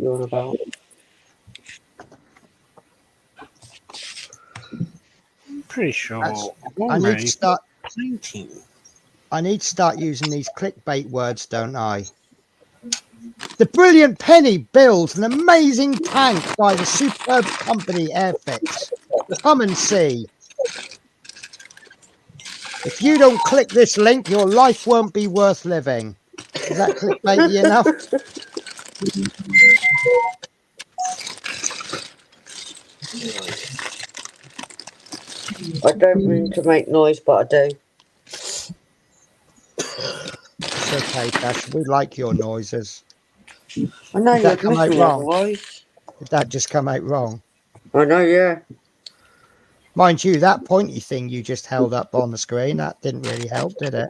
you're on about. I'm pretty sure. I need to start painting. I need to start using these clickbait words, don't I? The brilliant Penny builds an amazing tank by the superb company Airfix. Come and see. If you don't click this link, your life won't be worth living. Is that clickbaity enough? I don't mean to make noise, but I do. It's okay, Tash. We like your noises. I know Did that you'd come miss out me wrong? otherwise. Did that just come out wrong? I know, yeah. Mind you, that pointy thing you just held up on the screen, that didn't really help, did it?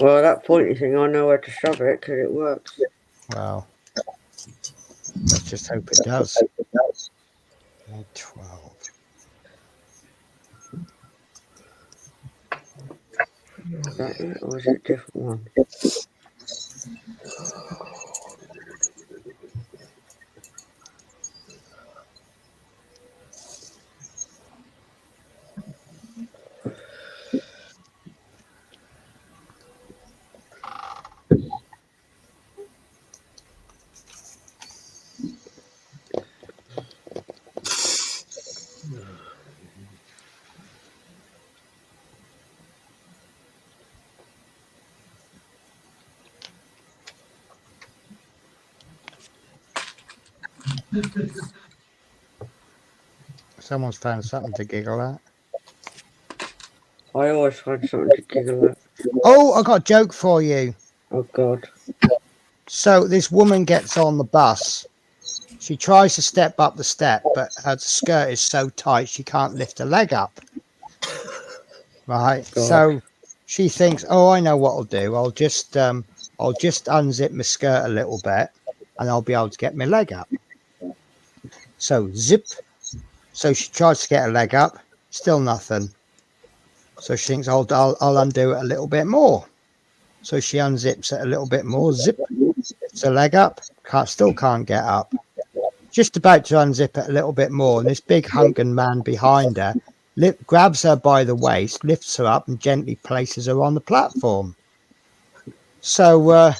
Well, that pointy thing, I know where to shove it because it works. Well, let's just hope it does. 12. Is that it, or is it a different one? Someone's found something to giggle at. I always find something to giggle at. Oh, I got a joke for you. Oh, God. So this woman gets on the bus. She tries to step up the step, but her skirt is so tight she can't lift her leg up. Right. God. So she thinks, oh, I know what I'll do. I'll just unzip my skirt a little bit and I'll be able to get my leg up. So zip. So she tries to get her leg up, still nothing. So she thinks I'll undo it a little bit more. So she unzips it a little bit more, zip, lifts her leg up, still can't get up. Just about to unzip it a little bit more, and this big hunking man behind her grabs her by the waist, lifts her up, and gently places her on the platform. So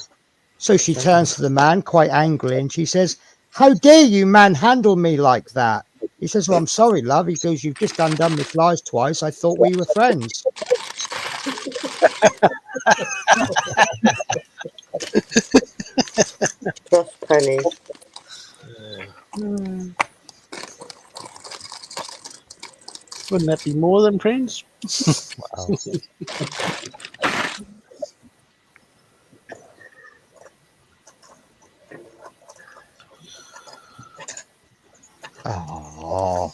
she turns to the man quite angrily, and she says, "How dare you manhandle me like that?" He says, "Well, I'm sorry, love." He goes, "You've just undone my flies twice. I thought we were friends." Just Penny. Wouldn't that be more than friends? Wow. Oh.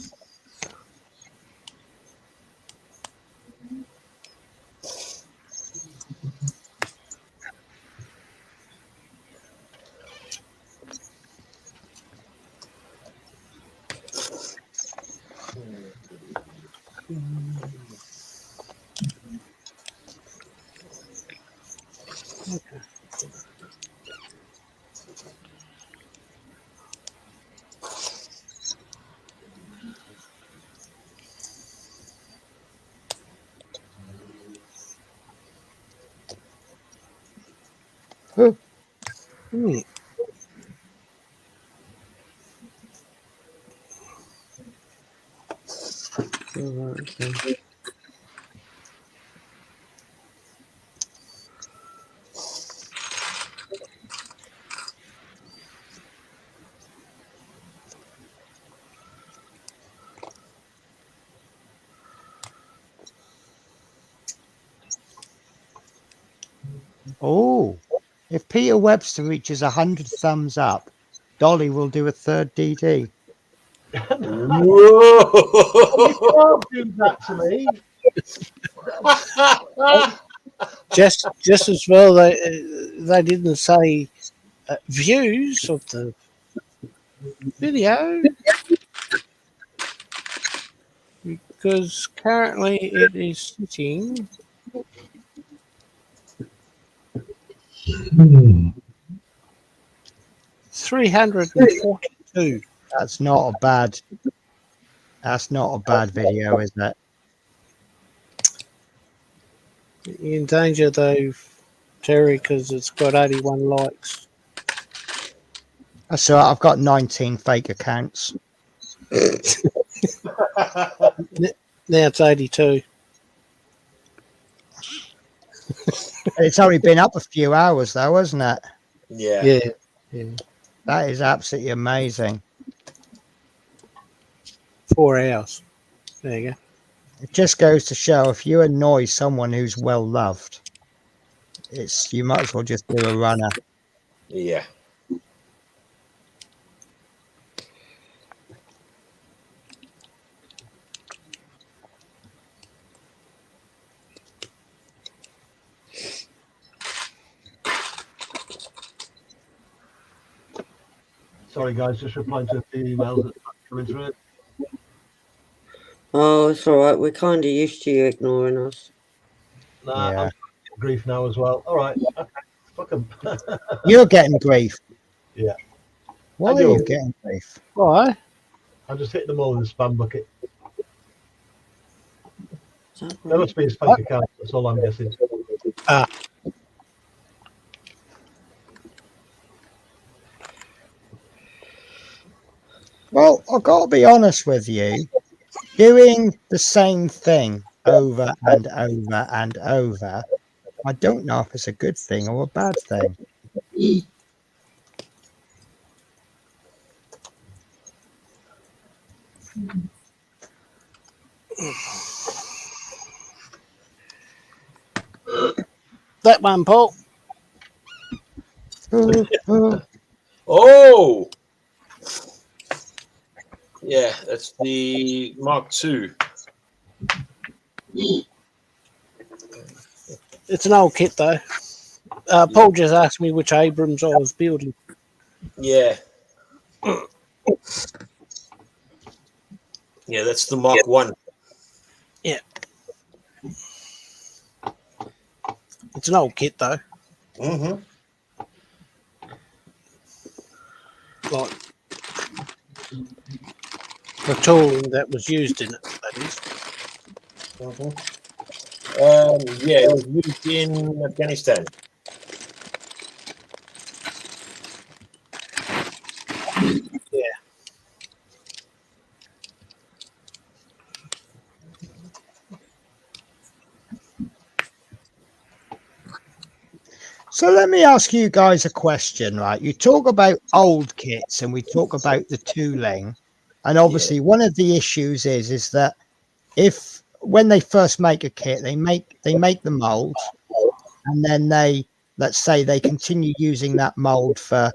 Okay. Oh, if Peter Webster reaches 100 thumbs up, Dolly will do a third DD. Whoa! You can't do that to me. just as well they didn't say views of the video, because currently it is sitting 342. That's not a bad. That's not a bad video, is it? You're in danger though, Terry, because it's got 81 likes. That's all right. I've got 19 fake accounts. Now it's 82. It's only been up a few hours, though, hasn't it? Yeah. Yeah. That is absolutely amazing. 4 hours. There you go. It just goes to show if you annoy someone who's well loved, you might as well just do a runner. Yeah. Sorry, guys, just replying to a few emails that are coming through. Oh, it's all right. We're kind of used to you ignoring us. Nah, Yeah. I'm getting grief now as well. All right, okay, fuck 'em. You're getting grief. Yeah. Why I are do. you getting grief? Why? I just hit them all in the spam bucket. Is that There right? must be his fake account. That's all I'm guessing. Well, I've got to be honest with you. Doing the same thing over and over and over, I don't know if it's a good thing or a bad thing. That one, Paul. Oh! Yeah, that's the Mark II. It's an old kit, though. Paul just asked me which Abrams I was building. Yeah. Yeah, that's the Mark I. It's an old kit, though. Mm-hmm. Like the tooling that was used in it, that is. Yeah, it was used in Afghanistan. So let me ask you guys a question, right? You talk about old kits and we talk about the tooling. And obviously one of the issues is that if when they first make a kit, they make the mold and then let's say they continue using that mold for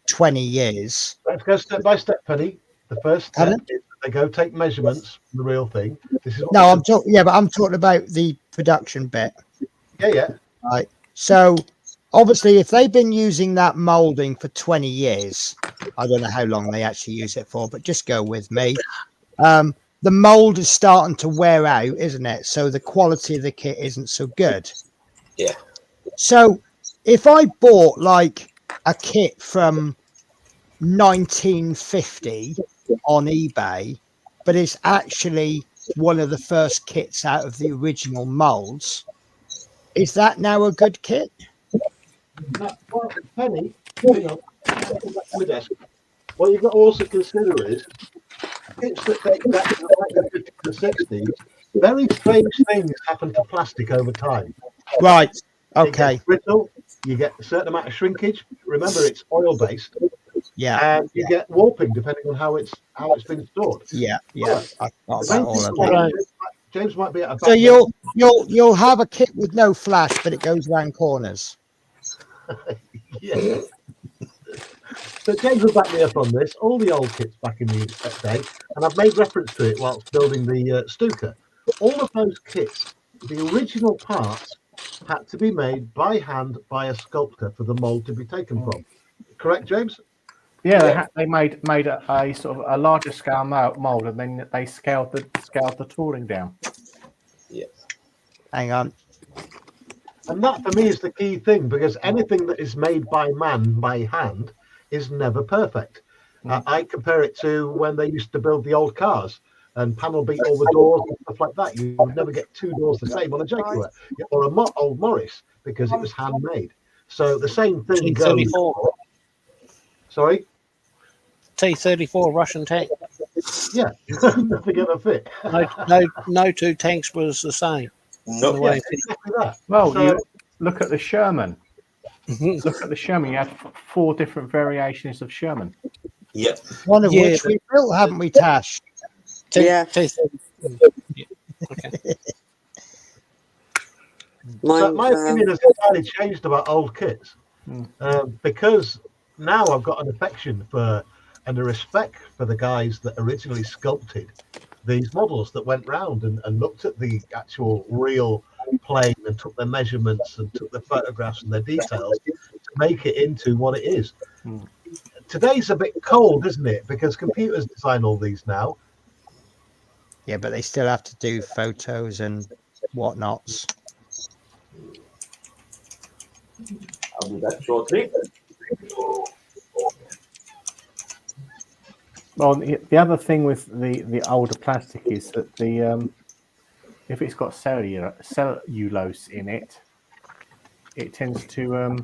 20 years. Let's go step by step, Penny. The first step Pardon? is they go take measurements from the real thing. This is what No, I'm talking but I'm talking about the production bit. yeah. Right. So obviously, if they've been using that molding for 20 years, I don't know how long they actually use it for, but just go with me. The mold is starting to wear out, isn't it? So the quality of the kit isn't so good. Yeah. So if I bought like a kit from 1950 on eBay, but it's actually one of the first kits out of the original molds, is that now a good kit? Well, Penny, hang on. My desk. What you've got to also consider is kits that date back to the 1950s and 60s. Very strange things happen to plastic over time. Right. It Okay. gets brittle. You get a certain amount of shrinkage. Remember, it's oil based, Yeah. and you get warping depending on how it's been stored. Yeah. I forgot about When all of things- that. James might be at a So back you'll have a kit with no flash, but it goes around corners. Yeah. But James will back me up on this. All the old kits back in the day, and I've made reference to it whilst building the Stuka. All of those kits, the original parts had to be made by hand by a sculptor for the mold to be taken from. Correct, James? Yeah, they made a sort of a larger scale mold, and then they scaled the tooling down. Yeah. Hang on. And that for me is the key thing, because anything that is made by man by hand is never perfect. I compare it to when they used to build the old cars and panel beat all the doors and stuff like that. You would never get two doors the same on a Jaguar or a old Morris because it was handmade. So the same thing goes. T-34. Sorry? T-34 Russian tank. Yeah, nothing ever fit. No two tanks was the same. No. The way Yeah, it fit. exactly that. Well, So- you look at the Sherman. Mhm. Look at the Sherman. You had 4 different variations of Sherman. Yeah. One of Yeah, which we built, haven't we, Tash? Yeah. T-34. So Mine, my opinion has entirely changed about old kits because now I've got an affection for and a respect for the guys that originally sculpted these models that went round and looked at the actual real plane and took their measurements and took the photographs and their details to make it into what it is. Today's a bit cold, isn't it? Because computers design all these now. Yeah, but they still have to do photos and whatnots. I'll do that shortly. Well, the other thing with the older plastic is that the if it's got cellulose in it, it tends to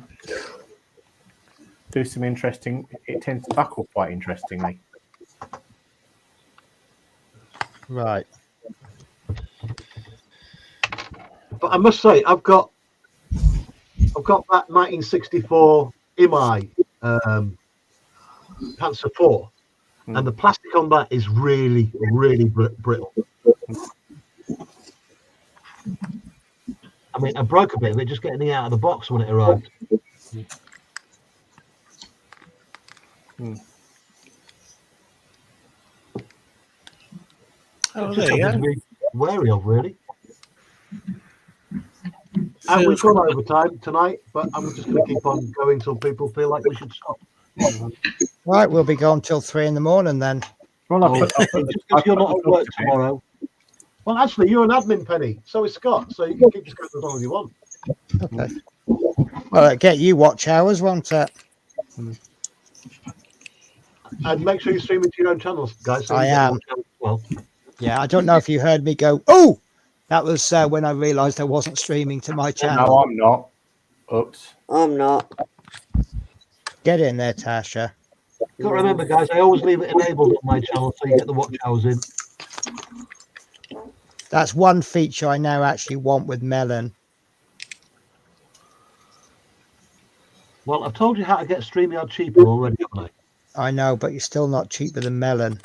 do some interesting. It tends to buckle quite interestingly. Right. But I must say, I've got that 1964 IMI Panzer IV, and the plastic on that is really, really brittle. I mean, I broke a bit of it just getting it out of the box when it arrived. Oh, Just there you something go. to be wary of, really. And we've gone over time tonight, but I'm just going to keep on going till people feel like we should stop. Right, we'll be gone till 3 in the morning then. Well, Just because you're not at work tomorrow. Well, actually, you're an admin, Penny. So is Scott. So you can keep just going as long as you want. Okay. Well, it'll get you watch hours, won't it? And make sure you stream it to your own channels, guys. So I you get am. more channels as well. Yeah, I don't know if you heard me go, oh! That was when I realised I wasn't streaming to my channel. No, I'm not. Oops. I'm not. Get in there, Tasha. Got to remember, guys, I always leave it enabled on my channel so you get the watch hours in. That's one feature I now actually want with Melon. Well, I've told you how to get StreamYard cheaper already, haven't I? I know, but you're still not cheaper than Melon.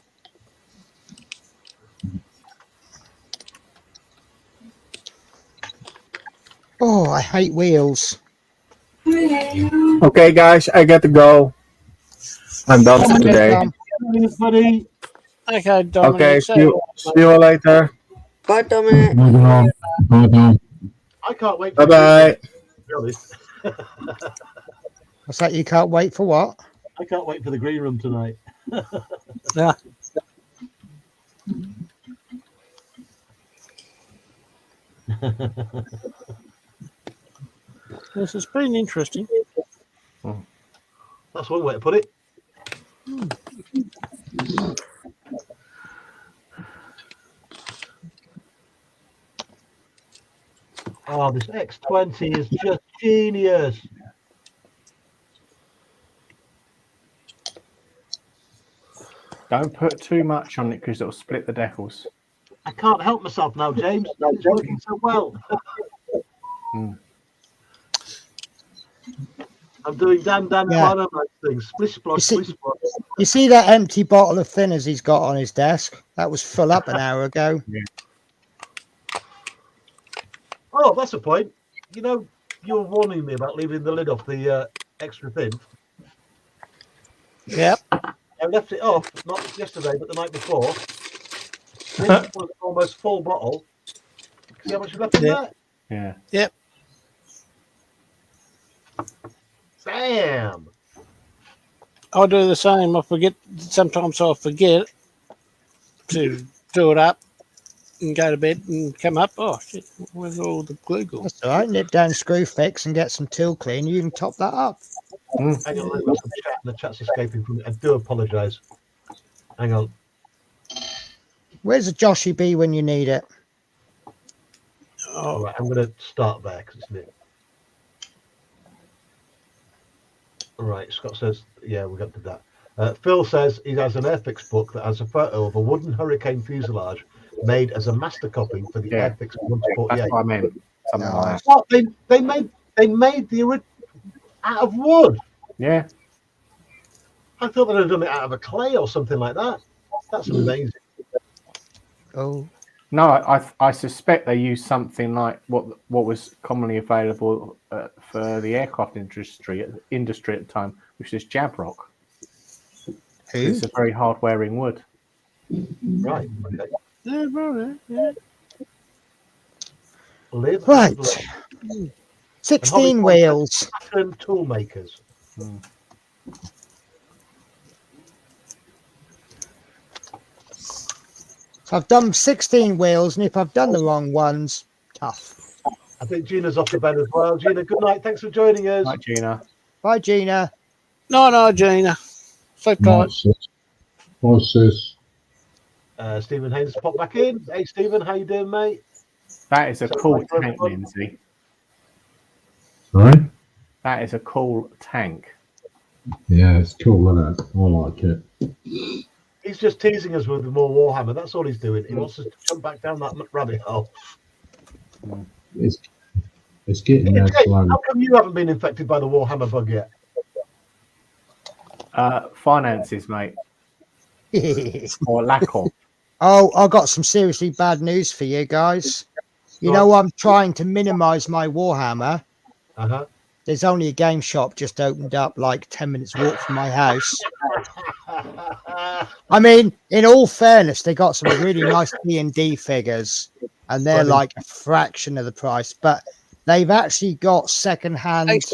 Oh, I hate wheels. Okay, guys, I got to go. I'm done for today. Thanks, buddy. Okay, Dominic. Okay, so- see you later. Bye, Dominic. I can't wait. Bye bye. To be honest. What's that? You can't wait for what? I can't wait for the green room tonight. Yeah. This has been interesting. That's one way to put it. Oh, this X20 is just genius. Don't put too much on it because it'll split the decals. I can't help myself now, James. It's working so well. I'm doing Dan Yeah. Dynamite things. Splish splash, You see- splish splash. You see that empty bottle of thinners he's got on his desk? That was full up an hour ago. Oh, that's a point. You know, you were warning me about leaving the lid off the extra thin. Yep. I left it off, not yesterday, but the night before. This was almost full bottle. See how much is left in Yeah. there? Yeah. Bam! I'll do the same. I forget. Sometimes I'll forget to fill it up and go to bed and come up. Oh, shit. Where's all the glue gone? That's all right. Nip down Screwfix and get some tool clean. You can top that up. Hang on, I've got some chat. The chat's escaping from me. I do apologise. Hang on. Where's the Joshy B when you need it? All Oh, right, I'm going to start there because it's new. All right, Scott says, yeah, we got to that. Phil says he has an Airfix book that has a photo of a wooden Hurricane fuselage made as a master copy for the Yeah. Airfix That's 148. what I meant. Something like that. What they made the original out of wood. Yeah. I thought they'd have done it out of a clay or something like that. That's amazing. Oh, No, I suspect they used something like what was commonly available for the aircraft industry at the time, which is Jabrock. who? It's a very hard wearing wood. Right. Okay. yeah, brother, yeah. Live Right. and learn. 16 And wheels. pattern tool makers. So I've done 16 wheels, and if I've done the wrong ones, tough. I think Gina's off to bed as well. Gina, good night. Thanks for joining us. Right, Gina. Bye, Gina. No, Gina. Sleep tight. What's this? Stephen Haynes popped back in. Hey, Stephen, how you doing, mate? That is a So cool like for tank, everyone. Lindsay. Sorry? That is a cool tank. Yeah, it's cool, isn't it? I like it. He's just teasing us with more Warhammer. That's all he's doing. He wants us to jump back down that rabbit hole. It's getting Hey, there Jake, slowly. how come you haven't been infected by the Warhammer bug yet? Finances, mate, or lack of. Oh, I got some seriously bad news for you guys. You know, I'm trying to minimize my Warhammer. Uh-huh. There's only a game shop just opened up like 10 minutes walk from my house. I mean, in all fairness, they got some really nice D&D figures, and they're like a fraction of the price, but they've actually got second-hand Thanks,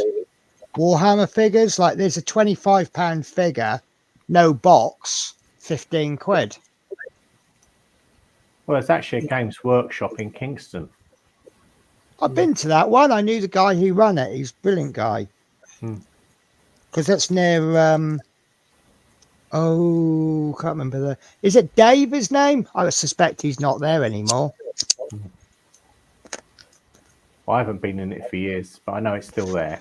Warhammer figures. Like there's a £25 figure, no box, 15 quid. Well, it's actually a Games Workshop in Kingston. I've been to that one. I knew the guy who ran it. He's a brilliant guy. Because that's near oh, can't remember the. Is it Dave? His name? I suspect he's not there anymore. Well, I haven't been in it for years, but I know it's still there.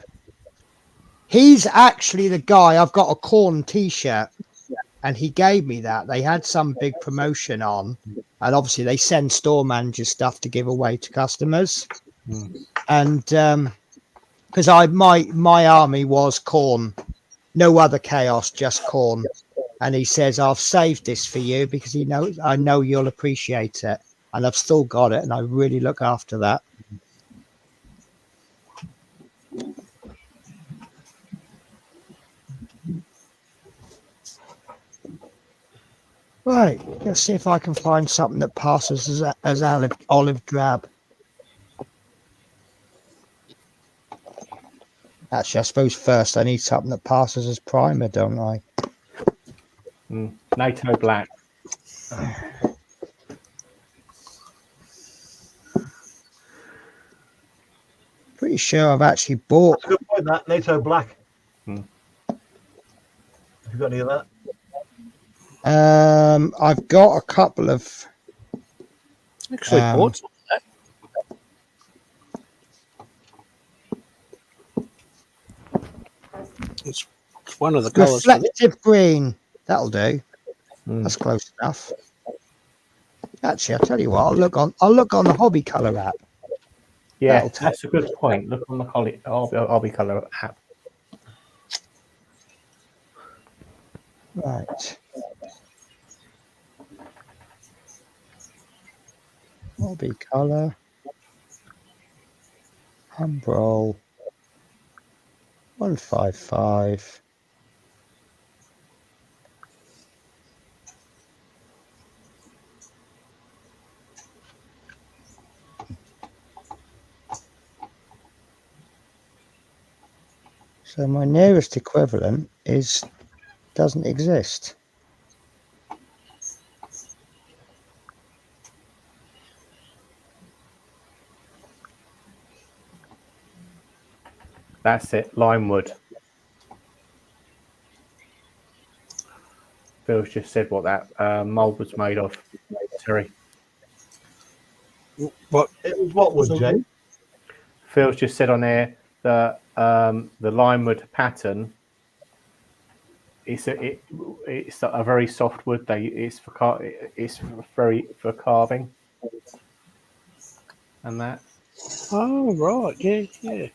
He's actually the guy. I've got a Corn T-shirt, and he gave me that. They had some big promotion on, and obviously they send store managers stuff to give away to customers. And because my army was Corn, no other chaos, just Corn. And he says, I've saved this for you because I know you'll appreciate it. And I've still got it, and I really look after that. Right, let's see if I can find something that passes as olive drab. Actually, I suppose first I need something that passes as primer, don't I? NATO Black. Pretty sure I've actually bought. That's a good point, that. NATO Black. Have you got any of that? I've got a couple of. Actually, bought some of that. It's one of the colours. Reflective green. That'll do. That's close enough. Actually, I'll tell you what. I'll look on the hobby color app. Yeah, that's a good point. Look on the hobby color app. Right. Hobby color. Humbrol. 155. So my nearest equivalent doesn't exist. That's it, Limewood. Phil's just said what that mold was made of, Terry. What? It was what wood, Jay? Phil's just said on there that the limewood pattern. It's a very soft wood. It's very for carving and that. Oh, right. Yeah.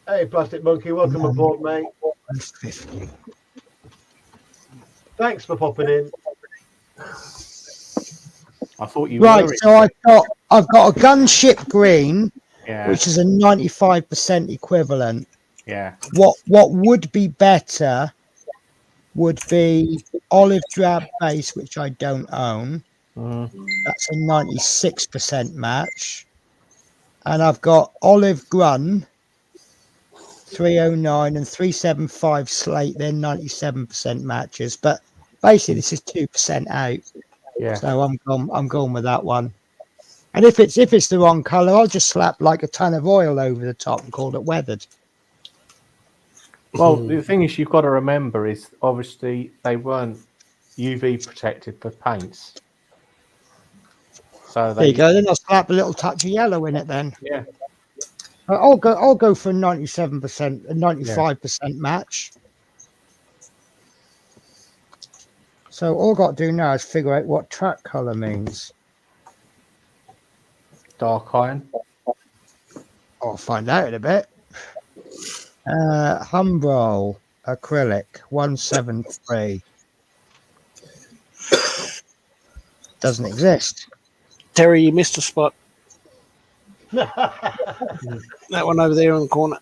Hey, Plastic Monkey, welcome aboard, mate. 150. Thanks for popping in. I thought you Right, were. so I've got a gunship green, Yeah. which is a 95% equivalent. Yeah. What would be better would be olive drab base, which I don't own. That's a 96% match. And I've got olive grun 309 and 375 slate. They're 97% matches, but basically this is 2% out. Yeah. So I'm going with that one. And if it's the wrong color, I'll just slap like a ton of oil over the top and call it weathered. Well, the thing is, you've got to remember is obviously they weren't UV protected for paints. So There you go. Then I'll slap a little touch of yellow in it. Then Yeah. I'll go for 97%, a 95% match. So all I've got to do now is figure out what track color means. Dark iron. I'll find out in a bit. Humbrol acrylic 173 doesn't exist. Terry, you missed a spot. That one over there in the corner.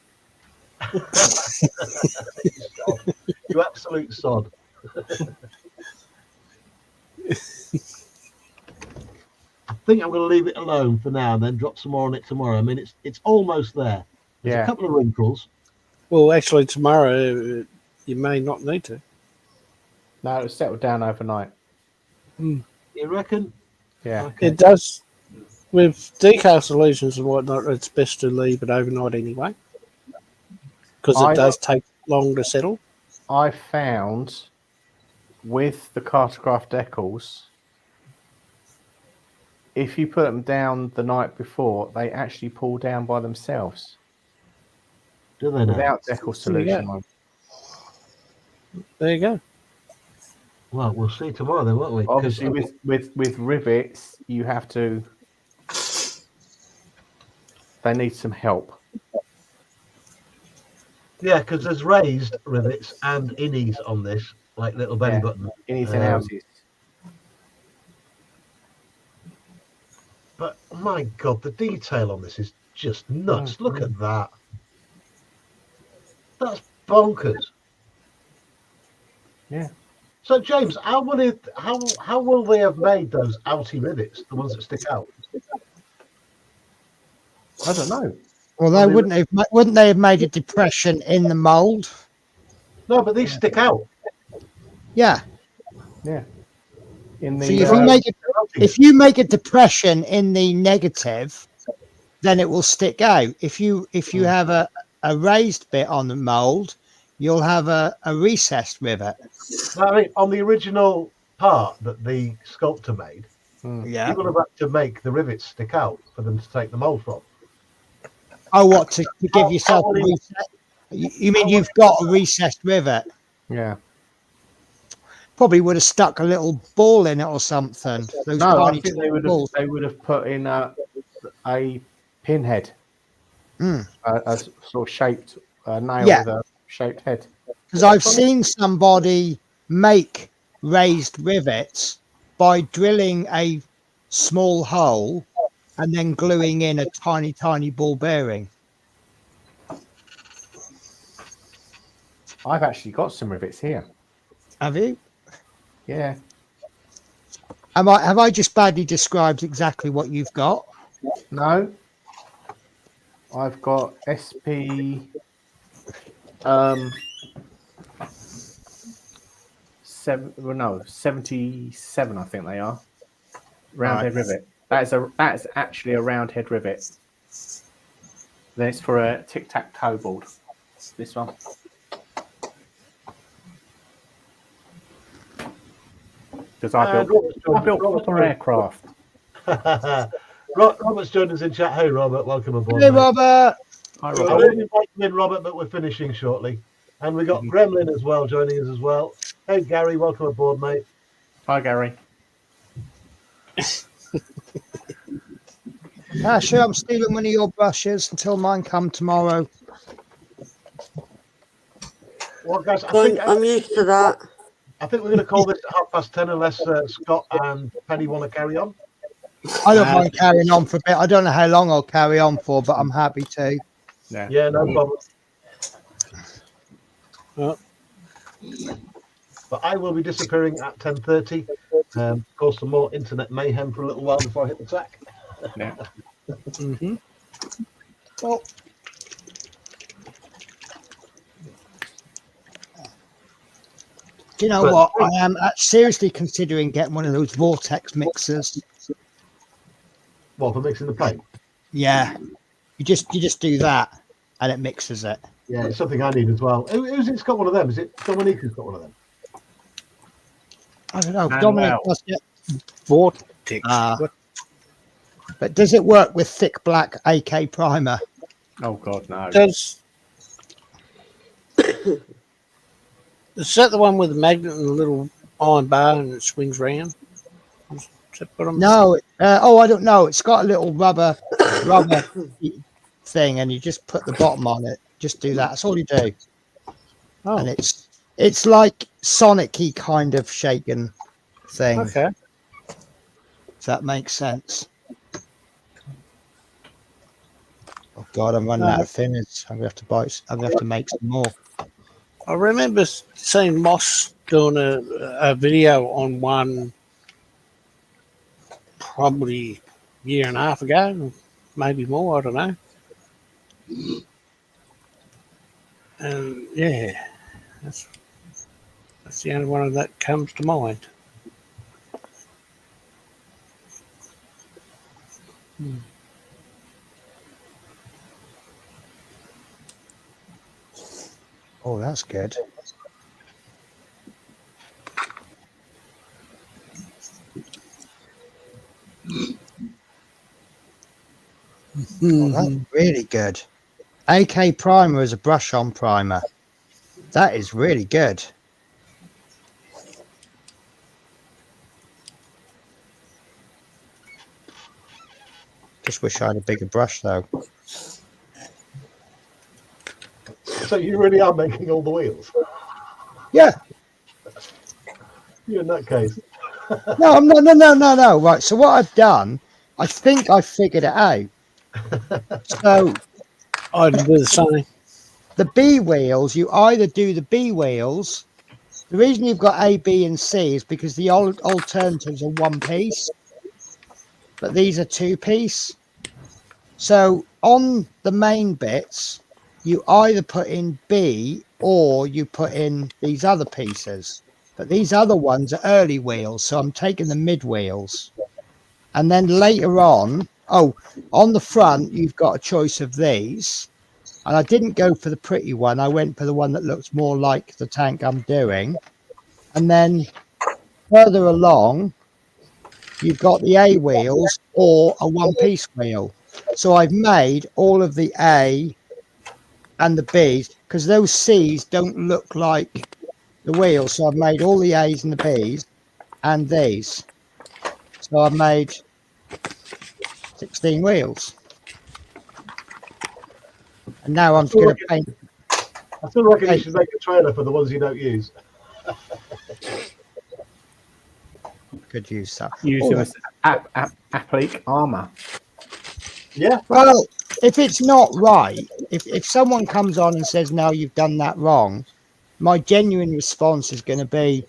You absolute sod. I think I'm going to leave it alone for now and then drop some more on it tomorrow. I mean, it's almost there. There's a couple of wrinkles. Well, actually, tomorrow you may not need to. No, it'll settle down overnight. You reckon? Yeah. Okay. It does. With decal solutions and whatnot, it's best to leave it overnight anyway. Because it does take long to settle. I found with the Cartograph decals, if you put them down the night before, they actually pull down by themselves. Do they now? Without decal solution on. There you go. Well, we'll see tomorrow then, won't we? Obviously, with rivets, you have to. They need some help. Yeah, because there's raised rivets and innies on this, like little belly button. Innies and outies. But my God, the detail on this is just nuts. Look at that. That's bonkers. Yeah. So James, how will they have made those outie rivets, the ones that stick out? I don't know. Well, they wouldn't they have made a depression in the mold? No, but these stick out. Yeah. Yeah. In the So if you make a depression in the negative, then it will stick out. If you have a raised bit on the mold, you'll have a recessed rivet. I mean, on the original part that the sculptor made, Yeah. you would have had to make the rivets stick out for them to take the mold from. Oh, what, to give yourself a reset? You mean you've got a recessed rivet? Yeah. Probably would have stuck a little ball in it or something. Those No, I tiny think balls. they would have put in a pinhead, a sort of shaped nail with a shaped head. Because I've seen somebody make raised rivets by drilling a small hole and then gluing in a tiny, tiny ball bearing. I've actually got some rivets here. Have you? Yeah. Have I just badly described exactly what you've got? No. I've got SP 77, I think they are. Roundhead rivet. That's actually a roundhead rivet. Then it's for a tic-tac-toe board. This one. because I built proper aircraft. Robert's joined us in chat. Hey, Robert, welcome aboard. Hey, mate. Robert. Hi, I Robert. will invite you in, Robert, but we're finishing shortly. And we got Gremlin as well joining us as well. Hey, Gary, welcome aboard, mate. Hi, Gary. Sure, I'm stealing one of your brushes until mine come tomorrow. Well, guys, I I'm used to that. think we're going to call this at 10:30 unless Scott and Penny want to carry on. I don't mind carrying on for a bit. I don't know how long I'll carry on for, but I'm happy to. Yeah, no problem. Well, But I will be disappearing at 10:30. Cause some more internet mayhem for a little while before I hit the track. Yeah. Well, do you know But- what? I am seriously considering getting one of those vortex mixers. Well, for mixing the paint. Yeah, you just do that, and it mixes it. Yeah, it's something I need as well. Who's it's got one of them? Is it Dominique who's got one of them? I don't know. And Dominic, well. does it? vortex. Ah. But does it work with thick black AK primer? Oh God, no. Does is that the one with the magnet and the little iron bar and it swings round? Is that what I'm- No. I don't know. It's got a little rubber thing, and you just put the bottom on it. Just do that. That's all you do. Oh, And it's like Sonic-y kind of shaken thing. okay. If that makes sense. Oh God, I'm running out of thinners. I'm gonna have to buy. I'm gonna have to make some more. I remember seeing Moss doing a video on one probably a year and a half ago, maybe more, I don't know. And yeah, that's the only one that comes to mind. Oh, that's good. Oh, that's really good. AK primer is a brush on primer. That is really good. Just wish I had a bigger brush though. So you really are making all the wheels? Yeah. You in that case? No, I'm not. No. Right. So what I've done, I think I figured it out. So I'd do the same. the B wheels, you either do the B wheels. The reason you've got A, B, and C is because the old alternatives are one piece, but these are two piece. So on the main bits, you either put in B or you put in these other pieces. But these other ones are early wheels, so I'm taking the mid wheels. And then later on, on the front, you've got a choice of these. And I didn't go for the pretty one. I went for the one that looks more like the tank I'm doing. And then further along, you've got the A wheels or a one-piece wheel. So I've made all of the A and the B's because those C's don't look like the wheels. So I've made all the A's and the B's and these. So I've made 16 wheels. And now I'm just going to paint. I still reckon you should make a trailer for the ones you don't use. Could use that. Use them as applique armor. Yeah. Well, if it's not right, if someone comes on and says, no, you've done that wrong, my genuine response is going to be,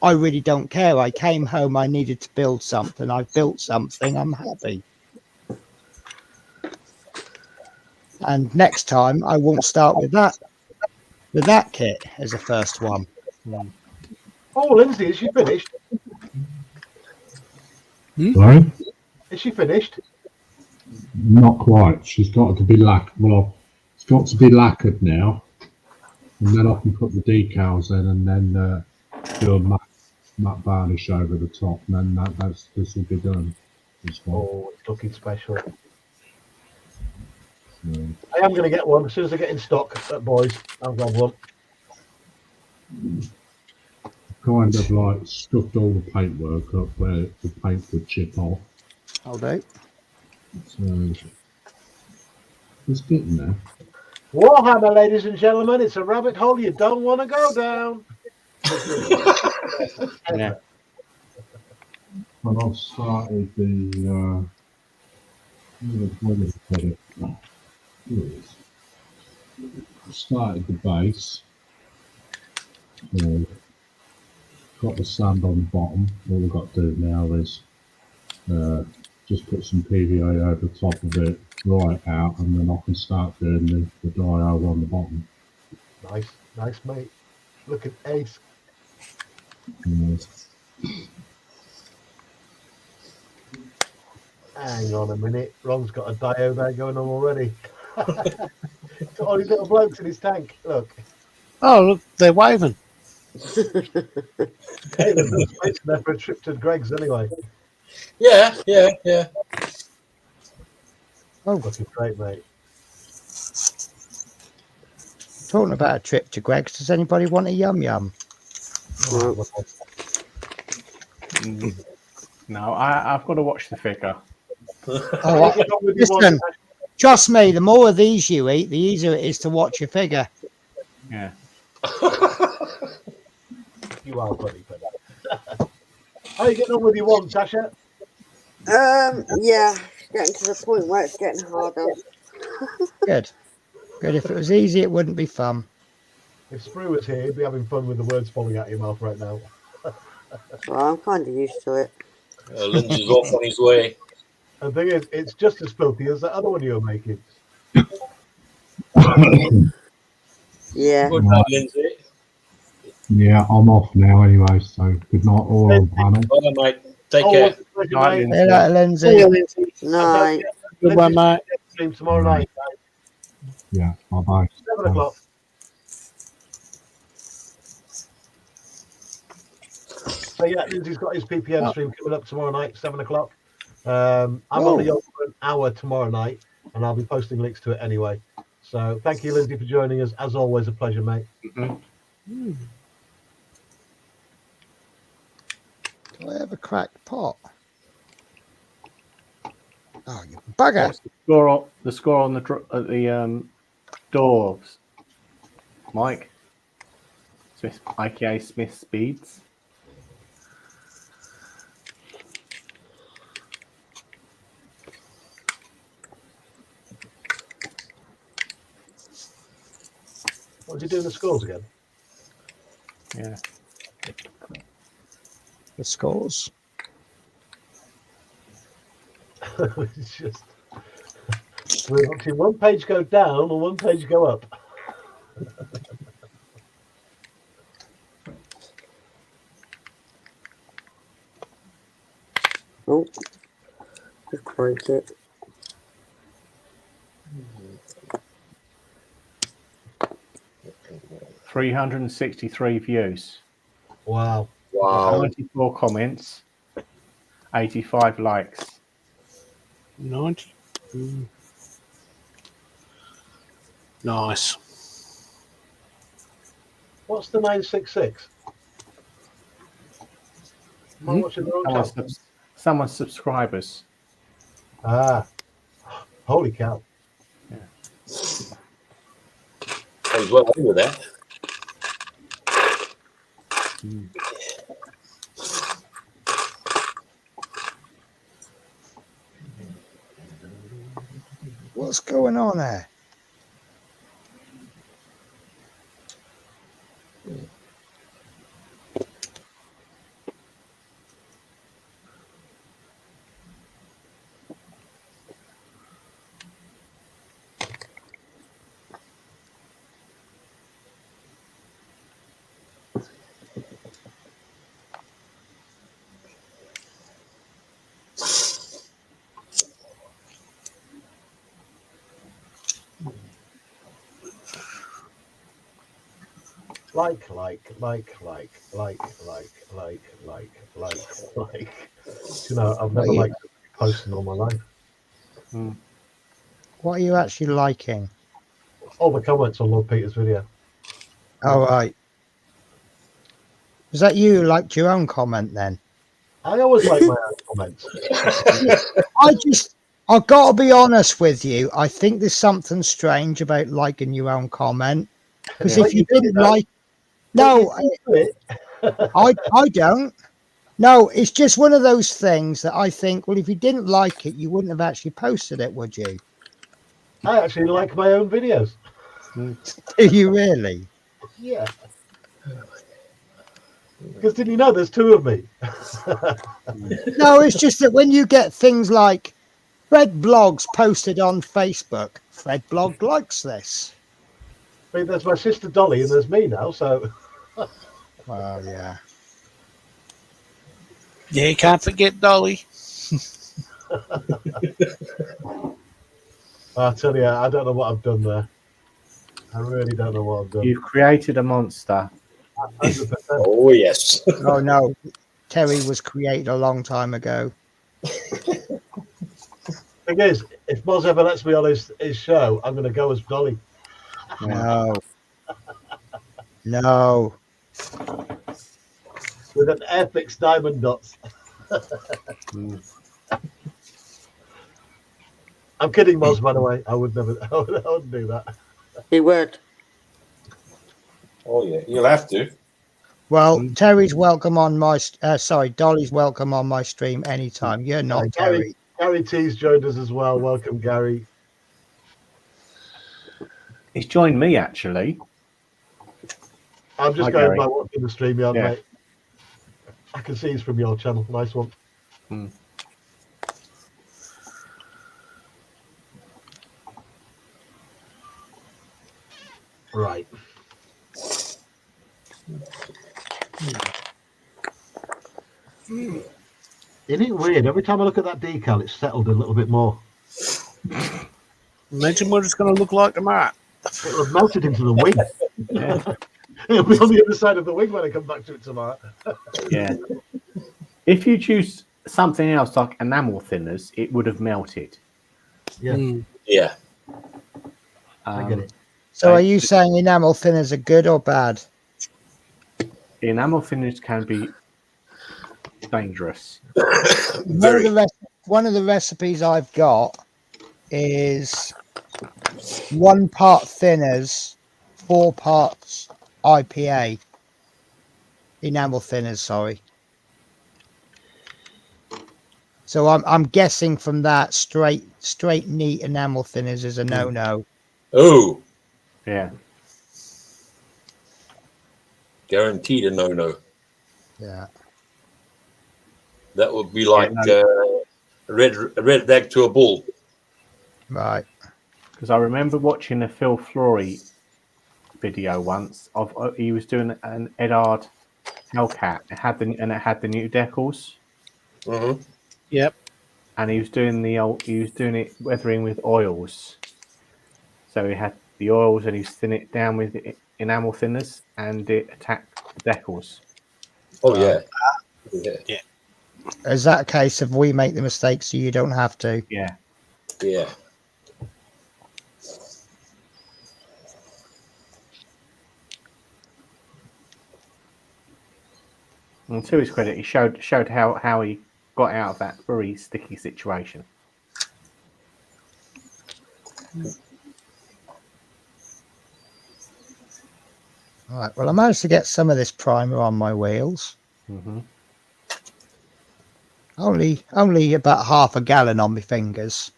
I really don't care. I came home, I needed to build something. I built something, I'm happy. And next time I won't start with that kit as the first one. Oh, Lindsay, is she finished? Sorry? Is she finished? Not quite. She's got to be it's got to be lacquered now. And then I can put the decals in and then do a matte varnish over the top, and then this will be done. This one. Oh, it's looking special. So, I am going to get one as soon as I get in stock, boys. I'll grab one. kind of like stuffed all the paintwork up where the paint would chip off. I'll do. So it's getting there. Warhammer, ladies and gentlemen, it's a rabbit hole you don't want to go down. Yeah. And I've started the I started the base. Got the sand on the bottom. All we've got to do now is just put some PVA over the top of it, dry it out, and then I can start doing the dry over on the bottom. Nice, mate. Look at Ace. Hang on a minute. Ron's got a diode there going on already. Got all these little blokes in his tank. Look. Oh, look, they're waving. Hey, there's no space there for a trip to Greg's anyway. Yeah. Oh, Looking great, mate. talking about a trip to Greg's, does anybody want a yum yum? Oh, No, I've got to watch the figure. Oh, listen, trust me, the more of these you eat, the easier it is to watch your figure. Yeah. You are funny, buddy. How are you getting on with your one, Tasha? Yeah, it's getting to the point where it's getting harder. Good. Good. If it was easy, it wouldn't be fun. If Sprue was here, he'd be having fun with the words falling out of your mouth right now. Well, I'm kind of used to it. Lindsay's off on his way. And the thing is, it's just as filthy as that other one you were making. Yeah. Good night, Lindsay. Yeah, I'm off now anyway, so good night all on panel. Bye, mate. Take Oh, care. what's the pleasure, Night, mate? Lindsay. Hey, that, Lindsay. Night. Goodbye, mate. Stream tomorrow night, Yeah, bye-bye. 7 o'clock. So yeah, Lindsay's got his PPM stream coming up tomorrow night, 7 o'clock. I'm only on for an hour tomorrow night, and I'll be posting links to it anyway. So thank you, Lindsay, for joining us. As always, a pleasure, mate. Do I have a cracked pot? Oh, you bugger. What's the score on the doors? Mike? Smith, IKA Smith Speeds. What did you do in the scores again? Yeah. The scores. It's just we're watching one page go down and one page go up. Oh, just break it. Three 363 views. Wow. Wow. 94 comments. 85 likes. 90. Nice. What's the 966? Am I watching the wrong channel? Someone's subscribers. Ah, holy cow. I was well over that. What's going on there? like. You know, I've never you- liked posting all my life. What are you actually liking? All the comments on Lord Peter's video. All right. Was that you who liked your own comment then? I always like my own comments. I've got to be honest with you. I think there's something strange about liking your own comment. Because Yeah. if you But you do, didn't though. like, no, I don't. No, it's just one of those things that I think, well, if you didn't like it, you wouldn't have actually posted it, would you? I actually like my own videos. Do you really? Yeah. Because did you know there's two of me? No, it's just that when you get things like Fred Blogs posted on Facebook, Fred Blog likes this. I mean, there's my sister Dolly and there's me now, so Well, yeah. Yeah, you can't forget Dolly. I tell you, I don't know what I've done there. I really don't know what I've done. You've created a monster. 100%. Oh, yes. Oh, no. Terry was created a long time ago. Thing is, if Moz ever lets me on his show, I'm going to go as Dolly. No. No. With an Airfix diamond dots. I'm kidding, Moz, by the way. I would never, I wouldn't do that. He would. Oh, yeah. You'll have to. Well, Terry's welcome on my, Dolly's welcome on my stream anytime. You're not Terry. Gary T's joined us as well. Welcome, Gary. He's joined me, actually. I'm just Hi, going Gary. by watching the stream, yeah, Yeah. mate. I can see he's from your channel. Nice one. Right. Isn't it weird? Every time I look at that decal, it's settled a little bit more. Imagine what it's going to look like tomorrow. It'll have melted into the wing. It'll be on the other side of the wing when I come back to it tomorrow. Yeah. If you choose something else like enamel thinners, it would have melted. Yeah, Yeah. I get it. So are you saying enamel thinners are good or bad? Enamel thinners can be dangerous. One of the recipes I've got is 1 part thinners, 4 parts IPA. Enamel thinners, sorry. So I'm guessing from that straight neat enamel thinners is a no. Oh, Yeah. guaranteed a no-no. Yeah. That would be like Yeah, a red flag to a bull. Right. Because I remember watching a Phil Flory video once of he was doing an Edard Hellcat. It had the new decals, Mm-hmm. Yep. and he was doing it weathering with oils. So he had the oils and he was thinning it down with enamel thinners, and it attacked the decals. Oh, yeah. Yeah. Is that a case of we make the mistake so you don't have to? Yeah. Yeah. And to his credit, he showed how he got out of that very sticky situation. All right. Well, I managed to get some of this primer on my wheels. Mm-hmm. Only about half a gallon on my fingers.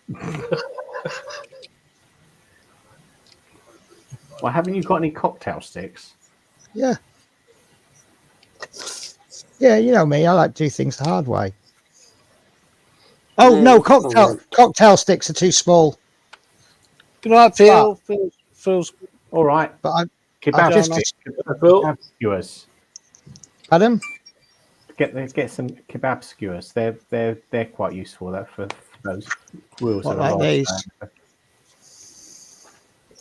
Well, haven't you got any cocktail sticks? Yeah. Yeah, you know me. I like to do things the hard way. Oh Yeah, no, come on. cocktail sticks are too small. Good night, Phil. Phil's All right. But I Kebab, just Phil? kebab skewers. Adam. Get some kebab skewers. They're quite useful. That for those wheels. What, that are like long. these?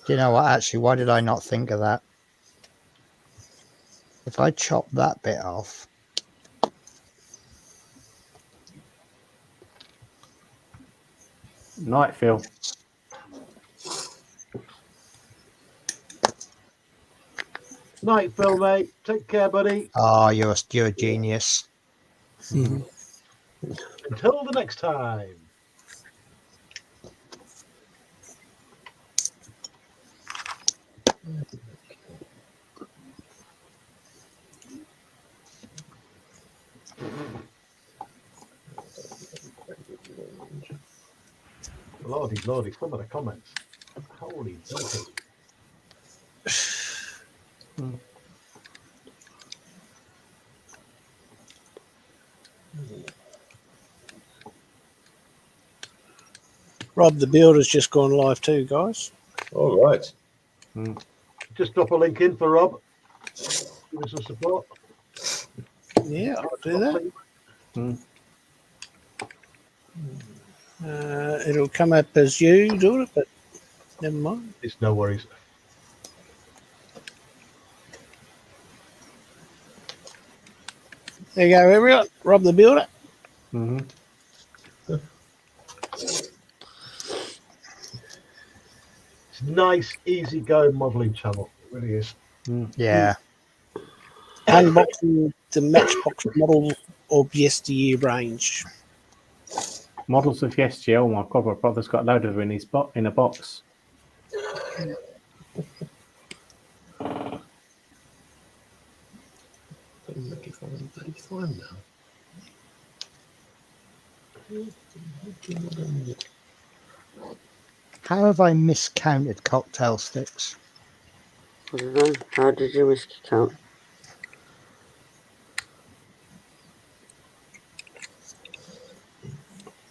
Do you know what? Actually, why did I not think of that? If I chop that bit off, Night, Phil. Night, Phil, mate. Take care, buddy. oh, you're a genius. Mhm. Until the next time. Lordy, lordy, some of the comments. Holy moly. Rob the Builder's just gone live too, guys. All right. Just drop a link in for Rob. Give us some support. Yeah, I'll do that. It'll come up as you do it, but never mind. It's no worries. There you go, everyone. Rob the Builder. Mm-hmm. It's a nice, easy going modelling channel. It really is. Yeah. Unboxing the Matchbox model of yesteryear range. Models of yesteryear. Oh my God, my brother's got a load of them in a box. How have I miscounted cocktail sticks? I don't know. How did you miscount?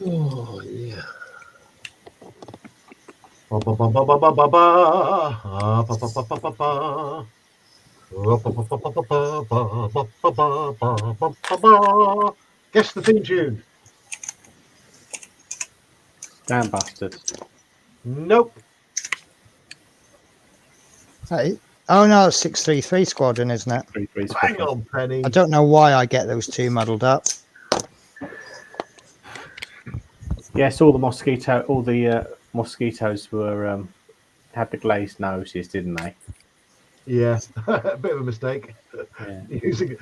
Oh, yeah. Ba, ba, ba, ba, ba, ba, ba, ba. Ah, ba, ba, ba, ba, ba, ba. Ba, ba, ba, ba, ba, ba, ba, ba, ba, ba, ba, ba, ba, ba. Guess the theme tune. Damn bastards. Nope. Hey. Oh no, it's 633 Squadron, isn't it? 3-3 Hang squad. on, Penny. I don't know why I get those two muddled up. Yes, all the mosquitoes were had the glazed noses, didn't they? Yeah, a bit of a mistake. Yeah. Using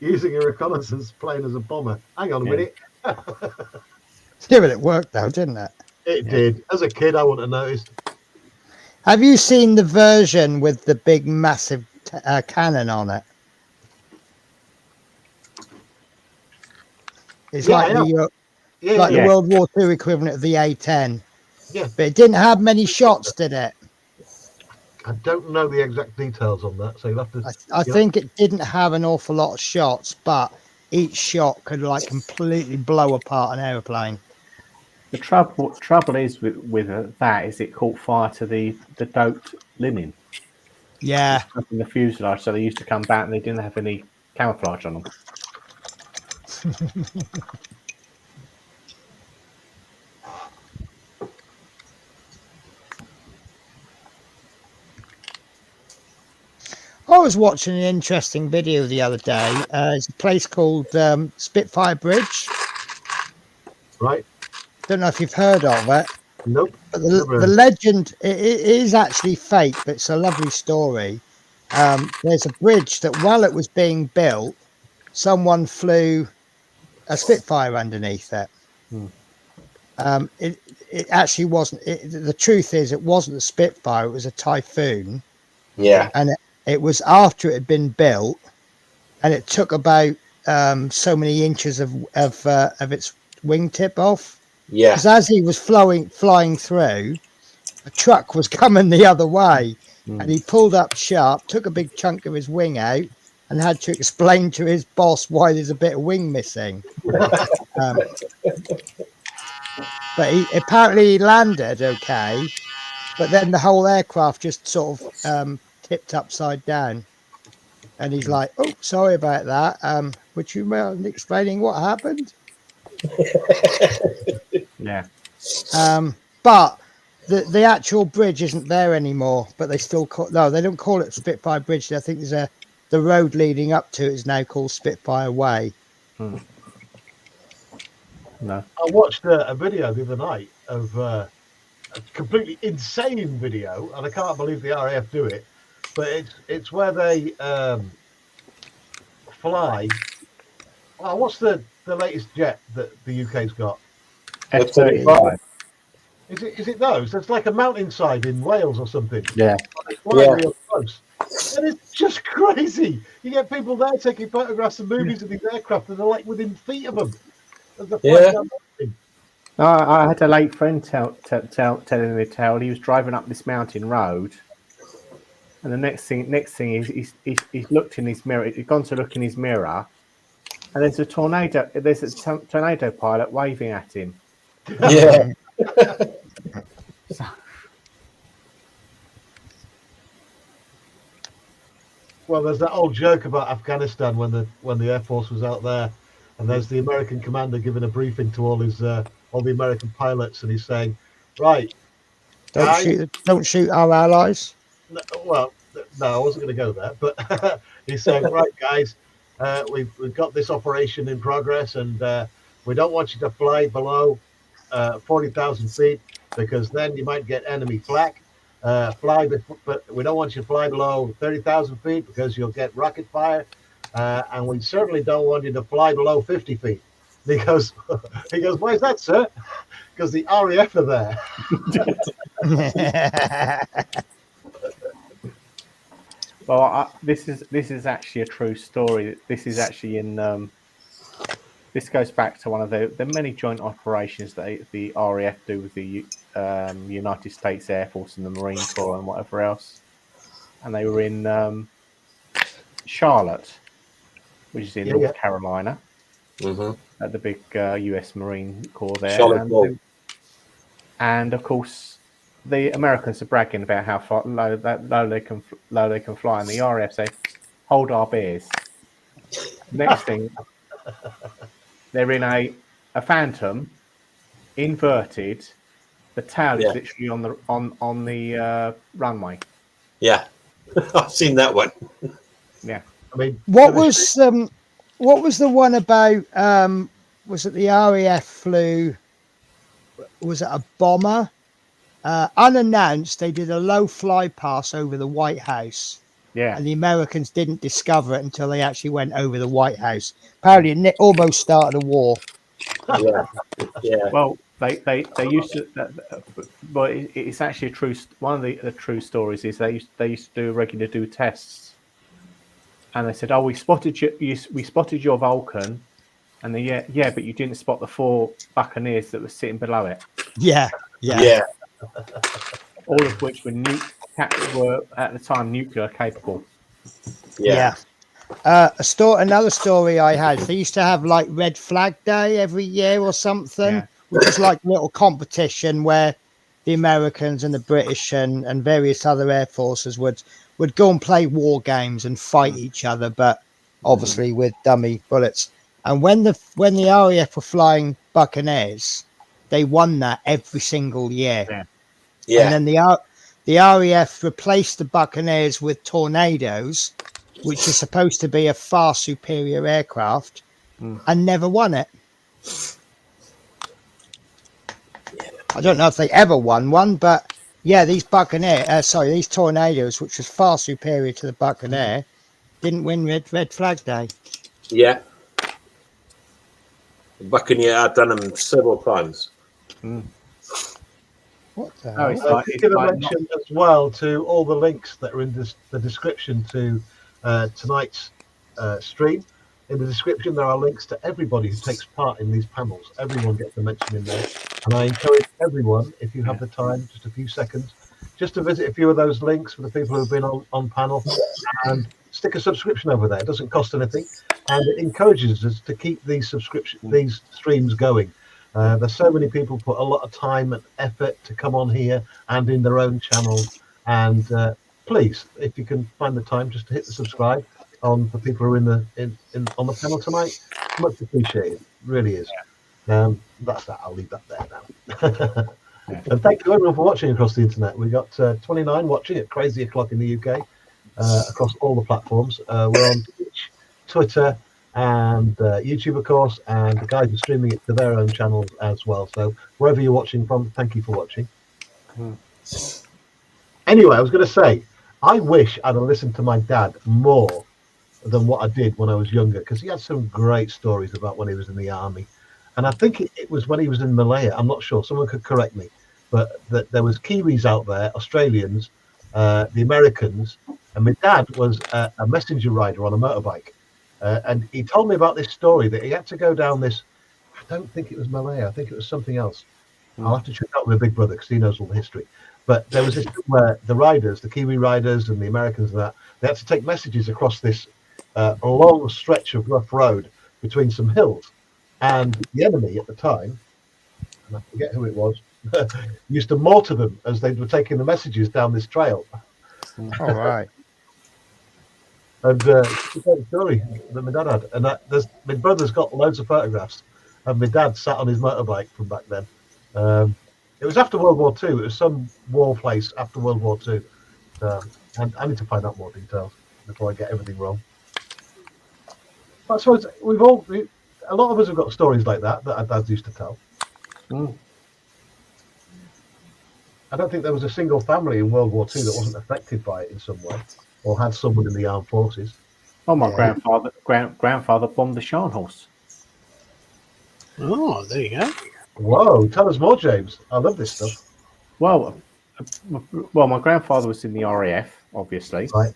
using a reconnaissance plane as a bomber. Hang on a Yeah. minute. Yeah, but it worked though, didn't it? It did. As a kid, I wouldn't have noticed. Have you seen the version with the big, massive cannon on it? It's Yeah, like I have. the Yeah, like yeah, the World War II equivalent of the A10. yeah. But it didn't have many shots, did it? I don't know the exact details on that, so you'll have to. I think it didn't have an awful lot of shots, but each shot could like completely blow apart an aeroplane. The trouble is with that is it caught fire to the doped linen Yeah, in the fuselage, so they used to come back and they didn't have any camouflage on them. I was watching an interesting video the other day. It's a place called Spitfire Bridge. Right? Don't know if you've heard of it. Nope. But Never the heard. legend it is actually fake, but it's a lovely story. There's a bridge that while it was being built, someone flew a Spitfire underneath it. It actually wasn't. The truth is, it wasn't a Spitfire. It was a Typhoon, Yeah. and it was after it had been built, and it took about so many inches of its wingtip off. Yeah. Because as he was flying through, a truck was coming the other way, and he pulled up sharp, took a big chunk of his wing out, and had to explain to his boss why there's a bit of wing missing. But he apparently landed okay, but then the whole aircraft just sort of tipped upside down. And he's like, "Oh, sorry about that. Would you mind explaining what happened?" Yeah. But the actual bridge isn't there anymore. But they still they don't call it Spitfire Bridge. I think there's the road leading up to it is now called Spitfire Way. No. I watched a video the other night of a completely insane video, and I can't believe the RAF do it. But it's where they fly. Oh, what's the latest jet that the UK's got? F-35. Is it those? It's like a mountainside in Wales or something. Yeah. They fly Yeah. real close. And it's just crazy. You get people there taking photographs and movies of these aircraft, and they're like within feet of them. As they're flying Yeah. down the mountain. I had a late friend telling me a tale. He was driving up this mountain road, and the next thing he's looked in his mirror. He's gone to look in his mirror, and there's a tornado. There's a tornado pilot waving at him. Yeah. Well, there's that old joke about Afghanistan when the Air Force was out there, and there's the American commander giving a briefing to all the American pilots, and he's saying, "Right, Don't shoot our allies." no, well, no, I wasn't going to go there, but he's saying, right, guys, we've got this operation in progress, and we don't want you to fly below 40,000 feet because then you might get enemy flak. But we don't want you to fly below 30,000 feet because you'll get rocket fire, and we certainly don't want you to fly below 50 feet." He goes, "Why is that, sir?" Because the RAF are there. Well, this is actually a true story. This is actually in. This goes back to one of the many joint operations that the RAF do with the United States Air Force and the Marine Corps and whatever else. And they were in Charlotte, which is in North Carolina, at the big US Marine Corps there. Charlotte And of course, the Americans are bragging about how low they can fly, and the RAF say, "Hold our beers." Next thing, they're in a Phantom, inverted. The tail is literally on the runway. Yeah. I've seen that one. Yeah. I mean, What was the one about? Was it the RAF flew? Was it a bomber? Unannounced, they did a low fly pass over the White House. Yeah. And the Americans didn't discover it until they actually went over the White House. Apparently, it almost started a war. Yeah. Yeah. Well, they used to, but it's actually a true. One of the true stories is they used to do tests, and they said, "Oh, we spotted your Vulcan," and they but you didn't spot the 4 Buccaneers that were sitting below it. Yeah. All of which were at the time nuclear capable. Yeah. Another story I had. They used to have like Red Flag Day every year or something, which was like a little competition where the Americans and the British and various other air forces would go and play war games and fight each other, but obviously with dummy bullets. And when the RAF were flying Buccaneers, they won that every single year. Yeah. And then the RAF replaced the Buccaneers with Tornadoes, which is supposed to be a far superior aircraft, and never won it. I don't know if they ever won one, but yeah, these Tornadoes, which was far superior to the Buccaneer, didn't win Red Flag Day. Yeah. Buccaneer, I've done them several times. What the Oh, hell? it's going to like mention as well to all the links that are in the description to tonight's stream. In the description, there are links to everybody who takes part in these panels. Everyone gets a mention in there. And I encourage everyone, if you have the time, just a few seconds, just to visit a few of those links for the people who've been on panel and stick a subscription over there. It doesn't cost anything. And it encourages us to keep these streams going. There's so many people put a lot of time and effort to come on here and in their own channels. And please, if you can find the time, just to hit the subscribe on for people who are on the panel tonight. Much appreciated, really is. That's that. I'll leave that there now. And thank you everyone for watching across the internet. We got 29 watching at crazy o'clock in the UK. across all the platforms. We're on Twitch, Twitter, and YouTube, of course, and the guys are streaming it to their own channels as well. So wherever you're watching from, thank you for watching. Anyway, I was going to say, I wish I'd have listened to my dad more than what I did when I was younger, because he had some great stories about when he was in the army. And I think it was when he was in Malaya. I'm not sure. Someone could correct me. But that there was Kiwis out there, Australians, the Americans, and my dad was a messenger rider on a motorbike. And he told me about this story that he had to go down this, I don't think it was Malaya, I think it was something else. I'll have to check out with my big brother because he knows all the history. But there was this thing where the riders, the Kiwi riders and the Americans and that, they had to take messages across this a long stretch of rough road between some hills. And the enemy at the time, and I forget who it was, used to mortar them as they were taking the messages down this trail. All right. And it's a great story that my dad had. And my brother's got loads of photographs of my dad sat on his motorbike from back then. It was after World War II. It was some war place after World War II. And I need to find out more details before I get everything wrong. But I suppose a lot of us have got stories like that our dads used to tell. I don't think there was a single family in World War II that wasn't affected by it in some way, or had someone in the armed forces. Oh, my grandfather bombed the Scharnhorst. Oh, there you go. Whoa, tell us more, James. I love this stuff. Well, my grandfather was in the RAF, obviously, Right.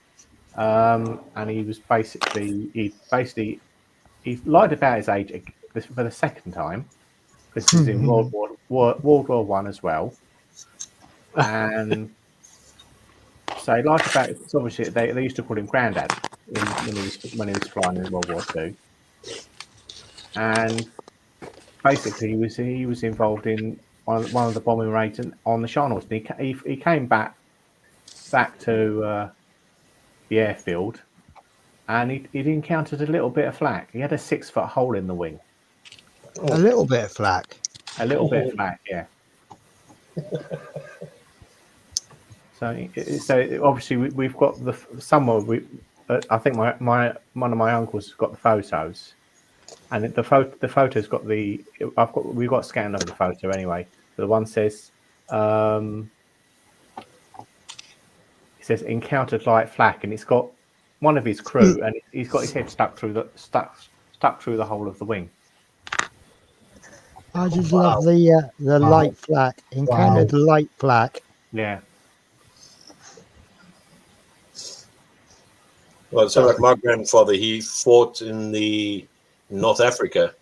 and he was he lied about his age for the second time. This is in World War One as well, and so he lied about it. So obviously, they used to call him Grandad when he was flying in World War II, and basically he was involved in one of the bombing raids on the Scharnhorst. He came back to the airfield, and he'd encountered a little bit of flak. He had a 6-foot hole in the wing. A little bit of flack. A little bit of flak, yeah. So obviously we've got I think one of my uncles has got the photos, and the photo's got we've got a scan of the photo anyway. The one says it says encountered light flak, and it's got one of his crew, and he's got his head stuck through the hole of the wing. I just love the light flak. Encountered light flak. Yeah. Well, so like my grandfather, he fought in North Africa,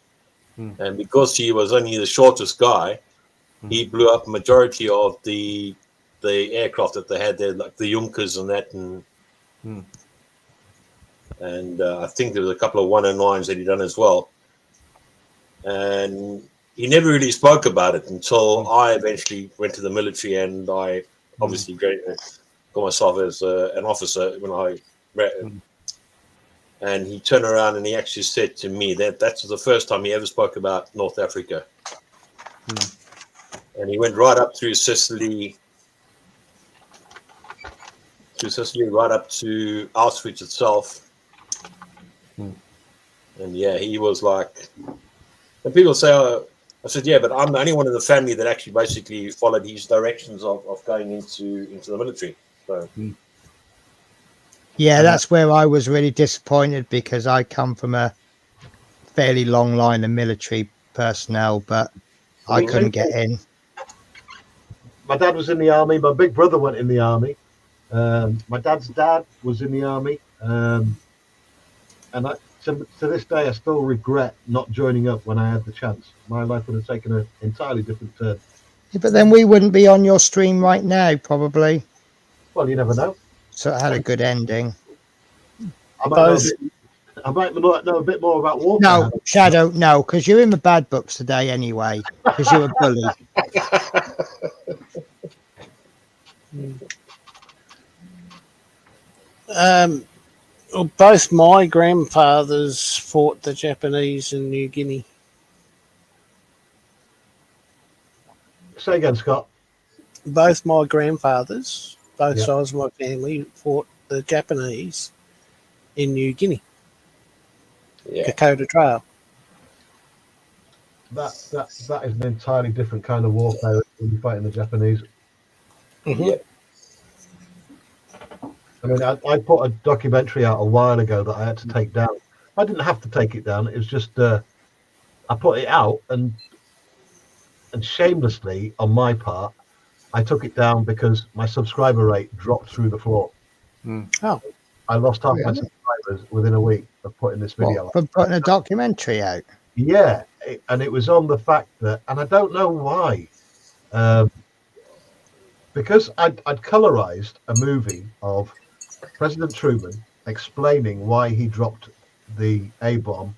and because he was only the shortest guy, he blew up majority of the aircraft that they had there, like the Junkers and that, and I think there was a couple of 109s that he done as well, and he never really spoke about it until I eventually went to the military, and I obviously got myself as an officer when I. And he turned around and he actually said to me that's the first time he ever spoke about North Africa. And he went right up through Sicily, right up to Auschwitz itself. And yeah, he was like, and people say, I said, yeah, but I'm the only one in the family that actually basically followed his directions of going into the military. So. Yeah, that's where I was really disappointed, because I come from a fairly long line of military personnel, but I couldn't get in. My dad was in the army. My big brother went in the army. My dad's dad was in the army. And to this day, I still regret not joining up when I had the chance. My life would have taken an entirely different turn. Yeah, but then we wouldn't be on your stream right now, probably. Well, you never know. So it had a good ending. I might know a bit more about war. No, Shadow, no, because you're in the bad books today anyway, because you're a bully. Well, both my grandfathers fought the Japanese in New Guinea. Say again, Scott. Both my grandfathers, both Yeah. sides of my family, fought the Japanese in New Guinea, Yeah. Kokoda Trail. That is an entirely different kind of warfare when you're fighting the Japanese. Mhm. Yeah. I mean, I put a documentary out a while ago that I had to take down. I didn't have to take it down. It was just I put it out, and shamelessly on my part, I took it down because my subscriber rate dropped through the floor. Oh. I lost half my Really? subscribers within a week of putting this video What, out. for putting a documentary out? Yeah, and it was on the fact that, and I don't know why, because I'd colorized a movie of President Truman explaining why he dropped the A bomb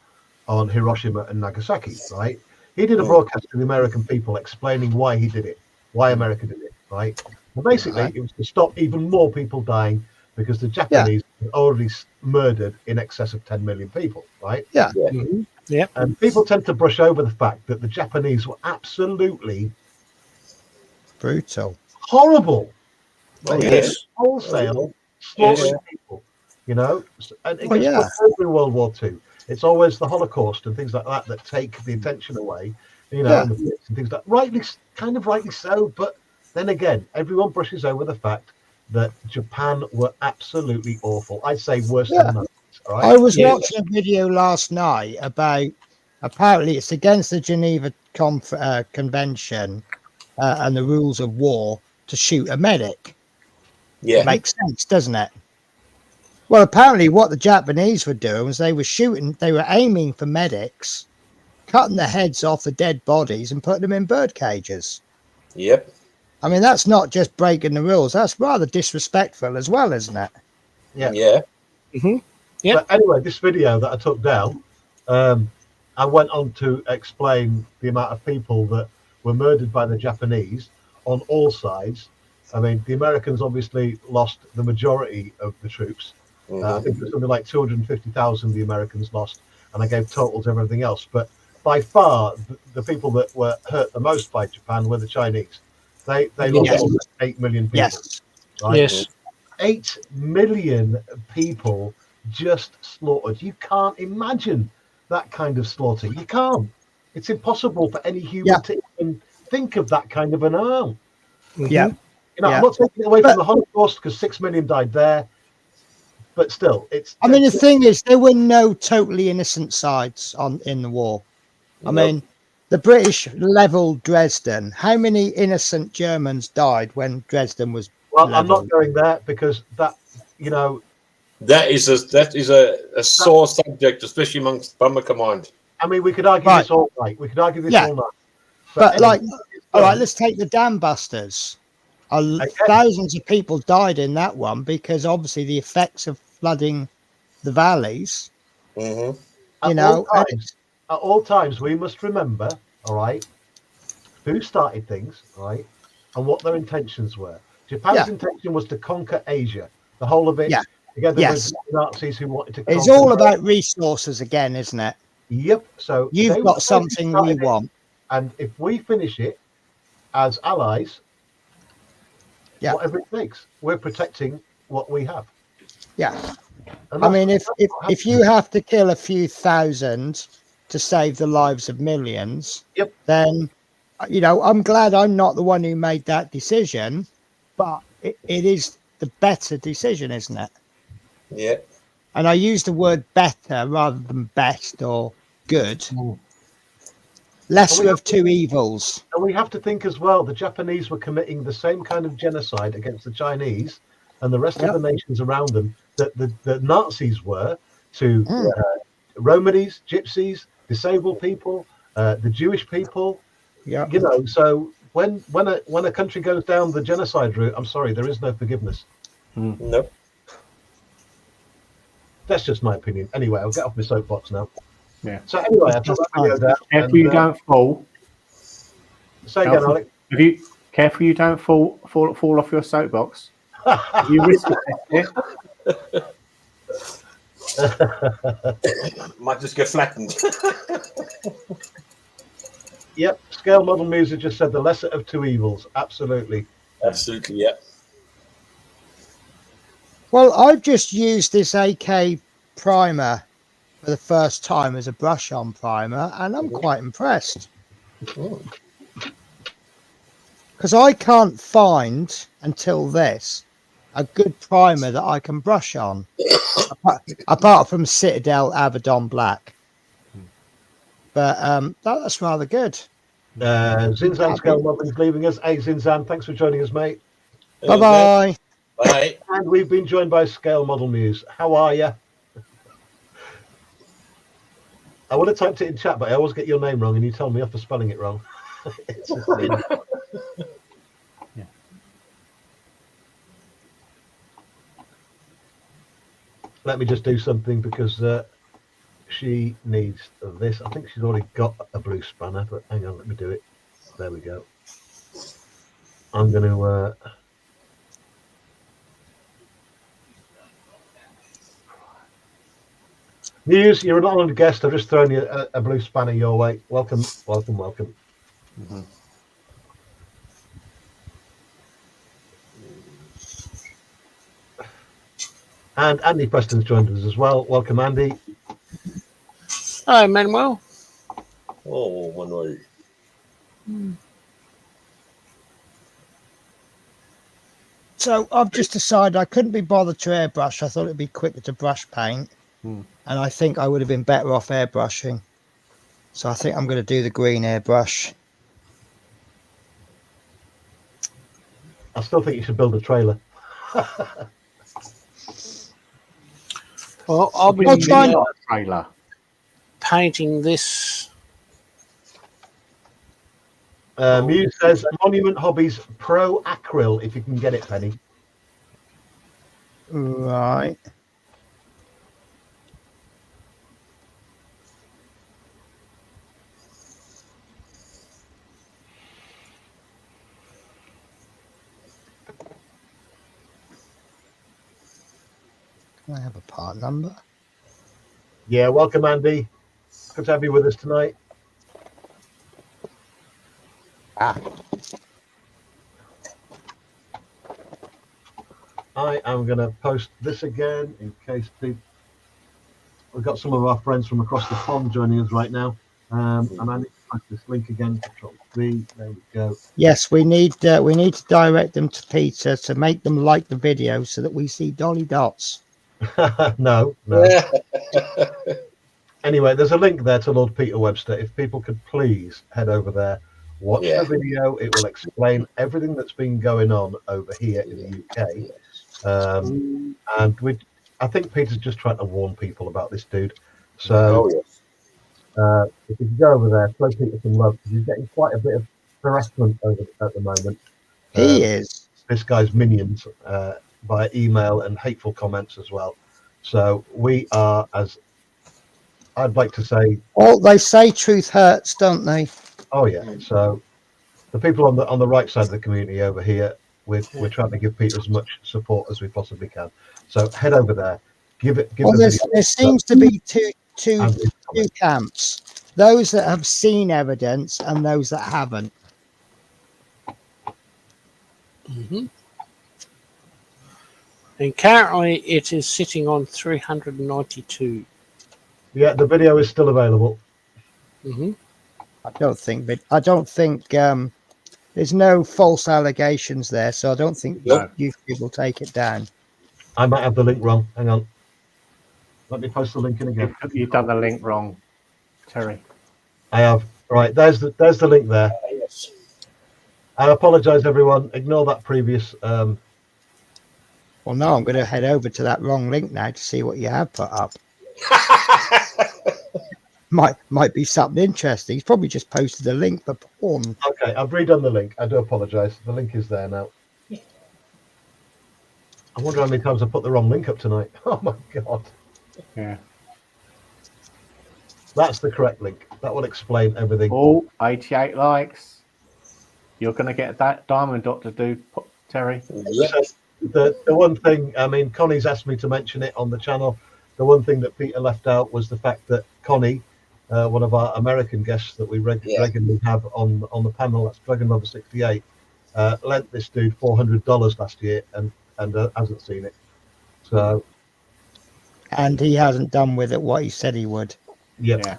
on Hiroshima and Nagasaki, right? He did a broadcast to the American people explaining why he did it, why America did it, right? And basically, Right. it was to stop even more people dying because the Japanese had already murdered in excess of 10 million people, right? Yeah. Mhm. Yep. And people tend to brush over the fact that the Japanese were absolutely Brutal. horrible. Oh, They yes. wholesale slaughtering Yes. people, you know, and it Oh, gets yeah. put over in World War II. It's always the Holocaust and things like that that take the attention away, you know, Yeah. and the Blitz and things like kind of rightly so. But then again, everyone brushes over the fact that Japan were absolutely awful. I'd say worse Yeah. than Nazis. All I right. was Yeah. watching a video last night about apparently it's against the Geneva Convention and the rules of war to shoot a medic. Yeah. Makes sense, doesn't it? Well, apparently what the Japanese were doing was they were aiming for medics, cutting the heads off the dead bodies and putting them in bird cages. Yep. I mean, that's not just breaking the rules. That's rather disrespectful as well, isn't it? Yeah. Yeah. Mhm. Yep. But anyway, this video that I took down, I went on to explain the amount of people that were murdered by the Japanese on all sides. I mean, the Americans obviously lost the majority of the troops. I think it was something like 250,000 the Americans lost, and I gave totals of everything else. But by far, the people that were hurt the most by Japan were the Chinese. They lost Yes. almost 8 million people. Yes. Right? Yes. 8 million people just slaughtered. You can't imagine that kind of slaughter. You can't. It's impossible for any human Yeah. to even think of that kind of an amount. Yeah. You know, Yeah. I'm not taking it away But- from the Holocaust because 6 million died there, but still, it's. I mean, the thing is, there were no totally innocent sides in the war. I Nope. mean, the British leveled Dresden. How many innocent Germans died when Dresden was well, I'm leveled? not going there because that, you know, That is a sore subject, especially amongst Bomber Command. I mean, we could argue Right. this all night. We could argue this Yeah. all night. But like, anything is all right, done- let's take the dam busters. Okay. Thousands of people died in that one because obviously the effects of flooding the valleys, Mm-hmm. you At know, all and times, at all times, we must remember, all right, who started things, right, and what their intentions were. Japan's Yeah. intention was to conquer Asia, the whole of it, Yeah. together Yes. with the Nazis who wanted to. it's conquer all Europe. about resources again, isn't it? Yep. So You've they were got the something ones who we started it, want. and if we finish it as allies, Yeah. whatever it takes, we're protecting what we have. Yeah. And I that's- mean, if that's if what if you have to kill a few thousand to save the lives of millions, Yep. then you know I'm glad I'm not the one who made that decision, but it is the better decision, isn't it? Yeah. And I use the word better rather than best or good. Lesser of two evils. And we have to think as well, the Japanese were committing the same kind of genocide against the Chinese and the rest Yep. of the nations around them that the Nazis were to Mm. Romanies, Gypsies, disabled people, the Jewish people. Yeah. You know, so when a country goes down the genocide route, I'm sorry, there is no forgiveness. Nope. That's just my opinion. Anyway, I'll get off my soapbox now. Yeah. So anyway, I took that video down. Careful you don't fall. Say again, Careful. Alex. If you careful you don't fall off your soapbox. You risk it. Might just get flattened. Yep, Scale Model Music just said the lesser of two evils. Absolutely. Absolutely. Yeah. Well, I've just used this AK primer for the first time as a brush on primer, and I'm quite impressed. Oh. Because I can't find, until this, a good primer that I can brush on. apart from Citadel Abaddon Black. But that's rather good. Zinzan Scale Modeling's leaving us. Hey, Zinzan, thanks for joining us, mate. Bye-bye. Bye. And we've been joined by Scale Model Muse. How are you? I would have typed it in chat, but I always get your name wrong, and you tell me off for spelling it wrong. It's a sin. Yeah. Let me just do something because she needs this. I think she's already got a blue spanner, but hang on, let me do it. There we go. I'm going to... Muse, you're an honoured guest. I've just thrown you a blue spanner your way. Welcome, welcome, welcome. Mhm. And Andy Preston's joined us as well. Welcome, Andy. Hi, Manuel. Oh, Manuel. So I've just decided I couldn't be bothered to airbrush. I thought it'd be quicker to brush paint. Hmm. And I think I would have been better off airbrushing. So I think I'm going to do the green airbrush. I still think you should build a trailer. Well, I'll be I'll try not. Trailer. painting this. Muse says Monument Hobbies Pro Acryl, if you can get it, Penny. Right. Can I have a part number? Yeah, welcome, Andy. Good to have you with us tonight. I am going to post this again in case people... We've got some of our friends from across the pond joining us right now. And I need to post this link again. Control V. There we go. Yes, we need to direct them to Peter to make them like the video so that we see Dolly Dots. No. Anyway, there's a link there to Lord Peter Webster. If people could please head over there, watch the video. It will explain everything that's been going on over here in the UK. And I think Peter's just trying to warn people about this dude. So if you can go over there, show Peter some love, because he's getting quite a bit of harassment at the moment. He is. This guy's minions by email and hateful comments as well. So we are, as I'd like to say, Oh, they say truth hurts, don't they? oh yeah. So the people on the right side of the community over here, we're trying to give Peter as much support as we possibly can. So head over there, give Well, the video. there seems to be two And leave a comment. camps: those that have seen evidence and those that haven't. Mm-hmm. And currently it is sitting on 392. Yeah, the video is still available. Mm-hmm. I don't think there's no false allegations there, so I don't think Nope. YouTube will take it down. I might have the link wrong. Hang on. Let me post the link in again. You've done the link wrong, Terry. I have. Right, there's the link there. Yes. I apologise, everyone. Ignore that previous. Well, no, I'm going to head over to that wrong link now to see what you have put up. Might be something interesting. He's probably just posted a link for porn. Okay, I've redone the link. I do apologise. The link is there now. I wonder how many times I put the wrong link up tonight. Oh my god. Yeah. That's the correct link. That will explain everything. Oh, 88 likes. You're going to get that Diamond Doctor dude, Terry. Yes. The one thing, I mean, Connie's asked me to mention it on the channel. The one thing that Peter left out was the fact that Connie, one of our American guests that we regularly have on the panel, that's Dragon Lover 68, lent this dude $400 last year and hasn't seen it. So, And he hasn't done with it what he said he would. yep. Yeah.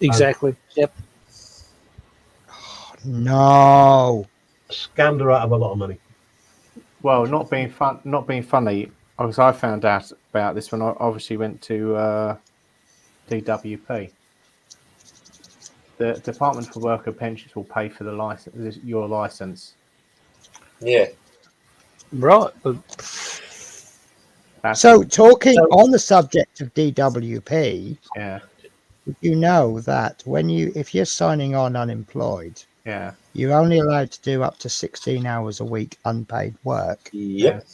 Exactly. Yep. No. Scammed her out of a lot of money. Well, not being funny, because I found out about this when I obviously went to DWP. The Department for Worker Pensions will pay for the license, your license. Yeah. Right. That's So talking on the subject of DWP, yeah, you know that if you're signing on unemployed, yeah, you're only allowed to do up to 16 hours a week unpaid work, Yep.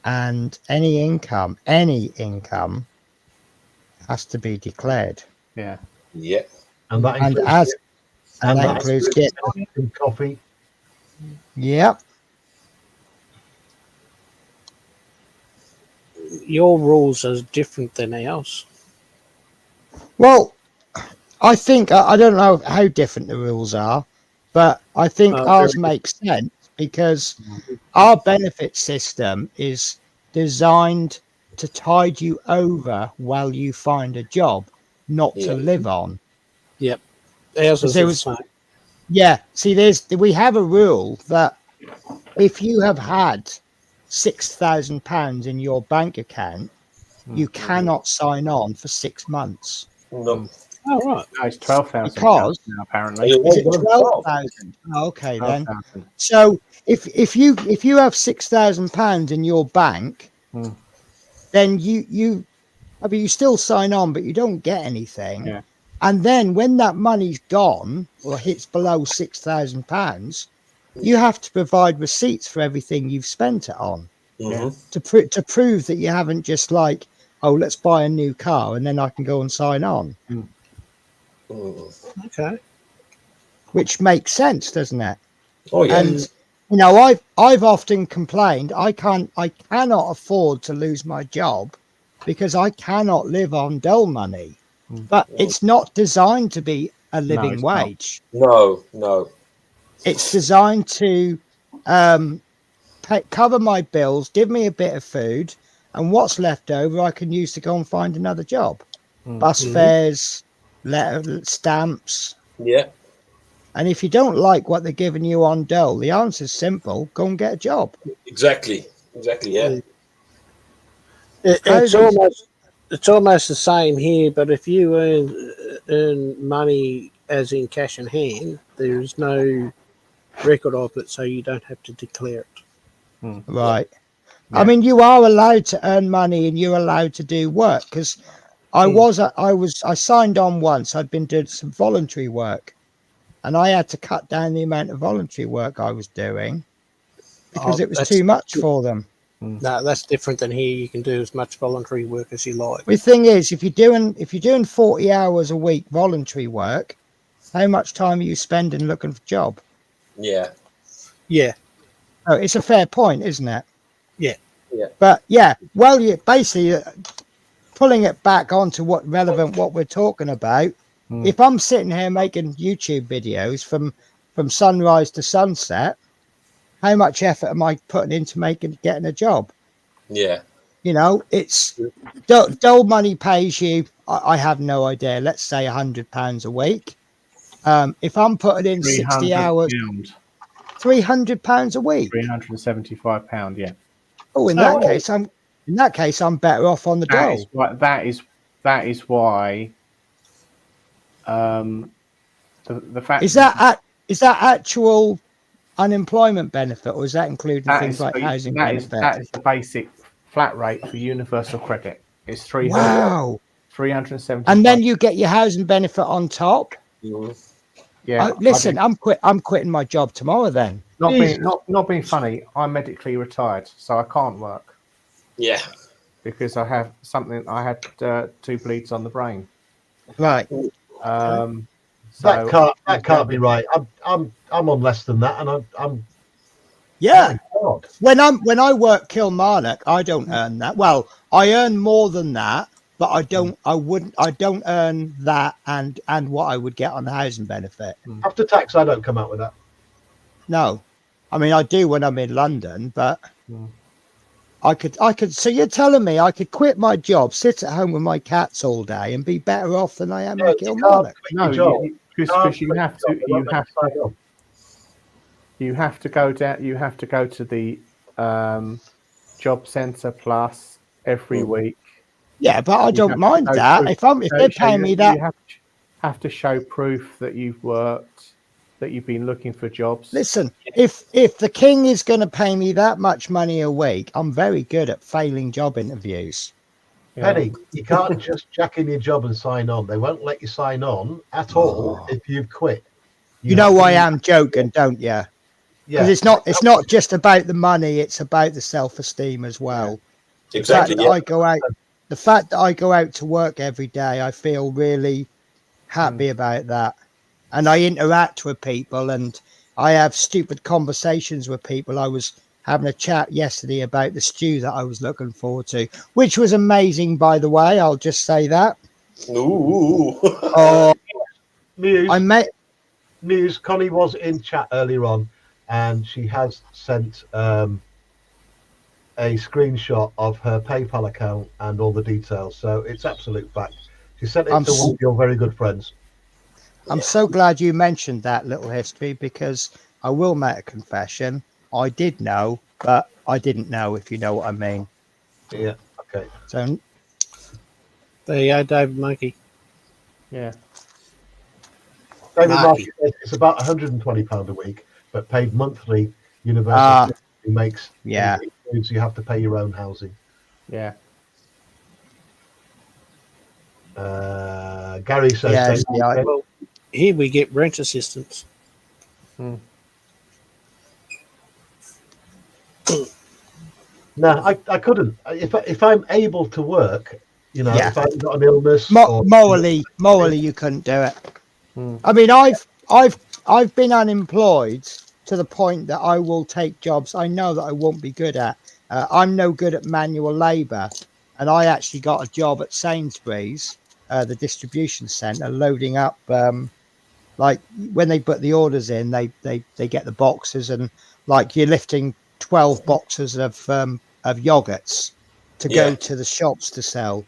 and any income has to be declared. yeah. Yep. And that And includes, that includes get coffee. yep. Your rules are different than ours. Well, I think I don't know how different the rules are, but I think ours makes sense because our benefit system is designed to tide you over while you find a job, not to live on. Yep. Ours is There the was- same. Yeah, see, we have a rule that if you have had £6,000 in your bank account, you cannot sign on for 6 months. No. Oh, right. No, it's 12,000 Because- now, apparently. Is it 12,000? Okay, then. 12,000. So if you have £6,000 in your bank, then you still sign on, but you don't get anything. Yeah. And then when that money's gone or hits below £6,000, you have to provide receipts for everything you've spent it on Mhm. to prove that you haven't just like, oh, let's buy a new car and then I can go and sign on, Okay. which makes sense, doesn't it? Oh yeah. And you know, I've often complained I cannot afford to lose my job because I cannot live on dole money. But it's not designed to be a living it's not. wage. No. No. It's designed to cover my bills, give me a bit of food, and what's left over I can use to go and find another job. Bus fares, stamps. Yeah. And if you don't like what they're giving you on dole, the answer's simple: go and get a job. Exactly. Exactly. Yeah. It's almost the same here, but if you earn money as in cash in hand, there is no record of it, so you don't have to declare it. Right. Yeah. I mean, you are allowed to earn money and you're allowed to do work because I signed on once. I'd been doing some voluntary work and I had to cut down the amount of voluntary work I was doing because it was too much for them. No, that's different than here. You can do as much voluntary work as you like. The thing is, if you're doing 40 hours a week voluntary work, how much time are you spending looking for a job? Yeah. Yeah. Oh, it's a fair point, isn't it? Yeah. Yeah. But yeah, well, you basically pulling it back onto what we're talking about. If I'm sitting here making YouTube videos from sunrise to sunset, how much effort am I putting into getting a job? Yeah. You know, it's dole money pays you. I have no idea. Let's say £100 a week. If I'm putting in 60 hours, £300 a week. £375, yeah. Oh, in that case, I'm better off on the dole. That is why. The fact Is that actual unemployment benefit, or is that including things like housing benefit? That is the basic flat rate for universal credit. It's 300. Wow. 375. And then you get your housing benefit on top. Yeah. Listen, I'm quitting my job tomorrow. Then Not being funny. I'm medically retired, so I can't work Yeah. because I have something. I had 2 bleeds on the brain. right. That can't be right. I'm on less than that, and I'm Yeah. oh God. When I work Kilmarnock, I don't earn that. Well, I earn more than that, but I don't earn that and what I would get on the housing benefit. After tax, I don't come out with that. No. I mean, I do when I'm in London, but I could. So you're telling me I could quit my job, sit at home with my cats all day, and be better off than I am Yeah, in you Kilmarnock? quit No, your job. because you Quit have your to. job, they won't let sign on. You have to go down. You have to go to the job centre plus every week. Yeah, but I You don't have to mind show that. proof- If they're paying me that, you have to show proof that you've worked, that you've been looking for jobs. listen. If the king is going to pay me that much money a week, I'm very good at failing job interviews. Yeah. Penny, you can't just jack in your job and sign on. They won't let you sign on at all if you've quit. You know have to I be- am joking, don't you? Because Yeah, it's not just about the money; it's about the self-esteem as well. Exactly. The fact that I go out to work every day, I feel really happy about that. And I interact with people and I have stupid conversations with people. I was having a chat yesterday about the stew that I was looking forward to, which was amazing, by the way. I'll just say that. Ooh. Oh, Muse, I met. Muse, Connie was in chat earlier on, and she has sent a screenshot of her PayPal account and all the details. So it's absolute fact. She sent it I'm to one of your very good friends. I'm so glad you mentioned that little history because I will make a confession. I did know, but I didn't know, if you know what I mean. Yeah. Okay. So There you go, David Monkey. Yeah. David Marky. Marky says it's about £120 a week, but paid monthly. Universal Ah. makes Yeah. it includes you have to pay your own housing. Yeah. Gary says, Yes, David, yeah, Well, here we get rent assistance. no, I couldn't. If I'm able to work, you know, Yeah. if I've got an illness, or, morally, you couldn't do it. Hmm. I mean, I've been unemployed to the point that I will take jobs I know that I won't be good at. I'm no good at manual labour, and I actually got a job at Sainsbury's, the distribution centre, loading up. Like when they put the orders in, they get the boxes, and like you're lifting 12 boxes of yogurts to go Yeah. to the shops to sell.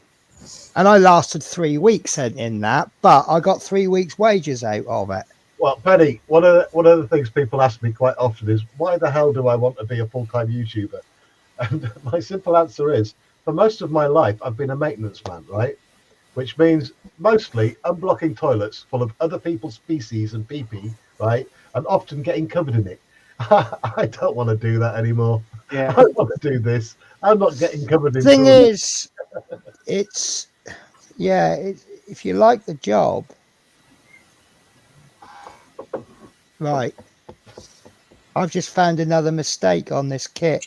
And I lasted 3 weeks in that, but I got 3 weeks' wages out of it. well, Penny, one of the things people ask me quite often is, why the hell do I want to be a full-time YouTuber? And my simple answer is, for most of my life, I've been a maintenance man, right? Which means mostly unblocking toilets full of other people's feces and pee-pee, right? And often getting covered in it. I don't want to do that anymore. Yeah. I want to do this. I'm not getting covered in. Thing toilets. is, it's if you like the job, right? I've just found another mistake on this kit.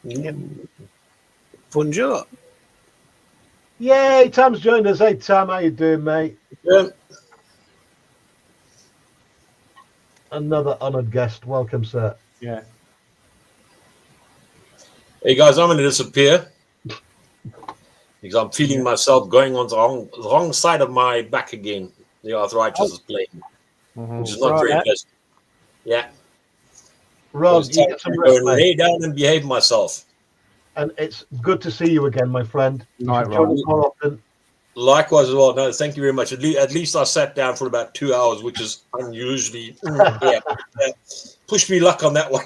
Yep. Bonjour. Yay, Tam's joined us. Hey, Tam, how you doing, mate? Yeah. Another honoured guest. Welcome, sir. Yeah. Hey guys, I'm going to disappear because I'm feeling myself going on the wrong side of my back again. The arthritis is playing, which is not Right, very Matt. pleasant. Yeah. Rod, It's you time get some to rest, go mate. lay down and behave myself. And it's good to see you again, my friend. You Night, should join Rod. us more often. Likewise as well. No, thank you very much. At least I sat down for about 2 hours, which is unusually. Push me luck on that one.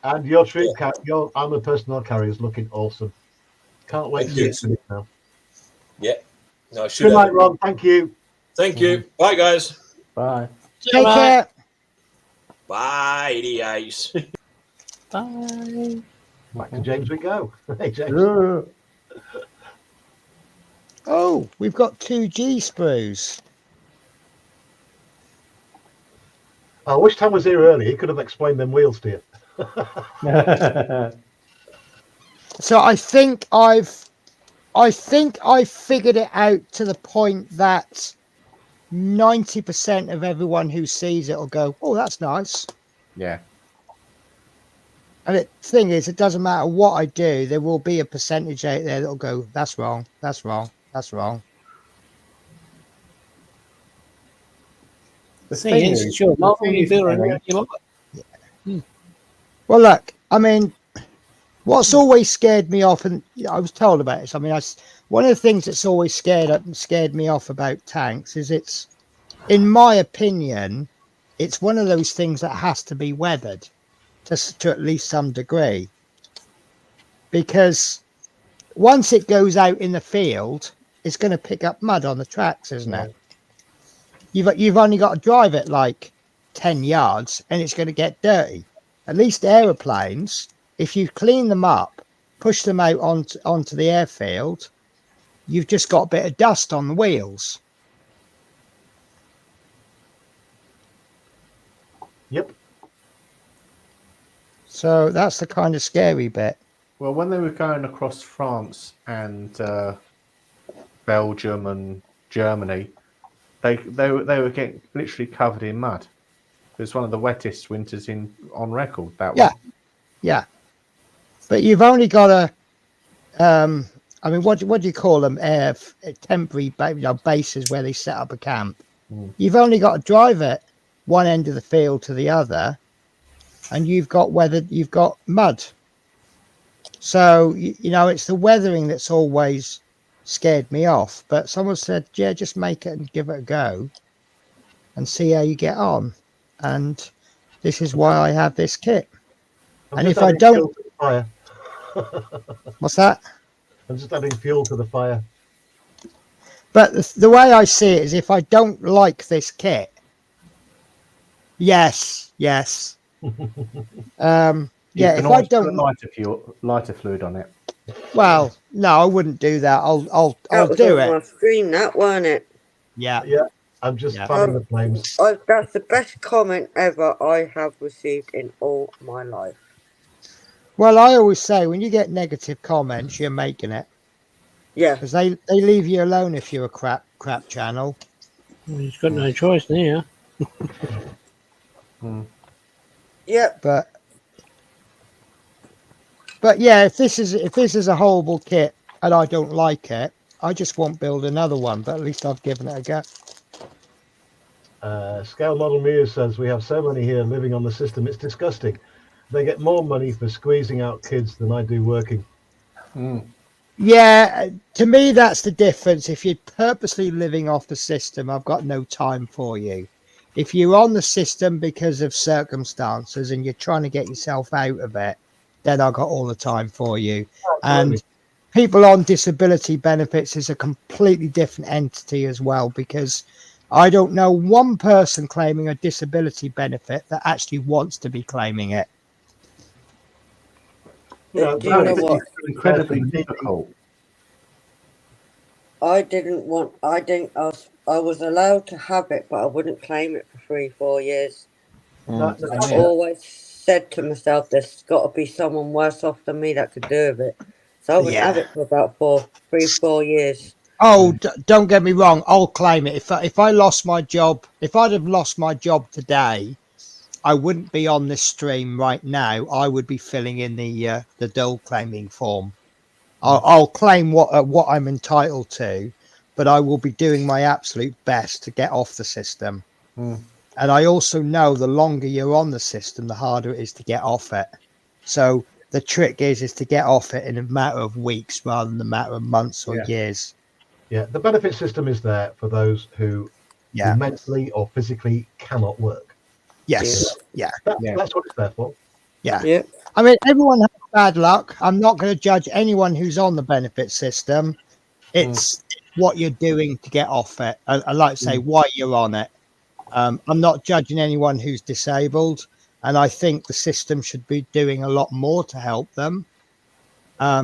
And your troop your armored personnel carrier is looking awesome. Can't wait Thank to you. see it now. Yeah. No, I should Good have. night, Ron. Thank you. Thank you. Bye, guys. Bye. Take care. Bye, idiots. Bye. Back to James we go. Hey, James. Oh, we've got 2 G sprues. I wish Tam was here early. He could have explained them wheels to you. So I think I figured it out to the point that 90% of everyone who sees it will go, "Oh, that's nice." Yeah. And the thing is, it doesn't matter what I do, there will be a percentage out there that'll go, "That's wrong, that's wrong, that's wrong." The thing is, it's your life, you do it around your life. Well, look, I mean, What's always scared me off, and I was told about this. I mean, one of the things that's always scared me off about tanks is it's, in my opinion, it's one of those things that has to be weathered to at least some degree, because once it goes out in the field, it's going to pick up mud on the tracks, isn't it? You've only got to drive it like 10 yards and it's going to get dirty. At least aeroplanes, if you clean them up, push them out onto the airfield, you've just got a bit of dust on the wheels. Yep. So that's the kind of scary bit. Well, when they were going across France and Belgium and Germany, they were getting literally covered in mud. It was one of the wettest winters on record. That one. Yeah. But you've only got to, I mean, what do you call them? Temporary bases where they set up a camp. You've only got to drive it one end of the field to the other, and you've got mud. So it's the weathering that's always scared me off. But someone said, yeah, just make it and give it a go and see how you get on. And this is why I have this kit. And if I don't, fire. What's that? I'm just adding fuel to the fire. But the way I see it is, if I don't like this kit, yes. Yeah, if I don't lighter fluid on it. Well, no, I wouldn't do that. I'll That do was on my it. stream, that wasn't it? Yeah. I'm just Yeah. fanning the flames. That's the best comment ever I have received in all my life. Well, I always say when you get negative comments, you're making it, Yeah. because they leave you alone if you're a crap channel. He's got no choice now. Yep. But yeah, if this is a horrible kit and I don't like it, I just won't build another one. But at least I've given it a go. Scale Model Muse says we have so many here living on the system, it's disgusting. They get more money for squeezing out kids than I do working. Yeah, to me that's the difference. If you're purposely living off the system, I've got no time for you. If you're on the system because of circumstances and you're trying to get yourself out of it, then I've got all the time for you. Absolutely. And people on disability benefits is a completely different entity as well, because I don't know one person claiming a disability benefit that actually wants to be claiming it. Do you know what? Incredibly difficult. I was allowed to have it, but I wouldn't claim it for 3-4 years. I always said to myself, there's got to be someone worse off than me that could do with it. So I wouldn't have it for about 3-4 years. Oh, don't get me wrong. I'll claim it. If I lost my job, if I'd have lost my job today, I wouldn't be on this stream right now. I would be filling in the dole claiming form. I'll claim what I'm entitled to, but I will be doing my absolute best to get off the system. And I also know the longer you're on the system, the harder it is to get off it. So the trick is to get off it in a matter of weeks rather than a matter of months or years. Yeah, the benefit system is there for those who mentally or physically cannot work. Yes. Yeah. That's what it's there for. Yeah. I mean, everyone has bad luck. I'm not going to judge anyone who's on the benefit system. It's what you're doing to get off it. I like to say why you're on it. I'm not judging anyone who's disabled, and I think the system should be doing a lot more to help them,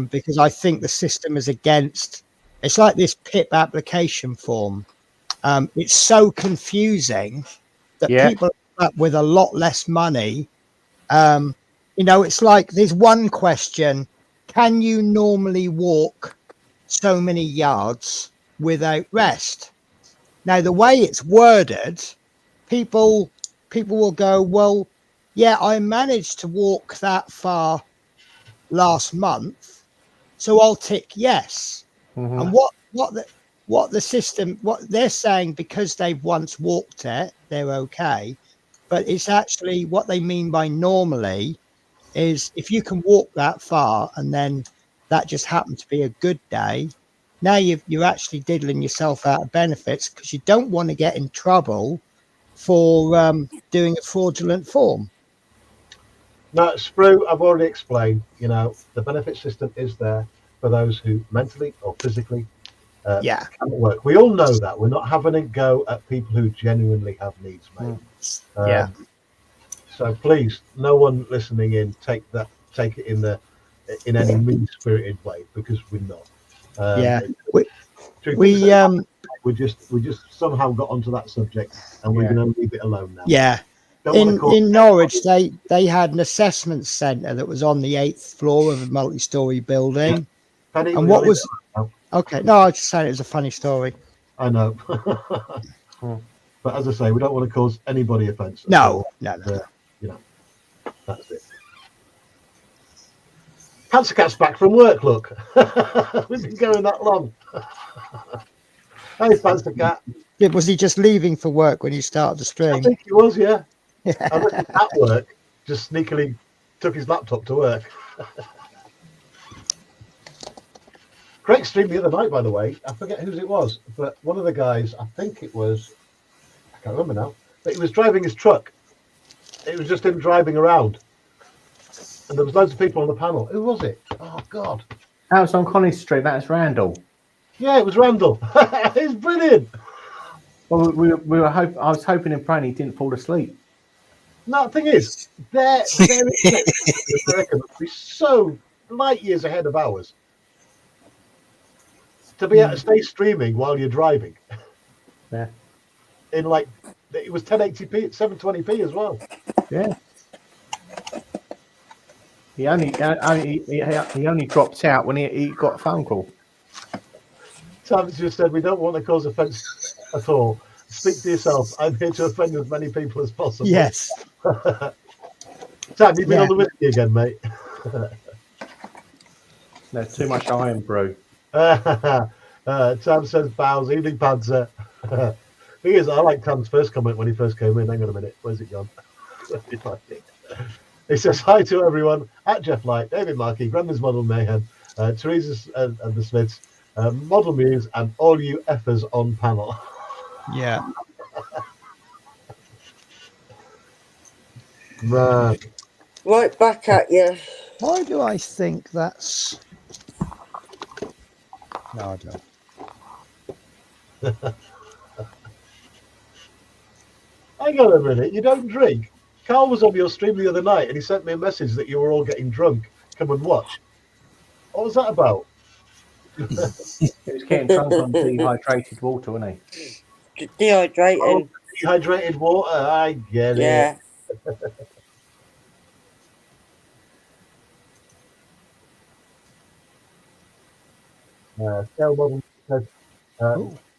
because I think the system is against. It's like this PIP application form. It's so confusing that people end up with a lot less money. It's like there's one question: can you normally walk so many yards without rest? Now, the way it's worded, people will go, well, yeah, I managed to walk that far last month, so I'll tick yes. And what the system, what they're saying, because they've once walked it, they're okay. But it's actually what they mean by normally is if you can walk that far and then that just happened to be a good day, now you're actually diddling yourself out of benefits because you don't want to get in trouble for doing a fraudulent form. No, Sprue, I've already explained, the benefit system is there for those who mentally or physically Yeah. can't work. We all know that. We're not having a go at people who genuinely have needs, mate. Yeah. So please, no one listening in, take it in any mean-spirited way, because we're not. Yeah. We just somehow got onto that subject, and we're going to leave it alone now. Yeah. In Norwich, they had an assessment centre that was on the 8th floor of a multi-story building. Penny, And what was... Okay, no, I was just saying it was a funny story. I know. But as I say, we don't want to cause anybody offence. No. That's it. Panzercat's back from work, look. We've been going that long. Hey, Panzercat. Yeah, was he just leaving for work when he started the I stream? think he was, yeah. I went at work, just sneakily took his laptop to work. Great stream the other night, by the way. I forget whose it was, but one of the guys, I think it was, I can't remember now, but he was driving his truck. It was just him driving around. And there was loads of people on the panel. Who was it? Oh, God. That was on Collins Street. That's Randall. Yeah, it was Randall. It's brilliant. Well, we were I was hoping and praying he didn't fall asleep. No, the thing is, their reckon would be so light years ahead of ours. To be able to stay streaming while you're driving. Yeah. In it was 1080p, 720p as well. Yeah. He only dropped out when he got a phone call. Sam just said, we don't want to cause offence at all. Speak to yourself. I'm here to offend as many people as possible. Yes. Sam, you've been on the whiskey again, mate. There's too much iron brew. Tam says, bows, evening Panzer. Thing is, I like Tam's first comment when he first came in. Hang on a minute. Where's it gone? He says, hi to everyone at Jeff Light, David Markey, Grandma's Model Mayhem, Teresa and the Smiths, Model Muse, and all you effers on panel. Yeah. Man. Right back at you. Why do I think that's... No, I don't. Hang on a minute, you don't drink? Carl was on your stream the other night and he sent me a message that you were all getting drunk. Come and watch. What was that about? He was getting drunk on dehydrated water, wasn't he? Dehydrating. Oh, dehydrated water, I get Yeah. it. Scale model says,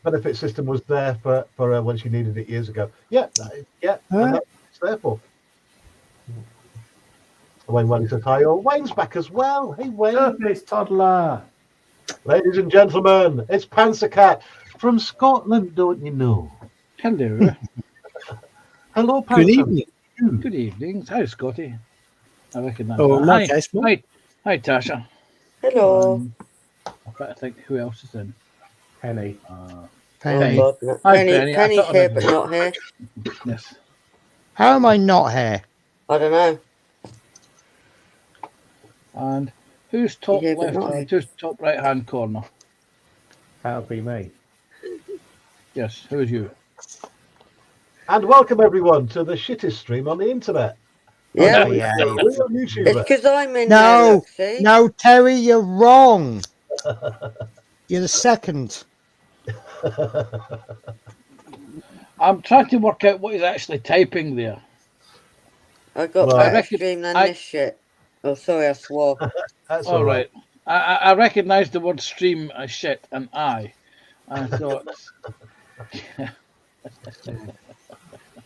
benefit system was there for when she needed it years ago. Yeah, and that's what it's there for. Wayne says hi. Oh, Wayne's back as well. Hey, Wayne. It's toddler. Ladies and gentlemen, it's Panzercat from Scotland, don't you know? Hello. Hello, Panzer. Good evening. Good evening. Hi, Scotty. I recognise Oh, that. my Hi. case, Hi. Hi, Tasha. Hello. I better think who else is in. Penny. Penny. God, no. Hi, Penny, Penny. I Penny's thought I here knew. but not here. Yes. How am I not here? I don't know. And who's top Yeah, but left not- hand? Who's top right hand corner? That would be me. Yes, who's you? And welcome everyone to the shittest stream on the internet. Yeah, Oh, yeah. We're on YouTube. it's because I'm in No, there, look, see? no, Terry, you're wrong. You're the second. I'm trying to work out what he's actually typing there. I got Well, better I reckon- stream than I- this shit. Oh, sorry, I swore. That's All right. I recognise the word stream as shit and I thought,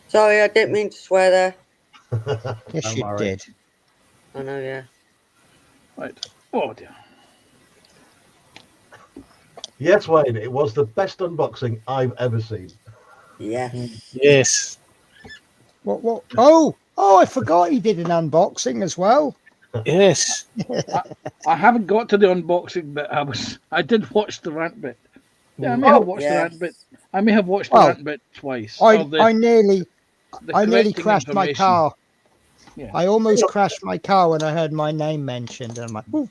Sorry, I didn't mean to swear there. Yes, Don't you worry. did. I know, yeah. right. Oh dear. Yes, Wayne, it was the best unboxing I've ever seen. Yeah. Yes. What? Oh, I forgot he did an unboxing as well. Yes. I haven't got to the unboxing bit. I did watch the rant bit. Yeah, I may have watched the rant bit. I may have watched the Well, rant bit twice. I nearly correcting crashed my information. car. Yeah. I almost crashed my car when I heard my name mentioned, and I'm like, ooh,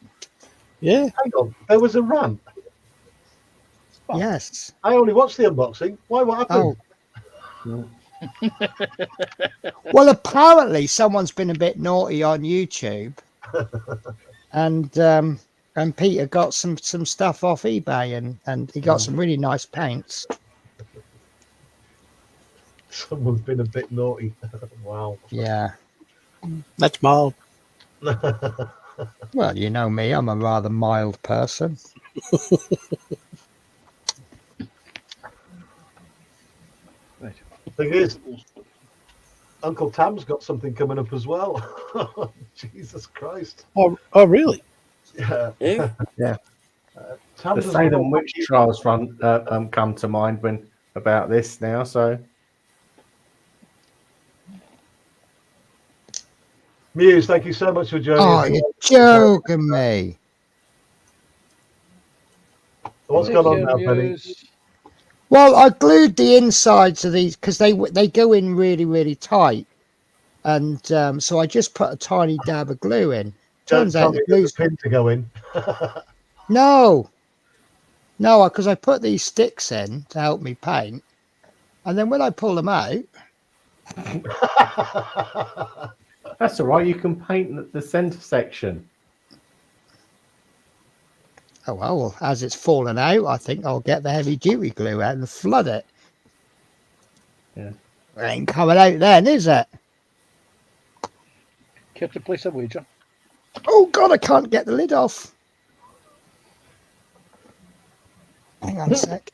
Yeah. Hang on, there was a rant. yes. I only watched the unboxing. Why? What happened? Oh. Well, apparently someone's been a bit naughty on YouTube, and Peter got some stuff off eBay, and he got some really nice paints. Someone's been a bit naughty. Wow. Yeah. That's mild. Well, you know me, I'm a rather mild person. Right. Thing is, Uncle Tam's got something coming up as well. Jesus Christ. Oh, really? Yeah. Yeah. Tam The doesn't Salem know- witch trials come to mind when about this now. So Muse, thank you so much for joining Oh, us. you're joking me. What's going on now, Penny? Well, I glued the insides of these because they go in really, really tight, and so I just put a tiny dab of glue in. Turns out the glue's pin to go in. no, because I put these sticks in to help me paint, and then when I pull them out, that's all right. You can paint the centre section. oh well, as it's fallen out, I think I'll get the heavy duty glue out and flood it. Yeah, it ain't coming out then, is it? Care to place a wager? Oh God, I can't get the lid off. Hang on a sec.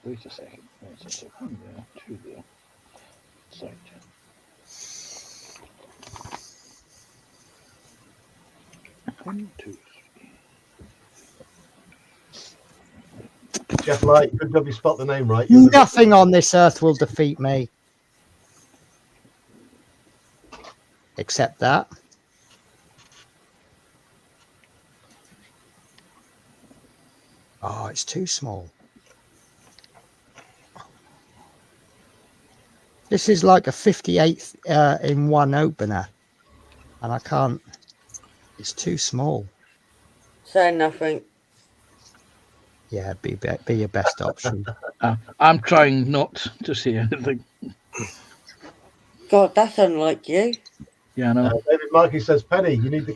Wait a second. There's a second there, two there. Side. One, two. Jeff Light, good job you spot the name right. You're the- Nothing on this earth will defeat me. Except that. Oh, it's too small. This is like a 58th in one opener. And I can't. It's too small. Say nothing. Yeah, be your best option. I'm trying not to say anything. God, that's unlike you. Yeah, I know. David Markey says, Penny, you need the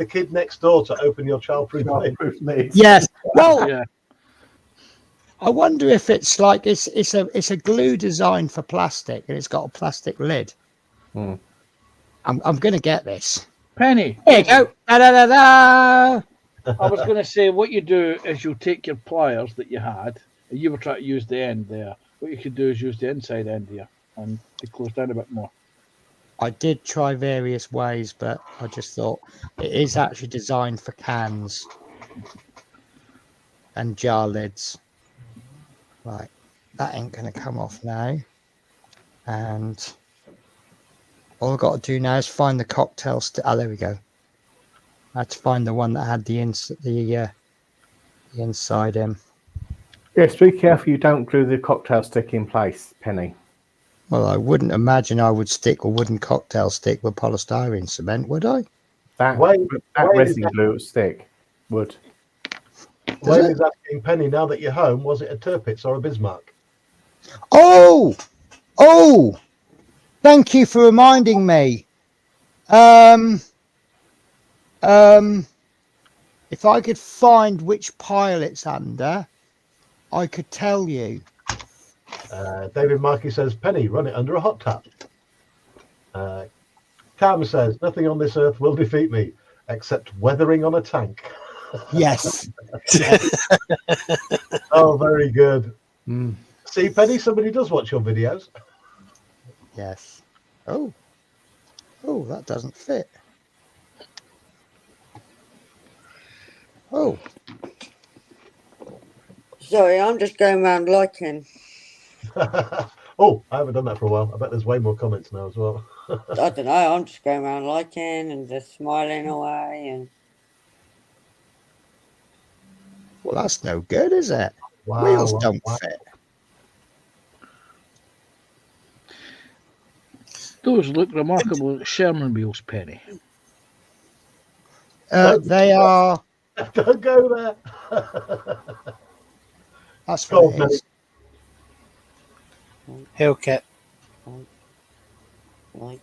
kid next door to open your childproof lane. Yes. Well, Yeah. I wonder if it's like it's a glue design for plastic and it's got a plastic lid. Hmm. I'm gonna get this. Penny. There you go. Da, da, da, da. I was going to say, what you do is you take your pliers that you had, and you were trying to use the end there. What you could do is use the inside end here, and it close down a bit more. I did try various ways, but I just thought it is actually designed for cans and jar lids. Right, that ain't gonna come off now. And all I've got to do now is find the cocktail stick. Oh, there we go. I had to find the one that had the inside in. Yes, be careful you don't glue the cocktail stick in place, Penny. Well, I wouldn't imagine I would stick a wooden cocktail stick with polystyrene cement, would I? That Wayne resin is- glue stick would. Wayne is asking Penny, now that you're home, was it a Tirpitz or a Bismarck? Oh, thank you for reminding me. If I could find which pile it's under, I could tell you. David Markey says, Penny, run it under a hot tap. Cam says, nothing on this earth will defeat me except weathering on a tank. Yes. Oh, very good. Mm. See, Penny, somebody does watch your videos. Yes. Oh, that doesn't fit. Oh, Sorry, I'm just going around liking. Oh, I haven't done that for a while. I bet there's way more comments now as well. I don't know. I'm just going around liking and just smiling away. And Well, that's no good, is it? Wow. Wheels wow, don't wow. fit. Those look remarkable Sherman wheels, Penny. They are. Don't go there. That's Go what on, it is. Hellcat. like,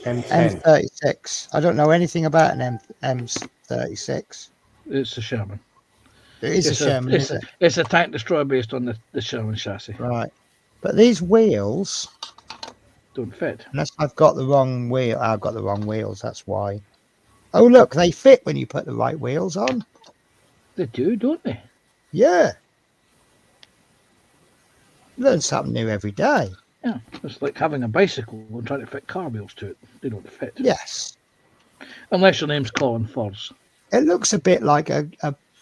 M10. M36. I don't know anything about an M36. It's a Sherman. It is a Sherman, it's, is it? it's a tank destroyer based on the Sherman chassis. Right. But these wheels, Don't fit. unless I've got the wrong wheel, I've got the wrong wheels. That's why. Oh, look, they fit when you put the right wheels on. They do, don't they? Yeah. Learn something new every day. Yeah. It's like having a bicycle and trying to fit car wheels to it. They don't fit. Yes. Unless your name's Colin Furs. It looks a bit like a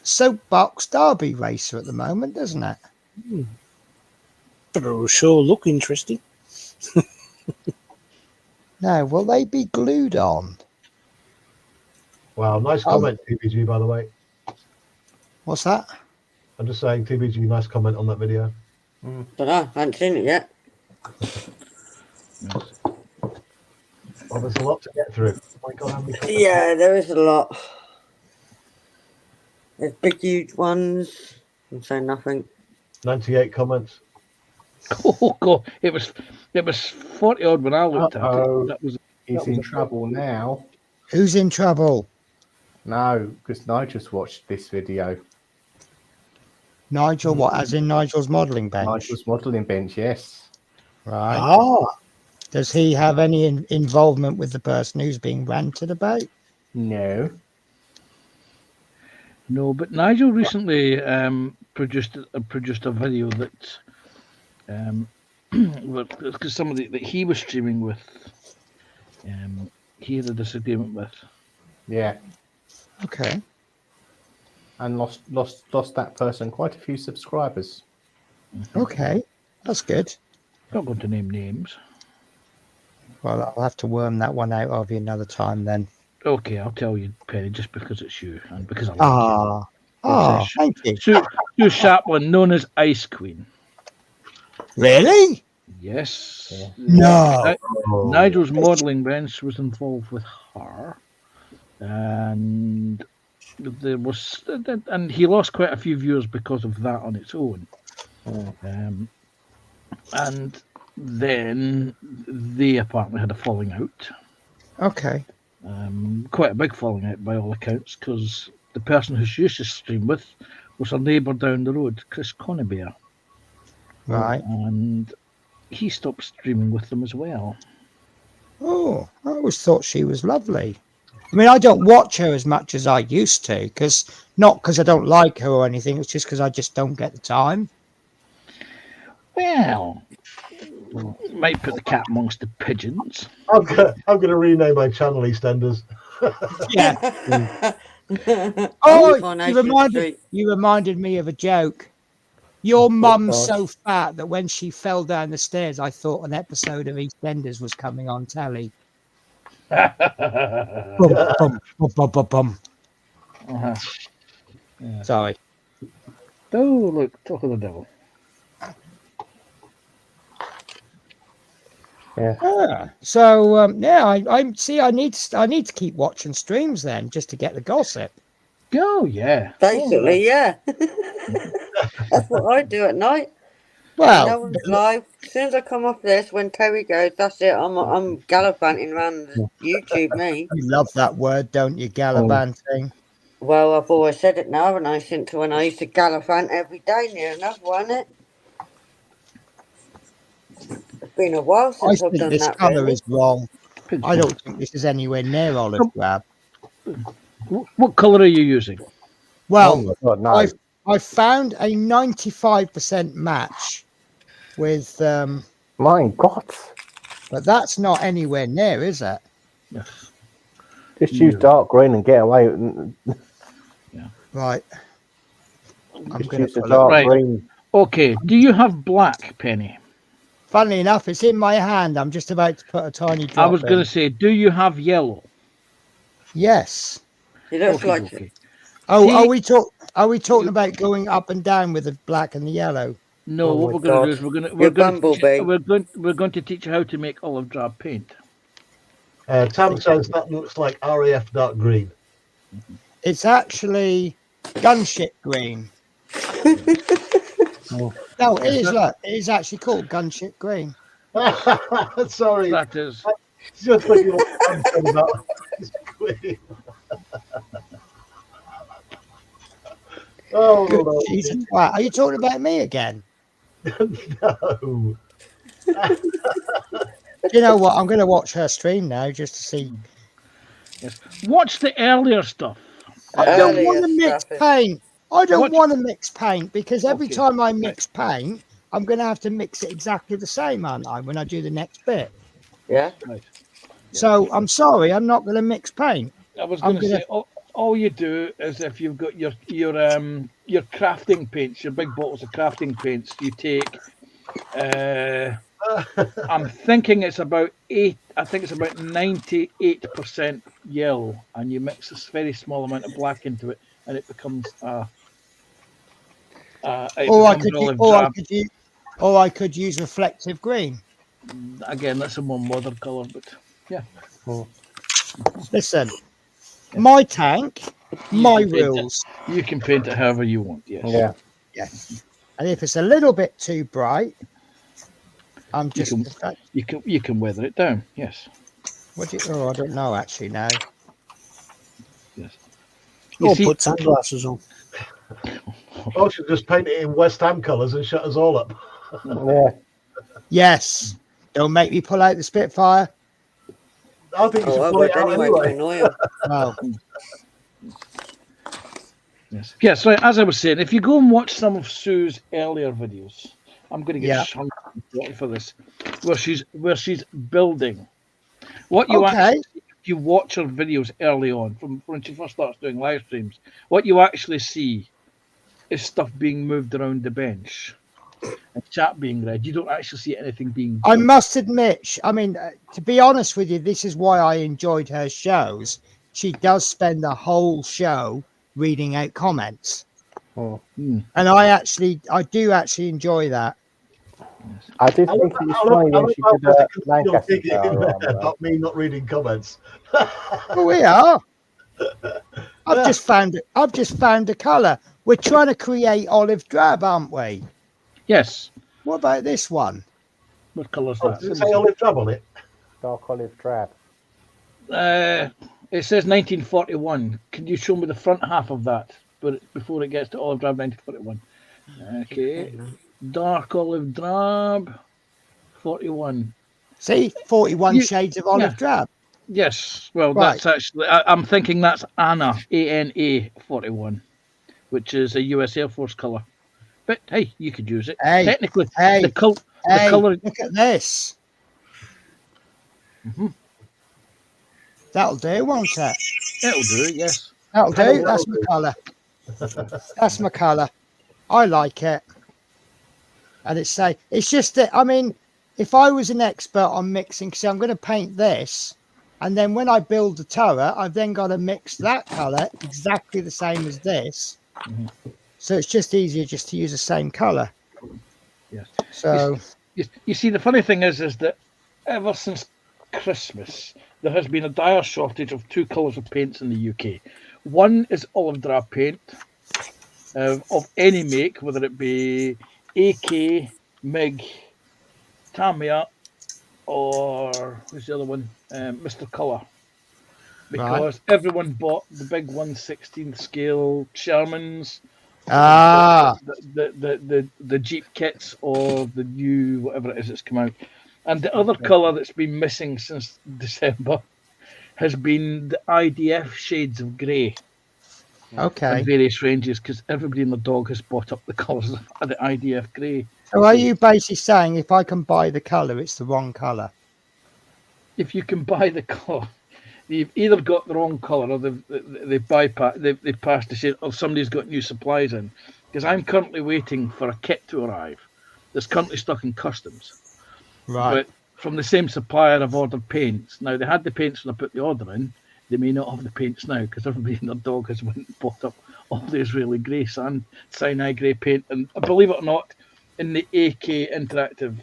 soapbox derby racer at the moment, doesn't it? But it'll sure look interesting. Now, will they be glued on? Wow, nice comment, TBG, by the way. What's that? I'm just saying, TBG, nice comment on that video. don't know. I haven't seen it yet. Well, there's a lot to get through. Oh my God, how many comments? Yeah, there is a lot. There's big, huge ones. I'm saying nothing. 98 comments. Oh God, it was 40 odd when I looked at Uh-oh. it. That was He's in trouble now. Who's in trouble? No, because Nigel's watched this video. Nigel, what? As in Nigel's modelling bench? Nigel's modelling bench, yes. Right. Ah, Does he have any involvement with the person who's being ranted about? No. no, but Nigel recently produced a video that because somebody that he was streaming with, he had a disagreement with. Yeah. Okay. And lost that person quite a few subscribers. Okay. That's good. Not going to name names. Well, I'll have to worm that one out of you another time then. Okay, I'll tell you, Penny, just because it's you and because I like Ah. Ah, Okay, thank you. you. Sue Chaplin, known as Ice Queen. Really? Yes. Yeah. No. Nigel's modelling bench was involved with her, and there was, and he lost quite a few viewers because of that on its own. And then they apparently had a falling out, Okay. quite a big falling out by all accounts, because the person who she used to stream with was her neighbour down the road, Chris Conybeare, Right. and he stopped streaming with them as well. Oh, I always thought she was lovely. I mean, I don't watch her as much as I used to, not because I don't like her or anything. It's just because I just don't get the time. Well, might put the cat amongst the pigeons. I'm gonna rename my channel EastEnders. Yeah. Oh, Oh, you reminded me of a joke. Your mum's so fat that when she fell down the stairs, I thought an episode of EastEnders was coming on telly. Bum, bum, bum, bum, bum, bum. Yeah. Sorry. Oh, look, talk of the devil. Yeah. So I see. I need to keep watching streams then, just to get the gossip. Oh, yeah. Basically, yeah. That's what I do at night. Well, No one's live. As soon as I come off this, when Terry goes, that's it. I'm gallivanting around YouTube, me. you love that word, don't you? Gallivanting. Well, I've always said it now, haven't I? Since when I used to gallivant every day, near enough, wasn't it? It's been a while I since I've think done this that. colour Really. is wrong. I don't think this is anywhere near olive drab. What colour are you using? Well, God, no. I found a 95% match with, My God. but that's not anywhere near, is it? Just use dark green and get away. Right. Just gonna use the put it- dark Right. green. Okay, do you have black, Penny? Funnily enough, it's in my hand. I'm just about to put a tiny drop I was going in. to say, do you have yellow? Yes. He looks Okay, like okay. Oh, See- are we talking about going up and down with the black and the yellow? No, Oh what my we're going to do God. is we're You're going to Bumblebee. we're going to teach you how to make olive drab paint. Tam says that looks like RAF dark green. It's actually gunship green. Oh, No, it is. Look, it is actually called gunship green. Sorry, that is. it's just thinking what Tam said about his queen. Oh, Good Lord. Jesus. Wow. Are you talking about me again? No. You know what? I'm going to watch her stream now just to see. Yes. Watch the earlier stuff. I don't Earlier want to mix stuff is- paint. I don't What- want to mix paint because every Okay, time I mix paint, I'm going to have to mix it exactly the same, aren't I, when I do the next bit? Yeah. Right. So I'm sorry, I'm not going to mix paint. I was I'm going to gonna- say all you do is if you've got your crafting paints, your big bottles of crafting paints, you take. I'm thinking it's about 98% yellow, and you mix this very small amount of black into it, and it becomes Or I could use reflective green. Again, that's a more modern colour, but yeah. Listen, my tank, my can paint it. rules. You can paint it however you want. Yes. Yeah. Yeah. And if it's a little bit too bright, I'm just. You can weather it down. Yes. I don't know actually now. Yes. Or put sunglasses on. Or should just paint it in West Ham colours and shut us all up. Yeah. Yes. Don't make me pull out the Spitfire. I think you should Oh, I pull would it out anyway to anyway. annoy him. Well, Yes. Yes. Right. As I was saying, if you go and watch some of Sue's earlier videos, I'm going to get Yeah. shunned for this, where she's building. What you okay. actually, if you watch her videos early on, from when she first starts doing live streams, what you actually see is stuff being moved around the bench and chat being read. You don't actually see anything being. I must admit, I mean, to be honest with you, this is why I enjoyed her shows. She does spend the whole show reading out comments. Oh. And I do actually enjoy that. I did think it was funny when she did Lancaster Tower. About me not reading comments. Well, we are. I've just found a colour. We're trying to create olive drab, aren't we? Yes. What about this one? What colour's Oh, that? does it say olive drab on it? Dark olive drab. It says 1941. Can you show me the front half of that? But before it gets to olive drab 1941. Okay. Dark olive drab 41. See, 41 shades of olive drab. Yes. Well, Right. that's actually. I'm thinking that's ANA, ANA 41, which is a US Air Force colour. But hey, you could use it. Hey, Technically, hey, the colour. Look at this. Mhm. That'll do, won't it? It'll do. Yes. That'll do. That's my colour. That's my colour. I like it. And it's just that, I mean, if I was an expert on mixing, so I'm going to paint this, and then when I build the turret, I've then got to mix that colour exactly the same as this. Mhm. So it's just easier just to use the same colour. Yes. So You see, the funny thing is that ever since Christmas, there has been a dire shortage of two colours of paints in the UK. One is olive drab paint of any make, whether it be AK, MiG, Tamiya, or who's the other one? Mr. Colour. Because everyone bought the big 1/16th scale Shermans, the Jeep kits, or the new whatever it is that's come out. And the other colour that's been missing since December has been the IDF shades of grey. okay. In various ranges, because everybody and the dog has bought up the colours of the IDF grey. So are you basically saying if I can buy the colour, it's the wrong colour? If you can buy the colour, you've either got the wrong colour or they've passed the shade, or somebody's got new supplies in. Because I'm currently waiting for a kit to arrive that's currently stuck in customs. Right. But from the same supplier, I've ordered paints. Now, they had the paints when I put the order in. They may not have the paints now because everybody and their dog has went and bought up all the Israeli grey and Sinai grey paint. And believe it or not, in the AK Interactive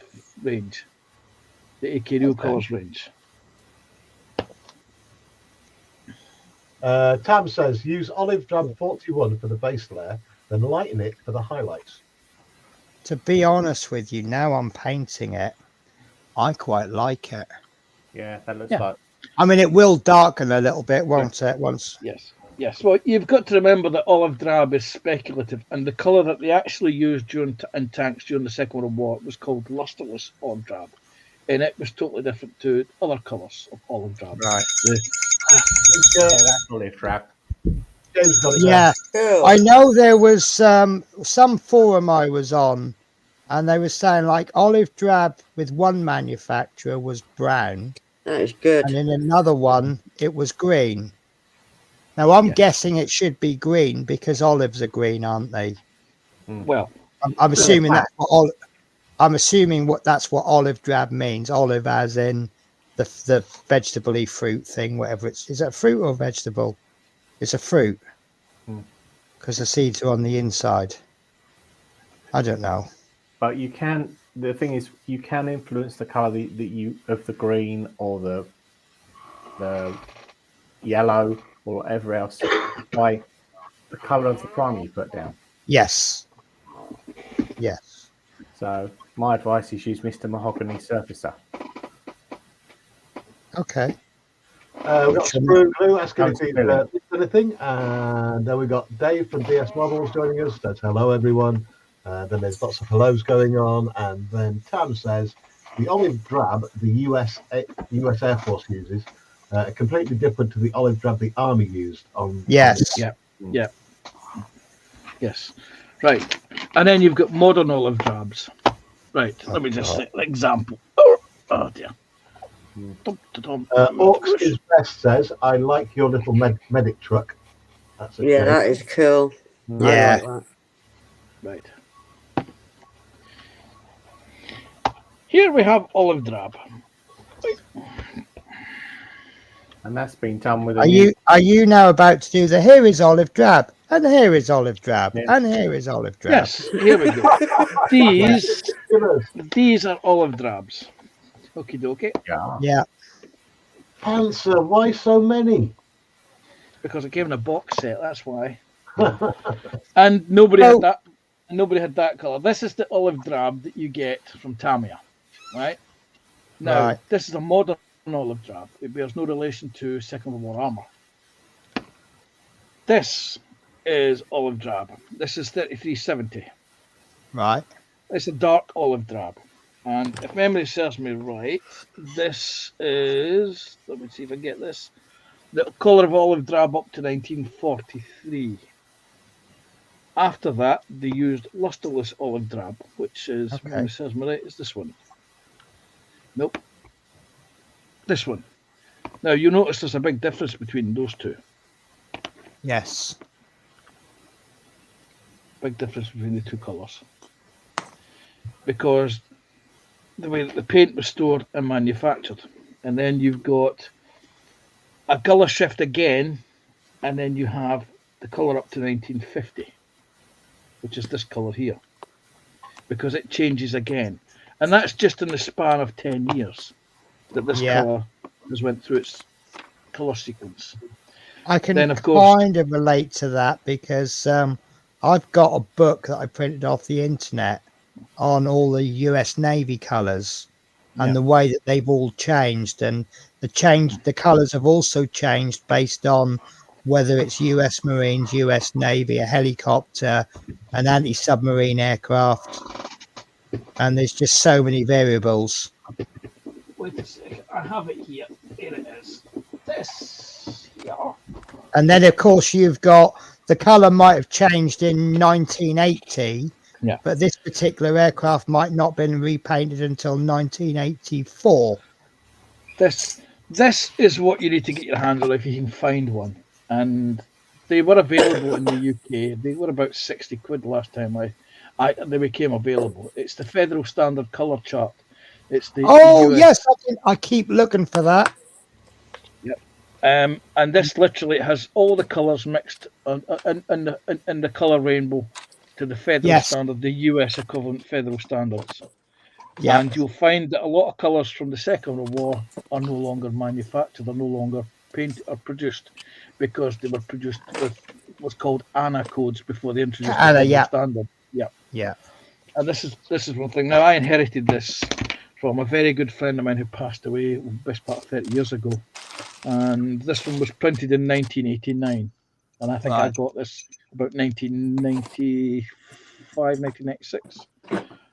range, the AK Real Colours range. Tam says, use olive drab 41 for the base layer, then lighten it for the highlights. To be honest with you, now I'm painting it, I quite like it. Yeah, that looks Yeah. like. I mean, it will darken a little bit, won't it? Once. Yes. Well, you've got to remember that olive drab is speculative, and the colour that they actually used in tanks during the Second World War was called lustreless olive drab, and it was totally different to other colours of olive drab. Right. Yeah, that's olive drab. James got it. Yeah. Cool. I know there was some forum I was on, and they were saying like olive drab with one manufacturer was brown, That is good. and in another one it was green. Now I'm guessing it should be green because olives are green, aren't they? Well, I'm assuming that's what I'm assuming that's what olive drab means. Olive as in the vegetable-y fruit thing, whatever it's. Is that fruit or vegetable? It's a fruit because the seeds are on the inside. I don't know. But you can. The thing is, you can influence the color that you of the green or the yellow or whatever else by the color of the primer you put down. Yes. Yes. So my advice is use Mr. Mahogany Surfacer. Okay. We've got Sprue Glue asking if he's missed anything. And then we've got Dave from DS Models joining us. Says hello, everyone. Then there's lots of hellos going on. And then Tam says the olive drab the US Air Force uses completely different to the olive drab the Army used on. Yes. Yeah. Yes. Right. And then you've got modern olive drabs. Right. Let me just say an example. Oh dear. Orcs is best says, I like your little medic truck. That's a Yeah, that is cool. Yeah. I like that. Right. Here we have olive drab. And that's been done with. Are you now about to do the here is olive drab and here is olive drab and here is olive drab? Yes. Here we go. These are olive drabs. Okie dokie. Yeah. Answer, why so many? Because it came in a box set, that's why. And nobody had that. Nobody had that colour. This is the olive drab that you get from Tamiya, right? Now, this is a modern olive drab. It bears no relation to Second World War armour. This is olive drab. This is 3370. Right. It's a dark olive drab. And if memory serves me right, this is, let me see if I get this, the colour of olive drab up to 1943. After that, they used lustreless olive drab, which is, if memory serves me right, is this one. Nope. This one. Now, you notice there's a big difference between those two. Yes. Big difference between the two colours. Because the way that the paint was stored and manufactured. And then you've got a colour shift again, and then you have the colour up to 1950, which is this colour here, because it changes again. And that's just in the span of 10 years that this colour has went through its colour sequence. I can then, of course, kind of relate to that because I've got a book that I printed off the internet on all the US Navy colours and the way that they've all changed, and the colours have also changed based on whether it's US Marines, US Navy, a helicopter, an anti-submarine aircraft, and there's just so many variables. Wait a second, I have it here. Here it is. This here. And then of course you've got the colour might have changed in 1980. Yeah. But this particular aircraft might not have been repainted until 1984. This is what you need to get your hands on if you can find one. And they were available in the UK. They were about 60 quid last time they became available. It's the Federal Standard Colour Chart It's the Oh US. yes, I keep looking for that. And this literally has all the colours mixed in the colour rainbow to the federal Yes. standard, the US equivalent federal standards. Yeah. And you'll find that a lot of colours from the Second World War are no longer manufactured, are no longer painted or produced, because they were produced with what's called ANA codes before they introduced the ANA, federal yeah. standard. Yeah. Yeah. And this is one thing. Now, I inherited this from a very good friend of mine who passed away best part of 30 years ago. And this one was printed in 1989. And I think I Right. got this about 1995, 1996.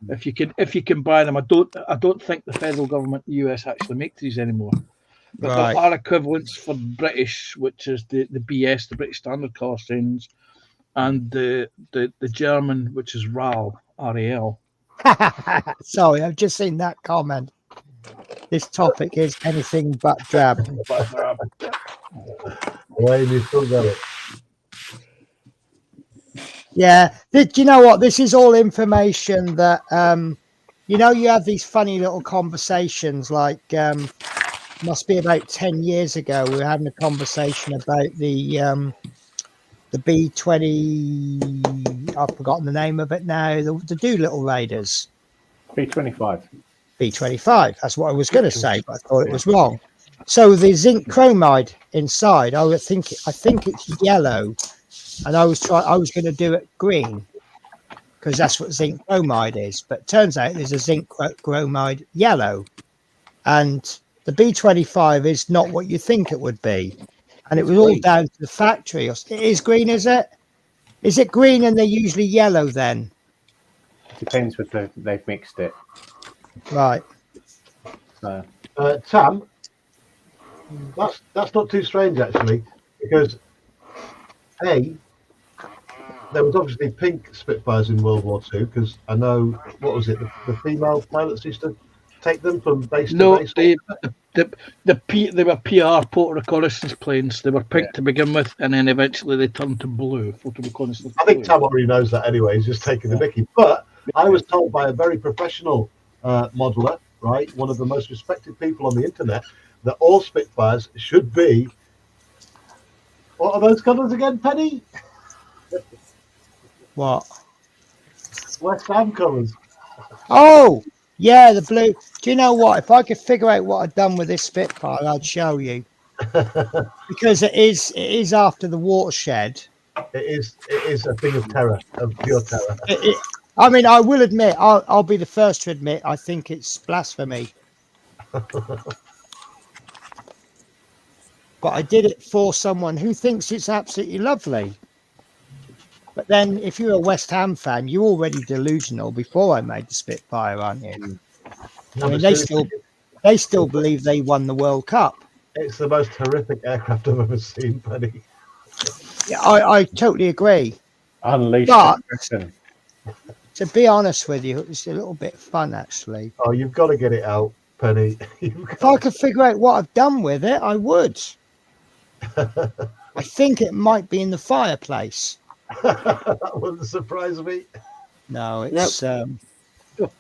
If you can buy them, I don't think the federal government in the US actually make these anymore. But Right. there are equivalents for British, which is the BS, the British Standard Colour Stains, and the German, which is RAL, RAL. Sorry, I've just seen that comment. This topic is anything but drab. Wayne, you still got it. Yeah. Do you know what? This is all information that, you know, you have these funny little conversations like, must be about 10 years ago. We were having a conversation about the B-20, I've forgotten the name of it now, the Doolittle Raiders. B-25. B-25, that's what I was going to say, but I thought it was wrong. So the zinc chromide inside, I think it's yellow, and I was going to do it green because that's what zinc chromide is. But it turns out there's a zinc chromide yellow, and the B-25 is not what you think it would be, and it was all down to the factory. It is green, is it? Is it green and they're usually yellow then? Depends whether they've mixed it. Right. So. Tam, that's not too strange actually, because there was obviously pink Spitfires in World War II, because I know, what was it, the female pilots used to take them from base to base? They were PR, photo reconnaissance planes. They were pink to begin with, and then eventually they turned to blue, photo reconnaissance. I think Tam already knows that anyway. He's just taking the mickey. But I was told by a very professional modeler, right, one of the most respected people on the internet, that all Spitfires should be. What are those colours again, Penny? What? West Ham colours. Oh, yeah, the blue. Do you know what? If I could figure out what I'd done with this Spitfire, I'd show you. Because it is after the watershed. It is a thing of terror, of pure terror. I mean, I will admit, I'll be the first to admit, I think it's blasphemy. But I did it for someone who thinks it's absolutely lovely. But then, if you're a West Ham fan, you're already delusional before I made the Spitfire, aren't you? I mean, they still believe they won the World Cup. It's the most horrific aircraft I've ever seen, Penny. Yeah, I totally agree. Unleashed But aggression. to be honest with you, it's a little bit fun, actually. Oh, you've got to get it out, Penny. If I could figure out what I've done with it, I would. I think it might be in the fireplace. That wouldn't surprise me. No, it's Nope.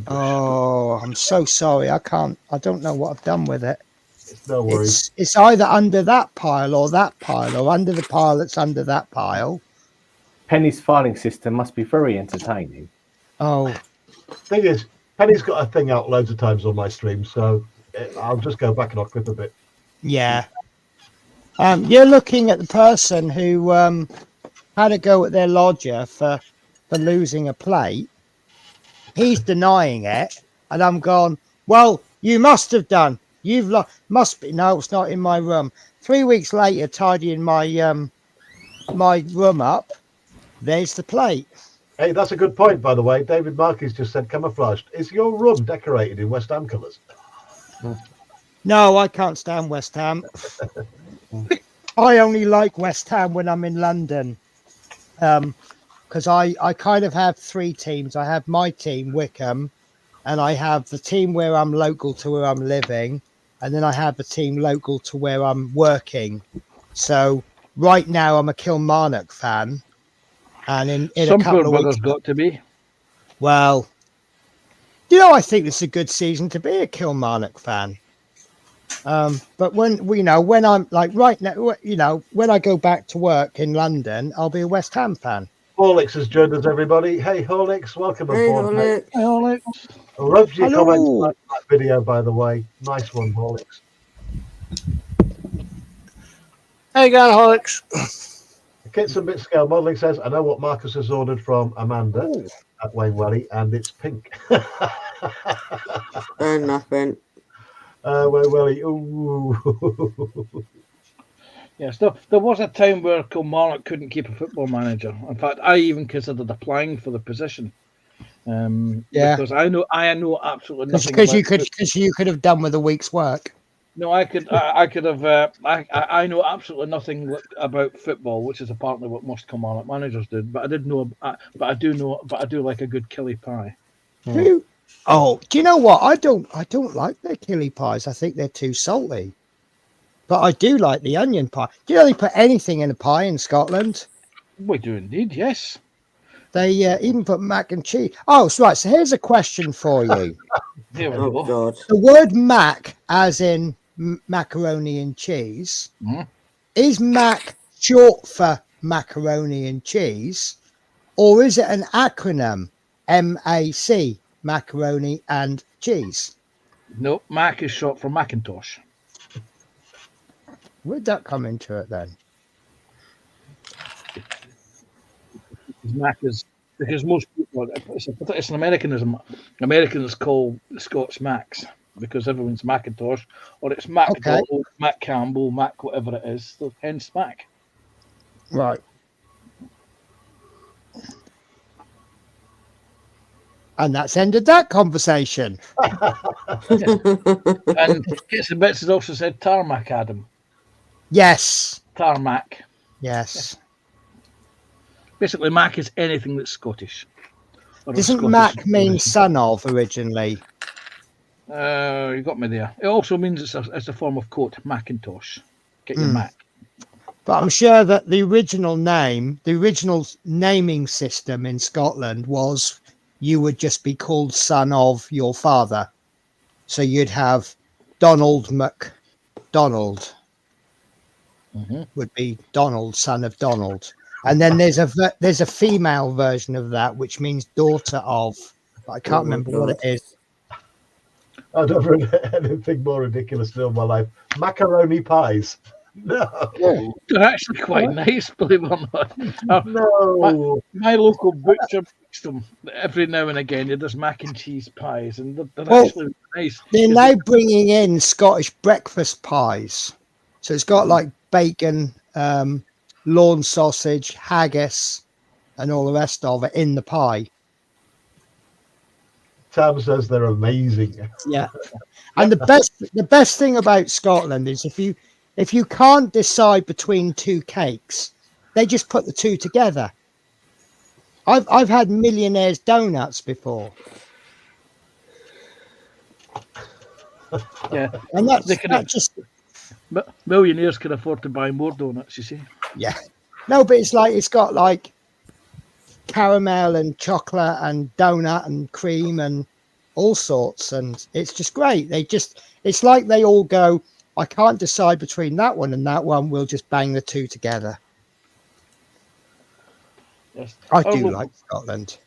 oh, I'm so sorry. I don't know what I've done with it. It's no worries. It's either under that pile or under the pile that's under that pile. Penny's filing system must be very entertaining. Oh, Thing is, Penny's got a thing out loads of times on my stream, so I'll just go back and I'll clip a bit. yeah. You're looking at the person who had a go at their lodger for losing a plate. He's denying it, and I'm gone, well, you must have done. You've must be. No, it's not in my room. 3 weeks later, tidying my my room up, there's the plate. Hey, that's a good point, by the way. David Marquis just said camouflaged. Is your room decorated in West Ham colours? No, I can't stand West Ham. I only like West Ham when I'm in London. Because I kind of have three teams. I have my team, Wickham, and I have the team where I'm local to where I'm living, and then I have the team local to where I'm working. So right now I'm a Kilmarnock fan, and in Some a couple poor of bugger's weeks, got to be. well, I think this is a good season to be a Kilmarnock fan. But when I'm like right now, when I go back to work in London, I'll be a West Ham fan. Horlicks has joined us, everybody. Hey, Horlicks, welcome Hey, aboard. Mate. Alex. I loved your Hello. comments about that video, by the way. Nice one, Horlicks. How you going, Alex? Kits and Bit Scale Modelling says, I know what Marcus has ordered from Amanda at Wayne Welly, and it's pink. Nothing. Wayne Welly, ooh. Yes, there was a time where Kilmarnock couldn't keep a football manager. In fact, I even considered applying for the position. Because I know absolutely nothing. Because you could have done with a week's work. No, I could have. I know absolutely nothing about football, which is apparently what most Kilmarnock managers did. But I do like a good killie pie. Oh, do you know what? I don't like their killie pies. I think they're too salty. But I do like the onion pie. Do you know they put anything in a pie in Scotland? We do indeed, yes. They even put mac and cheese. Oh, right. So here's a question for you. Here we Oh, go. God. The word mac, as in macaroni and cheese, is mac short for macaroni and cheese, or is it an acronym? MAC, macaroni and cheese. No, Mac is short for Macintosh. Where'd that come into it then? Mac is because most people, it's an Americanism. Americans call the Scots Macs because everyone's Macintosh, or it's Mac Donald, Mac Campbell, Mac whatever it is. So hence Mac. Right. And that's ended that conversation. And Kits and Bits has also said tarmac, Adam. Yes. Tarmac. Yes. Basically, Mac is anything that's Scottish. Doesn't Mac mean son of originally? You got me there. It also means it's a form of coat, Macintosh. Get your Mac. But I'm sure that the original naming system in Scotland was you would just be called son of your father. So you'd have Donald MacDonald. Would be Donald, son of Donald. And then there's a female version of that, which means daughter of. But I can't remember what it is. I've never heard anything more ridiculous in all my life. Macaroni pies. No. They're actually quite nice, believe it or not. No. My local butcher makes them every now and again. He does mac and cheese pies, and they're actually nice. They're now bringing in Scottish breakfast pies. So it's got like bacon, lawn sausage, haggis, and all the rest of it in the pie. Tam says they're amazing. Yeah. And the best thing about Scotland is if you can't decide between two cakes, they just put the two together. I've had Millionaire's donuts before. Yeah. And that's just millionaires can afford to buy more donuts, you see. Yeah. No, but it's got like caramel and chocolate and donut and cream and all sorts, and it's just great. It's like they all go, I can't decide between that one and that one, we'll just bang the two together. Yes. I do like Scotland.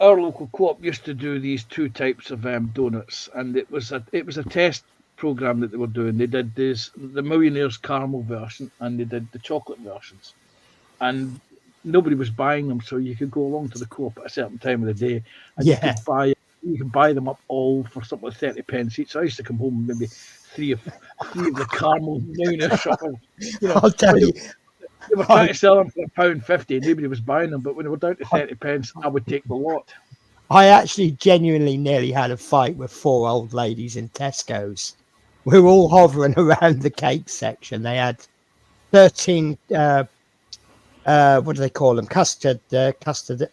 Our local co-op used to do these two types of donuts, and it was a test program that they were doing. They did the Millionaire's caramel version, and they did the chocolate versions, and nobody was buying them, so you could go along to the co-op at a certain time of the day, and you could buy them up all for something like 30 pence each. So I used to come home maybe three of the caramel Millionaire shoppers. I'll tell you. They were trying to sell them for £1.50. Nobody was buying them, but when they were down to 30 pence, I would take the lot. I actually genuinely nearly had a fight with 4 old ladies in Tesco's. We were all hovering around the cake section. They had 13, what do they call them?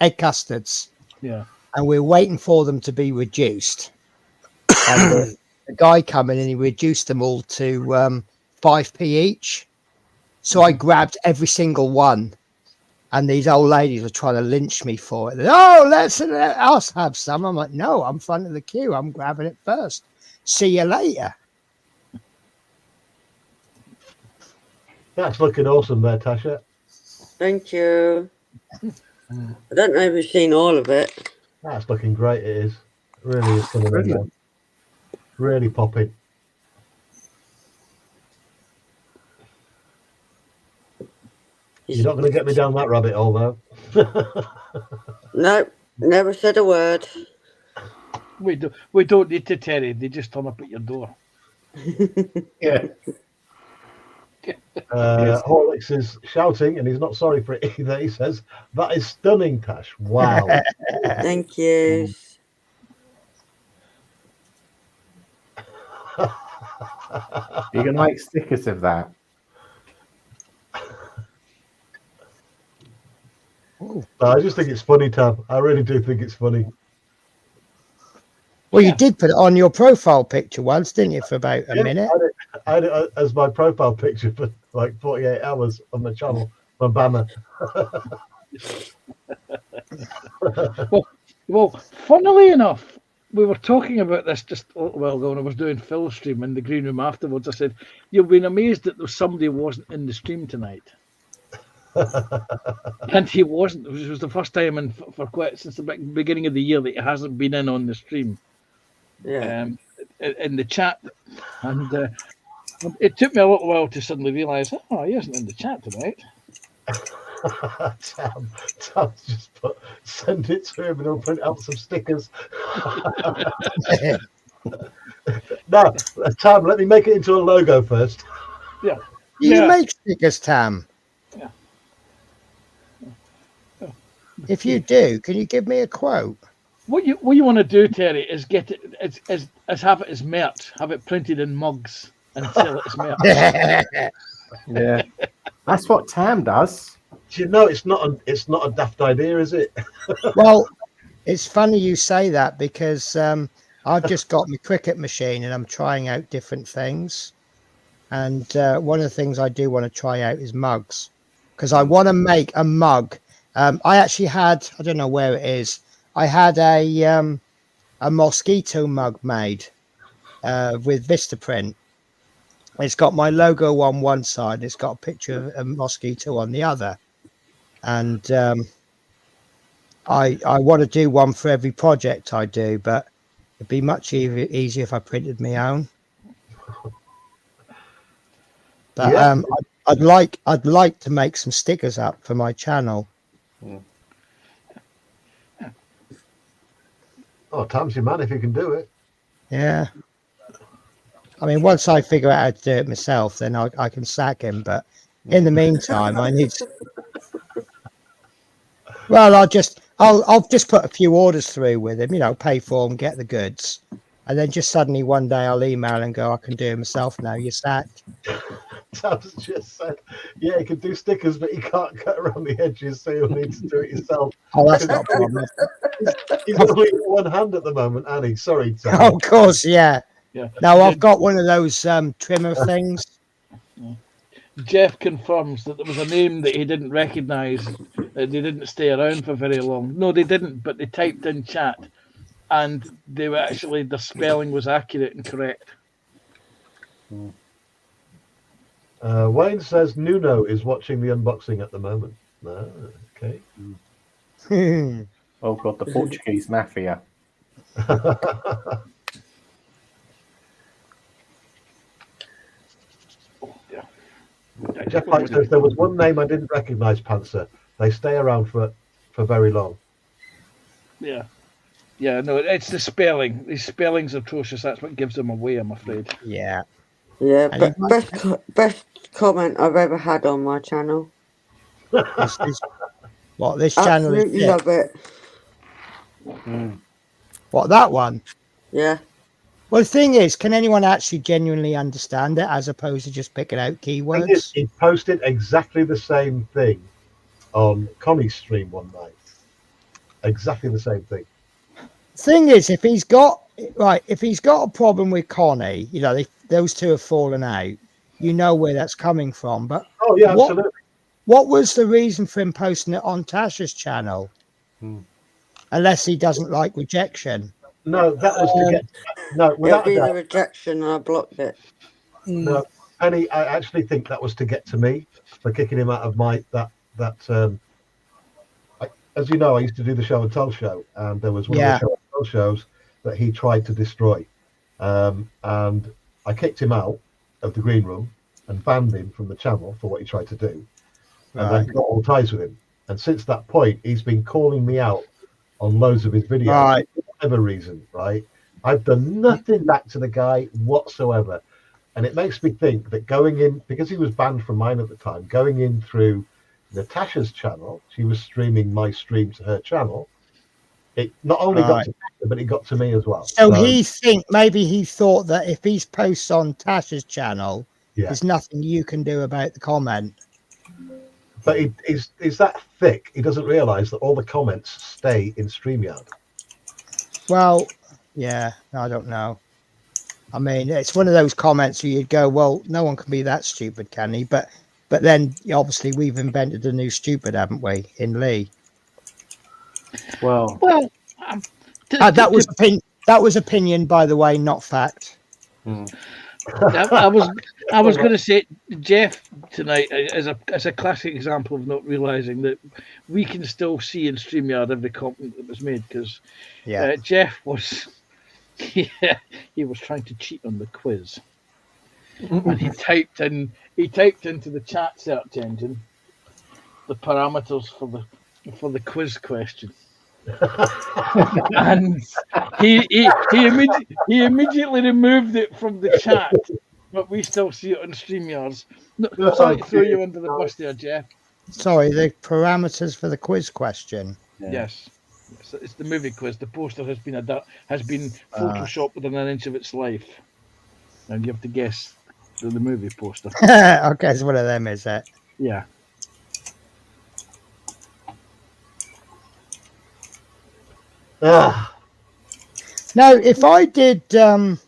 Egg custards. Yeah. And we were waiting for them to be reduced. And the guy come in and he reduced them all to 5p each. So I grabbed every single one And these old ladies were trying to lynch me for it. Oh, let us have some. I'm like, no, I'm front of the queue. I'm grabbing it first. See you later. That's looking awesome there, Tasha. Thank you. I don't know if you've seen all of it. That's looking great. It is. Really is coming in now. Really popping. You're not going to get me down that rabbit hole, though. No, never said a word. We don't need to, Terry. They just turn up at your door. Yeah. Horlicks is shouting, and he's not sorry for it either. He says, "That is stunning, Tash. Wow." Thank you. You can make stickers of that. I just think it's funny, Tab. I really do think it's funny. Well, you did put it on your profile picture once, didn't you, for about a minute? I had it as my profile picture for like 48 hours on my channel from Bama. Well, funnily enough, we were talking about this just a little while ago when I was doing Phil stream in the green room afterwards. I said, you've been amazed that somebody wasn't in the stream tonight. And he wasn't. It was the first time for quite since the beginning of the year that he hasn't been in on the stream. Yeah. In the chat. And it took me a little while to suddenly realise, oh, he isn't in the chat tonight. Tam just send it to him and he'll print out some stickers. No, Tam, let me make it into a logo first. Yeah. You make stickers, Tam. Yeah. If you do, can you give me a quote? What you want to do, Terry, is get it as have it as merch, have it printed in mugs and sell it as merch. Yeah, that's what Tam does. Do you know it's not a daft idea, is it? Well, it's funny you say that because I've just got my cricket machine and I'm trying out different things. And one of the things I do want to try out is mugs because I want to make a mug. I actually had, I don't know where it is, I had a mosquito mug made with Vistaprint. It's got my logo on one side and it's got a picture of a mosquito on the other. And I want to do one for every project I do, but it'd be much easier if I printed my own. But Yeah. I'd like to make some stickers up for my channel. Oh, Tam's your man if you can do it. Yeah. I mean, once I figure out how to do it myself, then I can sack him. But in the meantime, I need. Well, I'll just put a few orders through with him. You know, pay for them, get the goods, and then just suddenly one day I'll email and go, I can do it myself now. You're sacked. Tam's just said, yeah, he can do stickers, but he can't cut around the edges, so you'll need to do it yourself. Oh, that's not a problem. He's only got one hand at the moment, Annie. Sorry, Tam. Oh, of course, yeah. Yeah. Now I've got one of those trimmer things. Jeff confirms that there was a name that he didn't recognise. They didn't stay around for very long. No, they didn't, but they typed in chat, and they were actually the spelling was accurate and correct. Wayne says Nuno is watching the unboxing at the moment. Okay. Oh God, the Portuguese mafia. Jeff White says there was one name I didn't recognise, Panzer. They stay around for very long. Yeah. Yeah, no, it's the spelling. The spelling's atrocious. That's what gives them away, I'm afraid. Yeah. Yeah, And but best comment I've ever had on my channel. This channel is Absolutely love it. What, that one? Yeah. Well, the thing is, can anyone actually genuinely understand it as opposed to just picking out keywords? He posted exactly the same thing on Connie's stream one night. Exactly the same thing. Thing is, if he's got a problem with Connie, you know, those two have fallen out. You know where that's coming from. But Oh yeah, absolutely. What was the reason for him posting it on Tasha's channel? Unless he doesn't like rejection. No, that was to get no. It'll Without a be the doubt, rejection, and I blocked it. no. Penny, I actually think that was to get to me for kicking him out of my as you know, I used to do the show and tell show, and there was one of the show and tell shows that he tried to destroy, and I kicked him out of the green room and banned him from the channel for what he tried to do, and then got all ties with him. And since that point, he's been calling me out on loads of his videos for whatever reason. Right? I've done nothing back to the guy whatsoever, and it makes me think that going in, because he was banned from mine at the time, going in through Natasha's channel, she was streaming my stream to her channel. It not only got to Tasha, but it got to me as well. So maybe he thought that if he's posts on Tasha's channel, there's nothing you can do about the comment. But he's that thick, he doesn't realise that all the comments stay in StreamYard. Well, yeah, I don't know. I mean, it's one of those comments where you'd go, well, no one can be that stupid, can he? But then, obviously, we've invented a new stupid, haven't we, in Lee? Well, that was opinion, by the way, not fact. I was going to say, Jeff tonight is a classic example of not realising that we can still see in StreamYard every comment that was made, because Jeff was he was trying to cheat on the quiz, and he typed into the chat search engine the parameters for the quiz question. And he immediately removed it from the chat, but we still see it on StreamYards. No, sorry to throw you under the bus there, Jeff. Sorry, the parameters for the quiz question. Yes, it's the movie quiz. The poster has been photoshopped within an inch of its life, and you have to guess the movie poster. Okay, it's one of them, is it? Yeah. Now, if I did on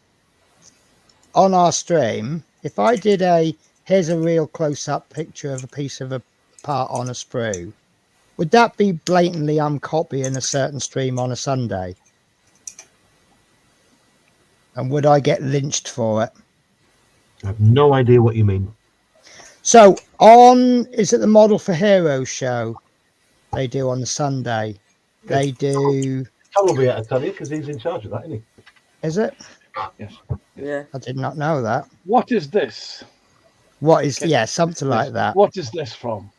our stream, if I did here's a real close-up picture of a piece of a part on a sprue, would that be blatantly copying a certain stream on a Sunday? And would I get lynched for it? I have no idea what you mean. So is it the Model for Heroes show they do on the Sunday? They do. Tom will be able to tell you because he's in charge of that, isn't he? Is it? Yes. Yeah. I did not know that. What is this? What is something like that? What is this from?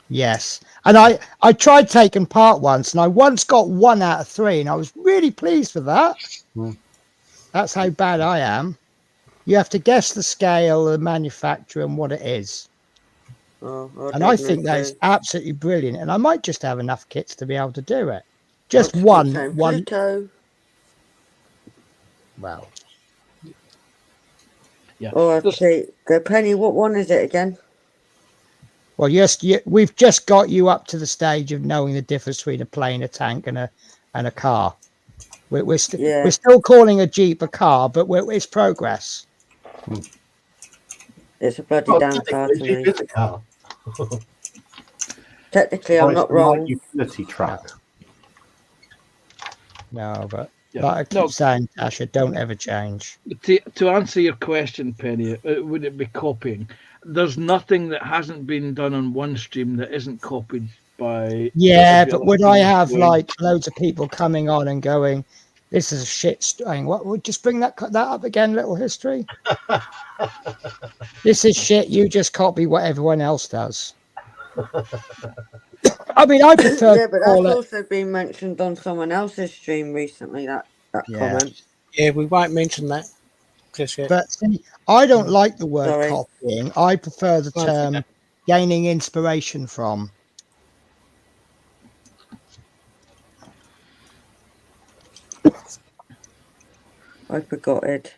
Yes. And I tried taking part once, and I once got 1 out of 3, and I was really pleased with that. That's how bad I am. You have to guess the scale, the manufacturer, and what it is. And I think that is absolutely brilliant. And I might just have enough kits to be able to do it. Just one. Pluto. Well. Yeah. Oh, I see. Go, Penny. What one is it again? Well, yes, we've just got you up to the stage of knowing the difference between a plane, a tank, and a car. We're still calling a Jeep a car, but it's progress. It's a bloody damn car to me. It's a car. Technically, I'm not wrong. Utility truck. No, but like I keep saying, Tasha, don't ever change. To answer your question, Penny, would it be copying? There's nothing that hasn't been done on one stream that isn't copied by. Yeah, but would I have like loads of people coming on and going, "This is a shit stream"? What would just bring that up again? Little history. This is shit. You just copy what everyone else does. I mean, I prefer. Yeah, but that's also been mentioned on someone else's stream recently. That comment. Yeah, we won't mention that just yet. But see, I don't like the word copying. I prefer the term gaining inspiration from. I forgot it.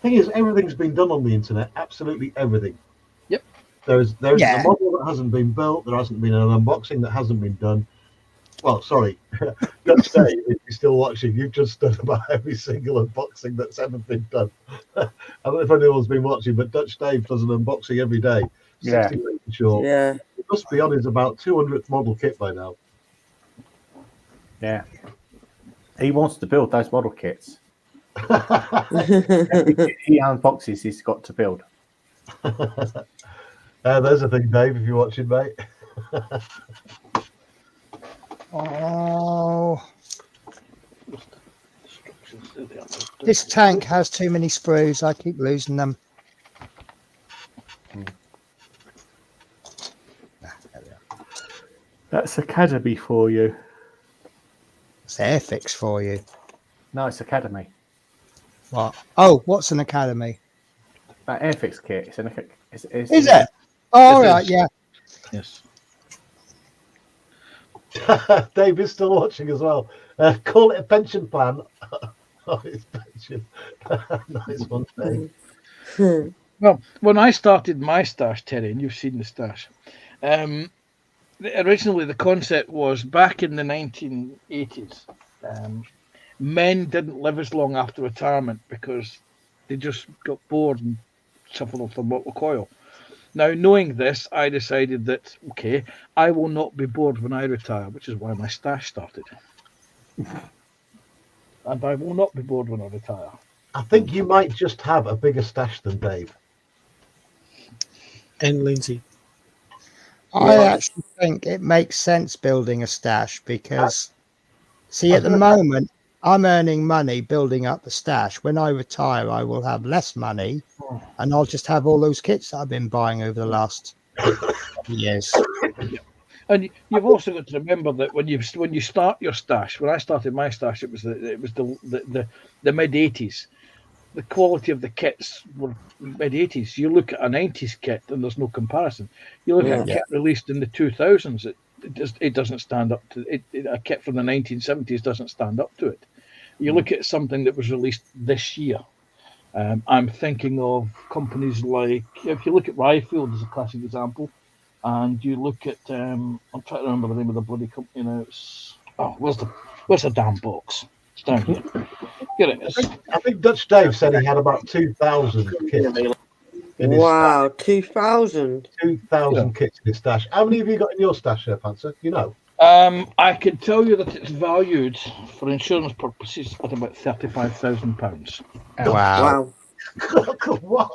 Thing is, everything's been done on the internet. Absolutely everything. Yep. There's a model that hasn't been built. There hasn't been an unboxing that hasn't been done. Well, sorry, Dutch Dave, if you're still watching, you've just done about every single unboxing that's ever been done. I don't know if anyone's been watching, but Dutch Dave does an unboxing every day. Yeah. 60 metres short. Yeah. It must be on his about 200th model kit by now. Yeah. He wants to build those model kits. Every kit he unboxes, he's got to build. There's a thing, Dave, if you're watching, mate. Oh, this tank has too many screws. I keep losing them. That's Academy for you. It's Airfix for you. No, it's Academy. What? Oh, what's an academy? That Airfix kit. It's Is it? Oh, all It right, is. yeah. Yes. Dave is still watching as well. Call it a pension plan. Oh, it's pension. Nice one, Dave. Well, when I started my stash, Terry, and you've seen the stash, originally the concept was back in the 1980s. Men didn't live as long after retirement because they just got bored and suffered off the mortal coil. Now, knowing this, I decided that, okay, I will not be bored when I retire, which is why my stash started. And I will not be bored when I retire. I think you might just have a bigger stash than Dave. And Lindsay. I actually think it makes sense building a stash because, see, at the moment, I'm earning money building up the stash. When I retire, I will have less money and I'll just have all those kits that I've been buying over the last years. And you've also got to remember that when you start your stash, when I started my stash, it was the mid 80s. The quality of the kits were mid 80s. You look at a 90s kit and there's no comparison. You look at a kit released in the 2000s, it doesn't stand up to it. A kit from the 1970s doesn't stand up to it. You look at something that was released this year. I'm thinking of companies like, if you look at Ryefield as a classic example, and you look at, I'm trying to remember the name of the bloody company now. It's, where's the damn box? It's down here. Here it is. I think Dutch Dave said he had about 2,000 kits. Wow, 2,000. 2,000 kits in his stash. How many have you got in your stash there, Panzer? You know? I can tell you that it's valued for insurance purposes at about £35,000. Wow. What?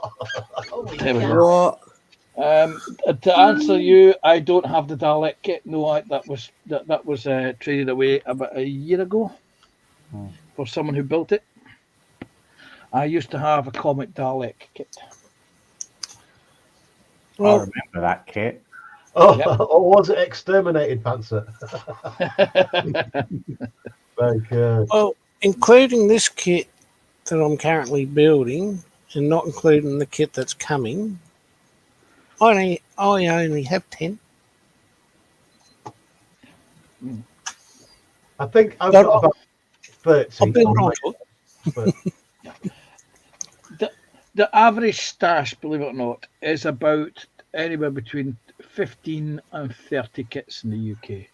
There we go. What? To answer you, I don't have the Dalek kit. No, that was traded away about a year ago for someone who built it. I used to have a Comet Dalek kit. I remember that kit. Oh, or was it exterminated, Panzer? Very good. Well, including this kit that I'm currently building and not including the kit that's coming, I only have 10. I think I've got about 30. I'll build on it. The average stash, believe it or not, is about anywhere between 15 and 30 kits in the UK.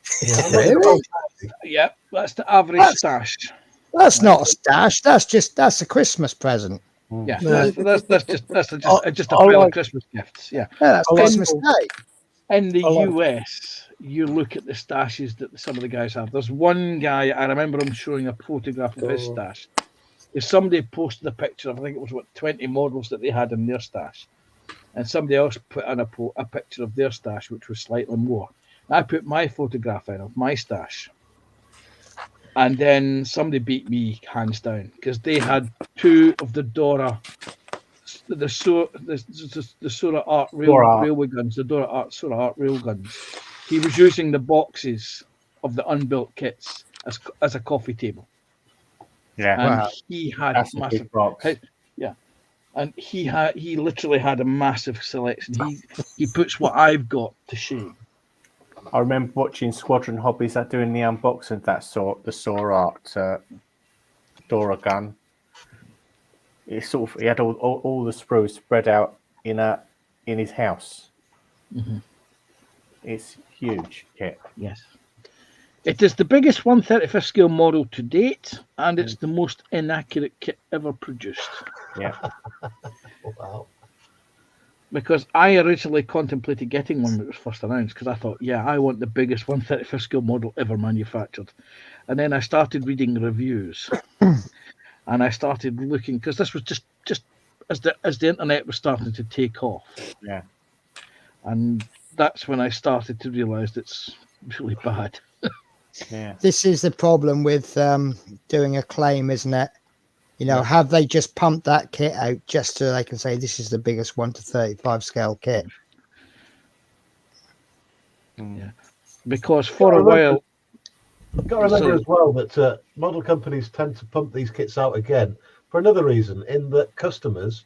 Really? Yeah, that's the average stash. That's not a stash. That's a Christmas present. Yeah, No. that's just a pile of Christmas gifts. Yeah. Yeah, that's Christmas Day. In the US, you look at the stashes that some of the guys have. There's one guy, I remember him showing a photograph of his stash. If somebody posted a picture of, I think it was 20 models that they had in their stash, and somebody else put in a picture of their stash, which was slightly more. I put my photograph in of my stash, and then somebody beat me hands down because they had two of the Dora, the Sora Art railway guns, the Dora Art Sora Art rail guns. He was using the boxes of the unbuilt kits as a coffee table. Yeah, and he had that's a massive big box. Yeah, and he literally had a massive selection. He puts what I've got to shame. I remember watching Squadron Hobbies doing the unboxing of the Sora Art Dora gun. He had all the sprues spread out in his house. Mm-hmm. It's huge kit. Yes. It is the biggest 1/35th scale model to date, and it's the most inaccurate kit ever produced. Yeah. Wow. because I originally contemplated getting one when it was first announced because I thought, yeah, I want the biggest 135th scale model ever manufactured. And then I started reading reviews, and I started looking because this was just as the internet was starting to take off. Yeah. And that's when I started to realise it's really bad. Yeah. This is the problem with doing a claim, isn't it? You know, have they just pumped that kit out just so they can say this is the biggest 1 to 35 scale kit? Yeah. Because for a while, You've got to remember as well that model companies tend to pump these kits out again for another reason, in that customers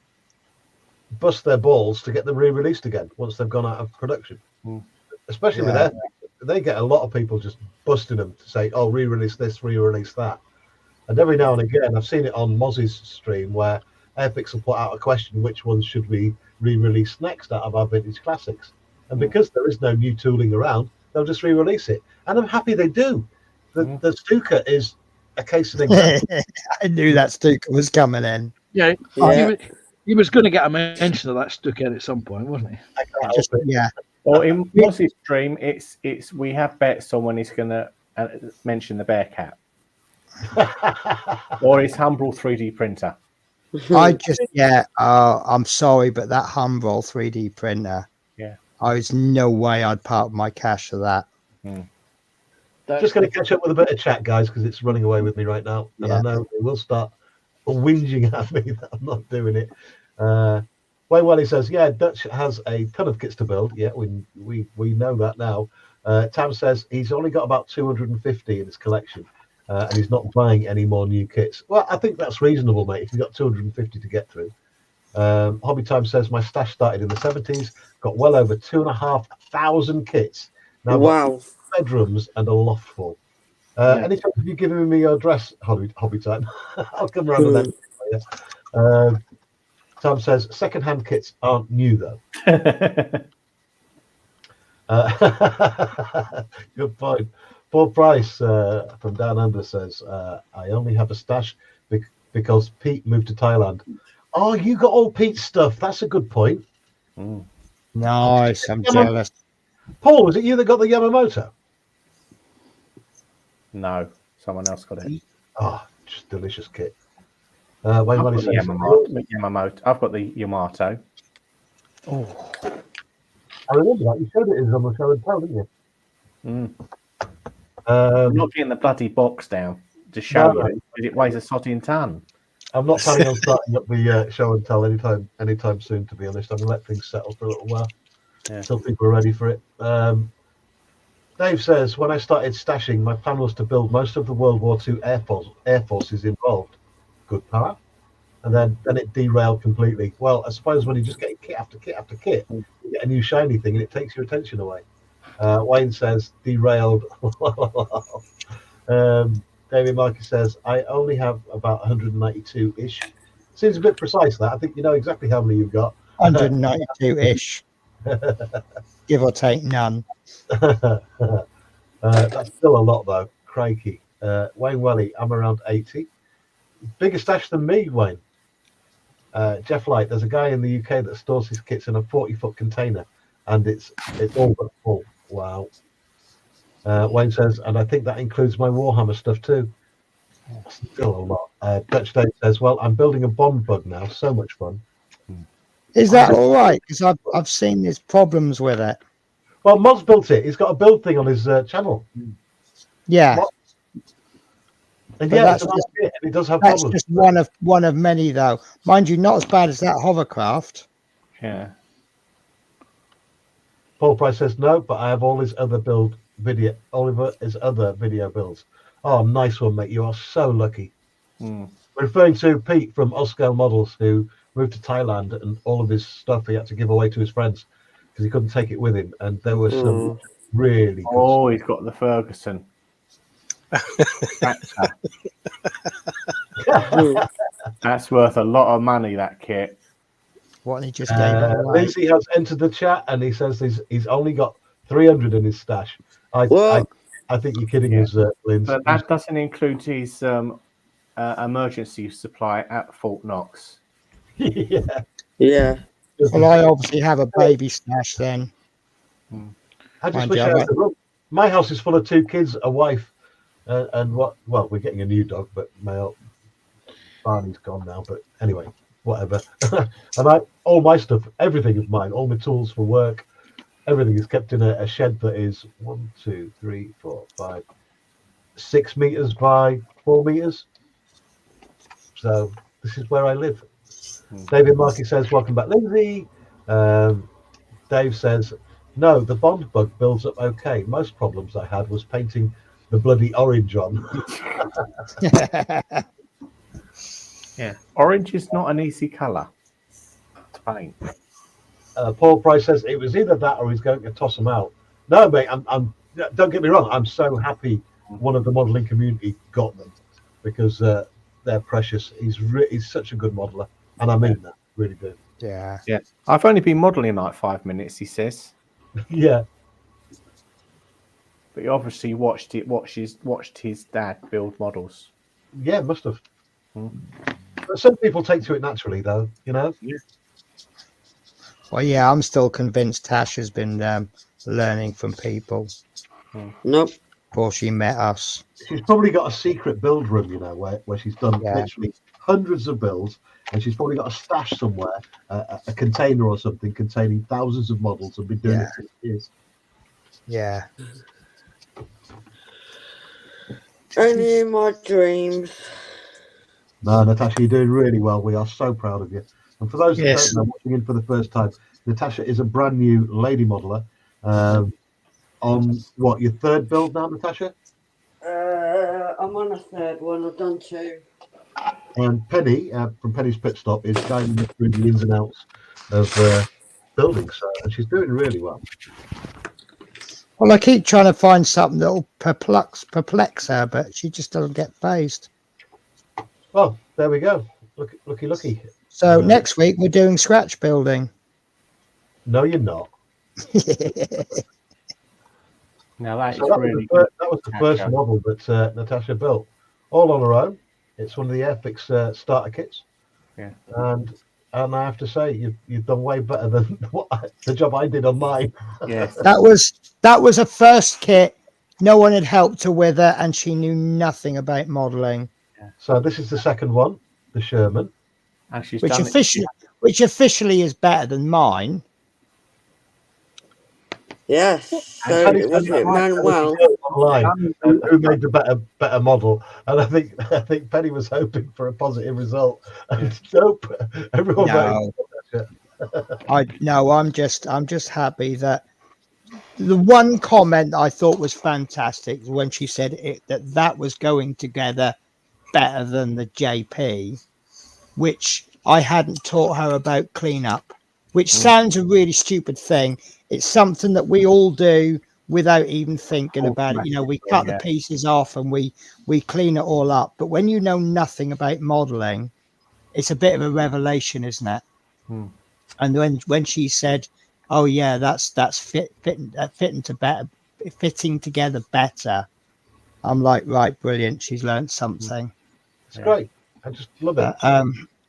bust their balls to get them re-released again once they've gone out of production. Especially with Airfix, they get a lot of people just busting them to say, "Oh, re-release this, re-release that." And every now and again, I've seen it on Moz's stream where Airfix will put out a question: which ones should we re-release next out of our vintage classics? And because there is no new tooling around, they'll just re-release it, and I'm happy they do. The Stuka is a case of example. I knew that Stuka was coming in. yeah. He was going to get a mention of that Stuka at some point, wasn't he? I can't Just, help it. yeah. Or in Moz's stream, it's we have bets on when he's going to mention the Bearcat or his Humbrol 3D printer. I just, I'm sorry, but that Humbrol 3D printer, I was no way I'd part my cash for that. Just going to catch up with a bit of chat, guys, because it's running away with me right now, and I know it will start whinging at me that I'm not doing it. Wayne Welly says, "Yeah, Dutch has a ton of kits to build." Yeah, we know that now. Tam says he's only got about 250 in his collection, and he's not buying any more new kits. Well, I think that's reasonable, mate. If you've got 250 to get through. Hobby Time says my stash started in the 70s, got well over 2,500 kits. Now, Wow. Bedrooms and a loft full. Any chance of you giving me your address, Hobby Time? I'll come round with that. Tom says second-hand kits aren't new though. Good point. Paul Price from Down Under says I only have a stash because Pete moved to Thailand. Oh, you got all Pete's stuff. That's a good point. Nice. I'm jealous. Paul, was it you that got the Yamamoto? No, someone else got it. Oh, just delicious kit. I've Wayne got Welly the says, Yamamoto. I've got the Yamato. Oh, I remember that. You showed it on the show and tell, didn't you? I'm not getting the bloody box down to show you, but it weighs a sodding ton. I'm not planning on starting up the show and tell anytime soon, to be honest. I'm going to let things settle for a little while until people are ready for it. Dave says, when I started stashing, my plan was to build most of the World War II air forces involved. Good power. And then it derailed completely. Well, I suppose when you just get kit after kit after kit, you get a new shiny thing and it takes your attention away. Wayne says, derailed. David Markey says, I only have about 192-ish. Seems a bit precise, that. I think you know exactly how many you've got. 192-ish. Give or take none. That's still a lot, though. Crikey. Wayne Welly, I'm around 80. Bigger stash than me, Wayne. Jeff Light, there's a guy in the UK that stores his kits in a 40-foot container, and it's all but full. Wow. Wayne says, and I think that includes my Warhammer stuff too. Still a lot. Dutch Dave says, well, I'm building a Bond bug now. So much fun. Is that all right? Because I've seen there's problems with it. Well, Moz built it. He's got a build thing on his channel. Yeah. And But yeah, that's it's a nice kit, and it does have That's problems. just one of many, though. Mind you, not as bad as that hovercraft. Yeah. Paul Price says no, but I have all his other video builds. Oh, nice one, mate. You are so lucky. Referring to Pete from Oscale Models, who moved to Thailand, and all of his stuff he had to give away to his friends because he couldn't take it with him. And there were some really good stuff. He's got the Ferguson. That's worth a lot of money, that kit. What he just gave away. Lindsay has entered the chat and he says he's only got 300 in his stash. I think you're kidding us, Lindsay. But that doesn't include his emergency supply at Fort Knox. Yeah. Well, I obviously have a baby stash then. I just Mind wish you, I I had the room. My house is full of 2 kids, a wife, and what? Well, we're getting a new dog, but my old Barney's gone now. But anyway, whatever. And all my stuff, everything is mine. All my tools for work, everything is kept in a shed that is 1, 2, 3, 4, 5, 6 meters by 4 meters. So this is where I live. David Markey says, "Welcome back, Lindsay." Dave says, "No, the Bond bug builds up okay. Most problems I had was painting the bloody orange on." Yeah, orange is not an easy colour to paint. Paul Price says it was either that or he's going to toss them out. No, mate, I'm don't get me wrong. I'm so happy one of the modelling community got them because they're precious. He's such a good modeller, and I mean that, really do. Yeah. Yeah, I've only been modelling like 5 minutes, he says. Yeah. But he obviously watched his dad build models. Yeah, must have. But some people take to it naturally, though. You know. Yeah. Well, yeah, I'm still convinced Tash has been learning from people Nope. before she met us. She's probably got a secret build room, you know, where she's done literally hundreds of builds, and she's probably got a stash somewhere, a container or something containing thousands of models, and been doing it for years. Yeah. Only in my dreams. No, Natasha, you're doing really well. We are so proud of you. And for those that don't know, watching in for the first time, Natasha is a brand new lady modeler. On what, your 3rd build now, Natasha? I'm on a 3rd one. I've done 2. And Penny from Penny's Pit Stop is guiding me through the ins and outs of building. So, and she's doing really well. Well, I keep trying to find something that'll perplex her, but she just doesn't get phased. Oh, there we go. Looky. So next week we're doing scratch building. No, you're not. Now that So is really that was the first model that Natasha built, all on her own. It's one of the Airfix starter kits. Yeah. And I have to say, you've done way better than the job I did on mine. Yes. That was a first kit. No one had helped her with it, and she knew nothing about modelling. So this is the second one, the Sherman. And she's which done officially is better than mine. Yes. So it wasn't Manuel. Online, who made the better model, and I think Penny was hoping for a positive result. And nope, everyone voted. I'm just happy that the one comment I thought was fantastic when she said that was going together better than the JP, which I hadn't taught her about cleanup, which sounds a really stupid thing. It's something that we all do without even thinking about it. You know, we cut the pieces off and we clean it all up. But when you know nothing about modeling, it's a bit of a revelation, isn't it? And when she said, "Oh yeah, that's fitting together better," I'm like, right, brilliant. She's learned something. It's great. I just love it.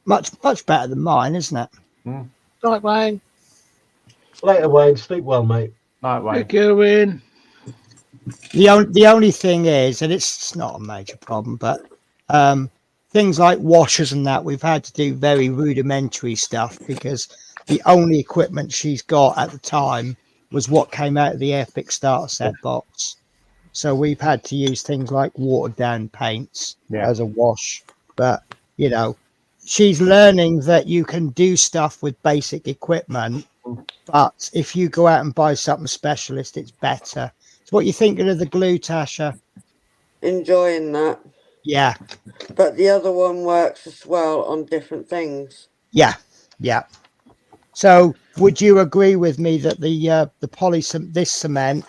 Much better than mine, isn't it? Right, Wayne. Later, Wayne. Sleep well, mate. Night, Wayne. Take care, Wayne. The only thing is, and it's not a major problem, but things like washers and that, we've had to do very rudimentary stuff because the only equipment she's got at the time was what came out of the Airfix starter set box. So we've had to use things like watered down paints as a wash. But, you know, she's learning that you can do stuff with basic equipment, but if you go out and buy something specialist, it's better. So what are you thinking of the glue, Tasha? Enjoying that. Yeah. But the other one works as well on different things. Yeah. So would you agree with me that this cement,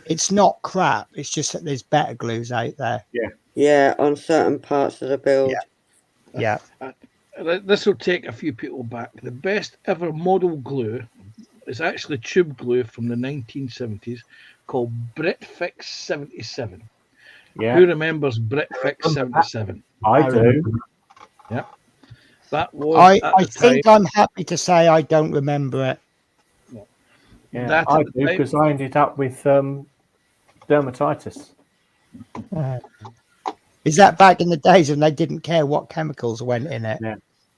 it's not crap, it's just that there's better glues out there? Yeah, on certain parts of the build. Yeah. This will take a few people back. The best ever model glue is actually tube glue from the 1970s called Britfix 77. Yeah. Who remembers Britfix 77? I do. Yeah. That was I at the think time. I'm happy to say I don't remember it. Yeah, That I at the do time- because I ended up with dermatitis. Is that back in the days when they didn't care what chemicals went in it? Yeah.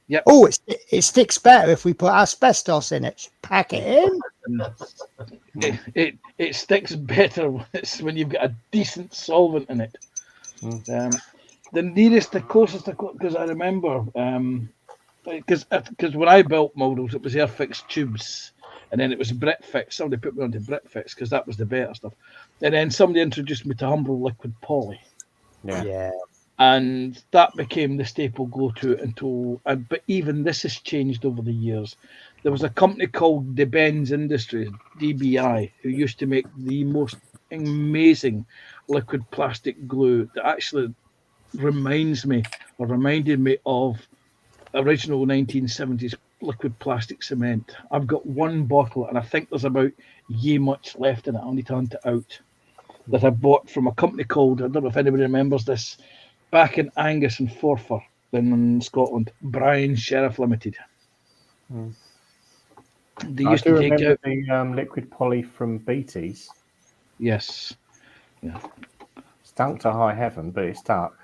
Yep. Oh, it sticks better if we put asbestos in it. Pack it in. It sticks better when you've got a decent solvent in it. The closest, because I remember, because when I built models, it was Airfix tubes, and then it was Britfix. Somebody put me onto Britfix because that was the better stuff, and then somebody introduced me to Humbrol Liquid Poly. Yeah. And that became the staple go-to until. But even this has changed over the years. There was a company called DeBenz Industries, DBI, who used to make the most amazing liquid plastic glue that actually reminded me of original 1970s liquid plastic cement. I've got one bottle, and I think there's about yay much left in it. I'll need to hunt it out. That I bought from a company called, I don't know if anybody remembers this, back in Angus and Forfar in Scotland, Brian Sheriff Limited. They I used do to take remember out. the liquid poly from BT's. Yes. Stunk to high heaven, but it stuck.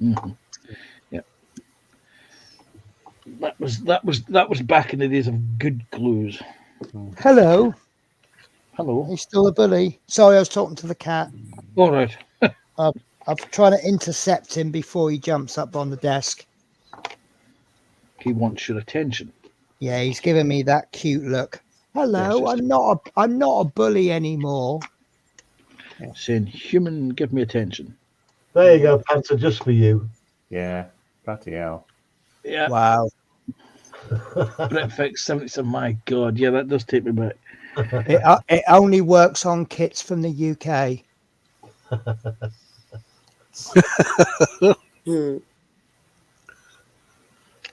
Mm-hmm. Yeah. That was back in the days of good glues. Hello. Hello. He's still a bully. Sorry, I was talking to the cat. All right. I'm trying to intercept him before he jumps up on the desk. He wants your attention. Yeah, he's giving me that cute look. Hello, Yes, I'm not a bully anymore. Saying, human, give me attention. There you go, Panther, just for you. Yeah, bloody hell. Yeah. Wow. Britfix 77. My God. Yeah, that does take me back. It only works on kits from the UK.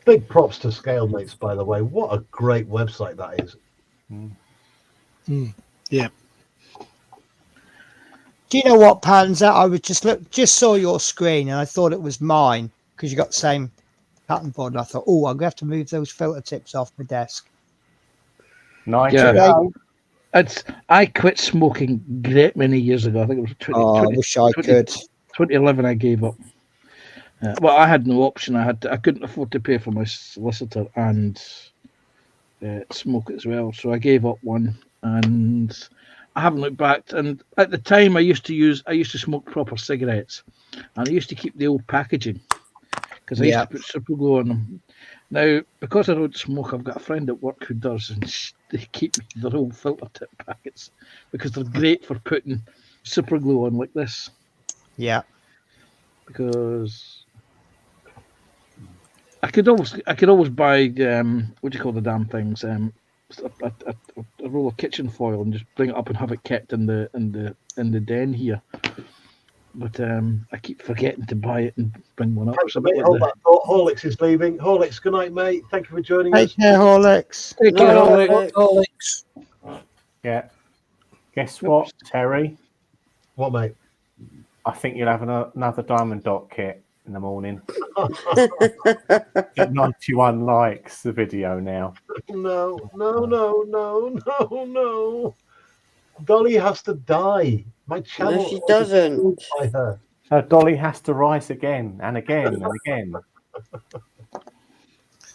Big props to Scalemates, by the way. What a great website that is. Yeah. Do you know what, Panzer? I was just saw your screen and I thought it was mine because you got the same pattern board. And I thought, oh, I'm gonna have to move those filter tips off my desk. Nice. Yeah. I quit smoking great many years ago. I think it was I wish I could. 2011 I gave up. Well, I had no option. I couldn't afford to pay for my solicitor and smoke it as well. So I gave up one, and I haven't looked back. And at the time, I used to smoke proper cigarettes, and I used to keep the old packaging because I used to put super glue on them. Now, because I don't smoke, I've got a friend at work who does, and they keep me their old filter tip packets because they're great for putting super glue on like this. Yeah. Because I could always buy what do you call the damn things? A roll of kitchen foil and just bring it up and have it kept in the den here. But I keep forgetting to buy it and bring one up. So Horlicks is leaving. Horlicks, good night, mate. Thank you for joining us. Take care, Horlicks. Take care, Horlicks. Yeah. Guess what, Terry? What, mate? I think you'll have another Diamond Dot kit in the morning. Get 91 likes the video now. No. Dolly has to die. My channel. No, she doesn't. By her. So Dolly has to rise again and again and again.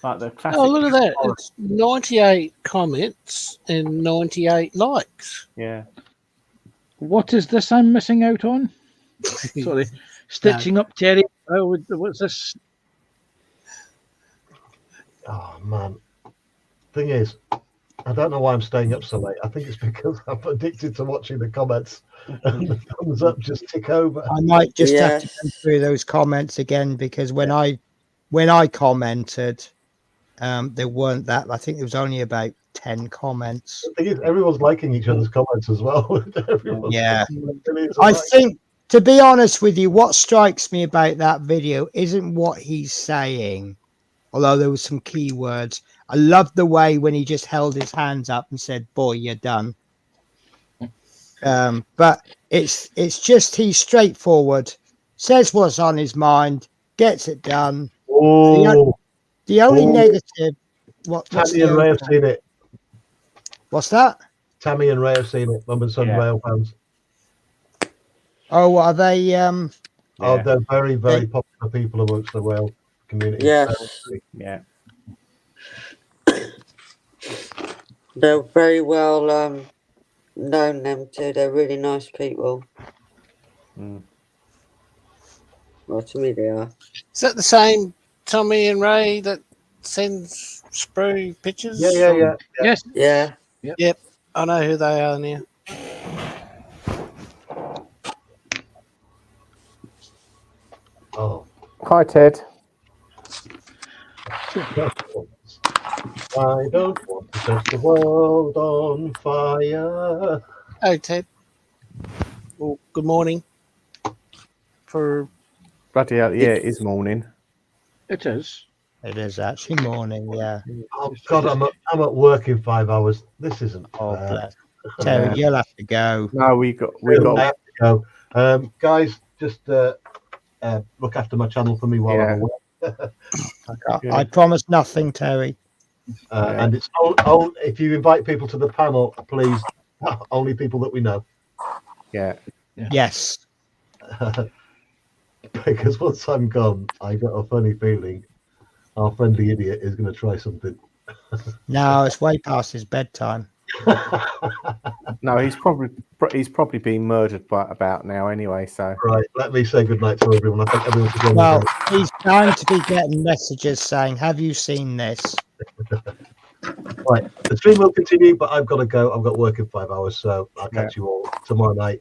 Like the classic. Oh, look at that. It's 98 comments and 98 likes. Yeah. What is this I'm missing out on? Sorry. Stitching up Terry. Oh, what's this? Oh, man. Thing is, I don't know why I'm staying up so late. I think it's because I'm addicted to watching the comments and the thumbs up just tick over. I might just have to go through those comments again because when I commented, there weren't that. I think there was only about 10 comments. The thing is, everyone's liking each other's comments as well. Yeah. I think, to be honest with you, what strikes me about that video isn't what he's saying, although there was some keywords. I loved the way when he just held his hands up and said, boy, you're done. But it's just he's straightforward, says what's on his mind, gets it done. Oh. The only Oh. negative. What's Tammy the and Ray have only- seen it. What's that? Tammy and Ray have seen it. Mum and son Yeah. rail fans. Oh, are they? Oh, Yeah. they're very, very popular people amongst the rail community. Yes, Yeah. they're very well known, them two. They're really nice people. Mm. Well, to me they are. Is that the same Tommy and Ray that sends sprue pictures? Yeah. Yes. Yeah. I know who they are now. Oh. Hi, Ted. I don't want to set the world on fire. Oh, Ted. Well, good morning. For Bloody hell, yeah, it is morning. It is. It is actually morning. Yeah. Oh God, I'm at work in 5 hours. This isn't Oh, fair. bless. Terry, Yeah. you'll have to go. No, we I got. have to go. Guys, just look after my channel for me while I'm away. I promise nothing, Terry. And it's if you invite people to the panel, please, only people that we know. Yeah. Yes. Because once I'm gone, I got a funny feeling our friendly idiot is going to try something. No, it's way past his bedtime. No, he's probably been murdered by about now anyway. So Right, let me say goodnight to everyone. I think everyone's going Well, he's bound to be getting messages saying, "Have you seen this?" Right, the stream will continue, but I've got to go. I've got work in 5 hours, so I'll catch you all tomorrow night.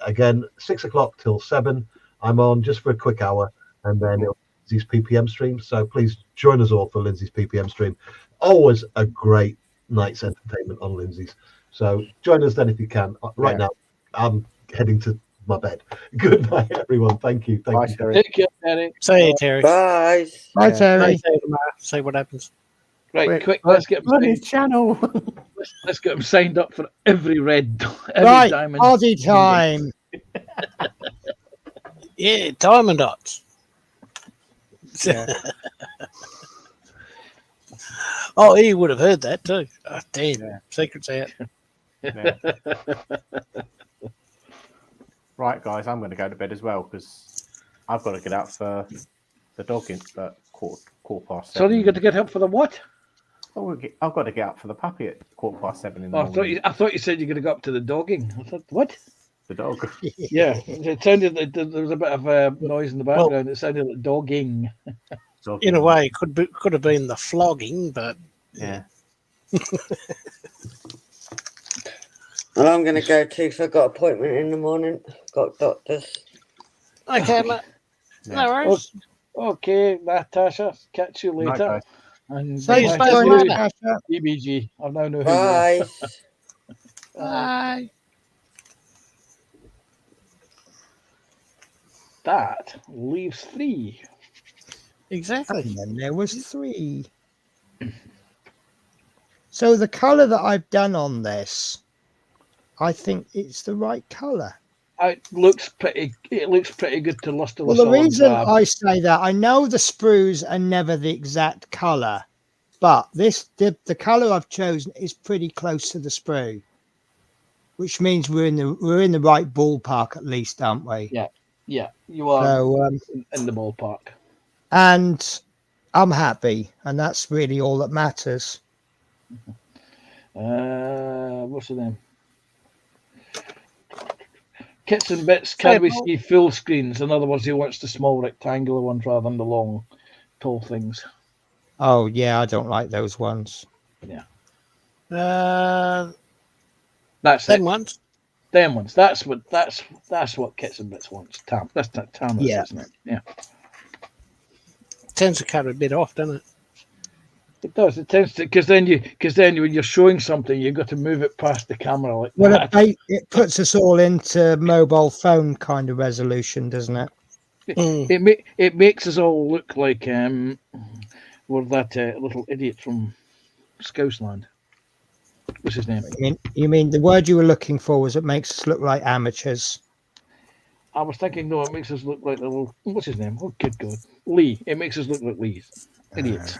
Again, 6 o'clock till 7. I'm on just for a quick hour, and then it'll be Lindsay's PPM stream. So please join us all for Lindsay's PPM stream. Always a great night's entertainment on Lindsay's. So join us then if you can. Right now, I'm heading to my bed. Good night, everyone. Thank you. Thank you. Terry. Take care, Terry. say it, Terry. Bye. Bye, Yeah. Terry. Say it tomorrow. See what happens. Right, quick. Let's get on him his channel. let's get him signed up for every every Right, diamond. party time. Yeah, diamond dots. Yeah. Oh, he would have heard that too. Oh, damn. Yeah. Secret's out. Yeah. Right, guys, I'm going to go to bed as well because I've got to get up for the dog in at quarter past 7. Sorry, you got to get up for the what? I've got to get up for the puppy at 7:15 in the Oh, morning. I thought you said you got to go up to the dogging. I thought, what? The dog. Yeah, it sounded like there was a bit of noise in the background. It sounded like dogging. Dog. In a way, could have been the flogging, but Yeah. Well, I'm going to go too because I've got an appointment in the morning. Got doctors. okay, mate. No worries. Okay, Natasha, catch you Night, later. guys. And Say Nice bye, to meet you. Natasha. EBG. I now know who you are. Bye. Bye. That leaves 3. Exactly. And then there was 3. So the colour that I've done on this, I think it's the right colour. It looks pretty good to luster. Well, the reason I say that, I know the sprues are never the exact colour, but the colour I've chosen is pretty close to the sprue, which means we're in the right ballpark at least, aren't we? Yeah, you are So, in the ballpark. and I'm happy, and that's really all that matters. What's the name? Kits and Bits, can we see full screens? In other words, he wants the small rectangular ones rather than the long, tall things. Oh yeah, I don't like those ones. That's That's them it. ones. Them ones. That's what Kits and Bits wants. That's not Tam, Yeah. isn't it? Yeah. Tends to cut a bit off, doesn't it? It does. It tends to because then when you're showing something, you've got to move it past the camera like Well, that. it puts us all into mobile phone kind of resolution, doesn't it? It makes us all look like we're that little idiot from Scousland. What's his name? You mean the word you were looking for was it makes us look like amateurs? I was thinking, no, it makes us look like the little. What's his name? Oh, good God, Lee. It makes us look like Lee. Idiots.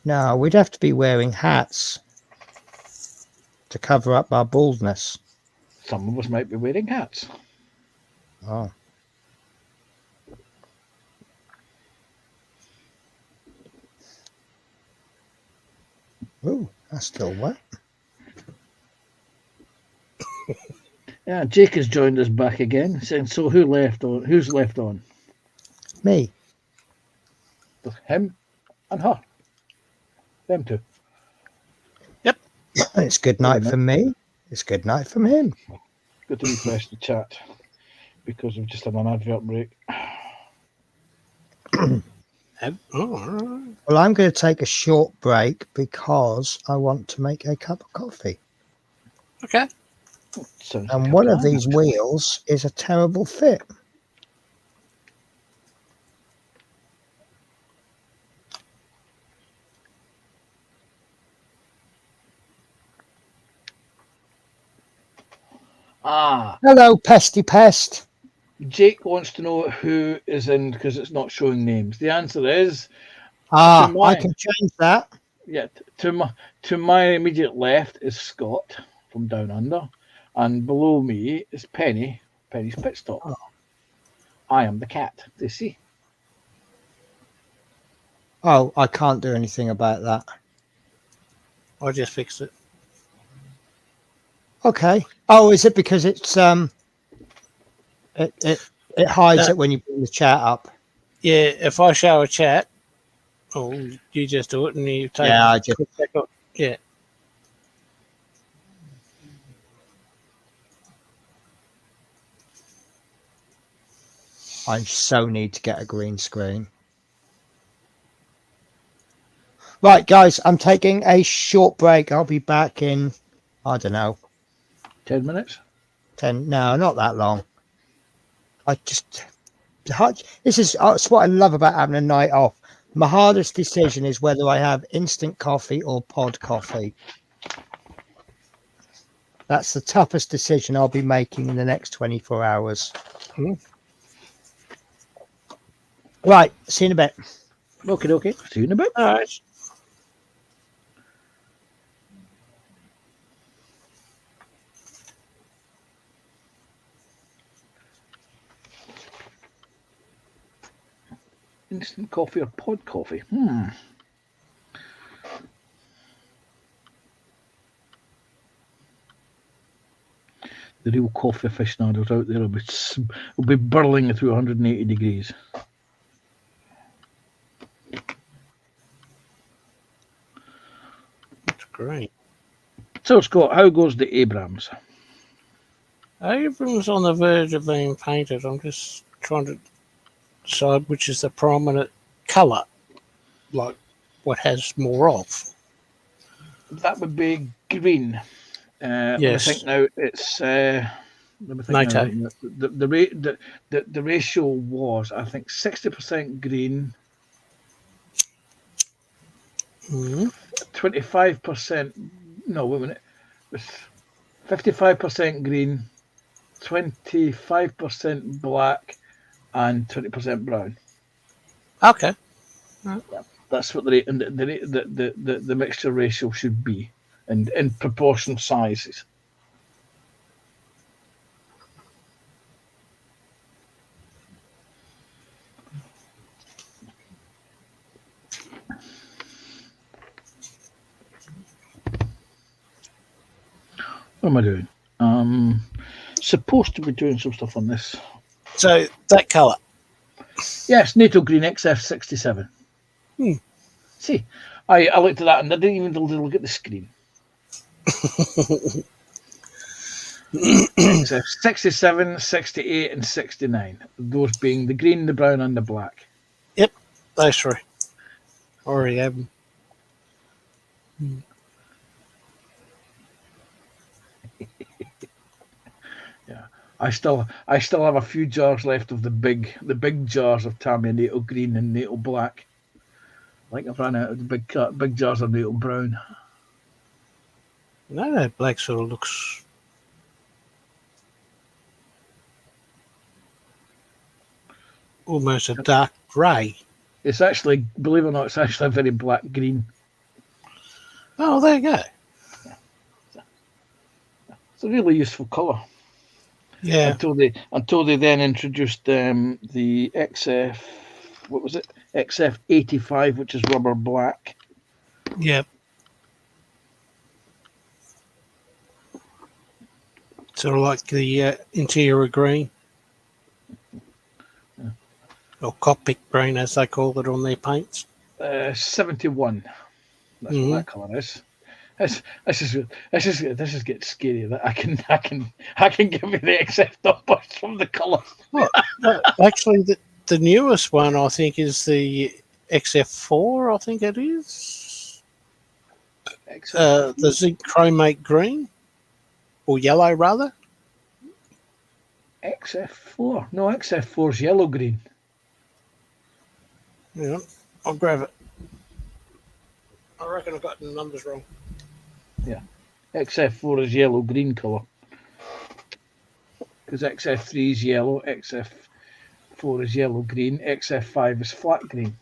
No, we'd have to be wearing hats to cover up our baldness. Some of us might be wearing hats. Oh. Ooh, that's still wet. Yeah, Jake has joined us back again, saying, "So who left on? Who's left on? Me. Him and her. Them two. It's good night for me. It's good night from him. Got to refresh the chat because we've just had an advert break. Oh, all right. Well, I'm going to take a short break because I want to make a cup of coffee. Okay. Sounds like And a one of plan. these wheels is a terrible fit. Hello, pesty pest. Jake wants to know who is in because it's not showing names. The answer is I my- can change that. yeah. To my immediate left is Scott from Down Under, and below me is Penny. Penny's pit stop. I am the cat. Do you see? Oh, I can't do anything about that. I just fixed it. Okay. Oh, is it because it's it hides No. it when you bring the chat up? Yeah, if I show a chat, oh, you just do it and you take Yeah, I just click back on. Yeah. I so need to get a green screen. Right, guys, I'm taking a short break. I'll be back in, I don't know, 10 minutes. 10. No, not that long. This is it's what I love about having a night off. My hardest decision is whether I have instant coffee or pod coffee. That's the toughest decision I'll be making in the next 24 hours. Right, see you in a bit. Okay. See you in a bit. All right. Instant coffee or pod coffee? The real coffee aficionados out there will be burling through 180 degrees. That's great. So, Scott, how goes the Abrams? Everything's on the verge of being painted. I'm just trying to decide which is the prominent colour, like what has more of. That would be green. Yes. I think now it's. Let me think NATO. now. The ratio was, I think, 60% green, Mm-hmm. 25%. No, wait a minute. It was 55% green, 25% black, and 20% brown. Okay. That's what the mixture ratio should be, and in proportion sizes. What am I doing? Supposed to be doing some stuff on this. So that colour. Yes, NATO Green XF67. See, I looked at that and I didn't even look at the screen. XF67, 68, and 69. Those being the green, the brown, and the black. Yep, those three. Already have them. Yeah, I still have a few jars left of the big jars of Tamiya NATO Green and NATO Black. I think I've run out of the big jars of NATO Brown. No, that black sort of looks. Almost a dark grey. It's actually, believe it or not, it's actually a very black green. Oh, there you go. It's a really useful colour. Yeah. Until they then introduced the XF, what was it? XF 85, which is rubber black. Yep. Sort of like the interior green. Yeah. Or cockpit green, as they call it on their paints. 71. That's what that colour is. This is getting scary. That I can give you the exact numbers from the colours. Actually, the newest one I think is the XF4. I think it is. The zinc chromate green or yellow rather. XF4. No, XF4 is yellow green. Yeah, I'll grab it. I reckon I got the numbers wrong. Yeah, XF4 is yellow green colour. Because XF3 is yellow, XF4 is yellow green, XF5 is flat green.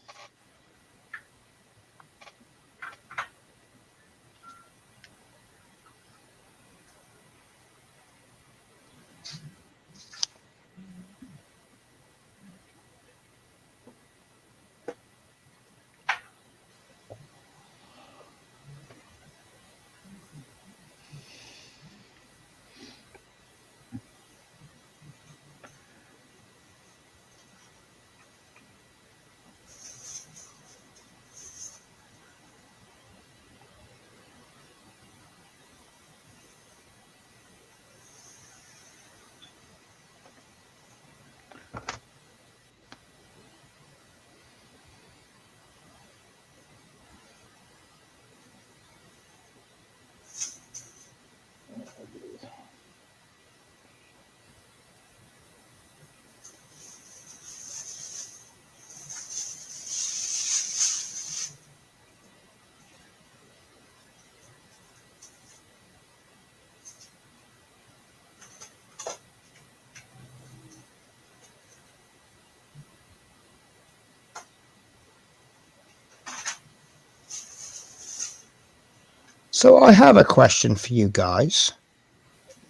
So I have a question for you guys.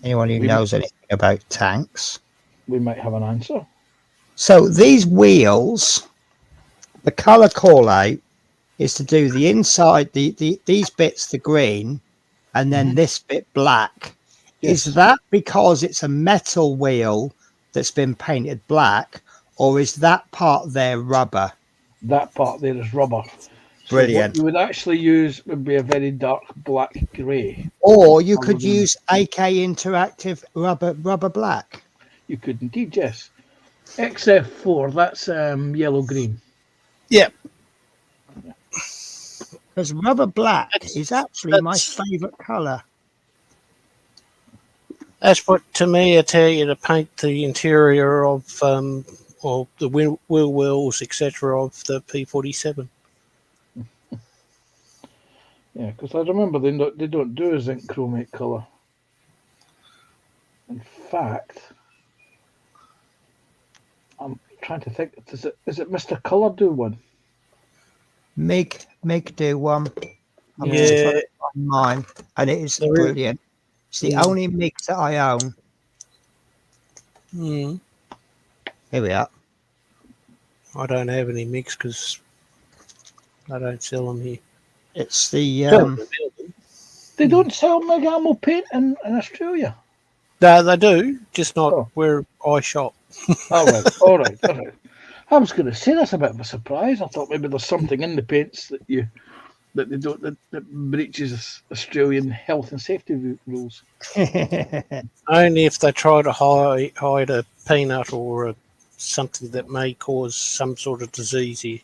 Anyone who knows anything about tanks? We might have an answer. So these wheels, the colour call out is to do the inside, these bits the green, and then this bit black. Yes. Is that because it's a metal wheel that's been painted black, or is that part there rubber? That part there is rubber. Brilliant. So what you would actually use would be a very dark black grey. Or you could use AK Interactive rubber black. You could indeed, yes. XF4, that's yellow green. Yep. Because rubber black is actually my favourite colour. That's what, to me, I tell you to paint the interior of or the wheel wells, etc., of the P47. Yeah, because I remember they don't do a zinc chromate colour. In fact, I'm trying to think. Is it Mr. Colour do one? Mig do one. I'm Yeah. just trying to find mine, and it is There is. brilliant. It's the only MiG that I own. Mm. Here we are. I don't have any mix because I don't sell them here. It's the They don't sell MiG ammo paint in Australia. No, they do, just not where I shop. All right. I was going to say that's a bit of a surprise. I thought maybe there's something in the paints that breaches Australian health and safety rules. Only if they try to hide a peanut or something that may cause some sort of disease here.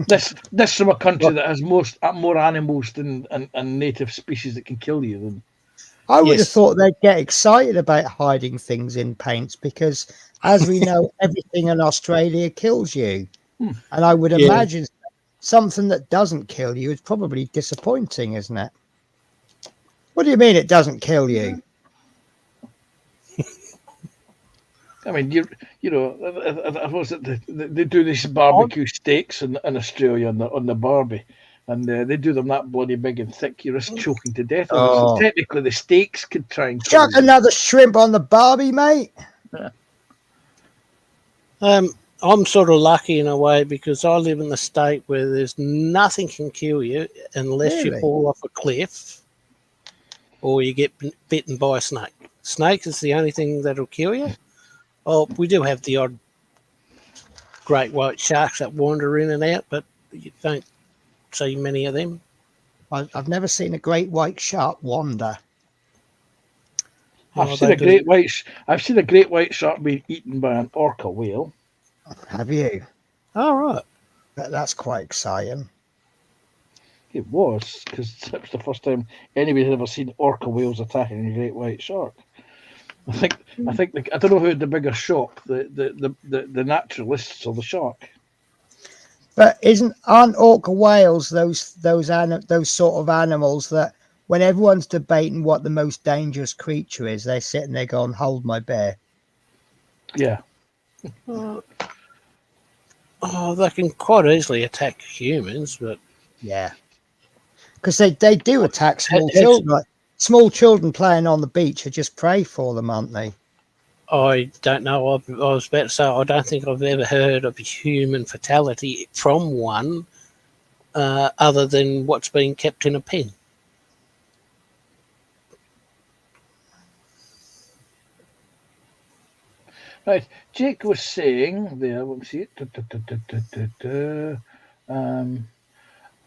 This from a country that has more animals than and native species that can kill you than. I would have thought they'd get excited about hiding things in paints because, as we know, everything in Australia kills you. And I would imagine something that doesn't kill you is probably disappointing, isn't it? What do you mean it doesn't kill you? I mean, you know, I suppose that they do these barbecue steaks in Australia on the Barbie, and they do them that bloody big and thick. You're just choking to death. On it. So Oh. technically, the steaks could try and kill Chuck you. another shrimp on the Barbie, mate. I'm sort of lucky in a way because I live in the state where there's nothing can kill you unless you Really? fall off a cliff or you get bitten by a snake. Snake is the only thing that'll kill you. Oh, we do have the odd great white sharks that wander in and out, but you don't see many of them. I've never seen a great white shark wander. I've seen a great white shark being eaten by an orca whale. Have you? All right. That's quite exciting. It was, because that was the first time anybody had ever seen orca whales attacking a great white shark. I don't know who had the bigger shock, the naturalists or the shark. But aren't orca whales those sort of animals that when everyone's debating what the most dangerous creature is, they're sitting there going, "Hold my bear." Yeah. They can quite easily attack humans, but Yeah, because they do attack small It's- children. Like small children playing on the beach are just prey for them, aren't they? I don't know. I was about to say I don't think I've ever heard of a human fatality from one, other than what's being kept in a pen. Right. Jake was saying there, let me see it.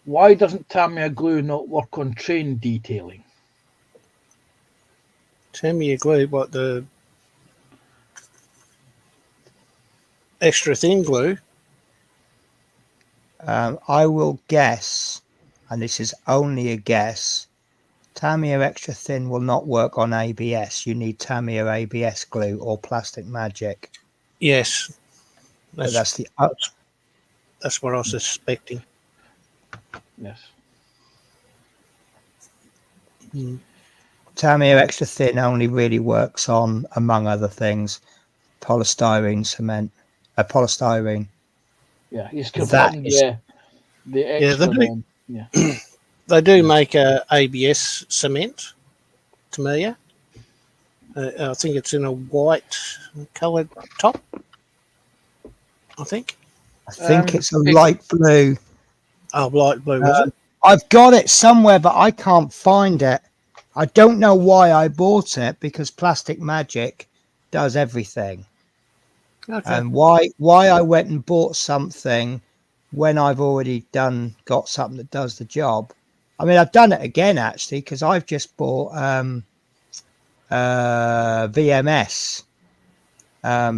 Why doesn't Tamiya glue not work on train detailing? Tamiya glue, what, the extra thin glue? I will guess, and this is only a guess, Tamiya Extra Thin will not work on ABS. You need Tamiya ABS glue or Plastic Magic. Yes, But that's what I was suspecting. Yes. Tamiya Extra Thin only really works on, among other things, polystyrene cement. Polystyrene. Yeah, he's That confirmed is- the extra they do. one. Yeah. They do make a ABS cement, Tamiya. I think it's in a white coloured top. I think. I think it's a it- light blue. Oh, light blue, was it? I've got it somewhere, but I can't find it. I don't know why I bought it because Plastic Magic does everything. Okay. And why I went and bought something when I've already got something that does the job. I mean, I've done it again actually because I've just bought VMS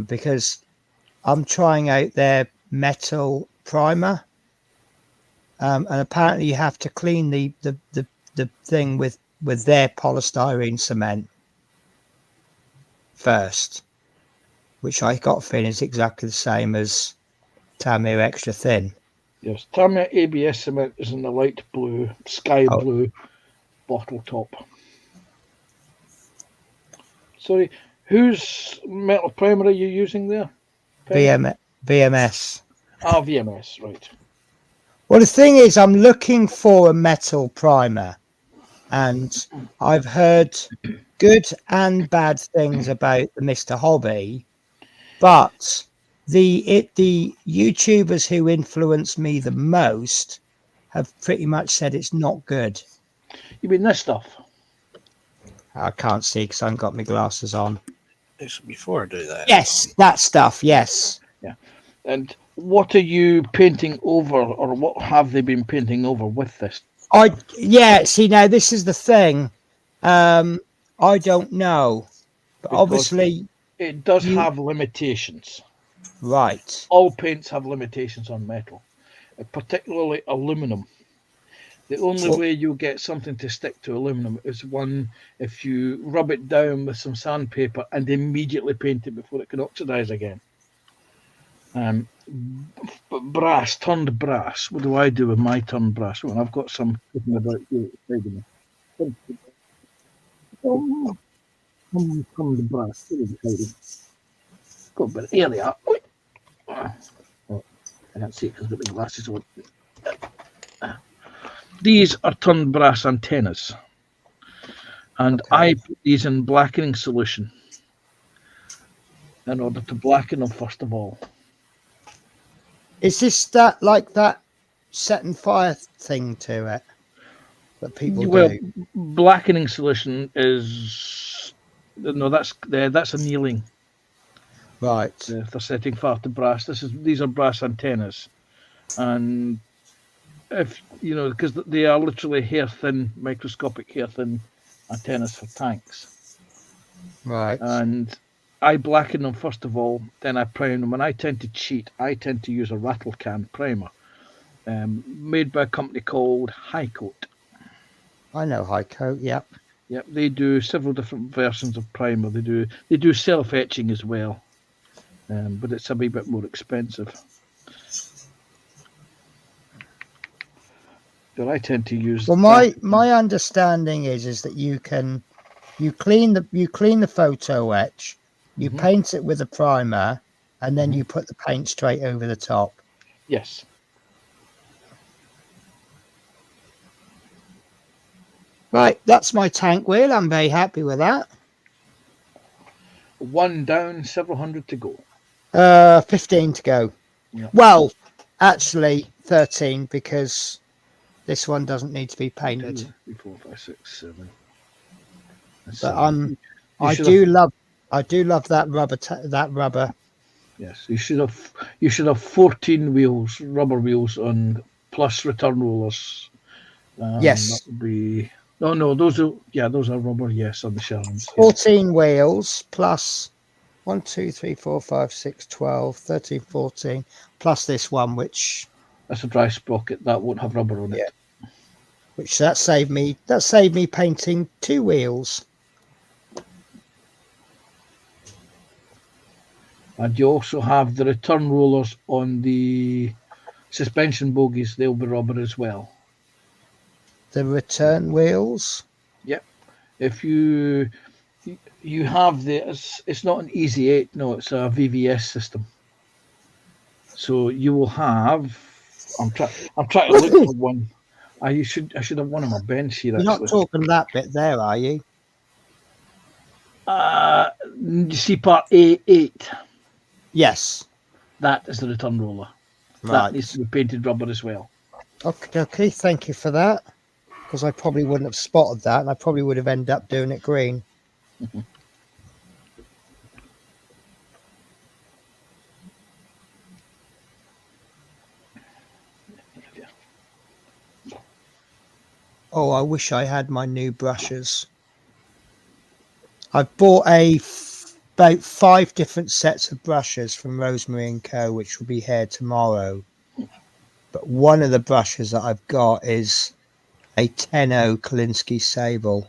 because I'm trying out their metal primer, and apparently you have to clean the thing with their polystyrene cement first, which I got a feeling is exactly the same as Tamiya Extra Thin. Yes, Tamiya ABS cement is in the light blue, sky blue bottle top. Sorry, whose metal primer are you using there? VMS. VMS, right. Well, the thing is, I'm looking for a metal primer, and I've heard good and bad things about the Mr. Hobby, but the YouTubers who influence me the most have pretty much said it's not good. You mean this stuff? I can't see because I haven't got my glasses on. Before I do that. Yes, that stuff. Yes. Yeah. And what are you painting over, or what have they been painting over with this? See, now this is the thing. I don't know, but Because obviously it does have limitations. Right. All paints have limitations on metal, particularly aluminum. The only way you'll get something to stick to aluminum is if you rub it down with some sandpaper and immediately paint it before it can oxidize again. But brass, turned brass. What do I do with my turned brass? Well, I've got some sitting about here beside me. Turned brass. Where is it hiding? Go a bit. Here they are. Oh, I can't see it because I've got the glasses on. These are turned brass antennas. And I put these in blackening solution in order to blacken them first of all. Is this that like that setting fire thing to it that people do? Blackening solution is that's annealing. Right. If they're setting fire to brass, these are brass antennas, and if you know, because they are literally hair thin, microscopic hair thin antennas for tanks. Right. And I blacken them first of all, then I prime them. And I tend to cheat. I tend to use a rattle can primer, made by a company called High Coat. I know High Coat. Yep. Yep. They do several different versions of primer. They do self etching as well, but it's a wee bit more expensive. But I tend to use. Well, my understanding is that you clean the photo etch, you paint it with a primer, and then you put the paint straight over the top. Yes. Right, that's my tank wheel. I'm very happy with that. One down, several hundred to go. 15 to go. Yeah. Well, actually 13 because this one doesn't need to be painted. 2, 3, 4, 5, 6, 7. But I do love that rubber. Yes, you should have 14 wheels, rubber wheels on plus return rollers. Yes. That would be those are rubber. Yes, on the Sharons. 14 wheels plus 1, 2, 3, 4, 5, 6, 12, 13, 14 plus this one, which that's a dry sprocket that won't have rubber on it. Which that saved me painting 2 wheels. And you also have the return rollers on the suspension bogies. They'll be rubber as well. The return wheels? Yep. If you have it's not an Easy 8, no, it's a VVS system. So you will have. I'm trying to look for one. I should have one on my bench here. You're not talking that bit there, are you? You see part A8. Yes. That is the return roller. Right. That needs to be painted rubber as well. Okay. Thank you for that. Because I probably wouldn't have spotted that, and I probably would have ended up doing it green. Oh, I wish I had my new brushes. I've bought about 5 different sets of brushes from Rosemary & Co, which will be here tomorrow. But one of the brushes that I've got is a 10-0 Kolinsky Sable.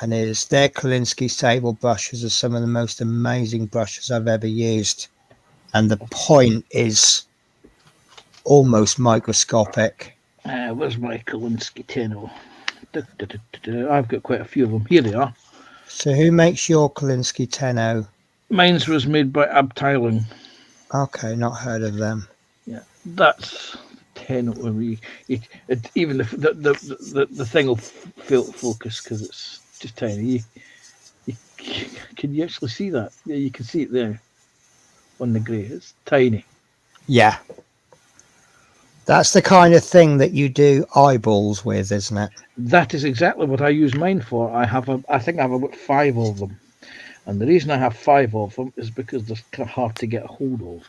And their Kolinsky Sable brushes are some of the most amazing brushes I've ever used. And the point is almost microscopic. Where's my Kolinsky 10-0? I've got quite a few of them. Here they are. So who makes your Kolinsky 10-0? Mine's was made by Abteilung. Okay, not heard of them. Yeah, that's 10. Even the thing will focus because it's just tiny. Can you actually see that? Yeah, you can see it there on the grey. It's tiny. Yeah. That's the kind of thing that you do eyeballs with, isn't it? That is exactly what I use mine for. I think I have about 5 of them. And the reason I have 5 of them is because they're kind of hard to get a hold of.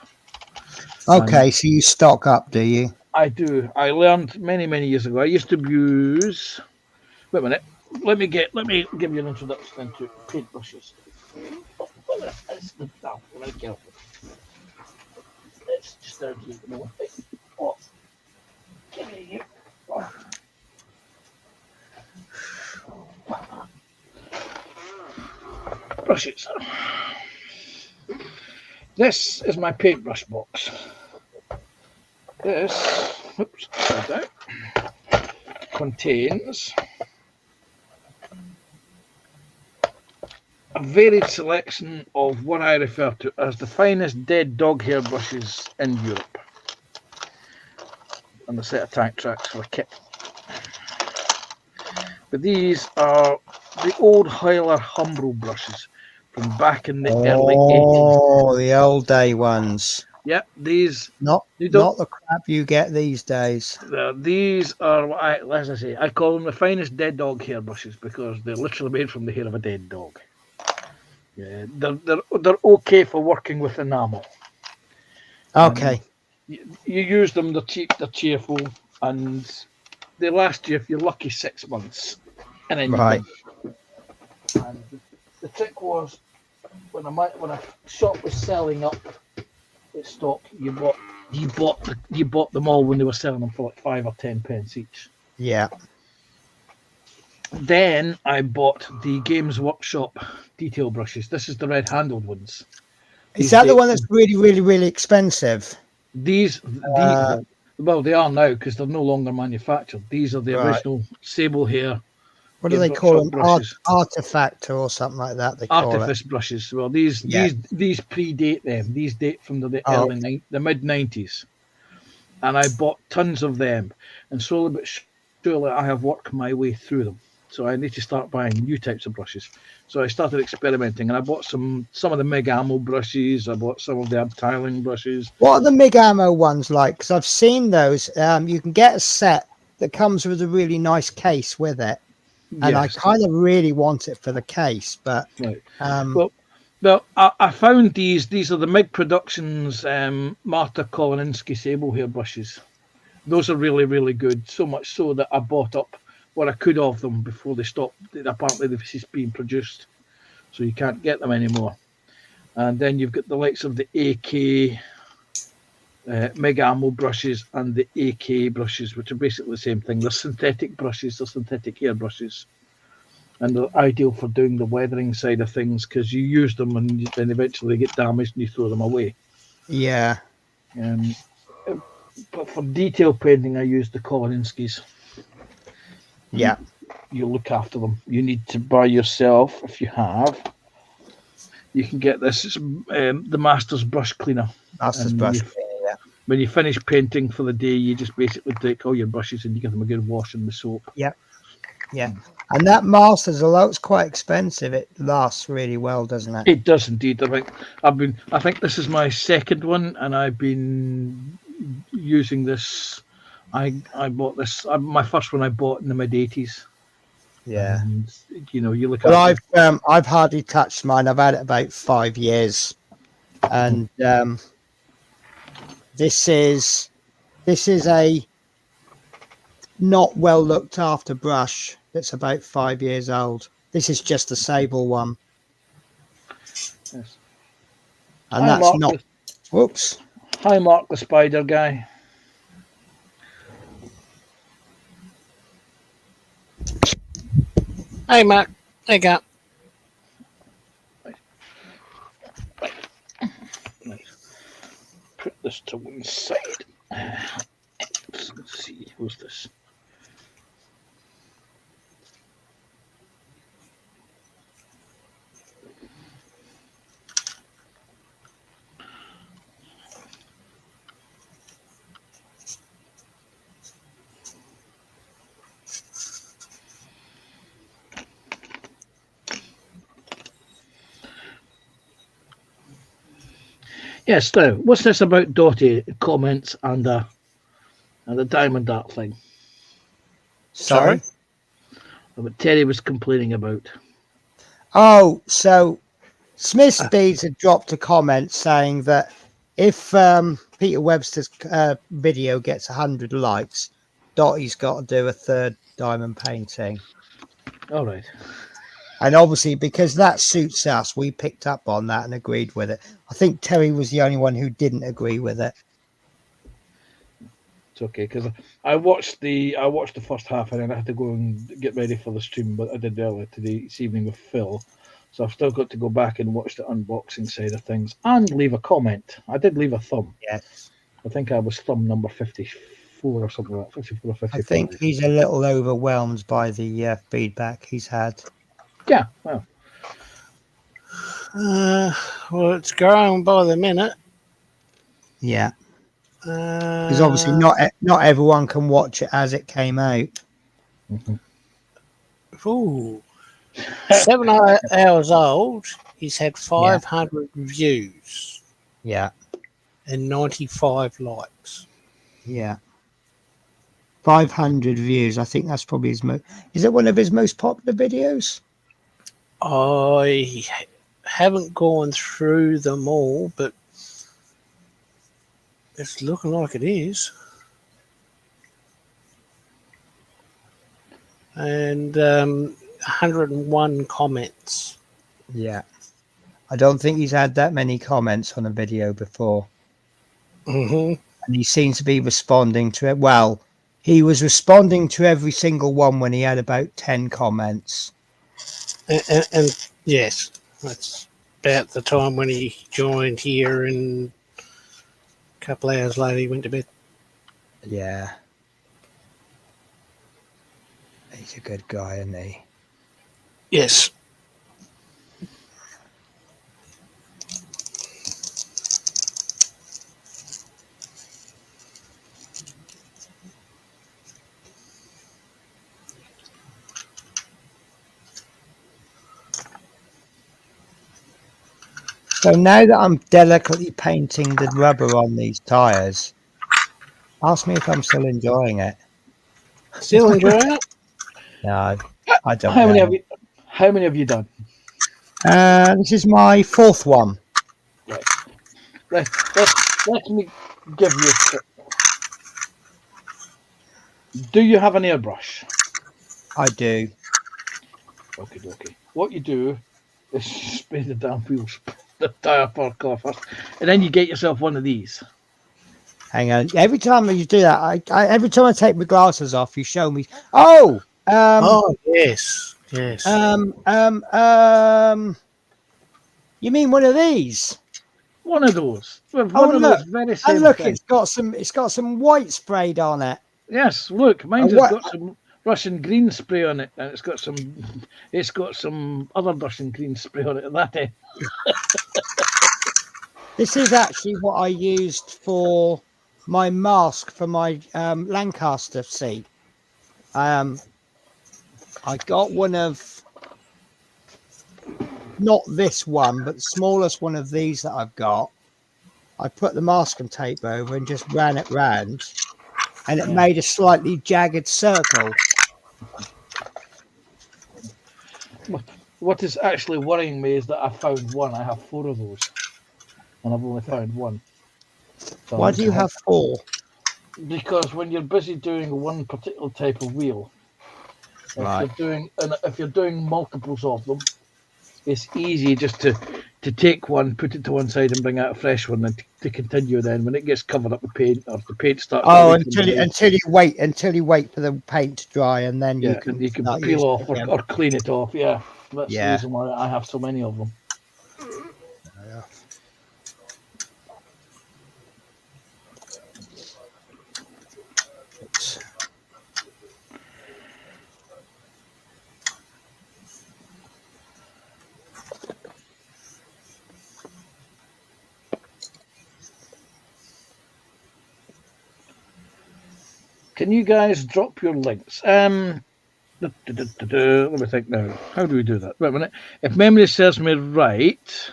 Okay, so you stock up, do you? I do. I learned many, many years ago. I used to use. Wait a minute. Let me give you an introduction to paintbrushes. Let's just start here. Oh. Brushes. This is my paintbrush box. This contains a varied selection of what I refer to as the finest dead dog hair brushes in Europe. And a set of tank tracks for a kit. But these are the old Heuler Humbrol brushes from back in the early 80s. Oh, the old day ones. Yeah, these Not you don't. not the crap you get these days. These are what as I say, I call them the finest dead dog hair brushes because they're literally made from the hair of a dead dog. Yeah, they're okay for working with enamel. Okay. You use them, they're cheap, they're cheerful, and they last you, if you're lucky, 6 months. And then Right. And the trick was when a shop was selling up its stock, you bought them all when they were selling them for like 5 or 10 pence each. Yeah. Then I bought the Games Workshop detail brushes. This is the red handled ones. Is that the one that's really, really, really expensive? These well, they are now because they're no longer manufactured. These are the Right. original sable hair. What do they Games call Workshop them? brushes. Artifactor or something like that. They call Artifice brushes. Well, these predate them. These date from the mid 90s, and I bought tons of them. And slowly but surely, I have worked my way through them. So I need to start buying new types of brushes. So I started experimenting, and I bought some of the Mig Ammo brushes. I bought some of the tiling brushes. What are the Mig Ammo ones like? Because I've seen those. You can get a set that comes with a really nice case with it. And I kind of really want it for the case, but right. Well, I found these. These are the Mig Productions Marta Kolinsky sable hair brushes. Those are really, really good. So much so that I bought up what I could of them before they stopped. Apparently, they've ceased being produced, so you can't get them anymore. And then you've got the likes of the AK Mig Ammo brushes and the AK brushes, which are basically the same thing. They're synthetic brushes, they're synthetic hair brushes, and they're ideal for doing the weathering side of things because you use them and then eventually they get damaged and you throw them away. Yeah. But for detail painting, I use the Kolinskis. Yeah. You look after them. You need to buy yourself, if you have. You can get this. It's the Master's Brush Cleaner. Master's Brush Cleaner, yeah. When you finish painting for the day, you just basically take all your brushes and you give them a good wash in the soap. Yeah. Yeah. And that Master's, although it's quite expensive, it lasts really well, doesn't it? It does indeed. I think this is my second one, and I've been using this. I bought this. My first one I bought in the mid 80s. Yeah. And, you look. Well, I've hardly touched mine. I've had it about 5 years, and this is a not well looked after brush. That's about 5 years old. This is just a sable one. Yes. And that's not. Whoops. Hi, Mark the Spider Guy. Hey, Mark. Hey, go. Put this to one side. Let's see. Who's this? Yes, so what's this about Dottie comments and the diamond art thing? Sorry? What Terry was complaining about. Oh, so Smith Speeds had dropped a comment saying that if Peter Webster's video gets 100 likes, Dottie's got to do a third diamond painting. All right. And obviously, because that suits us, we picked up on that and agreed with it. I think Terry was the only one who didn't agree with it. It's okay because I watched the first half and then I had to go and get ready for the stream, but I did earlier this evening with Phil, so I've still got to go back and watch the unboxing side of things and leave a comment. I did leave a thumb. Yes, I think I was thumb number 54 or something like that. 54 or 55. I think he's a little overwhelmed by the feedback he's had. Yeah, well, Well, it's growing by the minute. Yeah, because obviously not everyone can watch it as it came out. Ooh, 7 hours old. He's had 500 views Yeah, and 95 likes. yeah. 500 views. I think that's probably his most. Is it one of his most popular videos? I haven't gone through them all, but it's looking like it is. And 101 comments. Yeah. I don't think he's had that many comments on a video before. Mm-hmm. And he seems to be responding to it. Well, he was responding to every single one when he had about 10 comments. And yes, that's about the time when he joined here, and a couple of hours later he went to bed. Yeah. He's a good guy, isn't he? Yes. So now that I'm delicately painting the rubber on these tyres, ask me if I'm still enjoying it. Still enjoying it? No, I don't How know. many have you done? This is my 4th one. Let me give you a tip. Do you have an airbrush? I do. Okay. What you do is spray the damn wheels, the tyre park first, and then you get yourself one of these. Hang on. Every time you do that, every time I take my glasses off, you show me. Oh. Oh yes. You mean one of these? One of those. One Oh, of look. those very same And look, thing. it's got some white sprayed on it. Yes, look, mine's what- got some Russian green spray on it, and it's got some other Russian green spray on it at that end. This is actually what I used for my mask for my Lancaster seat. I got one of, not this one, but the smallest one of these that I've got. I put the masking tape over and just ran it round, and it made a slightly jagged circle. What is actually worrying me is that I found one. I have 4 of those, and I've only found one. So Why do you have 4? Because when you're busy doing one particular type of wheel, Right. if you're doing multiples of them, it's easy just to take one, put it to one side, and bring out a fresh one, and to continue. Then when it gets covered up with paint, or the paint starts. Oh, until you wait for the paint to dry, and then yeah, you can peel off or clean it off. Yeah, that's the Yeah. reason why I have so many of them. Can you guys drop your links? Let me think now. How do we do that? Wait a minute. If memory serves me right,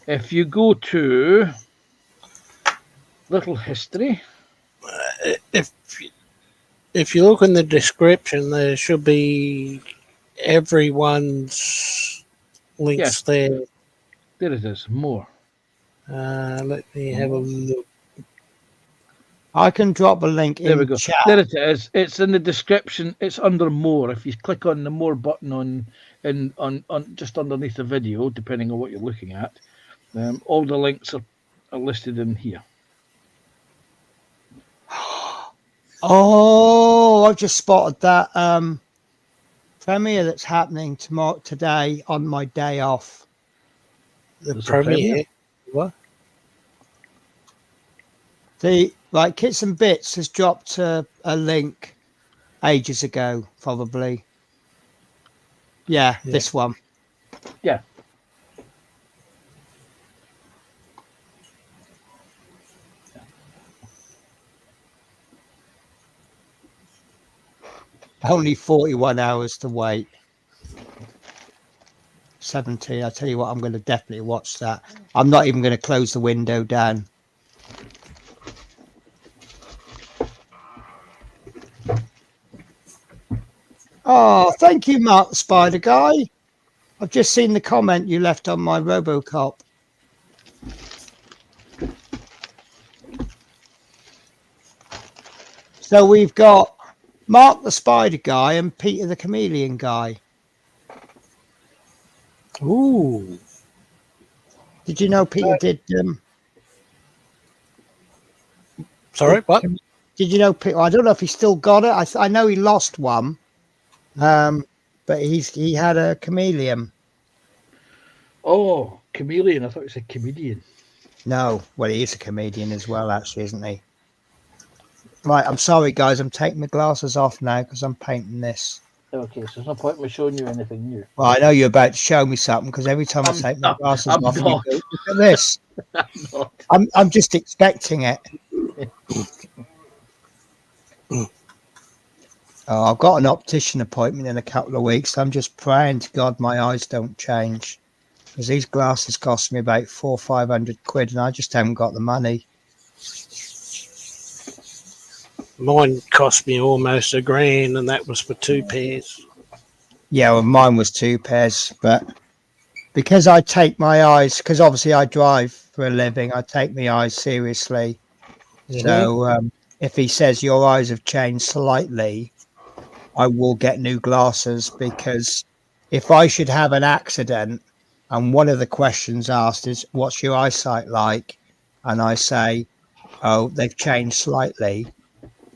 if you go to Little History. If you look in the description, there should be everyone's links there. There it is. More. Let me have a look. I can drop a link There we in go. chat. There it is. It's in the description. It's under more. If you click on the more button on just underneath the video, depending on what you're looking at, all the links are listed in here. Oh, I've just spotted that premiere that's happening today on my day off. The There's a premiere. What? The Kits and Bits has dropped a link ages ago, probably. Yeah, this one. Yeah. Only 41 hours to wait. 17. I tell you what, I'm going to definitely watch that. I'm not even going to close the window down. Oh, thank you, Mark the Spider Guy. I've just seen the comment you left on my Robocop. So we've got Mark the Spider Guy and Peter the Chameleon Guy. Ooh. Did you know Peter did? Sorry, what? Did you know Peter? I don't know if he still got it. I know he lost one, but he had a chameleon. Oh, chameleon. I thought you said comedian. No, well, he is a comedian as well, actually, isn't he? Right, I'm sorry, guys. I'm taking my glasses off now because I'm painting this. Okay, so there's no point in me showing you anything new. Well, I know you're about to show me something because every time I take my glasses off, you go, look at this. I'm just expecting it. Oh, I've got an optician appointment in a couple of weeks. I'm just praying to God my eyes don't change because these glasses cost me about £400 or £500, and I just haven't got the money. Mine cost me almost $1,000, and that was for 2 pairs. Yeah, well, mine was 2 pairs, but because I take my eyes, because obviously I drive for a living, I take my eyes seriously. Mm-hmm. So if he says your eyes have changed slightly, I will get new glasses, because if I should have an accident and one of the questions asked is, what's your eyesight like? And I say, oh, they've changed slightly.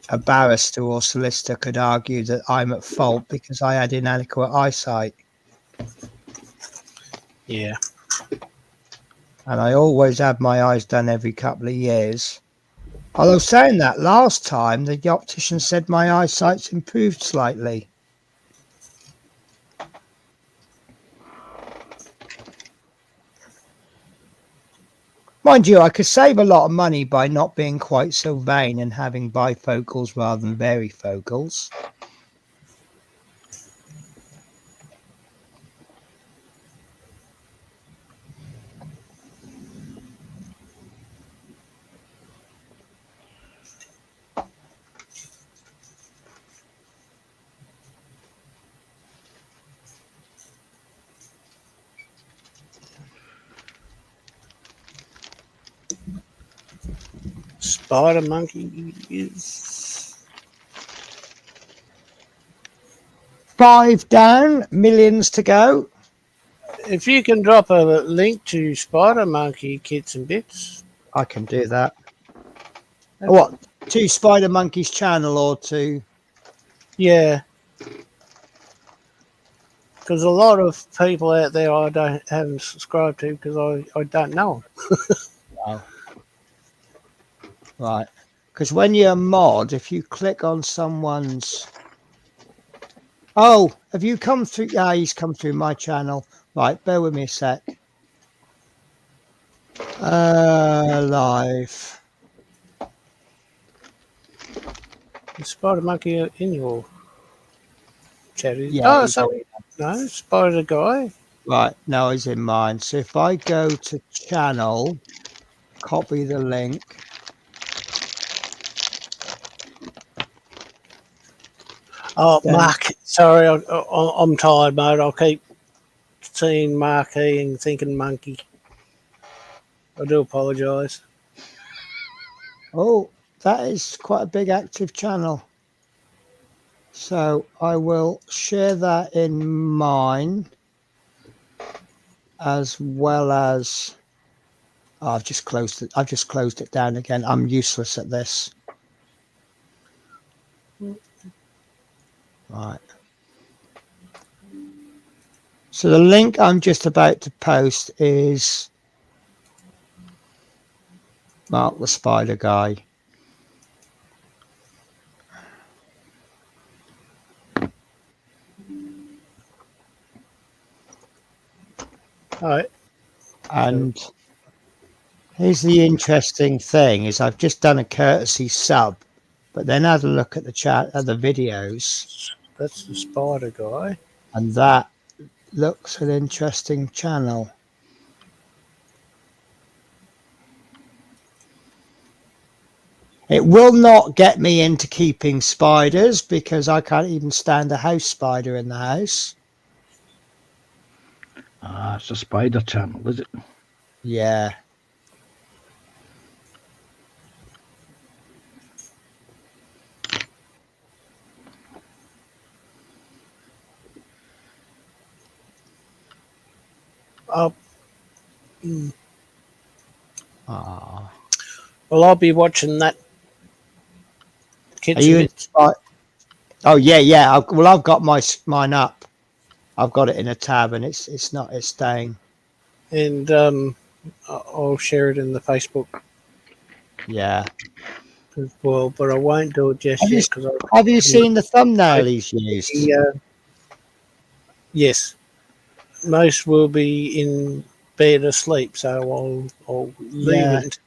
A barrister or solicitor could argue that I'm at fault because I had inadequate eyesight. Yeah. And I always have my eyes done every couple of years. Although saying that, last time the optician said my eyesight's improved slightly. Mind you, I could save a lot of money by not being quite so vain and having bifocals rather than varifocals. Spider Monkey is 5 down, millions to go. If you can drop a link to Spider Monkey Kits and Bits, I can do that. What? To Spider Monkey's channel or to? Yeah. Because a lot of people out there I haven't subscribed to because I don't know them. No. Right. Because when you're a mod, if you click on someone's... Oh, have you come through? Yeah, he's come through my channel. Right, bear with me a sec. Live. Is Spider Monkey in your chat? Yeah, oh, so no, Spider Guy. Right, no, he's in mine. So if I go to channel, copy the link. Oh, then, Mark, sorry, I'm tired, mate. I'll keep seeing Marquee and thinking Monkey. I do apologise. Oh, that is quite a big active channel. So I will share that in mine, as well as... Oh, I've just closed it. I've just closed it down again. I'm useless at this. Right. So the link I'm just about to post is Mark the Spider Guy. All right. And here's the interesting thing is I've just done a courtesy sub, but then had a look at the chat, at the videos, That's the spider guy. And that looks an interesting channel. It will not get me into keeping spiders because I can't even stand a house spider in the house. Ah, it's a spider channel, is it? Yeah. Oh, Ah. well, I'll be watching that. Are you in Oh yeah. I've got mine up. I've got it in a tab, and it's staying. And I'll share it in the Facebook Yeah. as well, but I won't do it just yet because Have you seen the thumbnail he's used? Yes, most will be in bed asleep, so I'll leave it.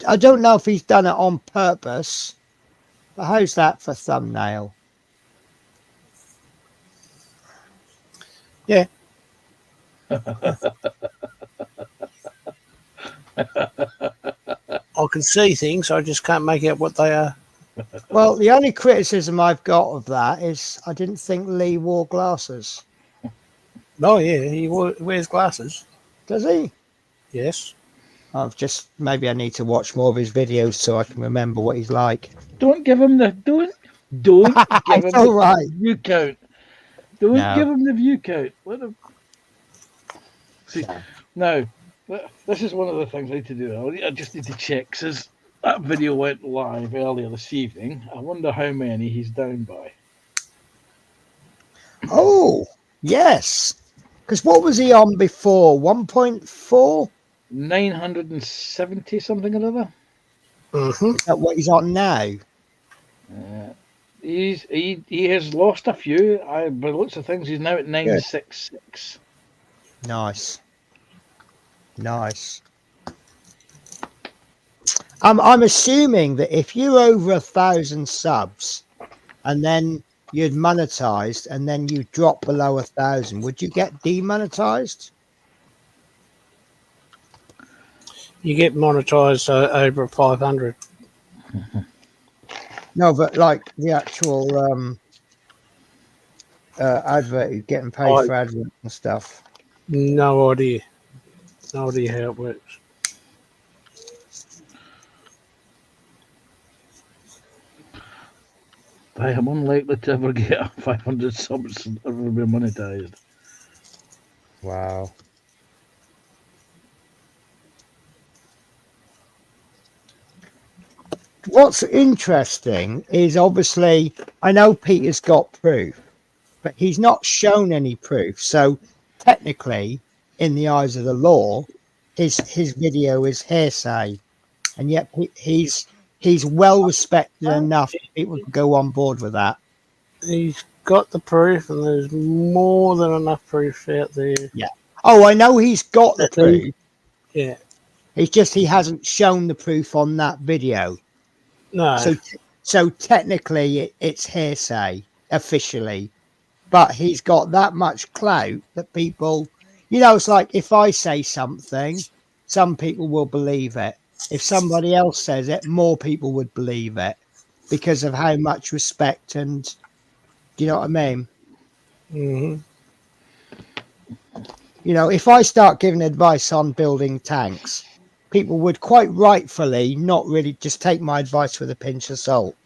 I don't know if he's done it on purpose, but how's that for thumbnail? Yeah. I can see things, I just can't make out what they are. Well, the only criticism I've got of that is I didn't think Lee wore glasses. Oh yeah, he wears glasses. Does he? Yes. Maybe I need to watch more of his videos so I can remember what he's like. Don't give him the don't give him the view count. Don't give him the view count. Let him see. Now, this is one of the things I need to do. I just need to check. Says that video went live earlier this evening. I wonder how many he's down by. Oh, yes. Because what was he on before? 1.4? 970 something or other. Is that what he's on now? He has lost a few. By the looks of things, he's now at 966. Nice. I'm assuming that if you're over 1,000 subs and then you'd monetized and then you drop below 1,000, would you get demonetized? You get monetized over 500. No, but like the actual advert, you're getting paid for adverts and stuff. No idea. No idea how it works. I am unlikely to ever get 500 subs and ever be monetized. Wow. What's interesting is obviously, I know Peter's got proof, but he's not shown any proof. So technically, in the eyes of the law, his video is hearsay, and yet he's well respected enough that people can go on board with that. He's got the proof, and there's more than enough proof out there. Yeah. Oh, I know he's got the proof. Yeah. It's just he hasn't shown the proof on that video. No. So technically, it's hearsay officially, but he's got that much clout that people, it's like if I say something, some people will believe it. If somebody else says it, more people would believe it because of how much respect and, do you know what I mean? Mm-hmm. If I start giving advice on building tanks, people would quite rightfully not really just take my advice with a pinch of salt.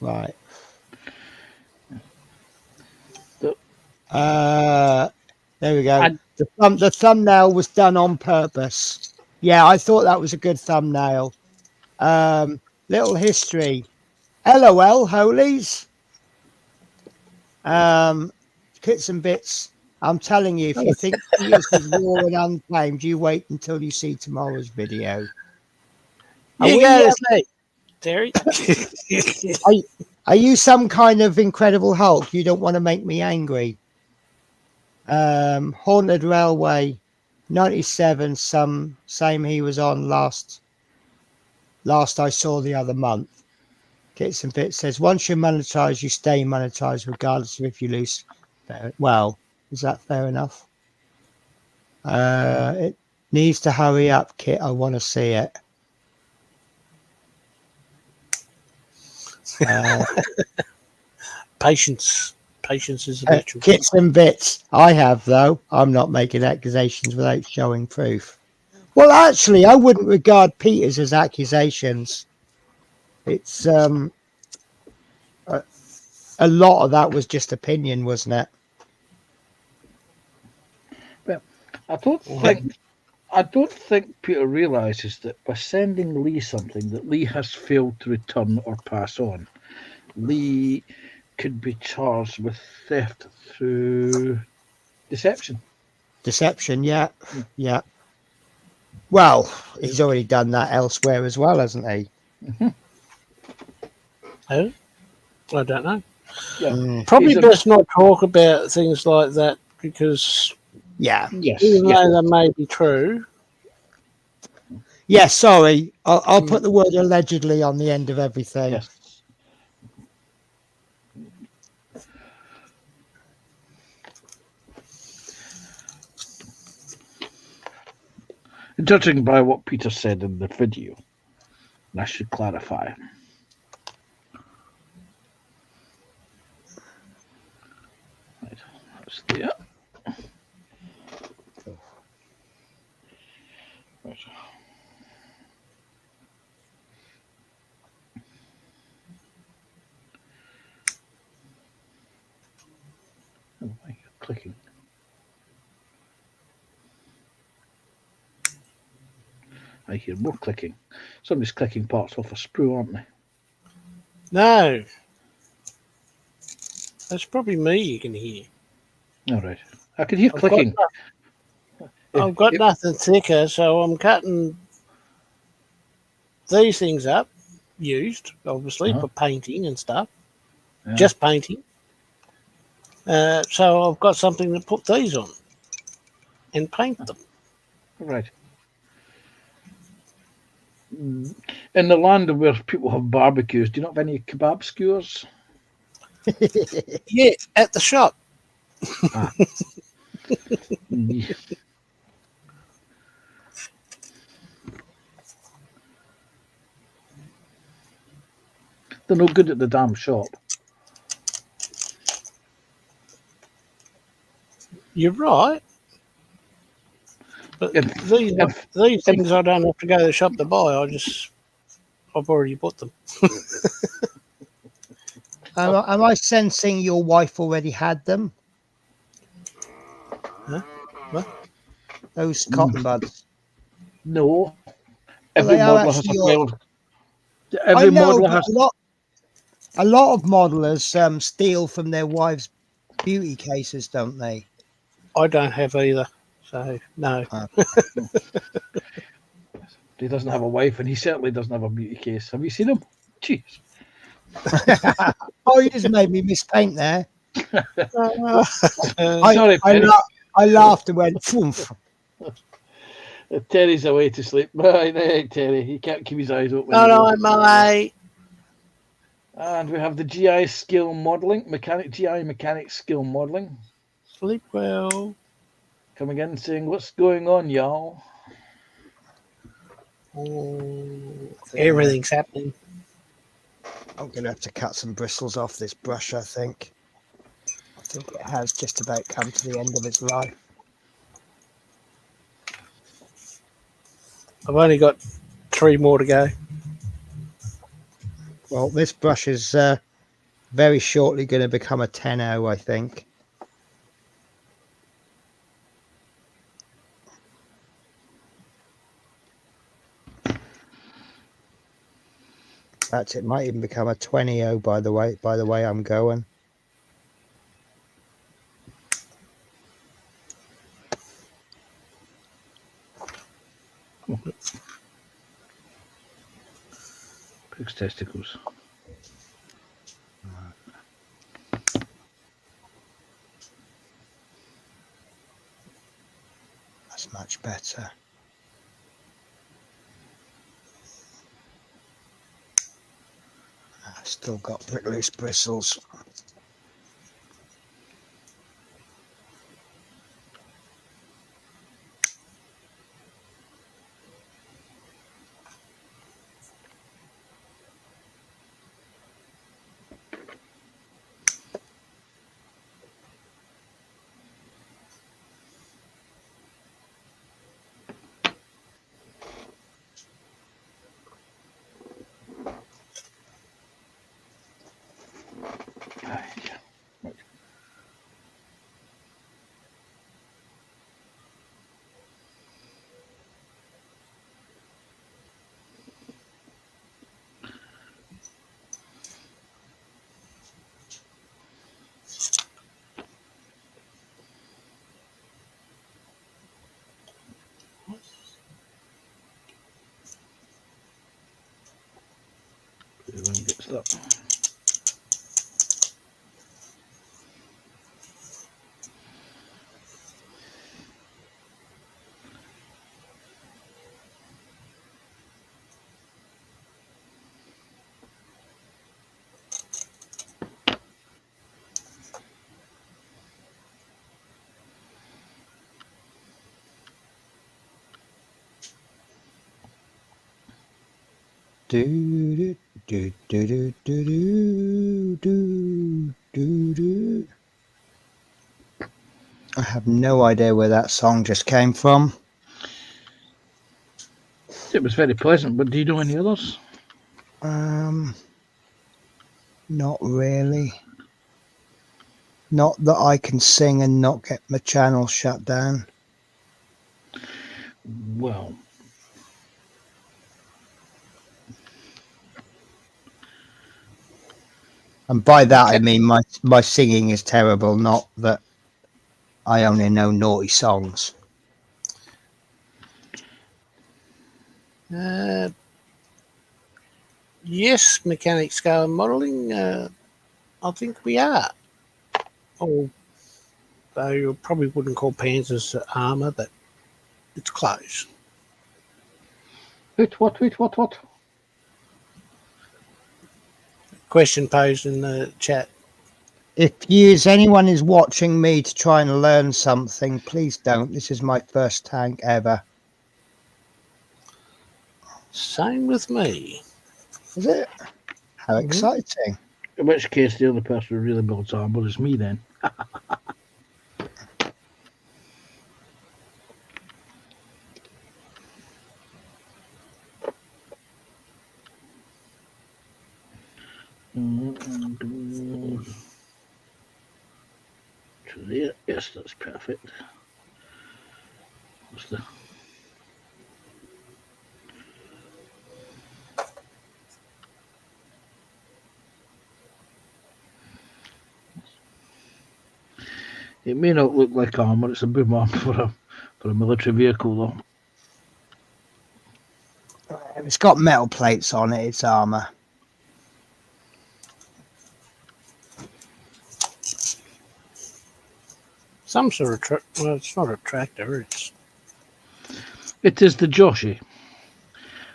Right. There we go. The thumbnail was done on purpose. Yeah, I thought that was a good thumbnail. Little history. LOL, holies. Kits and bits. I'm telling you, if you think this is raw and unclaimed, you wait until you see tomorrow's video. Terry. Are you some kind of Incredible Hulk? You don't want to make me angry. Haunted Railway. 97. Same he was on last I saw the other month. Kits and Bits says once you're monetized, you stay monetized regardless of if you lose. Well, is that fair enough? It needs to hurry up, Kit. I want to see it. Patience is the virtue. Kits and Bits. I have, though. I'm not making accusations without showing proof. Well, actually, I wouldn't regard Peter's as accusations. It's a lot of that was just opinion, wasn't it? I don't think Peter realizes that by sending Lee something that Lee has failed to return or pass on, Lee could be charged with theft through deception. Deception, yeah. Well, he's already done that elsewhere as well, hasn't he? Oh, I don't know. Yeah. Probably best not talk about things like that because Yeah. even though they may be true. Yeah, sorry. I'll put the word allegedly on the end of everything. Yes. Judging by what Peter said in the video, and I should clarify. Right, that's there. Right. Oh, why are you clicking? I hear more clicking. Somebody's clicking parts off a sprue, aren't they? No. That's probably me you can hear. All right. I can hear clicking. I've got nothing thicker, so I'm cutting these things up, used, obviously, for painting and stuff. Yeah. Just painting. So I've got something to put these on and paint them. Right. In the land where people have barbecues, do you not have any kebab skewers? Yeah, at the shop. Yeah. They're no good at the damn shop. You're right. But these things I don't have to go to the shop to buy. I've already bought them. Am I sensing your wife already had them? Huh? What? Those cotton buds. No. Well, Every modeler has a pair of. Every modeler has. A lot of modelers steal from their wives' beauty cases, don't they? I don't have either, so no. He doesn't have a wife, and he certainly doesn't have a beauty case. Have you seen him? Jeez. Oh, you just made me mispaint there. Sorry, I laughed and went, "Poof." Terry's away to sleep. Right, Terry. He can't keep his eyes open. Hello, mate. And we have the GI skill modelling, GI mechanic skill modelling. Sleep well. Coming in saying, "What's going on, y'all?" Everything's happening. I'm going to have to cut some bristles off this brush, I think. I think it has just about come to the end of its life. I've only got 3 more to go. Well, this brush is very shortly going to become a 10-0, I think. It might even become a 20-0 by the way I'm going. Pig's testicles. That's much better. I've still got loose bristles. Everyone gets that. Do do do do do do do do do. I have no idea where that song just came from. It was very pleasant, but do you know any others? Not really. Not that I can sing and not get my channel shut down. Well, And by that I mean my singing is terrible, not that I only know naughty songs. Yes, mechanic scale modelling. I think we are. Although you probably wouldn't call Panzers armour, but it's close. What? Question posed in the chat. If anyone is watching me to try and learn something, please don't. This is my first tank ever. Same with me. Is it? How exciting. In which case, the only person who really builds armor is me then. To there. Yes, that's perfect. What's the... It may not look like armour, it's a boom arm for a military vehicle though. If it's got metal plates on it, it's armour. Some sort of well, it's not a tractor. It is the Joshi.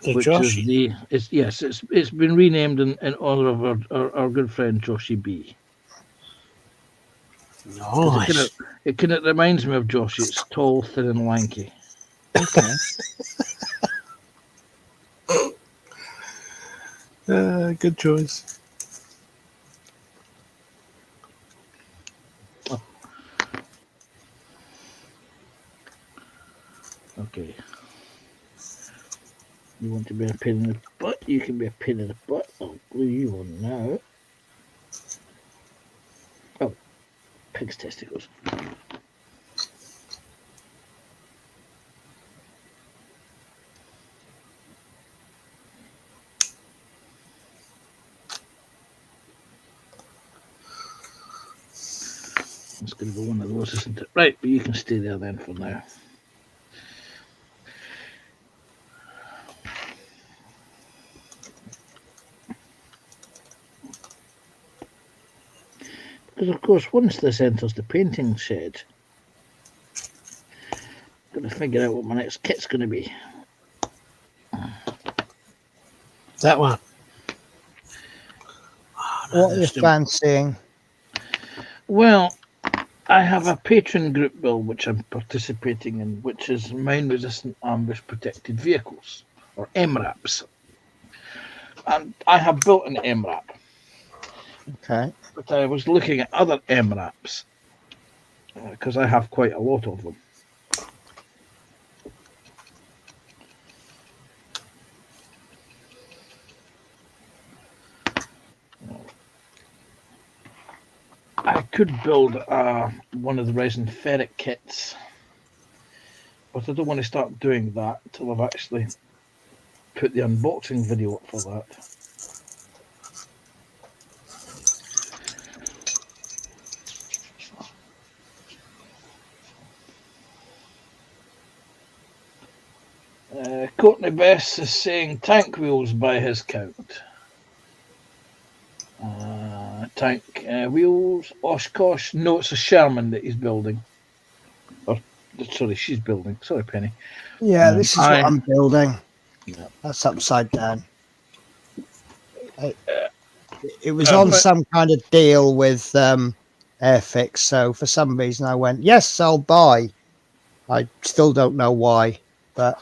The which Joshi. It's been renamed in honour of our good friend Joshi B. Nice. It reminds me of Joshi. It's tall, thin, and lanky. Okay. Good choice. Oh. Okay. You want to be a pin in the butt? You can be a pin in the butt. I'll glue you on now. Oh, pig's testicles. It's going to be one of those, isn't it? Right, but you can stay there then for now. Because, of course, once this enters the painting shed, Got to figure out what my next kit's going to be. That one. What are you fancying? Well, I have a patron group build which I'm participating in, which is mine-resistant ambush protected vehicles, or MRAPs. And I have built an MRAP. Okay. But I was looking at other MRAPs because I have quite a lot of them. I could build one of the resin ferret kits, but I don't want to start doing that until I've actually put the unboxing video up for that. Courtney Bess is saying tank wheels by his count. Tank wheels, Oshkosh. No, it's a Sherman that he's building. Or, sorry, she's building. Sorry, Penny. Yeah, this is what I'm building. Yeah. That's upside down. It was on some kind of deal with Airfix, so for some reason I went, yes, I'll buy. I still don't know why, but...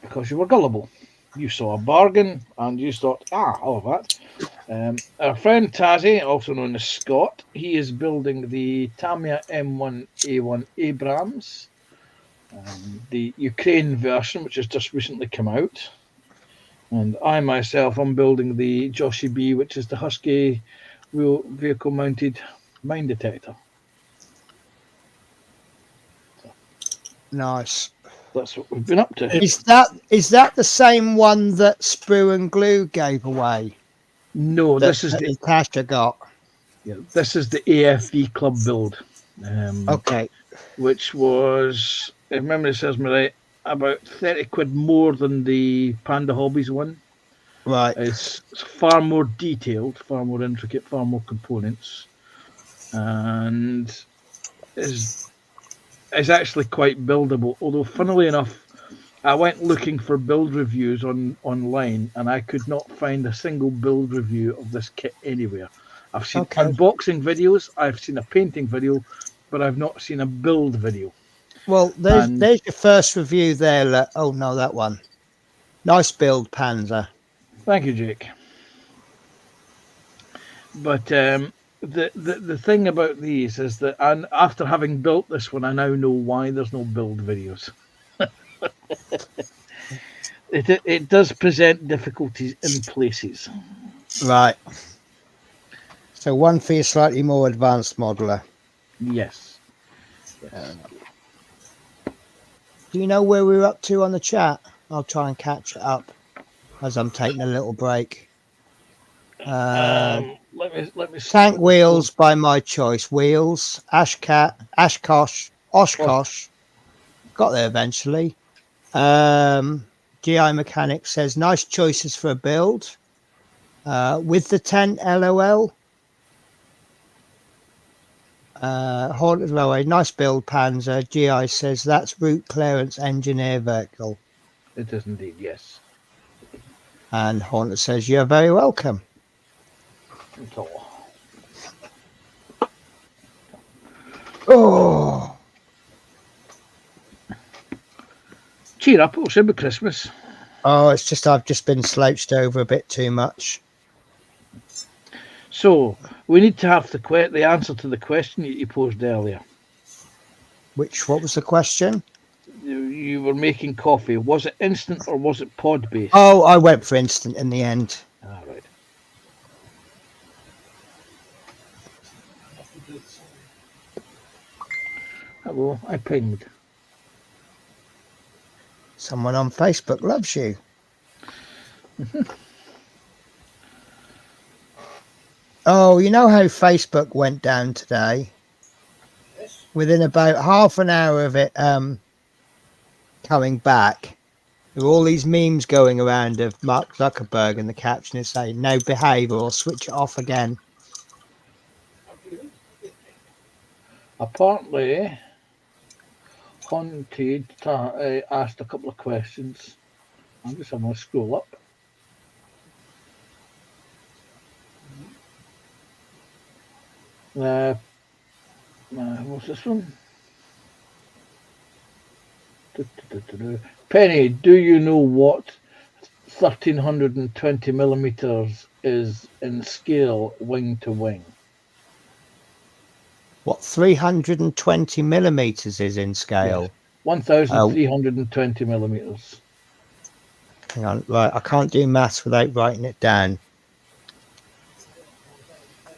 Because you were gullible. You saw a bargain and you thought, all of that. Our friend Tazzy, also known as Scott, he is building the Tamiya M1A1 Abrams, the Ukraine version, which has just recently come out. And I myself am building the Joshi B, which is the Husky vehicle mounted mine detector. Nice. That's what we've been up to. Is that the same one that Sprue and Glue gave away? No, this is the Tasha got. Yeah, this is the AFV club build. Okay. Which was, if memory serves me right, about 30 quid more than the Panda Hobbies one. Right. It's far more detailed, far more intricate, far more components, and is actually quite buildable. Although, funnily enough, I went looking for build reviews online, and I could not find a single build review of this kit anywhere. I've seen unboxing videos, I've seen a painting video, but I've not seen a build video. Well, there's your first review there. Oh no, that one. Nice build, Panzer. Thank you, Jake. But the thing about these is that, and after having built this one, I now know why there's no build videos. It does present difficulties in places. Right. So one for your slightly more advanced modeler. Yes. Do you know where we're up to on the chat? I'll try and catch it up as I'm taking a little break. Let me Tank wheels by my choice. Wheels, Oshkosh. Got there eventually. GI Mechanic says nice choices for a build. With the tent, LOL. Haunted Railway, nice build, Panzer. GI says that's route clearance engineer vehicle. It is indeed, yes. And Haunted says you're very welcome. Oh, cheer up! It should be Christmas. Oh, it's just I've just been slouched over a bit too much. So we need to have the answer to the question that you posed earlier. What was the question? You were making coffee. Was it instant or was it pod based? Oh, I went for instant in the end. All right. Hello, I pinged. Someone on Facebook loves you. Oh, you know how Facebook went down today? Yes. Within about half an hour of it coming back, there were all these memes going around of Mark Zuckerberg, and the caption is saying, "No, behave or switch it off again." Apparently, Haunted asked a couple of questions. I'm just having to scroll up. What's this one? Penny, do you know what 1320 millimeters is in scale wing to wing? What 320 millimeters is in scale? 1320 millimeters. Hang on, right. I can't do maths without writing it down,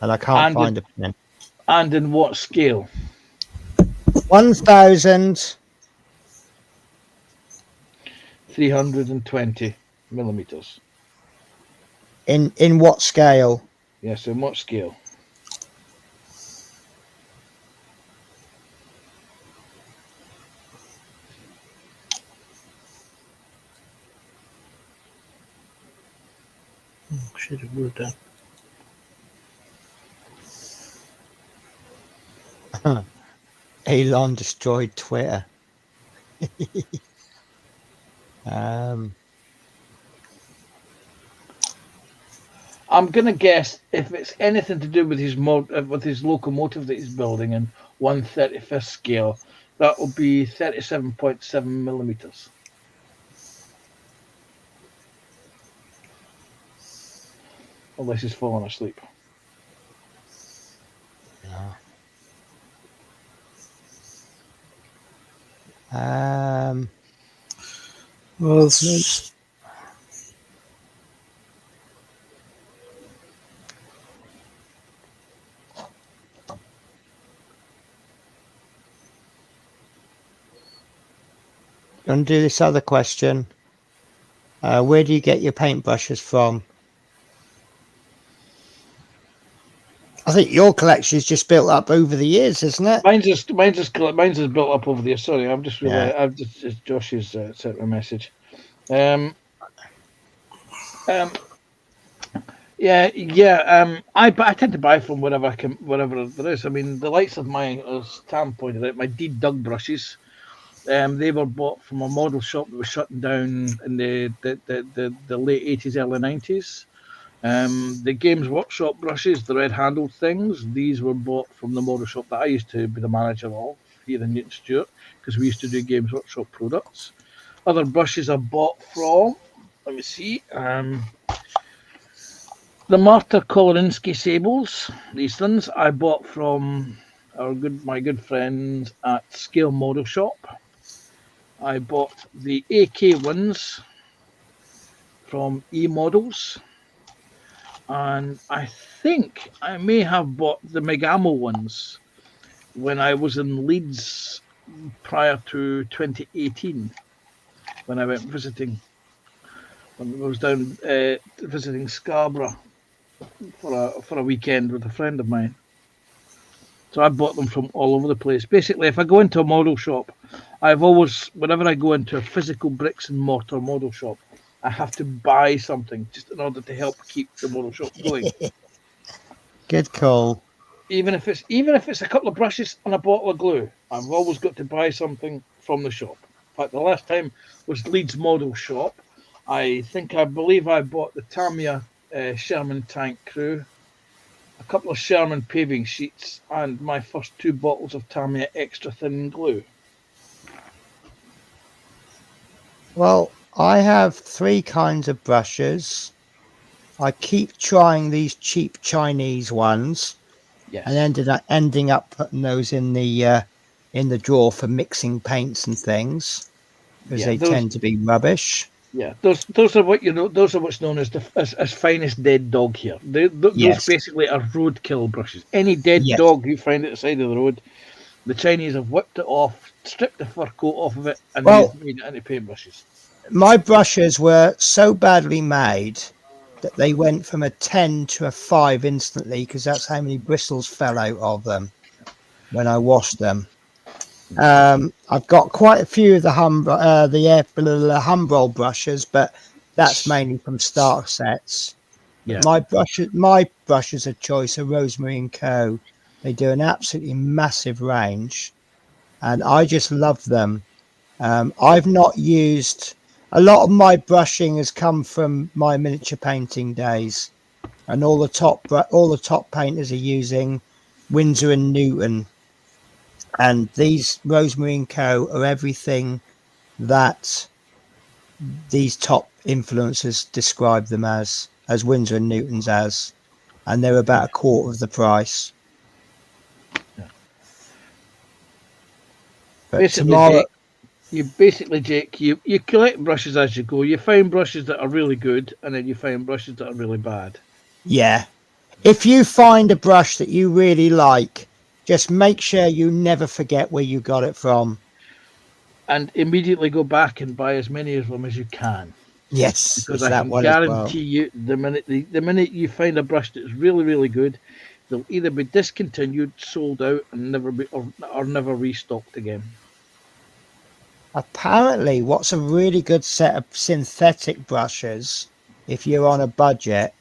and I can't find a pen. And in what scale? 1,000. 320 millimeters. In what scale? Yes, in what scale? Should have wrote that. Elon destroyed Twitter. I'm gonna guess if it's anything to do with his locomotive that he's building in 1/35th scale, that will be 37.7 millimeters. Unless he's fallen asleep. Well, Gonna do this other question. Where do you get your paintbrushes from? I think your collection is just built up over the years, isn't it? Mine's is built up over there. Sorry, I've just realized. I've just Josh has sent me a message. I tend to buy from wherever there is. I mean, the likes of mine, as Tam pointed out, my Deed Dug brushes. They were bought from a model shop that was shutting down in the late 80s, early 90s. The Games Workshop brushes, the red-handled things, these were bought from the model shop that I used to be the manager of here in Newton Stewart, because we used to do Games Workshop products. Other brushes I bought from, let me see, the Marta Kolorinsky Sables. These things I bought from my good friends at Scale Model Shop. I bought the AK ones from E-Models. And I think I may have bought the Megamo ones when I was in Leeds prior to 2018, when I went visiting. When I was down visiting Scarborough for a weekend with a friend of mine. So I bought them from all over the place. Basically, if I go into a model shop, whenever I go into a physical bricks and mortar model shop, I have to buy something just in order to help keep the model shop going. Good call. Even if it's a couple of brushes and a bottle of glue, I've always got to buy something from the shop. In fact, the last time was Leeds Model Shop. I believe I bought the Tamiya Sherman Tank Crew, a couple of Sherman paving sheets, and my first 2 bottles of Tamiya extra thin glue. Well, I have 3 kinds of brushes. I keep trying these cheap Chinese ones, yes, and ending up putting those in the drawer for mixing paints and things, because they tend to be rubbish. Yeah, those are what those are what's known as as finest dead dog here. Those basically are roadkill brushes. Any dead dog you find at the side of the road, the Chinese have whipped it off, stripped the fur coat off of it, and made it into paintbrushes. My brushes were so badly made that they went from a 10 to a 5 instantly, because that's how many bristles fell out of them when I washed them. I've got quite a few of the Humbrol brushes, but that's mainly from starter sets. Yeah. My brushes of choice are Rosemary & Co. They do an absolutely massive range. and I just love them. I've not used a lot of my brushing has come from my miniature painting days, and all the top painters are using Winsor and Newton, and these Rosemary & Co are everything that these top influencers describe them as Winsor and Newton's as, and they're about a quarter of the price. But Basically, tomorrow, Jake, you collect brushes as you go. You find brushes that are really good, and then you find brushes that are really bad. yeah, if you find a brush that you really like, just make sure you never forget where you got it from. And immediately go back and buy as many of them as you can. Yes, Because it's I that can one as well. guarantee you, the minute you find a brush that's really, really good, they'll either be discontinued, sold out, and never be or never restocked again. Apparently, what's a really good set of synthetic brushes, if you're on a budget,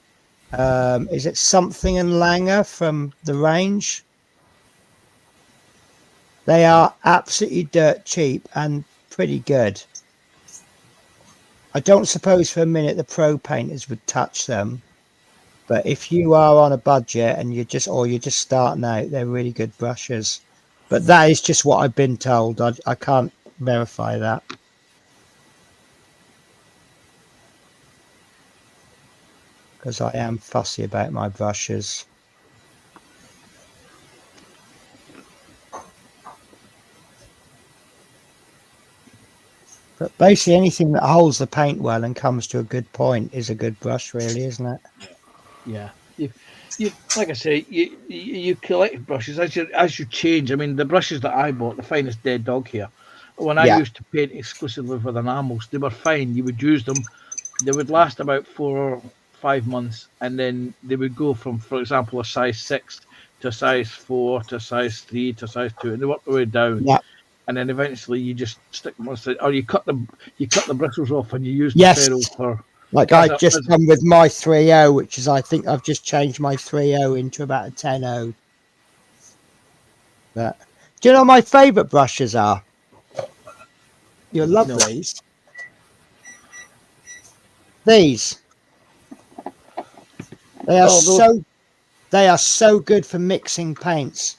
is it Something and Langer from the range? They are absolutely dirt cheap and pretty good. I don't suppose for a minute the pro painters would touch them, but if you are on a budget and you're just starting out, they're really good brushes. But that is just what I've been told. I can't verify that. Because I am fussy about my brushes. But basically anything that holds the paint well and comes to a good point is a good brush, really, isn't it? Yeah. You like I say, you collect brushes as you change. I mean, the brushes that I bought, the Finest Dead Dog here, when I used to paint exclusively with enamels, they were fine. You would use them. They would last about 4 or 5 months, and then they would go from, for example, a size 6 to a size 4 to a size 3 to a size 2, and they work their way down. Yeah. And then eventually you just stick them on, or you cut the bristles off and you use the ferrule for. Like I've just done with my 3.0, which is, I think I've just changed my 3.0 into about a 10.0. But do you know what my favourite brushes are? You'll love these. These. They are so good for mixing paints.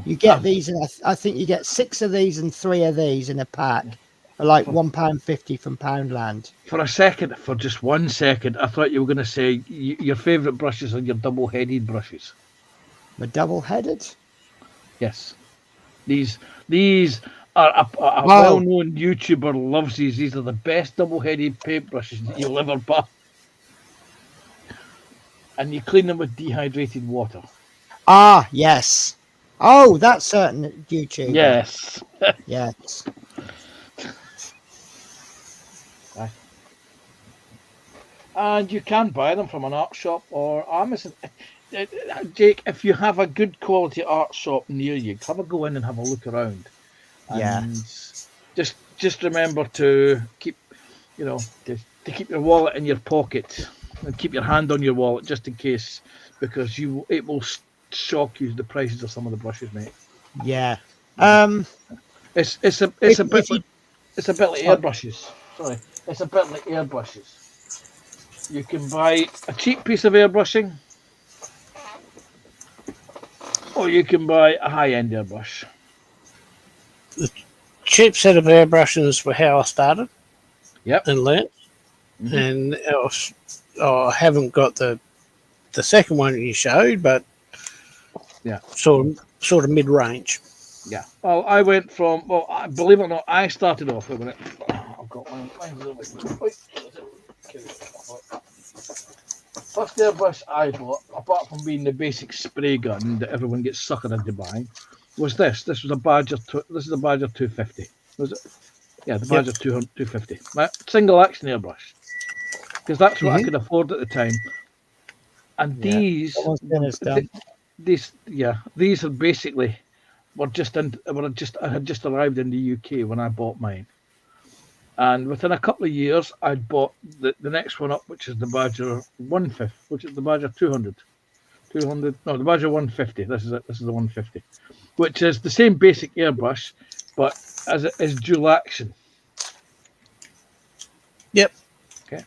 You get these, and I think you get 6 of these and 3 of these in a pack. Like £1.50 from Poundland. For just 1 second, I thought you were going to say your favourite brushes are your double-headed brushes. The double-headed? Yes. These are a well-known YouTuber loves these. These are the best double-headed paintbrushes that you'll ever buy. And you clean them with dehydrated water. Ah, yes. Oh, that's certain YouTube. Yes. Yes. And you can buy them from an art shop or Amazon. Jake, if you have a good quality art shop near you, have a go in and have a look around. And just remember to keep, to keep your wallet in your pocket and keep your hand on your wallet just in case, because it will shock you the prices of some of the brushes, mate. Yeah. It's a bit like airbrushes. Sorry, it's a bit like airbrushes. You can buy a cheap piece of airbrushing, or you can buy a high-end airbrush. The cheap set of airbrushes were how I started. Yep. And learnt. Mm-hmm. And I haven't got the second one you showed, but sort of mid-range. Yeah. Well, I went from, believe it or not, I started off with it. I've got mine. First airbrush I bought, apart from being the basic spray gun that everyone gets suckered into buying, was this. This was a Badger. This is a Badger 250. Was it? Yeah, the Badger 250. Right? Single action airbrush, because that's what I could afford at the time. And these had basically I had just arrived in the UK when I bought mine. And within a couple of years, I'd bought the next one up, which is the Badger 150, which is the Badger 200. The Badger 150. This is it. This is the 150, which is the same basic airbrush, but as it is dual action. Yep. Okay.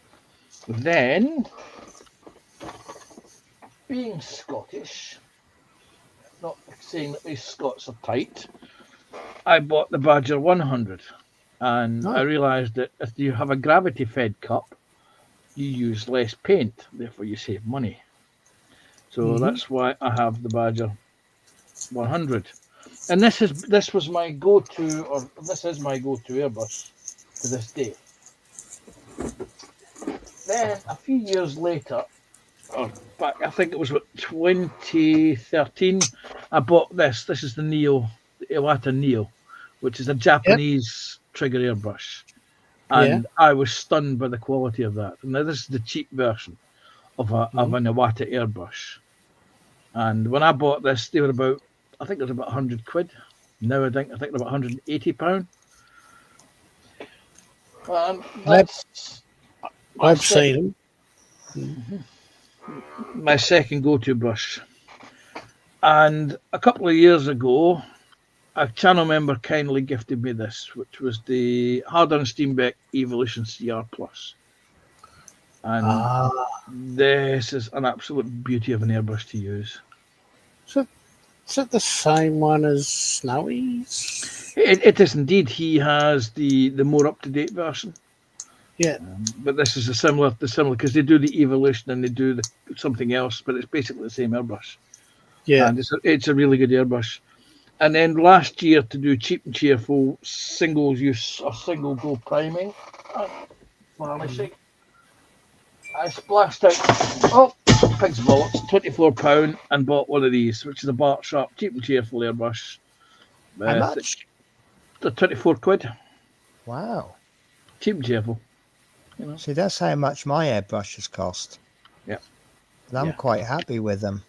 Then, being Scottish, not saying that these Scots are tight, I bought the Badger 100, and I realised that if you have a gravity-fed cup, you use less paint, therefore you save money. So that's why I have the Badger 100, and this was my go-to, or this is my go-to airbrush to this day. Then a few years later, or back, I think it was 2013, I bought this. This is the Neo, the Iwata Neo, which is a Japanese trigger airbrush, and I was stunned by the quality of that. Now this is the cheap version of an Iwata airbrush. And when I bought this, they were about, I think it was about 100 quid. Now I think they're about £180. I've seen them. My second go-to brush. And a couple of years ago, a channel member kindly gifted me this, which was the Harder and Steenbeck Evolution CR Plus. And this is an absolute beauty of an airbrush to use. Is it the same one as Snowy's? It is indeed. He has the more up-to-date version. Yeah. But this is the similar because they do the Evolution and they do something else, but it's basically the same airbrush. Yeah. And it's a really good airbrush. And then last year, to do cheap and cheerful single-use or single-go priming, varnishing, I splashed out, pig's bullets, £24, and bought one of these, which is a Bart Sharp cheap and cheerful airbrush. How much? The 24 quid. Wow. Cheap and cheerful. You know. See, that's how much my airbrushes cost. Yeah. And I'm quite happy with them.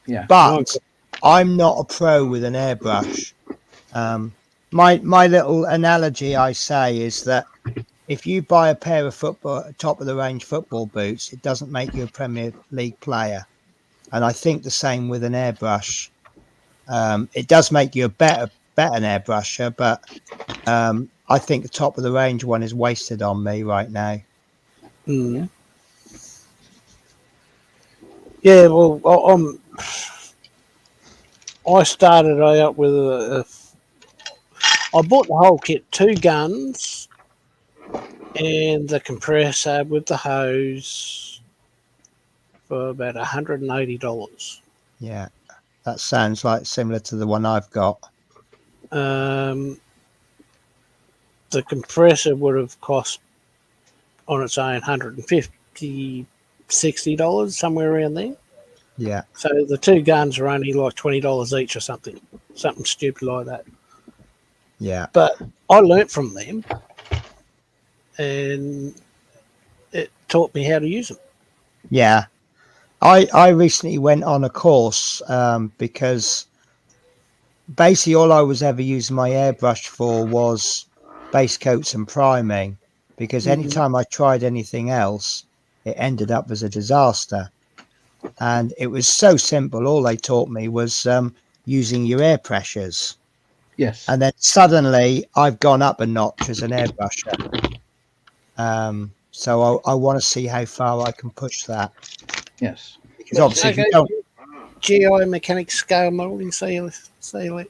Yeah. But I'm not a pro with an airbrush. My little analogy I say is that if you buy a pair of top of the range football boots, it doesn't make you a Premier League player. And I think the same with an airbrush. It does make you a better airbrusher, but I think the top of the range one is wasted on me right now. Mm. Yeah, well, I started out with I bought the whole kit, 2 guns and the compressor with the hose for about $180. Yeah, that sounds like similar to the one I've got. The compressor would have cost on its own $150, $60, somewhere around there. Yeah. So the 2 guns are only like $20 each or something stupid like that. Yeah. But I learnt from them, and it taught me how to use them. Yeah. I recently went on a course because basically all I was ever using my airbrush for was base coats and priming, because anytime I tried anything else, it ended up as a disaster. And it was so simple. All they taught me was using your air pressures. Yes. And then suddenly I've gone up a notch as an airbrusher. So I want to see how far I can push that. Yes. Because obviously if you don't... GI Mechanics Scale Molding. See you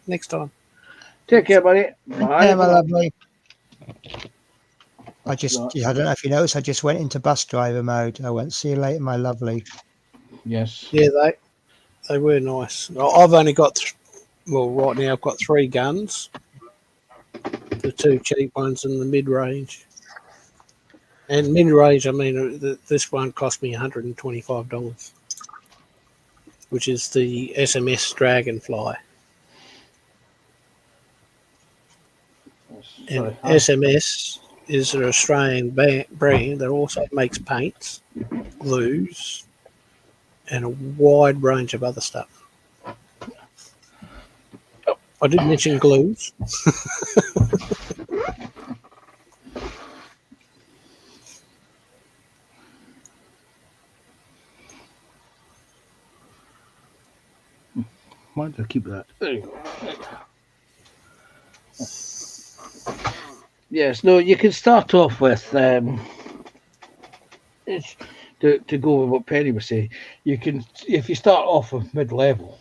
next time. Take care, buddy. Bye. Yeah, my lovely. I don't know if you noticed, I just went into bus driver mode. I went, see you later, my lovely. Yes. Yeah, they were nice. I've only got, right now I've got 3 guns. The 2 cheap ones and the mid-range. And mid-range, I mean, this one cost me $125, which is the SMS Dragonfly. And SMS is an Australian brand that also makes paints, glues, and a wide range of other stuff. I did mention glues. Why do I keep that? There you go. Yes, no, you can start off with it's, to go with what Penny was saying. You can, if you start off with mid-level,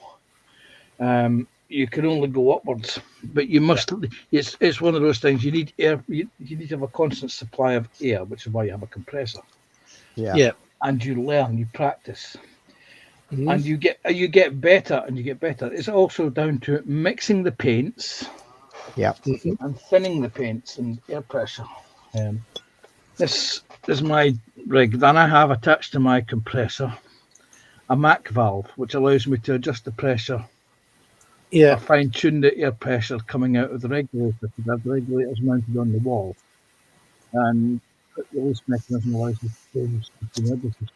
you can only go upwards, but you must. It's one of those things. You need air. You need to have a constant supply of air, which is why you have a compressor. Yeah. And you learn, you practice, Mhm. and you get better, and you get better. It's also down to mixing the paints. Yeah. Mhm. And thinning the paints and air pressure. This is my rig. Then I have attached to my compressor a MAC valve, which allows me to adjust the pressure Yeah. or fine tune the air pressure coming out of the regulator, because I have the regulators mounted on the wall. And the release mechanism allows me to change between everything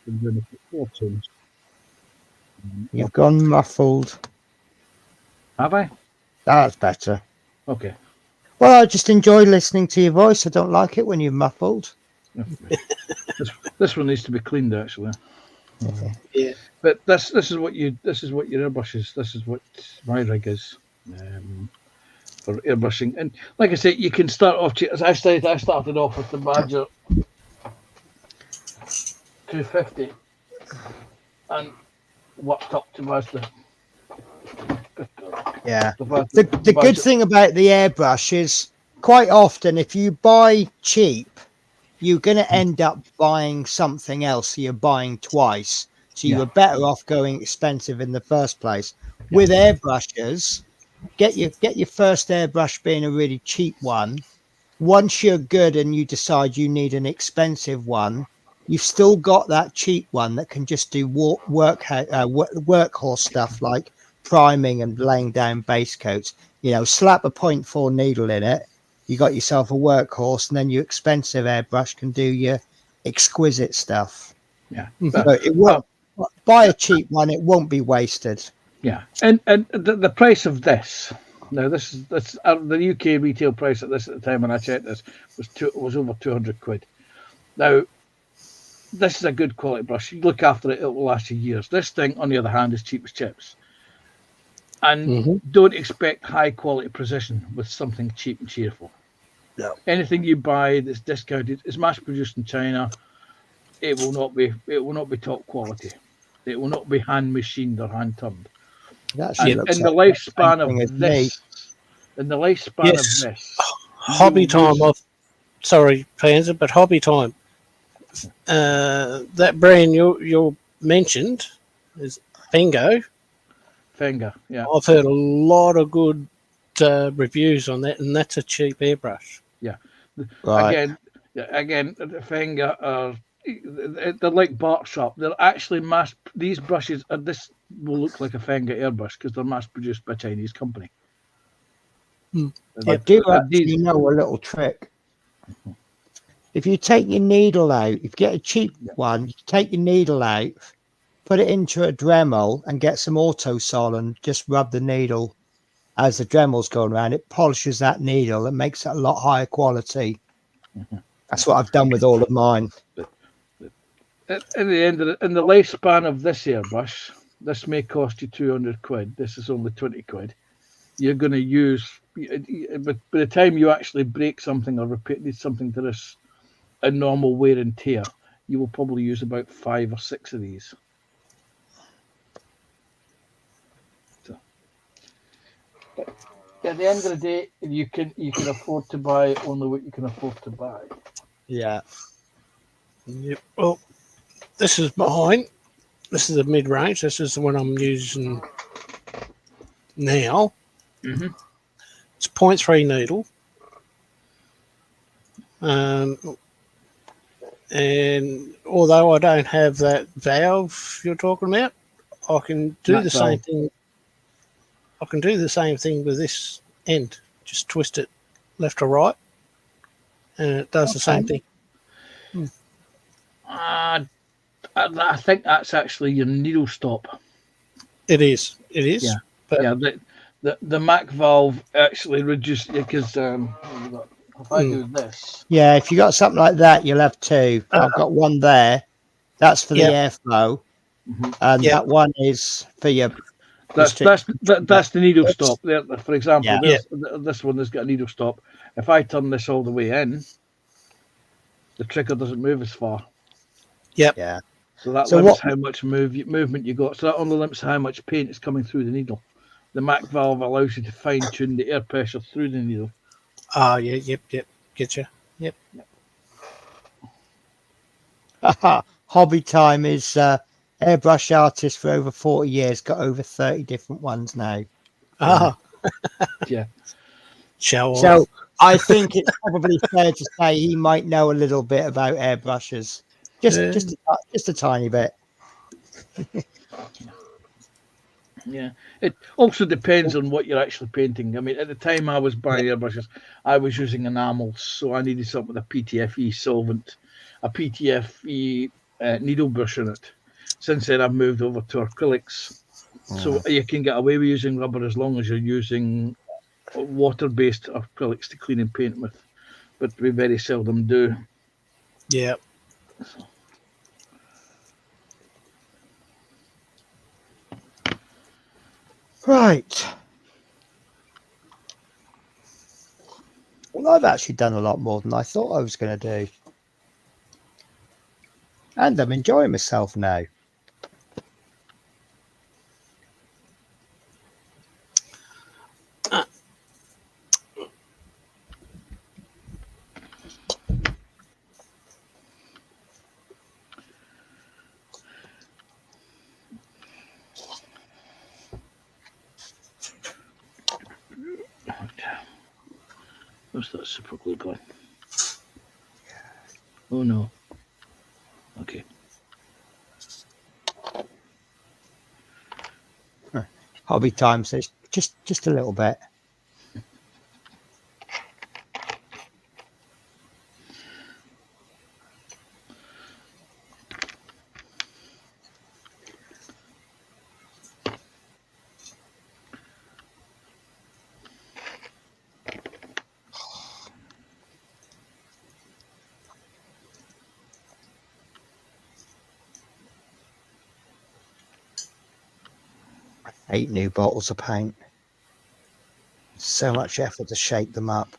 and doing a quick change. You've gone muffled. Have I? That's better. Okay. Well, I just enjoy listening to your voice. I don't like it when you're muffled. This one needs to be cleaned, actually. Yeah. But this is what your airbrush is. This is what my rig is for airbrushing. And like I said, you can start off. As I started off with the Badger 250 and worked up to Mazda. Yeah. The good thing about the airbrush is quite often if you buy cheap, you're going to end up buying something else. So you're buying twice. So you were better off going expensive in the first place. With airbrushes, get your first airbrush being a really cheap one. Once you're good and you decide you need an expensive one, you've still got that cheap one that can just do workhorse stuff like priming and laying down base coats. You know, slap a 0.4 needle in it, you got yourself a workhorse, and then your expensive airbrush can do your exquisite stuff. Yeah. So it won't buy a cheap one, it won't be wasted. Yeah. And the price of this. Now this the UK retail price at this at the time when I checked this was over 200 quid. Now this is a good quality brush. You look after it, it will last you years. This thing, on the other hand, is cheap as chips. And don't expect high quality precision with something cheap and cheerful. No. Anything you buy that's discounted is mass produced in China. It will not be top quality. It will not be hand machined or hand turned. In the lifespan of this, hobby time. Sorry, Panzer, but hobby time. That brand you mentioned is Fengo. Yeah. I've heard a lot of good reviews on that, and that's a cheap airbrush. Yeah. Right. Again, the Fenga they're like Bark Sharp. They're actually these brushes this will look like a Fenga airbrush because they're mass produced by a Chinese company. I do actually know a little trick. If you take your needle out, if you get a cheap one, you take your needle out, put it into a Dremel and get some Autosol and just rub the needle as the Dremel's going around. It polishes that needle and makes it a lot higher quality. That's what I've done with all of mine. In the lifespan of this airbrush, this may cost you 200 quid. This is only 20 quid. You're going to use, but by the time you actually break something or repeat something to this a normal wear and tear, you will probably use about 5 or 6 of these. So, at the end of the day, you can afford to buy only what you can afford to buy. Yeah. Yep. Well, this is mine. This is a mid-range. This is the one I'm using now. Mm-hmm. It's 0.3 needle. And although I don't have that valve you're talking about, I can do the same thing. I can do the same thing with this end. Just twist it left or right, and it does the same thing. I think that's actually your needle stop. It is. It is. Yeah. But the MAC valve actually reduces because if I do this. Yeah, if you got something like that, you'll have two. I've got one there. That's for the airflow. And that one is for your That's the needle stop. There, for example, Yeah. this one has got a needle stop. If I turn this all the way in, the trigger doesn't move as far. Yeah. So that So limits what- how much movement you got. So that only limits how much paint is coming through the needle. The MAC valve allows you to fine tune the air pressure through the needle. Oh, yeah, yep. Get you. Yep. Hobby Time is airbrush artist for over 40 years, got over 30 different ones now. Ah, Yeah. show off. So I think it's probably fair to say he might know a little bit about airbrushes. Just a tiny bit. Yeah. It also depends on what you're actually painting. I mean, at the time I was buying airbrushes, I was using enamels, so I needed something with a PTFE solvent, a PTFE needle brush in it. Since then, I've moved over to acrylics. So you can get away with using rubber as long as you're using water-based acrylics to clean and paint with, but we very seldom do. Yeah. Right. Well, I've actually done a lot more than I thought I was going to do. And I'm enjoying myself now. What's that super glue gun? Oh no. Okay. Hobby Time says just a little bit. Eight new bottles of paint. So much effort to shake them up.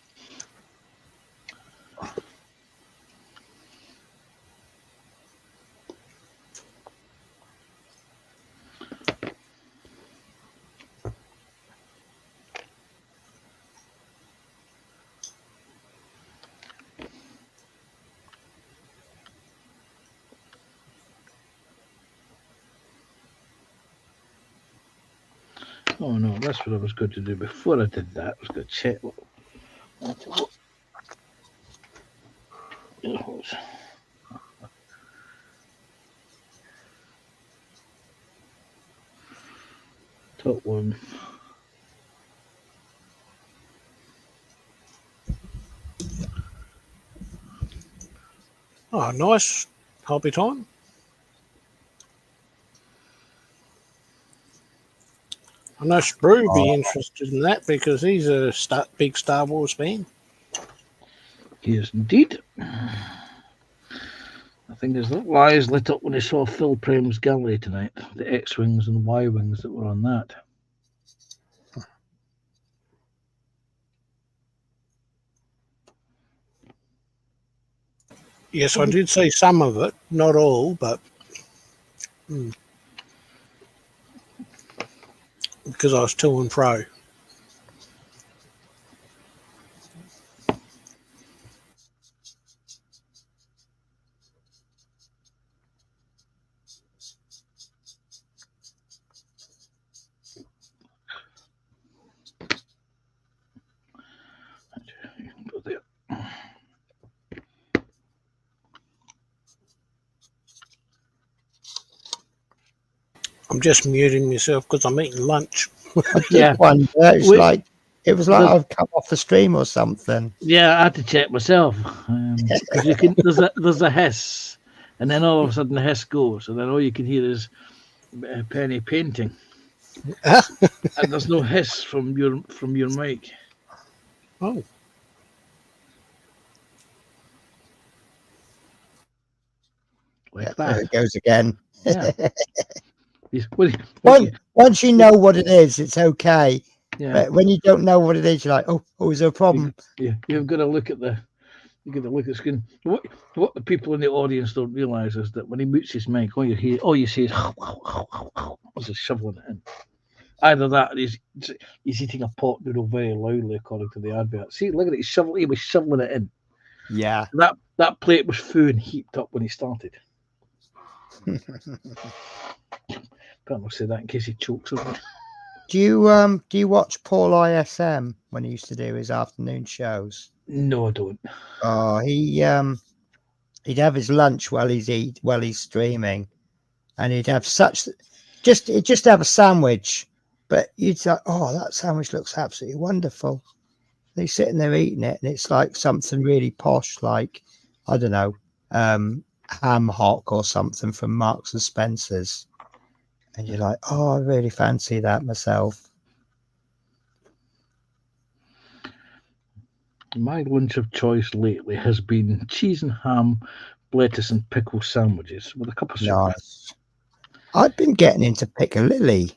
Oh no, that's what I was going to do before I did that. I was going to check what. Top one. Oh, nice. Hobby Time. I know Sprue would be interested in that because he's a big Star Wars fan. He is indeed. I think his little eyes lit up when he saw Phil Prime's gallery tonight. The X-Wings and Y-Wings that were on that. Yes, I did see some of it, not all, but because I was to and fro. I'm just muting myself because I'm eating lunch. Yeah. It was like I've come off the stream or something. Yeah, I had to check myself. 'Cause you can, there's a hiss, and then all of a sudden the hiss goes, and then all you can hear is Penny painting. And there's no hiss from your mic. Oh. Like There that. it goes again. Yeah. Once you know what it is, it's okay. Yeah. But when you don't know what it is, you're like, oh, is there a problem? You've got to look at the screen. What the people in the audience don't realise is that when he mutes his mic, all you see is as he's shoveling it in. Either that, or he's eating a pot noodle very loudly, according to the advert. See, look at it. He was shoveling it in. Yeah. That plate was full and heaped up when he started. Can't say that in case he chokes on it. Do you watch Paul ISM when he used to do his afternoon shows? No, I don't. Oh, he'd have his lunch while he's streaming, and he'd have just have a sandwich, but you'd say, oh, that sandwich looks absolutely wonderful. And he's sitting there eating it, and it's like something really posh, like, I don't know, ham hock or something from Marks and Spencer's. And you're like, oh, I really fancy that myself. My lunch of choice lately has been cheese and ham, lettuce and pickle sandwiches with a cup of soup. Nice. I've been getting into piccalilli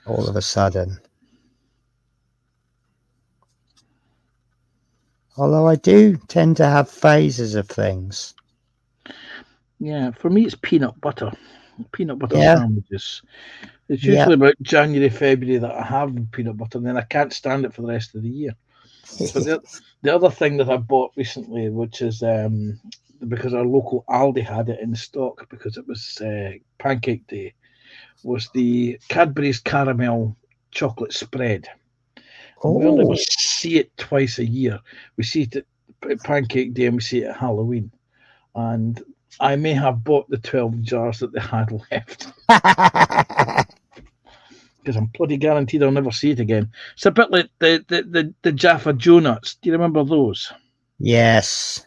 all of a sudden. Although I do tend to have phases of things. Yeah, for me it's peanut butter sandwiches. It's usually about January, February that I have peanut butter, and then I can't stand it for the rest of the year. But the other thing that I bought recently, which is because our local Aldi had it in stock because it was Pancake Day, was the Cadbury's caramel chocolate spread. We only see it twice a year. We see it at Pancake Day and we see it at Halloween. And I may have bought the 12 jars that they had left. Because I'm bloody guaranteed I'll never see it again. It's a bit like the Jaffa Joe nuts. Do you remember those? Yes.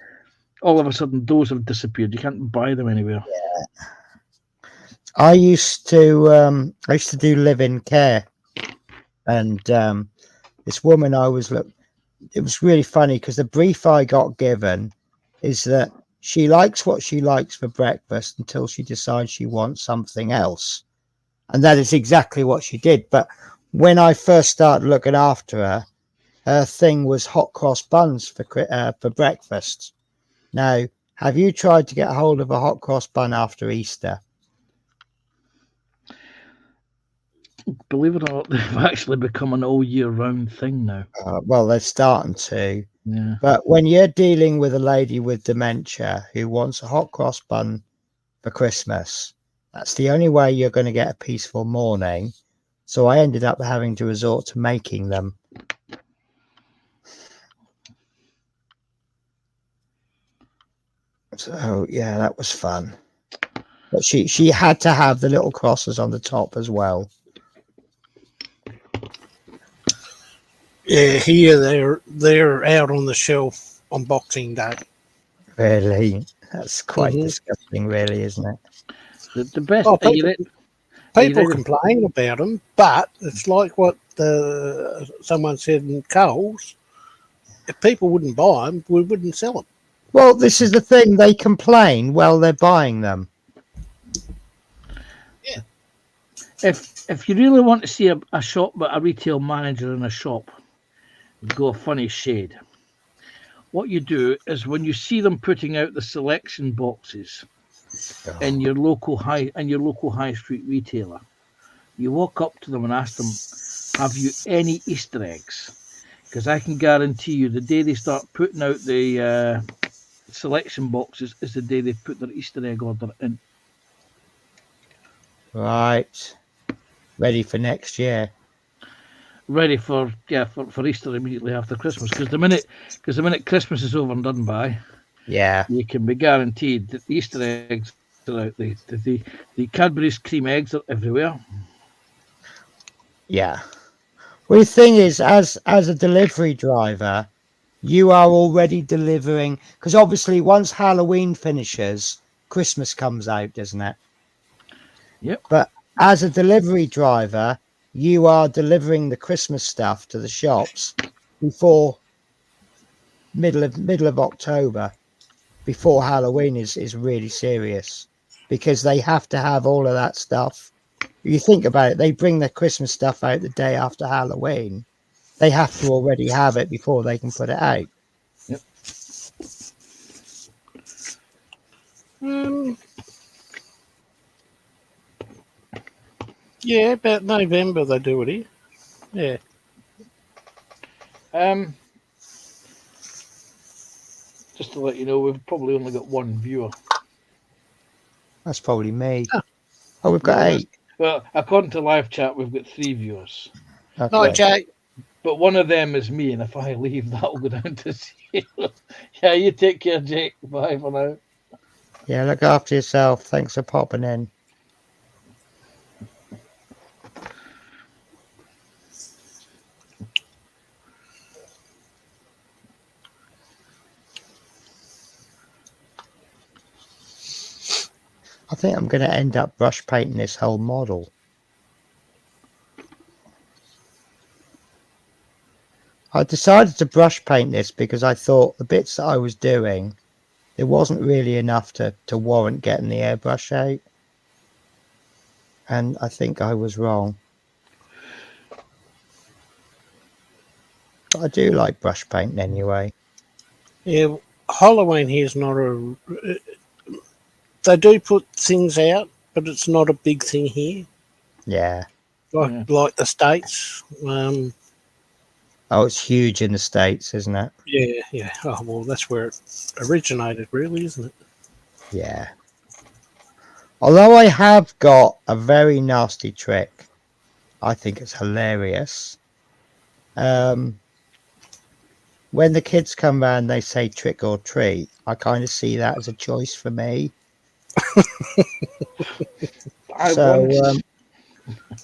All of a sudden, those have disappeared. You can't buy them anywhere. Yeah. I used to do live-in care, and this woman it was really funny because the brief I got given is that she likes what she likes for breakfast until she decides she wants something else. And that is exactly what she did. But when I first started looking after her thing was hot cross buns for breakfast. Now, have you tried to get hold of a hot cross bun after Easter? Believe it or not, they've actually become an all year round thing now. Well, they're starting to. Yeah. But when you're dealing with a lady with dementia who wants a hot cross bun for Christmas, that's the only way you're going to get a peaceful morning. So I ended up having to resort to making them. So yeah, that was fun. But she had to have the little crosses on the top as well. Yeah, here they're out on the shelf on Boxing Day. Really, that's quite disgusting, really, isn't it? The best people complain about them, but it's like what someone said in Coles. If people wouldn't buy them, we wouldn't sell them. Well, this is the thing. They complain while they're buying them. Yeah. If you really want to see a shop, but a retail manager in a shop go a funny shade, what you do is when you see them putting out the selection boxes in your local high street retailer, you walk up to them and ask them, have you any Easter eggs? Because I can guarantee you the day they start putting out the selection boxes is the day they put their Easter egg order in. Right. Ready for next year. Ready for Easter immediately after Christmas. Because the minute Christmas is over and done by, yeah, you can be guaranteed that the Easter eggs are out. The Cadbury's cream eggs are everywhere. Yeah. Well, the thing is, as a delivery driver, you are already delivering, because obviously once Halloween finishes, Christmas comes out, doesn't it? Yep. But as a delivery driver, you are delivering the Christmas stuff to the shops before middle of October, before Halloween is really serious. because they have to have all of that stuff. You think about it, they bring their Christmas stuff out the day after Halloween. They have to already have it before they can put it out. Um, yeah, about November they do it here. Yeah. Just to let you know, we've probably only got one viewer. That's probably me. Oh. Oh, we've got No, 8. Well, according to live chat, we've got 3 viewers. Okay. Night, Jay. But one of them is me, and if I leave, that'll go down to 0. Yeah, you take care, Jake. Bye for now. Yeah, look after yourself. Thanks for popping in. I think I'm going to end up brush painting this whole model. I decided to brush paint this because I thought the bits that I was doing, there wasn't really enough to warrant getting the airbrush out. And I think I was wrong. But I do like brush painting anyway. Yeah, Halloween here is not a. They do put things out, but it's not a big thing here, Yeah. like the States. Oh, it's huge in the States, isn't it? Yeah. Oh, well, that's where it originated, really, isn't it? Yeah. Although I have got a very nasty trick, I think it's hilarious. When the kids come round, they say trick or treat. I kind of see that as a choice for me.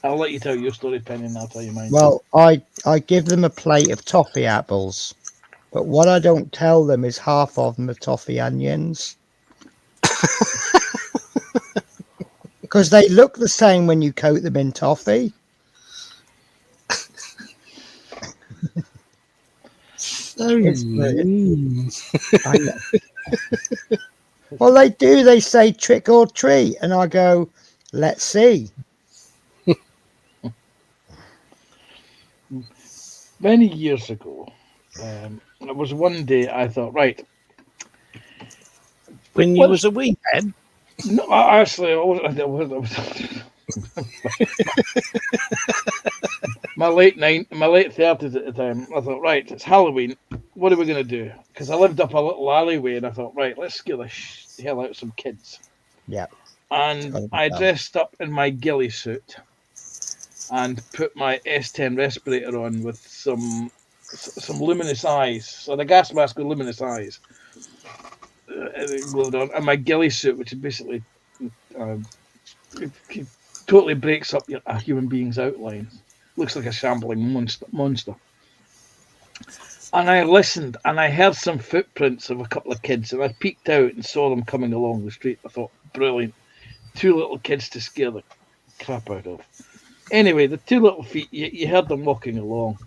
I'll let you tell your story, Penny, and I'll tell you mine. Well, I give them a plate of toffee apples, but what I don't tell them is half of them are toffee onions. Because they look the same when you coat them in toffee. Well, they do. They say trick or treat, and I go, let's see. Many years ago, it was one day I thought, right. When you was a wee lad? No, actually, I was my late 30s at the time. I thought, right, it's Halloween. What are we going to do? Because I lived up a little alleyway, and I thought, right, let's scare the hell out of some kids. Yeah. And I dressed up in my ghillie suit and put my S10 respirator on with some luminous eyes. So the gas mask with luminous eyes. Glowed on, and my ghillie suit, which is basically it totally breaks up a human being's outline. Looks like a shambling monster. And I listened, and I heard some footprints of a couple of kids, and I peeked out and saw them coming along the street. I thought, brilliant. 2 little kids to scare the crap out of. Anyway, the 2 little feet, you heard them walking along.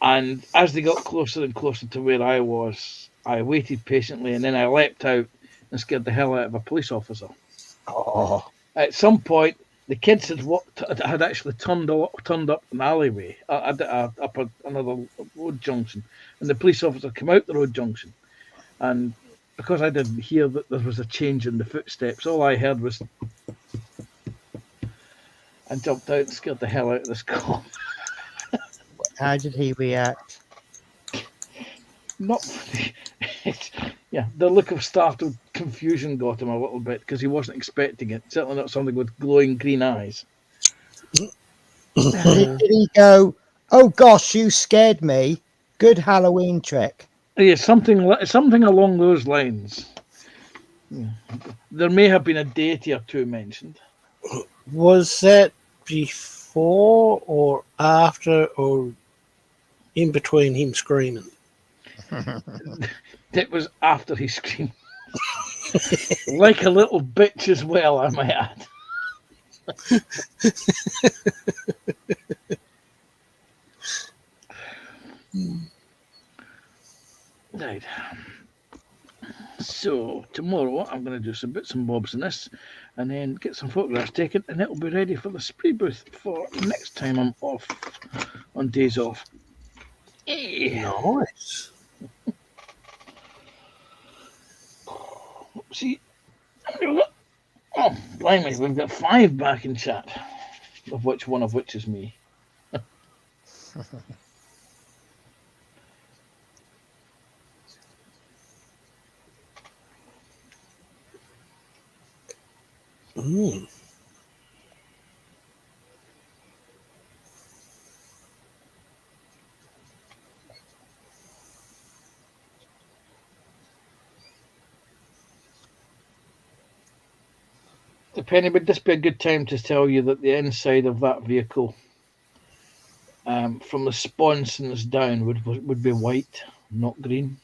And as they got closer and closer to where I was, I waited patiently, and then I leapt out and scared the hell out of a police officer. Oh. At some point, the kids had actually turned up an alleyway up another road junction, and the police officer came out the road junction. And because I didn't hear that there was a change in the footsteps, all I heard was, and jumped out and scared the hell out of this cop. How did he react? Yeah, the look of startled confusion got him a little bit because he wasn't expecting it. Certainly not something with glowing green eyes. Did he go, oh gosh, you scared me? Good Halloween trick. Yeah, something along those lines. Yeah. There may have been a deity or 2 mentioned. Was that before or after or in between him screaming? It was after he screamed. Like a little bitch as well, I might add. Right. So tomorrow I'm going to do some bits and bobs in this, and then get some photographs taken, and it'll be ready for the spray booth for next time I'm off on days off. Nice. See, oh, blimey, we've got 5 back in chat, of which one of which is me. Mm. Penny, would this be a good time to tell you that the inside of that vehicle, from the sponsons down, would be white, not green?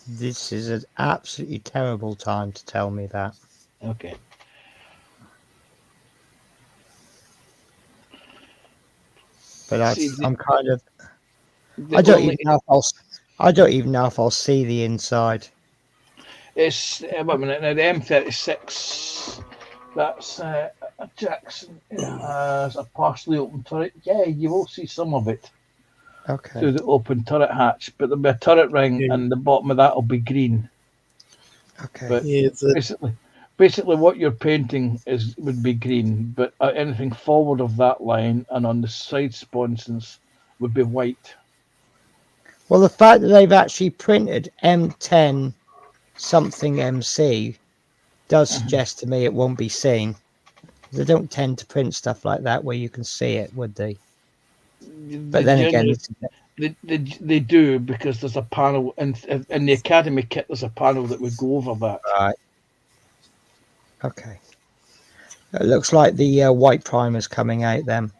This is an absolutely terrible time to tell me that. Okay. But I'm kind of. The I don't only- even know if I don't even know if I'll see the inside. It's wait a minute. Now the M36. That's a Jackson. It has a partially open turret. Yeah, you will see some of it Okay. through the open turret hatch, but there'll be a turret ring, Yeah. and the bottom of that will be green. Okay. But Yeah, basically, what you're painting would be green, but anything forward of that line and on the side sponsons would be white. Well, the fact that they've actually printed M10 something MC does suggest to me it won't be seen. They don't tend to print stuff like that where you can see it, would they? But then again, they do, because there's a panel in the Academy kit. There's a panel that would go over that. right. Okay. It looks like the white primer's coming out then.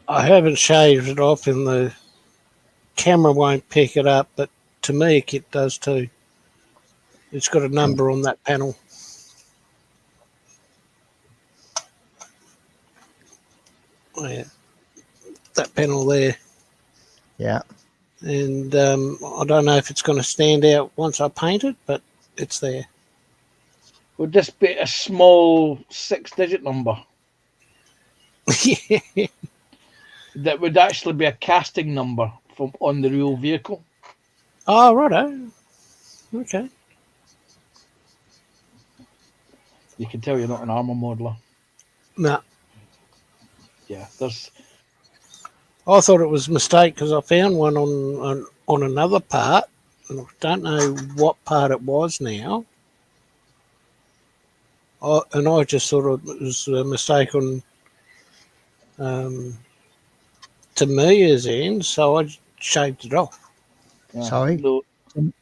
I haven't shaved it off, and the camera won't pick it up, but to me, it does too. It's got a number on that panel. Oh, yeah. That panel there. Yeah. And I don't know if it's going to stand out once I paint it, but it's there. Would this be a small 6-digit number? Yeah. That would actually be a casting number from on the real vehicle. Oh, righto. Okay. You can tell you're not an armor modeler. No, Yeah, there's. I thought it was a mistake because I found one on another part, and I don't know what part it was now. I just thought it was a mistake on Tamiya's end, so I shaved it off. Sorry? No,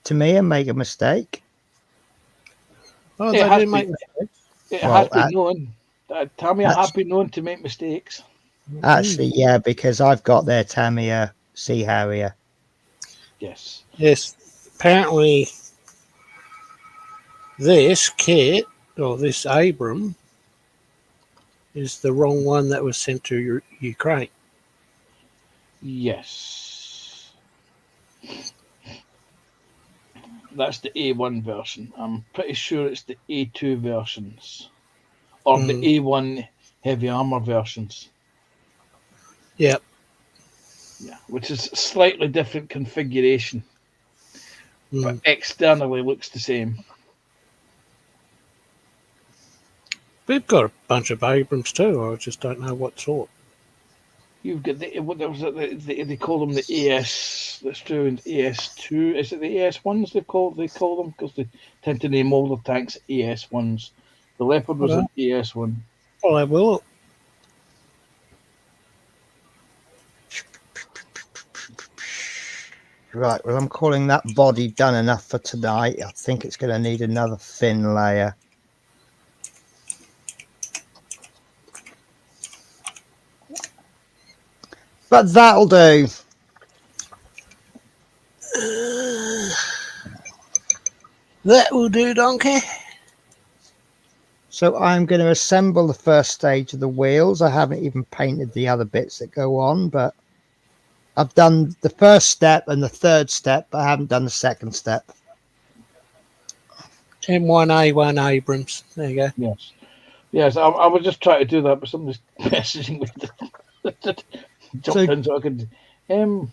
Tamiya make a mistake? Oh, It they has do to make be. mistakes. it Well, has been known. Tamiya that's- have been known to make mistakes. Actually, yeah, because I've got their Tamiya Sea Harrier. Yes. Yes, apparently this kit, or this Abram, is the wrong one that was sent to Ukraine. Yes. That's the A1 version. I'm pretty sure it's the A2 versions. Or the A1 heavy armor versions. Yep. Yeah, which is a slightly different configuration, but externally looks the same. We've got a bunch of Abrams too. I just don't know what sort. You've got they call them the AS. That's true, and AS2. Is it the AS1s they call them, because they tend to name all the tanks AS1s. The Leopard was an AS1. Well, I will. Right, well, I'm calling that body done enough for tonight. I think it's going to need another thin layer. But that'll do. That will do, donkey. So I'm going to assemble the first stage of the wheels. I haven't even painted the other bits that go on, but I've done the first step and the third step, but I haven't done the second step. M1A1 Abrams. There you go. Yes. Yes, I was just trying to do that, but somebody's messaging me. Jumped in so I could. M1.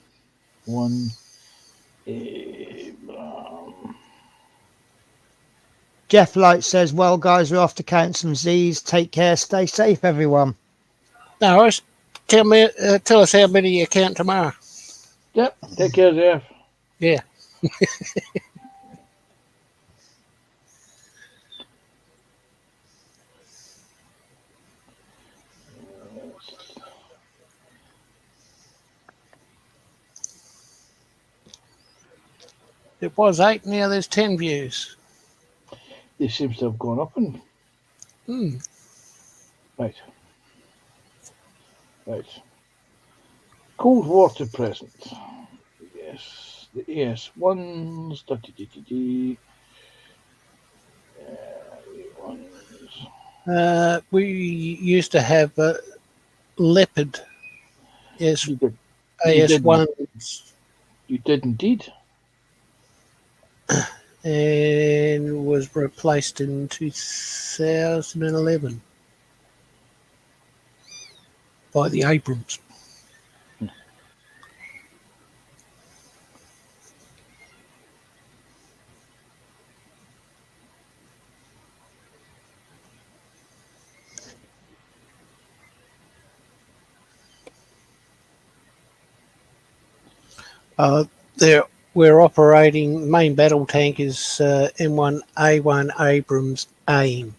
Jeff Light says, well, guys, we're off to count some Z's. Take care. Stay safe, everyone. No, tell us how many you count tomorrow. Yep. Take care, Jeff. Yeah. It was 8, now there's 10 views. It seems to have gone up. And Right. Cold water present. Yes. The AS1s. We used to have Leopard. Yes. AS1s. You did indeed. And was replaced in 2011 by the Abrams. We're operating, main battle tank is M1A1 Abrams AIM.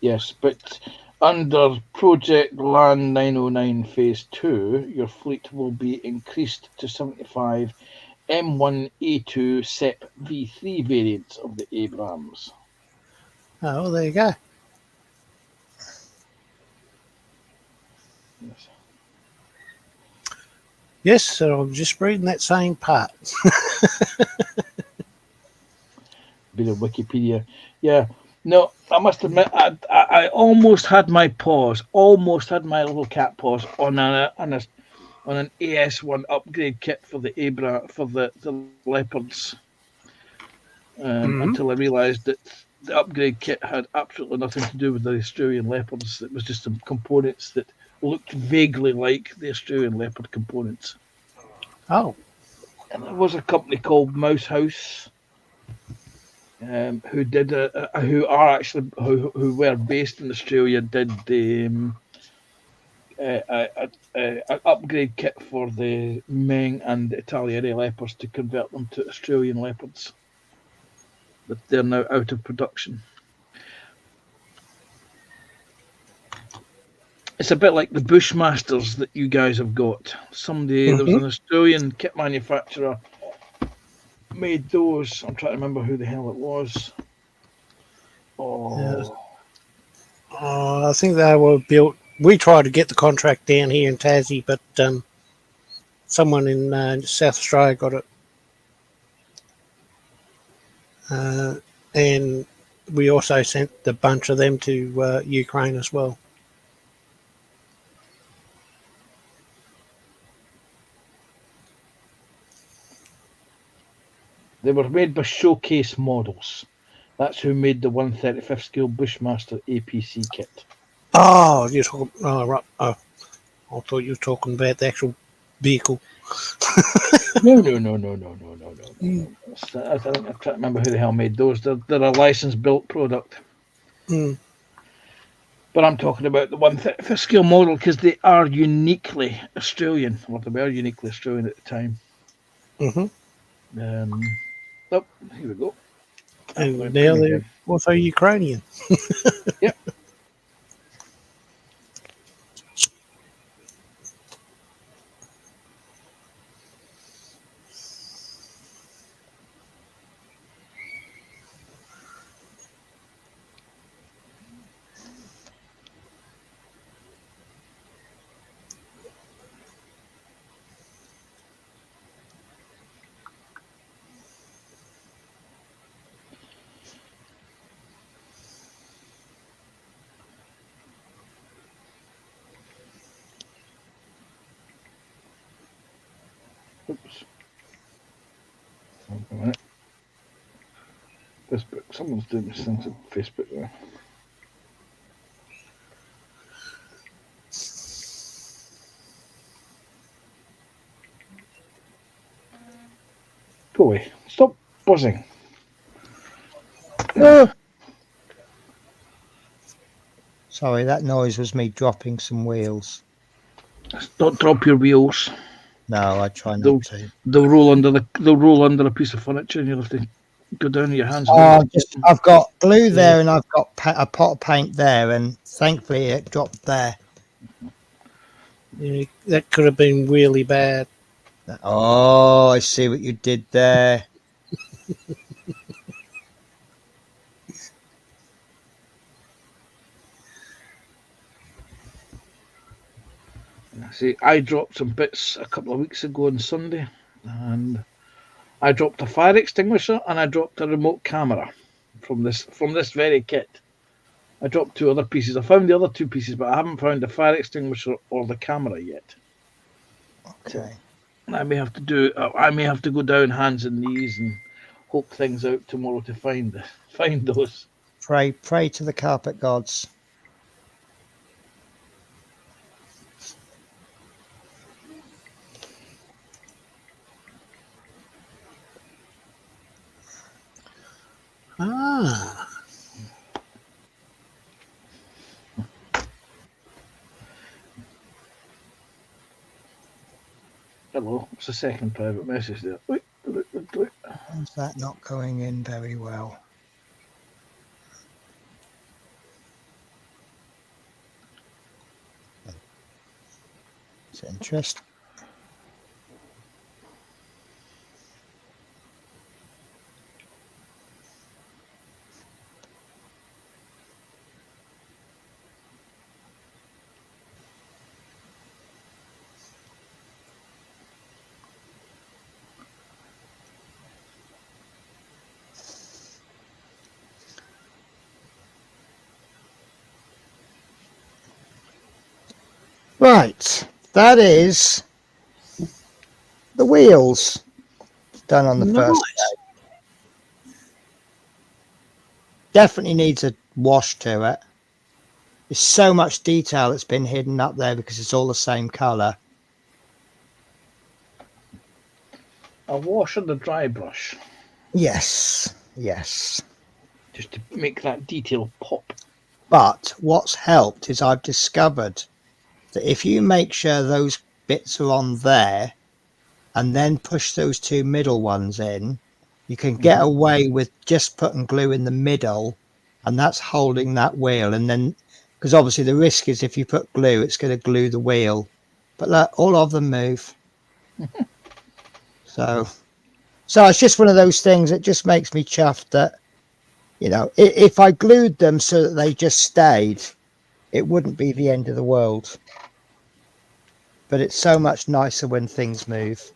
Yes, but under Project Land 909 Phase 2, your fleet will be increased to 75 M1A2 SEP V3 variants of the Abrams. Oh, there you go. Yes. Yes, so I'm just reading that same part. Bit of Wikipedia. Yeah. No, I must admit, I almost had my little cat paws on an AS1 upgrade kit for the the Leopards. Until I realised that the upgrade kit had absolutely nothing to do with the Australian Leopards. It was just some components that looked vaguely like the Australian Leopard components. Oh. And there was a company called Mouse House, who were based in Australia, did an upgrade kit for the Meng and the Italiere Leopards to convert them to Australian Leopards. But they're now out of production. It's a bit like the Bushmasters that you guys have got. There was an Australian kit manufacturer made those. I'm trying to remember who the hell it was. I think they were built. We tried to get the contract down here in Tassie, but someone in South Australia got it. And we also sent a bunch of them to Ukraine as well. They were made by Showcase Models. That's who made the 135th Scale Bushmaster APC kit. Oh, you're talking. Oh, right. Oh, I thought you were talking about the actual vehicle. No. I can't remember who the hell made those. They're a licensed built product. But I'm talking about the 135th Scale model because they are uniquely Australian. Well, they were uniquely Australian at the time. Oh, here we go. And now they're also Ukrainian. Yep. Oops. Hold on a minute. Facebook. Someone's doing this thing to Facebook there. Go away. Stop buzzing. Sorry, that noise was me dropping some wheels. Don't drop your wheels. No, I try not to. They'll roll under a piece of furniture, and you'll have to go down with your hands. I've got glue there, and I've got a pot of paint there, and thankfully it dropped there. Yeah, that could have been really bad. Oh, I see what you did there. See, I dropped some bits a couple of weeks ago on Sunday, and I dropped a fire extinguisher and I dropped a remote camera from this very kit. I dropped 2 other pieces. I found the other 2 pieces, but I haven't found the fire extinguisher or the camera yet. Okay. I may have to go down hands and knees and hope things out tomorrow to find those. Pray to the carpet gods. Ah. Hello, it's a second private message there. Is that not going in very well? It's interesting. Right, that is the wheels done on the first day. Definitely needs a wash to it. There's so much detail that's been hidden up there because it's all the same colour. A wash and a dry brush. Yes, yes. Just to make that detail pop. But what's helped is I've discovered that if you make sure those bits are on there and then push those 2 middle ones in, you can get away with just putting glue in the middle, and that's holding that wheel. And then, because obviously the risk is if you put glue, it's going to glue the wheel. But look, all of them move. So it's just one of those things that just makes me chuffed that, you know, if I glued them so that they just stayed, it wouldn't be the end of the world. But it's so much nicer when things move.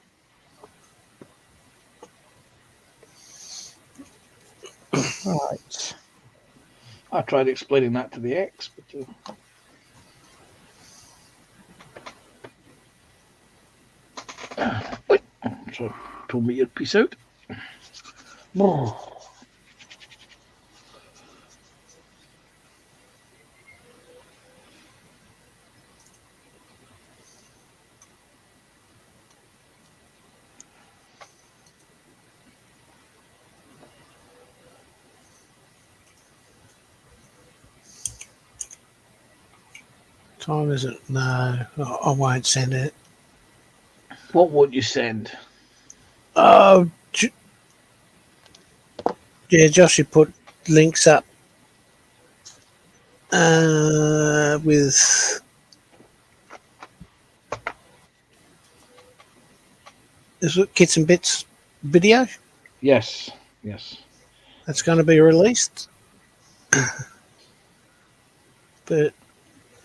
Right. I tried explaining that to the ex, but so pull me your piece out. Time is it? No, I won't send it. What won't you send? Oh, yeah, Josh, you put links up with is it Kits and Bits video? Yes. That's going to be released. But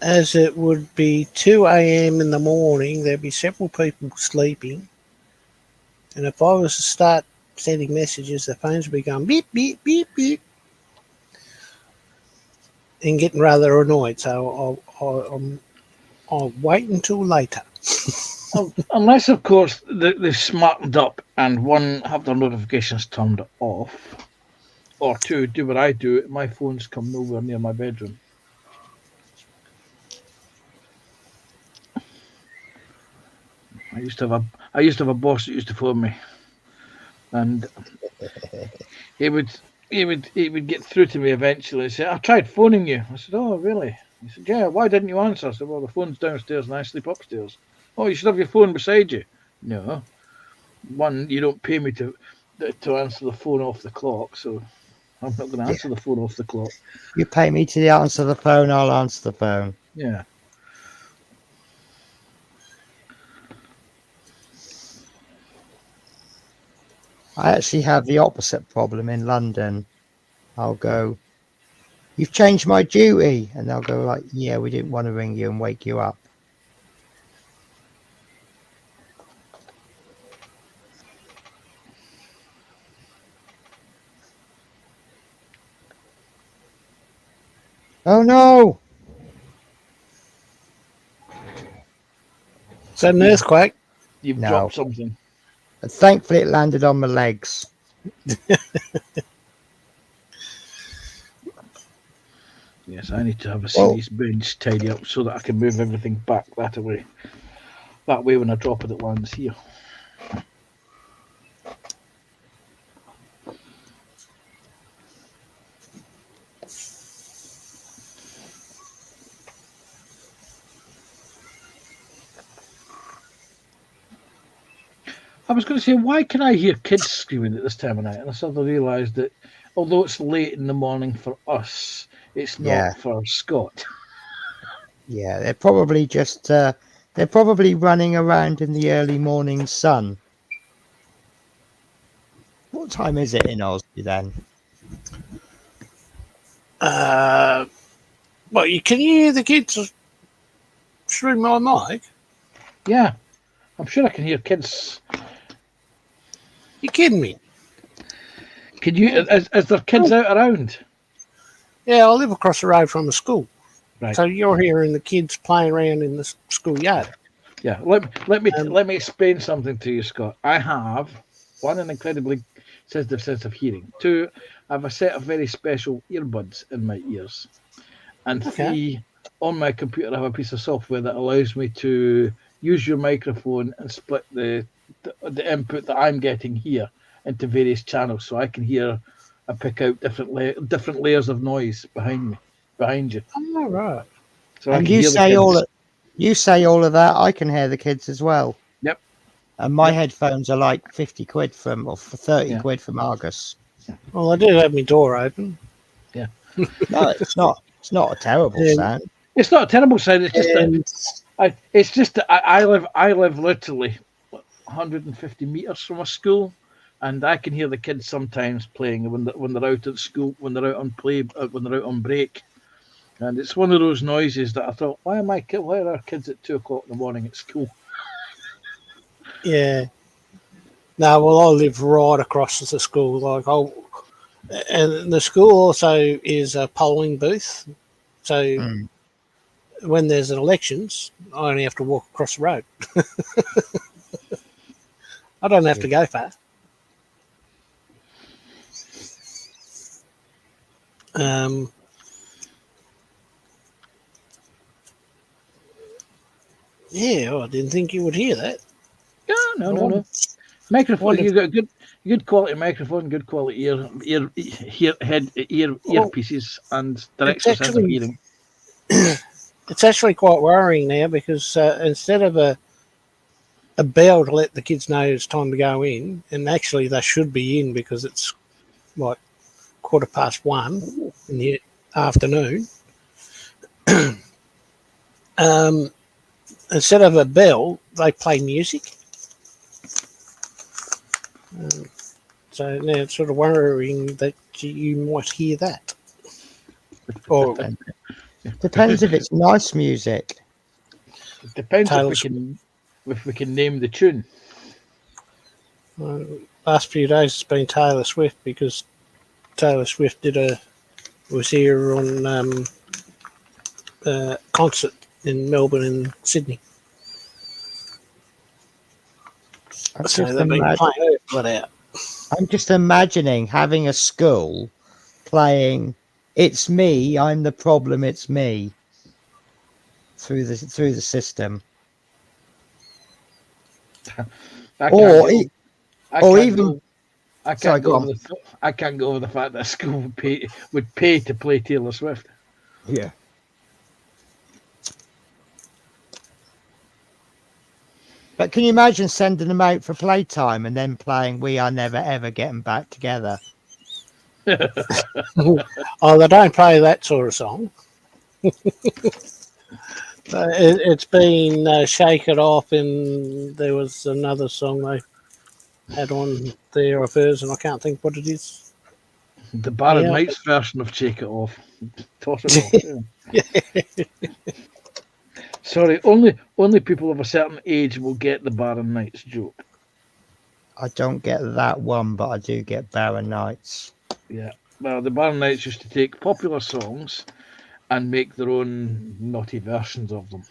as it would be 2 a.m. in the morning, there'd be several people sleeping. And if I was to start sending messages, the phones would be going beep, beep, beep, beep. And getting rather annoyed. So I'll wait until later. Unless, of course, they've smartened up and one, have their notifications turned off, or two, do what I do. My phones come nowhere near my bedroom. I used to have a boss that used to phone me, and he would get through to me eventually and say, "I tried phoning you." I said, "Oh, really?" He said, "Yeah. Why didn't you answer?" I said, "Well, the phone's downstairs and I sleep upstairs." "Oh, you should have your phone beside you." "No. One, you don't pay me to answer the phone off the clock, so I'm not going to answer the phone off the clock." You pay me to answer the phone, I'll answer the phone. Yeah. I actually have the opposite problem in London. I'll go, "You've changed my duty," and they'll go like, "Yeah, we didn't want to ring you and wake you up." Oh no! Is that an earthquake? You've No. dropped something. And thankfully it landed on my legs. Yes, I need to have a serious bench tidy up so that I can move everything back that way. That way, when I drop it, it lands here. I was going to say, why can I hear kids screaming at this time of night? And I suddenly realised that although it's late in the morning for us, it's not for Scott. Yeah, they're probably just they're probably running around in the early morning sun. What time is it in Aussie then? Well, you can hear the kids through my mic. Yeah, I'm sure I can hear kids. You kidding me? Can you? Is there kids out around? Yeah, I live across the road from a school. Right. So you're hearing the kids playing around in the schoolyard. Yeah. Let me explain something to you, Scott. I have one, an incredibly sensitive sense of hearing. Two, I have a set of very special earbuds in my ears. And three, on my computer, I have a piece of software that allows me to use your microphone and split the input that I'm getting here into various channels, so I can hear and pick out different layers of noise behind you. Oh, right. So and you say all of that, I can hear the kids as well. Yep. And my headphones are like 50 quid for 30 quid from Argus. Well, I do have my door open. Yeah. No, it's not. It's not a terrible sound. It's not a terrible sound. It's just that I live literally 150 meters from a school, and I can hear the kids sometimes playing when they're out at school, when they're out on break, and it's one of those noises that I thought, why are our kids at 2 o'clock in the morning at school? Yeah. No, well, I live right across the school. And the school also is a polling booth. So when there's elections, I only have to walk across the road. I don't have to go far. Yeah, I didn't think you would hear that. No. Microphone. You got good quality microphone, good quality earpieces, and direct sense of hearing. It's actually quite worrying now because instead of a bell to let the kids know it's time to go in, and actually they should be in because it's like 1:15 in the afternoon. Instead of a bell, they play music. So now it's sort of worrying that you might hear that. Or depends if it's nice music. It depends if we can name the tune. Last few days it's been Taylor Swift because Taylor Swift was here on concert in Melbourne and Sydney. I'm So just, they've been imagine, playing it without. I'm just imagining having a school playing "It's Me, I'm the Problem, It's Me" through the system, I can't or get. I or can't even go. I sorry, can't go go on. over I can't go over the fact that a school would pay to play Taylor Swift. Yeah. But can you imagine sending them out for playtime and then playing "We Are Never Ever Getting Back Together"? Oh, they don't play that sort of song. It's been Shake It Off, and there was another song they had on there of hers, and I can't think what it is. The Barren Yeah. Knights version of "Shake It Off." Toss it off. Yeah. Sorry, only people of a certain age will get the Barren Knights joke. I don't get that one, but I do get Barren Nights. Yeah. Well, the Barren Knights used to take popular songs and make their own naughty versions of them.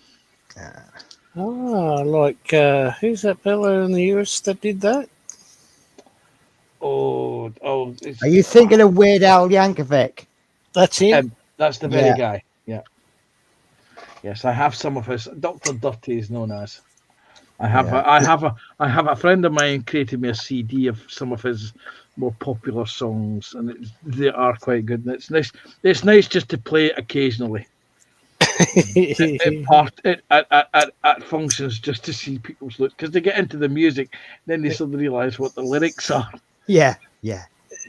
Oh, like who's that fellow in the US that did that? Oh, Are you thinking of Weird Al Yankovic? That's him. That's the very Yeah. guy. Yeah. Yes, I have some of his. Dr. Dirty is known as. I have a friend of mine created me a CD of some of his more popular songs, and they are quite good. And it's nice. It's nice just to play it occasionally at functions, just to see people's look, because they get into the music, then they suddenly realise what the lyrics are. Yeah, yeah.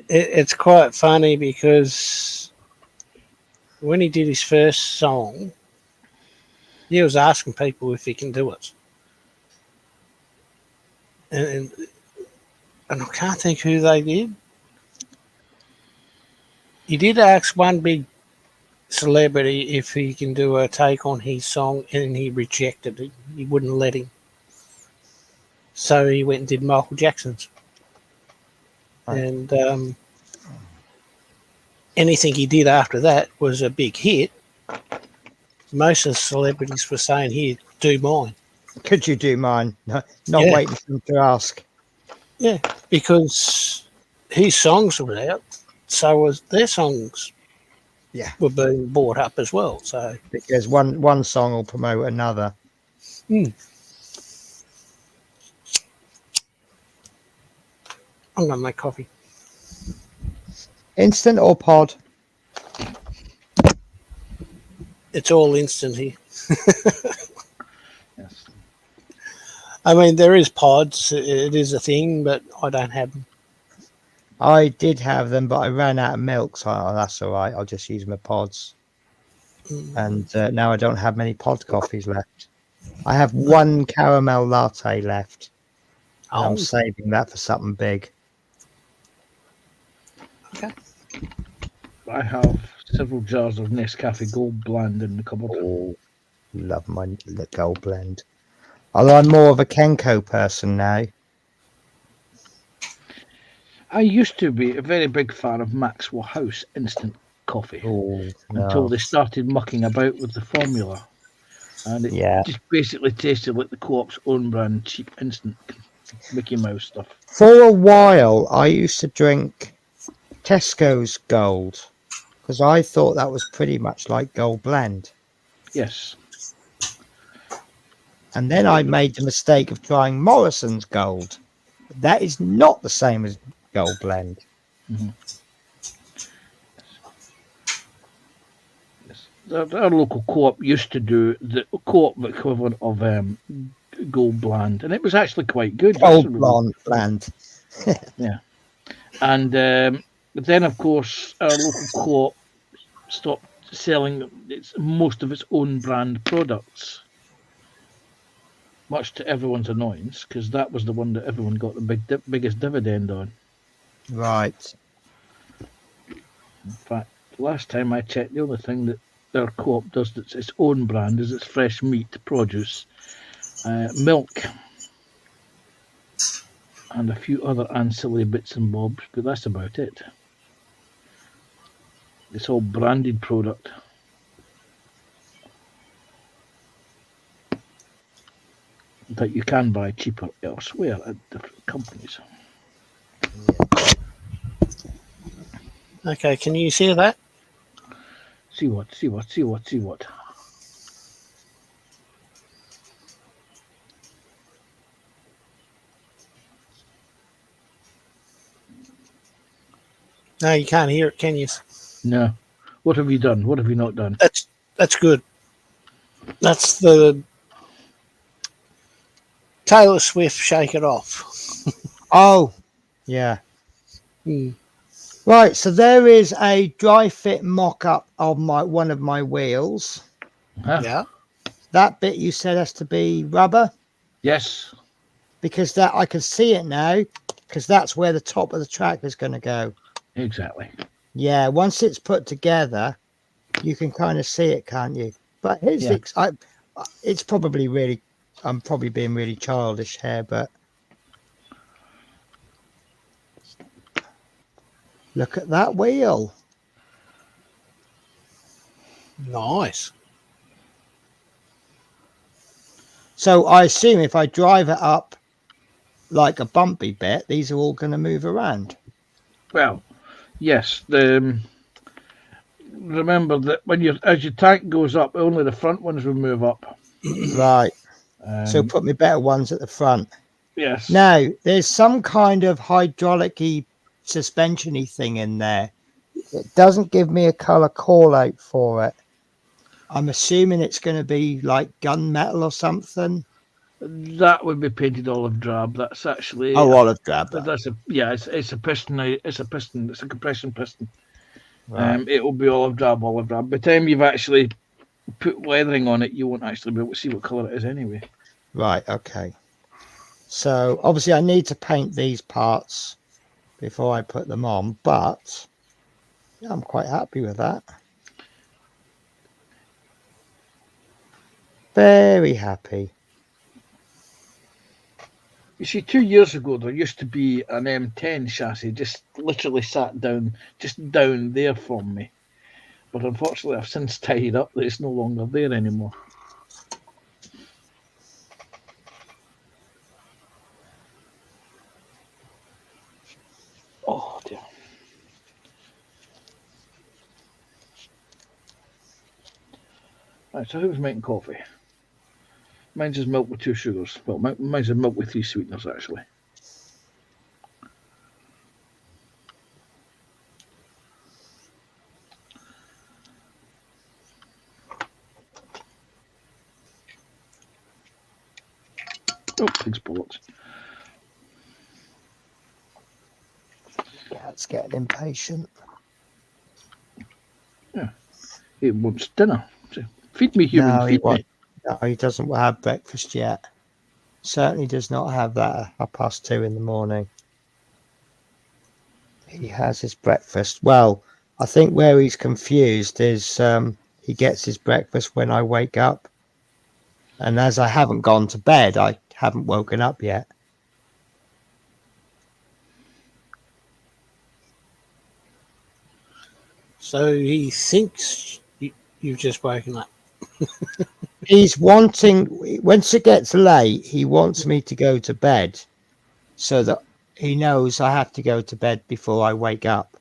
It's quite funny because when he did his first song, he was asking people if he can do it. And I can't think who they did. He did ask one big celebrity if he can do a take on his song, and he rejected it. He wouldn't let him. So he went and did Michael Jackson's. Right. And anything he did after that was a big hit. Most of the celebrities were saying, "Here, do mine." Could you do mine? No, not Yeah. waiting for them to ask. Yeah, because his songs were out, so was their songs. Yeah. Were being bought up as well. So Because one song will promote another. I'm gonna make coffee. Instant or pod? It's all instant here. Yes. I mean, there is pods. It is a thing, but I don't have them. I did have them, but I ran out of milk, so that's all right. I'll just use my pods. And now I don't have many pod coffees left. I have one caramel latte left. And I'm saving that for something big. Okay. I have several jars of Nescafe Gold Blend in the cupboard. Oh, love my Gold Blend. Although I'm more of a Kenko person now. I used to be a very big fan of Maxwell House instant coffee until they started mucking about with the formula, and it just basically tasted like the Co-op's own brand cheap instant Mickey Mouse stuff. For a while, I used to drink Tesco's Gold because I thought that was pretty much like Gold Blend. Yes. And then I made the mistake of trying Morrison's Gold. That is not the same as Gold Blend. Mm-hmm. Yes. Our local Co-op used to do the Co-op equivalent of Gold Blend, and it was actually quite good. Gold Blend. Yeah. And then, of course, our local Co-op stopped selling most of its own brand products, much to everyone's annoyance, because that was the one that everyone got the biggest dividend on. Right. In fact, last time I checked, the only thing that their Co-op does that's its own brand is its fresh meat, produce, milk, and a few other ancillary bits and bobs, but that's about it. It's all branded product. that you can buy cheaper elsewhere at different companies. Okay, can you see that? See what? No, you can't hear it, can you? No. What have you done? What have you not done? That's good. That's the Taylor Swift "Shake It Off." Oh, yeah. Right, so there is a dry fit mock-up of one of my wheels. Huh? Yeah. That bit you said has to be rubber, Yes. because that I can see it now, because that's where the top of the track is going to go. Exactly. Yeah, once it's put together, you can kind of see it, can't you? But it's probably really, I'm probably being really childish here, but look at that wheel. Nice. So I assume if I drive it up like a bumpy bit, these are all going to move around. Well, yes. Remember that as your tank goes up, only the front ones will move up. Right. So put me better ones at the front. Yes. Now, there's some kind of hydraulic-y suspension-y thing in there. It doesn't give me a colour call-out for it. I'm assuming it's going to be like gunmetal or something. That would be painted olive drab. That's actually Olive drab. It's a piston. It's a piston. It's a compression piston. Right. It will be olive drab. By the time you've actually put leathering on it, you won't actually be able to see what colour it is anyway. Right. Okay. So obviously, I need to paint these parts before I put them on, but yeah, I'm quite happy with that. Very happy. You see, 2 years ago, there used to be an M10 chassis just literally sat down, just down there from me. But unfortunately, I've since tied up that it's no longer there anymore. Oh, dear. Right, so who's making coffee? Mine's is milk with 2 sugars. Well, mine's is milk with 3 sweeteners, actually. Oh, thanks, bollocks. Yeah, it's getting impatient. Yeah, it wants dinner. So feed me, human. No, feed me. No, he doesn't have breakfast yet. Certainly does not have that at 2:30 in the morning. He has his breakfast. Well, I think where he's confused is he gets his breakfast when I wake up. And as I haven't gone to bed, I haven't woken up yet. So he thinks you've just woken up. He's wanting, once it gets late, he wants me to go to bed so that he knows I have to go to bed before I wake up.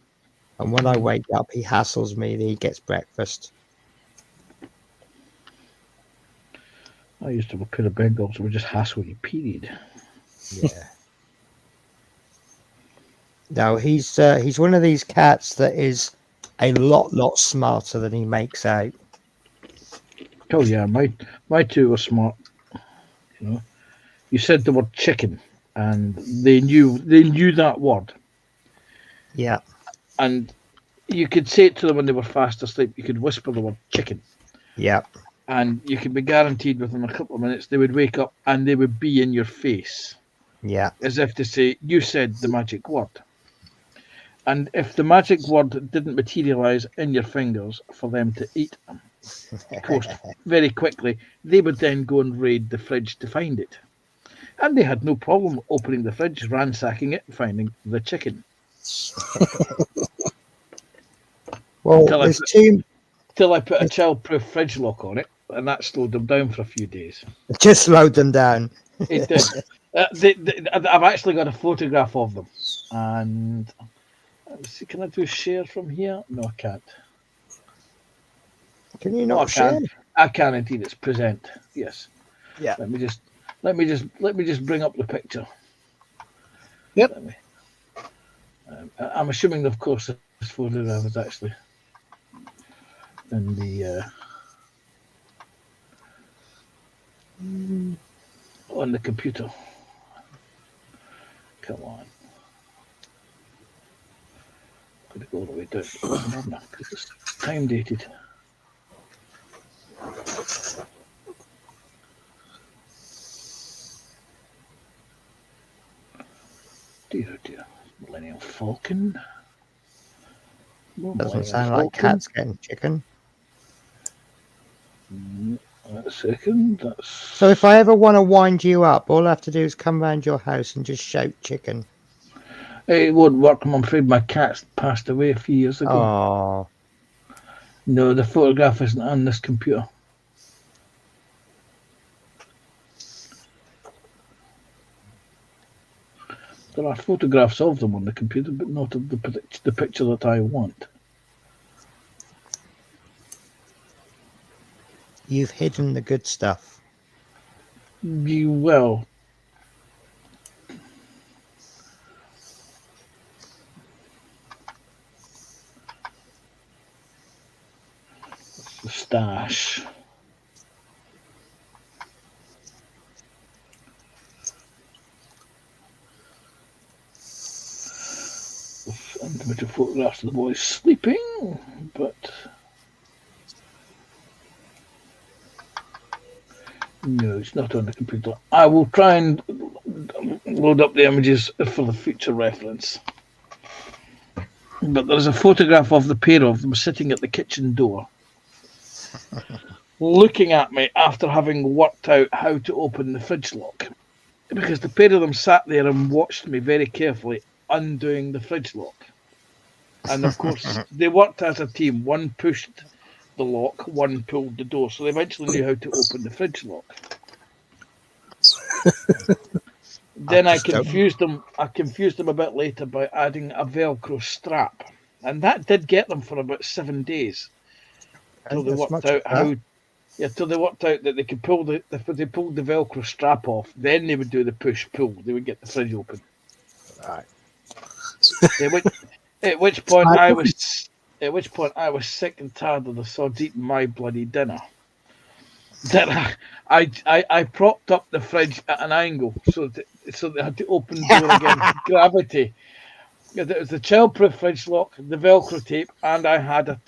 And when I wake up, he hassles me that he gets breakfast. I used to have a pair of Bengals that would just hassle you, period. Yeah. No, he's one of these cats that is a lot smarter than he makes out. Oh yeah, my 2 were smart. You know, you said the word chicken, and they knew that word. Yeah. And you could say it to them when they were fast asleep. You could whisper the word chicken. Yeah. And you could be guaranteed within a couple of minutes they would wake up and they would be in your face. Yeah. As if to say, you said the magic word. And if the magic word didn't materialize in your fingers for them to eat them, of course, very quickly, they would then go and raid the fridge to find it. And they had no problem opening the fridge, ransacking it, and finding the chicken. Well, Till I put a child-proof fridge lock on it, and that slowed them down for a few days. Just slowed them down. It did. I've actually got a photograph of them, and let's see, can I do share from here? No, I can't. Can you No, I not share? can. I can indeed. It's present. Yes. Yeah. Let me just bring up the picture. Yep. I'm assuming, of course, this photograph is actually in the on the computer. Come on. Got to go all the way down. Because it's time dated. Dear, oh dear. Millennial Falcon. More Doesn't Millennial sound like Falcon. cats getting chicken. Wait a second. That's So if I ever want to wind you up, all I have to do is come round your house and just shout chicken. it won't work. I'm afraid my cat's passed away a few years ago. Oh, No, the photograph isn't on this computer. There are photographs of them on the computer, but not of the picture that I want. you've hidden the good stuff. You will. The stash. Intimate photographs of the boys sleeping, but no, it's not on the computer. I will try and load up the images for the future reference. But there's a photograph of the pair of them sitting at the kitchen door, looking at me after having worked out how to open the fridge lock. Because the pair of them sat there and watched me very carefully undoing the fridge lock. And of course, they worked as a team. One pushed the lock, one pulled the door. So they eventually knew how to open the fridge lock. Then I confused them a bit later by adding a Velcro strap. And that did get them for about 7 days. Till they worked out till they worked out that they could pull if they pulled the Velcro strap off, then they would do the push-pull. They would get the fridge open. Right. At which point I was sick and tired of the sods eating my bloody dinner. Then I propped up the fridge at an angle so they had to open the door against gravity. It was the child-proof fridge lock, the Velcro tape, and I had a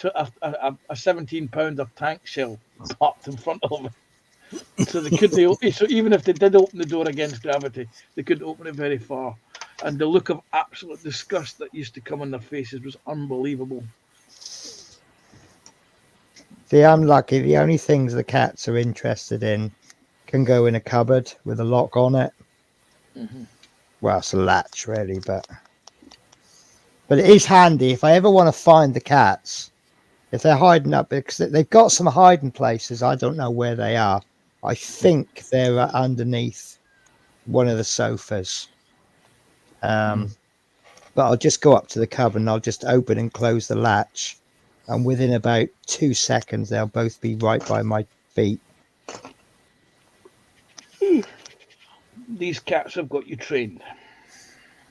17-pounder tank shell popped in front of me. So they couldn't. So even if they did open the door against gravity, they couldn't open it very far. And the look of absolute disgust that used to come on their faces was unbelievable. The unlucky, the only things the cats are interested in can go in a cupboard with a lock on it. Mm-hmm. Well, it's a latch, really, but it is handy if I ever want to find the cats. If they're hiding up, because they've got some hiding places. I don't know where they are. I think they're underneath one of the sofas. But I'll just go up to the cupboard and I'll just open and close the latch. And within about 2 seconds, they'll both be right by my feet. These cats have got you trained.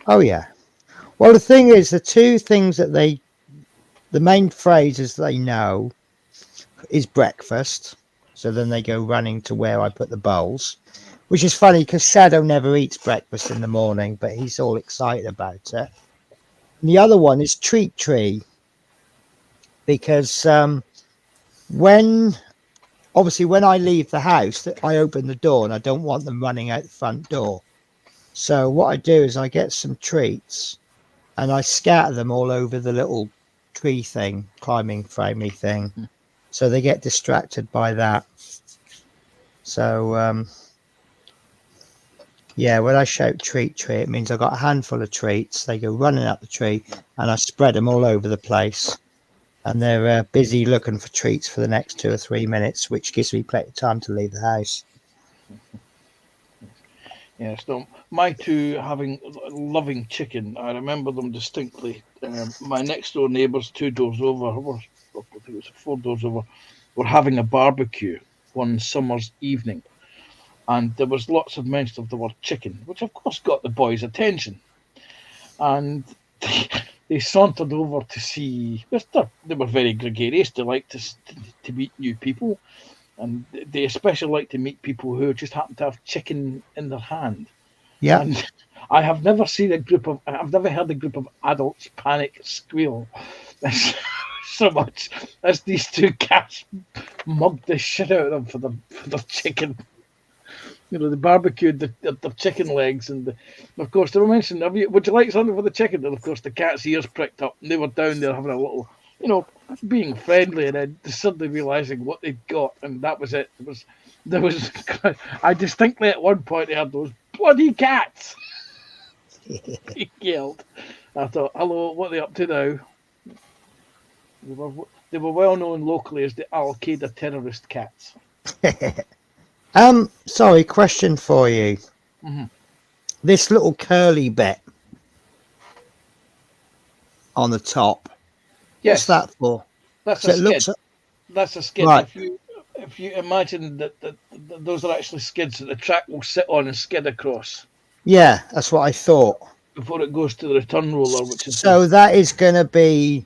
Oh, yeah. Well, the thing is, the two things that the main phrases they know is breakfast. So then they go running to where I put the bowls, which is funny because Shadow never eats breakfast in the morning, but he's all excited about it. And the other one is treat tree, because when I leave the house, I open the door and I don't want them running out the front door. So what I do is I get some treats and I scatter them all over the little tree thing, climbing framey thing. So they get distracted by that. So, yeah, when I shout treat tree, it means I've got a handful of treats. They go running up the tree and I spread them all over the place. And they're busy looking for treats for the next 2 or 3 minutes, which gives me plenty of time to leave the house. Yes, no, my two having loving chicken. I remember them distinctly. My next door neighbours, 2 doors over, I think it was 4 doors over, were having a barbecue one summer's evening, and there was lots of mention of the word chicken, which of course got the boys' attention. And they sauntered over to see. They were very gregarious. They liked to meet new people, and they especially like to meet people who just happen to have chicken in their hand. Yeah. And I have never seen I've never heard a group of adults panic squeal so much as these two cats mugged the shit out of them for their chicken. You know, they barbecued the chicken legs, and of course they were mentioning, would you like something for the chicken? And of course the cat's ears pricked up, and they were down there having a little, being friendly, and then suddenly realizing what they'd got, and that was it. There was I distinctly at one point heard those bloody cats. He yelled. I thought, hello, what are they up to now? They were well known locally as the Al Qaeda terrorist cats. Sorry, question for you. Mhm. This little curly bit on the top. Yes, What's that for? that's So a it skid. looks That's a skid. Right. If you imagine that those are actually skids that the track will sit on and skid across yeah, that's what I thought. before it goes to the return roller, which is So that is going to be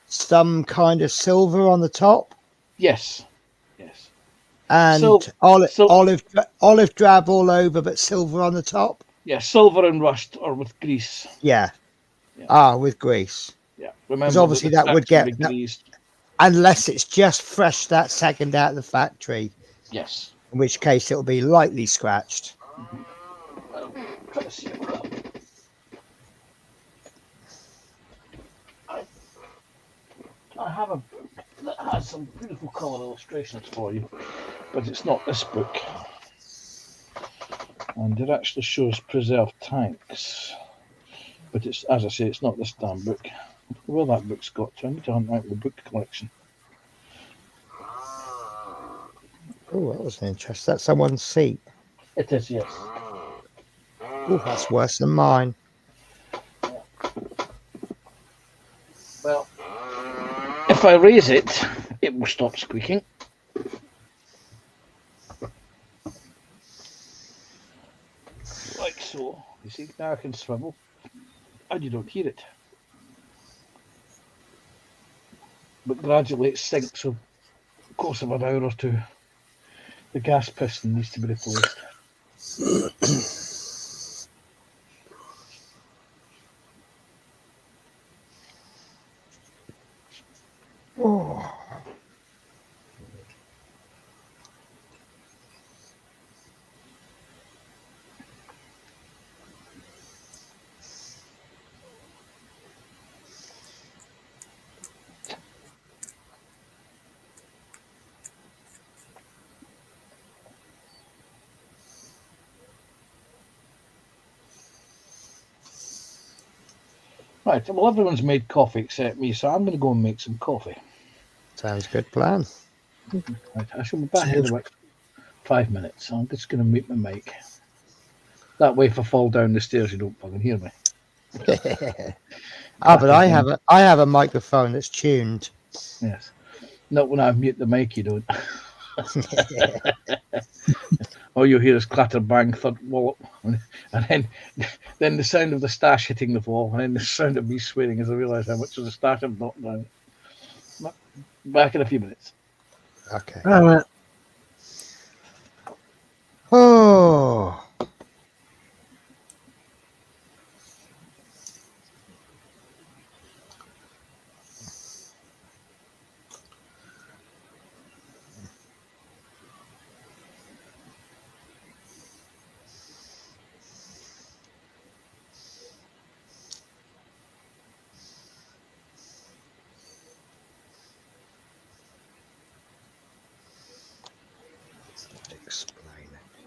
some kind of silver on the top yes. and olive drab all over, but silver on the top. Yeah, silver and rust, or with grease. Yeah. Yeah. With grease. Yeah, remember obviously that would tracks will get- be greased. Unless it's just fresh that second out of the factory, Yes. in which case it'll be lightly scratched. Try to see it. I have a book that has some beautiful colour illustrations for you, but it's not this book. And it actually shows preserved tanks. But it's, as I say, it's not this damn book. Where that book's got to, I need to hunt out the book collection. Oh, that was interesting. That's someone's seat. It is, yes. Oh, that's worse than mine. Well, if I raise it, it will stop squeaking. Like so. You see, now I can swivel, and you don't hear it. But gradually it sinks, so in the course of an hour or two, the gas piston needs to be replaced. Oh. Right, well, everyone's made coffee except me, so I'm going to go and make some coffee. Sounds good plan. Right, I shall be back in about 5 minutes. I'm just going to mute my mic. That way, if I fall down the stairs, you don't fucking hear me. But I have a microphone that's tuned. Yes. Not when I mute the mic, you don't. All you hear is clatter, bang, thud, wallop, and then the sound of the stash hitting the wall, and then the sound of me swearing as I realise how much of the stash I've knocked down. Back in a few minutes. Okay. All right. Oh. Explain it.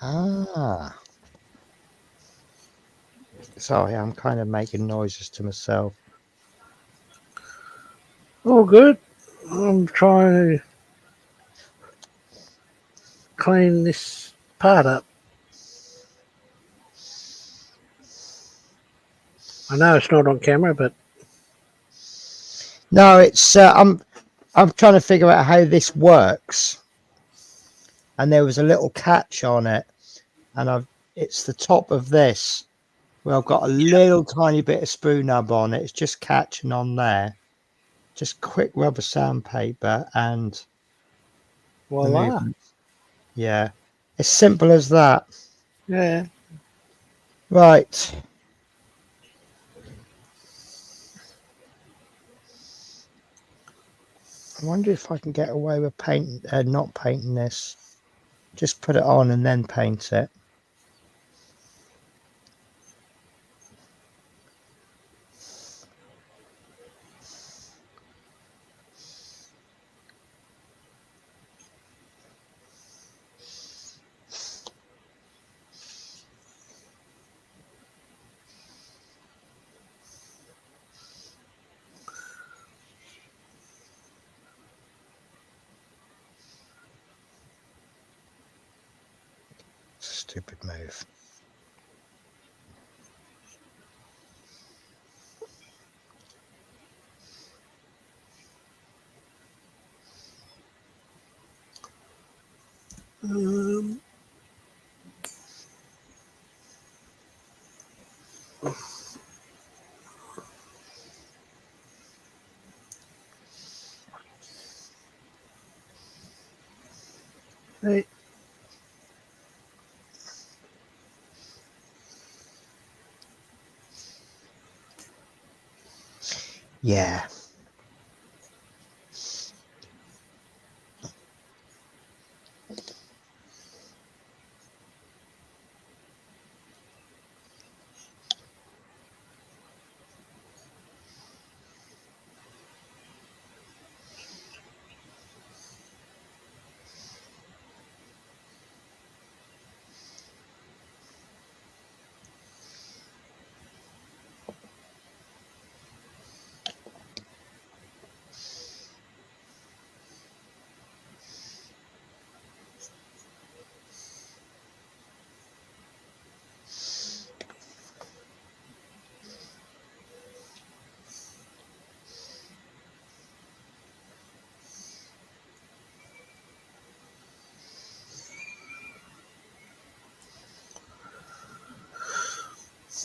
Ah. Sorry, I'm kind of making noises to myself. All good. I'm trying to clean this part up. I know it's not on camera, but No, it's I'm trying to figure out how this works. And there was a little catch on it, and it's the top of this where I've got a little tiny bit of sprue nub on it. It's just catching on there. Just quick rubber sandpaper and voila. yeah, as simple as that. Yeah. Right. I wonder if I can get away with not painting this. Just put it on and then paint it. Stupid move. Hey. Yeah.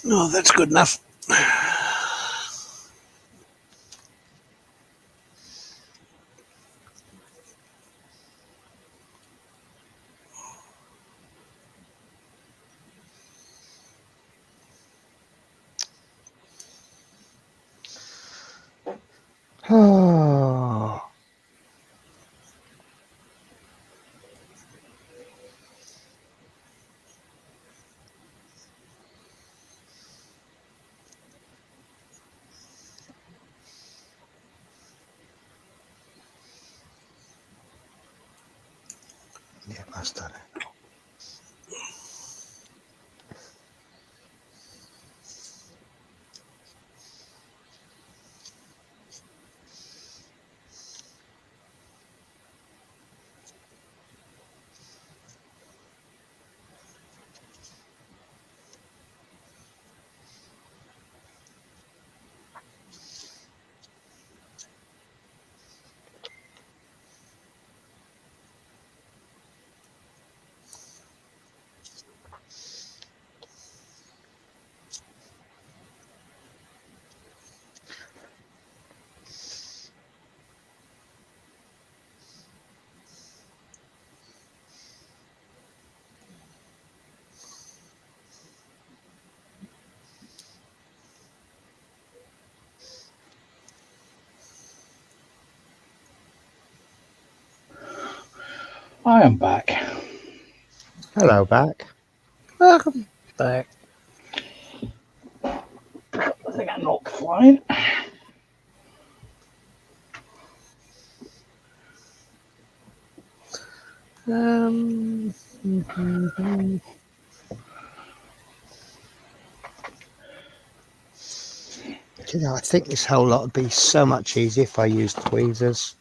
No, that's good enough. Oh. Yeah, that's done it. I am back. Hello, back. Welcome back. I think I knocked flying. Mhm. You know, I think this whole lot would be so much easier if I used tweezers.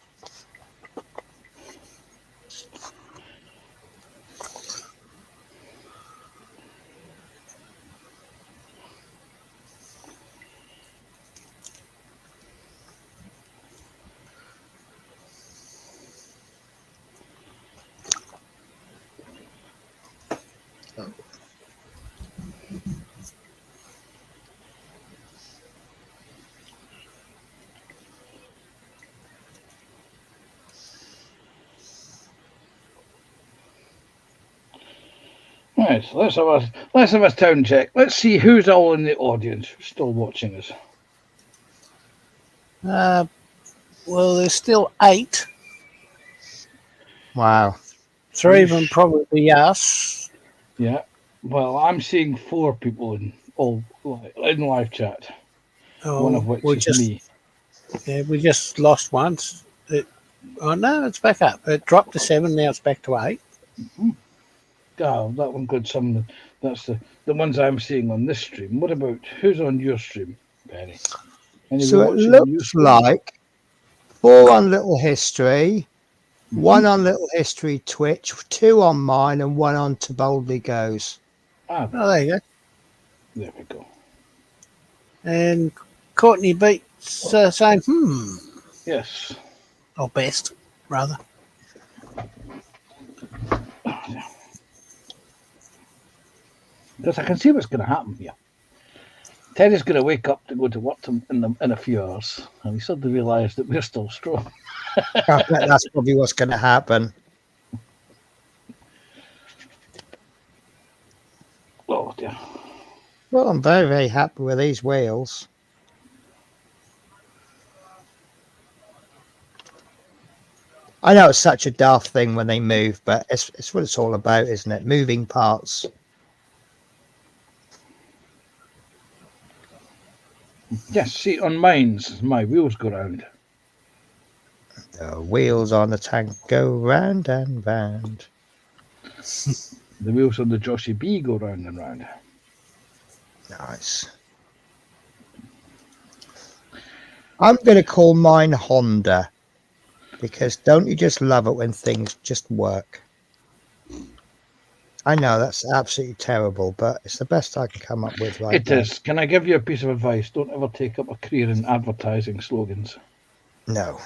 Right, so let's have a town check. Let's see who's all in the audience who's still watching us. Well, there's still 8. Wow. 3 of them probably us. Yeah. Well, I'm seeing 4 people in live chat. One of which is me. Yeah, we just lost once. Oh no, it's back up. It dropped to 7. Now it's back to 8. Oh, that one got some. That's the ones I'm seeing on this stream. What about who's on your stream, Benny? So it looks like 4 on Little History, 1 on Little History Twitch, 2 on mine, and 1 on To Boldly Goes. Ah, Oh, there you go. there we go. And Courtney Beats saying, Yes. or best, rather. Because I can see what's going to happen here. Teddy's going to wake up to go to work in a few hours, and he suddenly realised that we're still strong. I bet that's probably what's going to happen. Oh dear. Well, I'm very, very happy with these wheels. I know it's such a daft thing when they move, but it's what it's all about, isn't it? Moving parts. Yes, see, on mine's, my wheels go round. The wheels on the tank go round and round. The wheels on the Joshy B go round and round. Nice. I'm going to call mine Honda, because don't you just love it when things just work? I know that's absolutely terrible, but it's the best I can come up with right now. It is. Can I give you a piece of advice? Don't ever take up a career in advertising slogans. No.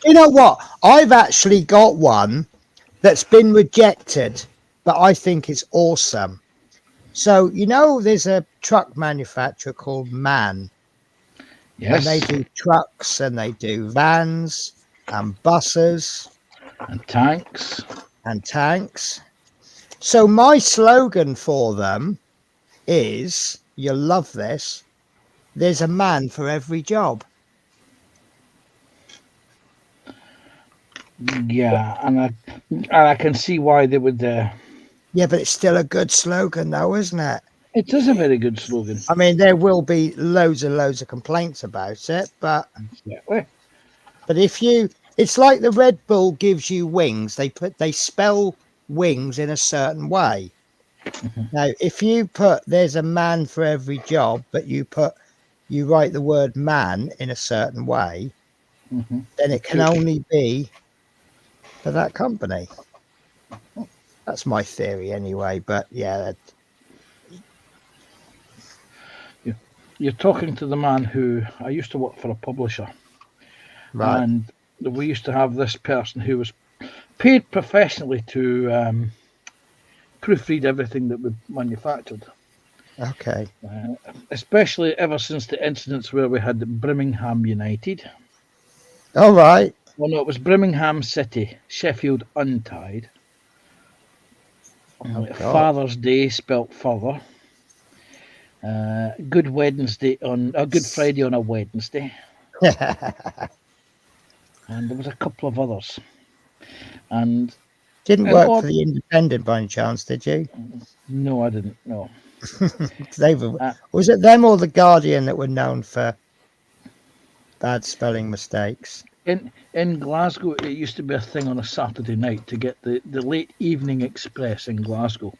You know what? I've actually got one that's been rejected, but I think it's awesome. So, you know, there's a truck manufacturer called MAN. Yes. And they do trucks and they do vans and buses. And tanks. And tanks. So my slogan for them is, you'll love this, there's a man for every job. Yeah, and I can see why they would. Yeah, but it's still a good slogan though, isn't it? It is a very good slogan. I mean, there will be loads of complaints about it, but if you, it's like the Red Bull gives you wings. They spell wings in a certain way. Now, if you put there's a man for every job, but you write the word man in a certain way, then it can only be for that company. That's my theory anyway, but yeah. You're talking to the man who I used to work for a publisher. Right. And we used to have this person who was paid professionally to proofread everything that we manufactured. Okay. Especially ever since the incidents where we had Birmingham United. All right. Well, no, it was Birmingham City, Sheffield Untied. Father's Day spelt further. Good Wednesday Good Friday on a Wednesday. And there was a couple of others. And didn't work for the Independent by any chance, did you? No, I didn't. No. Was it them or the Guardian that were known for bad spelling mistakes? In Glasgow, it used to be a thing on a Saturday night to get the late evening express in Glasgow,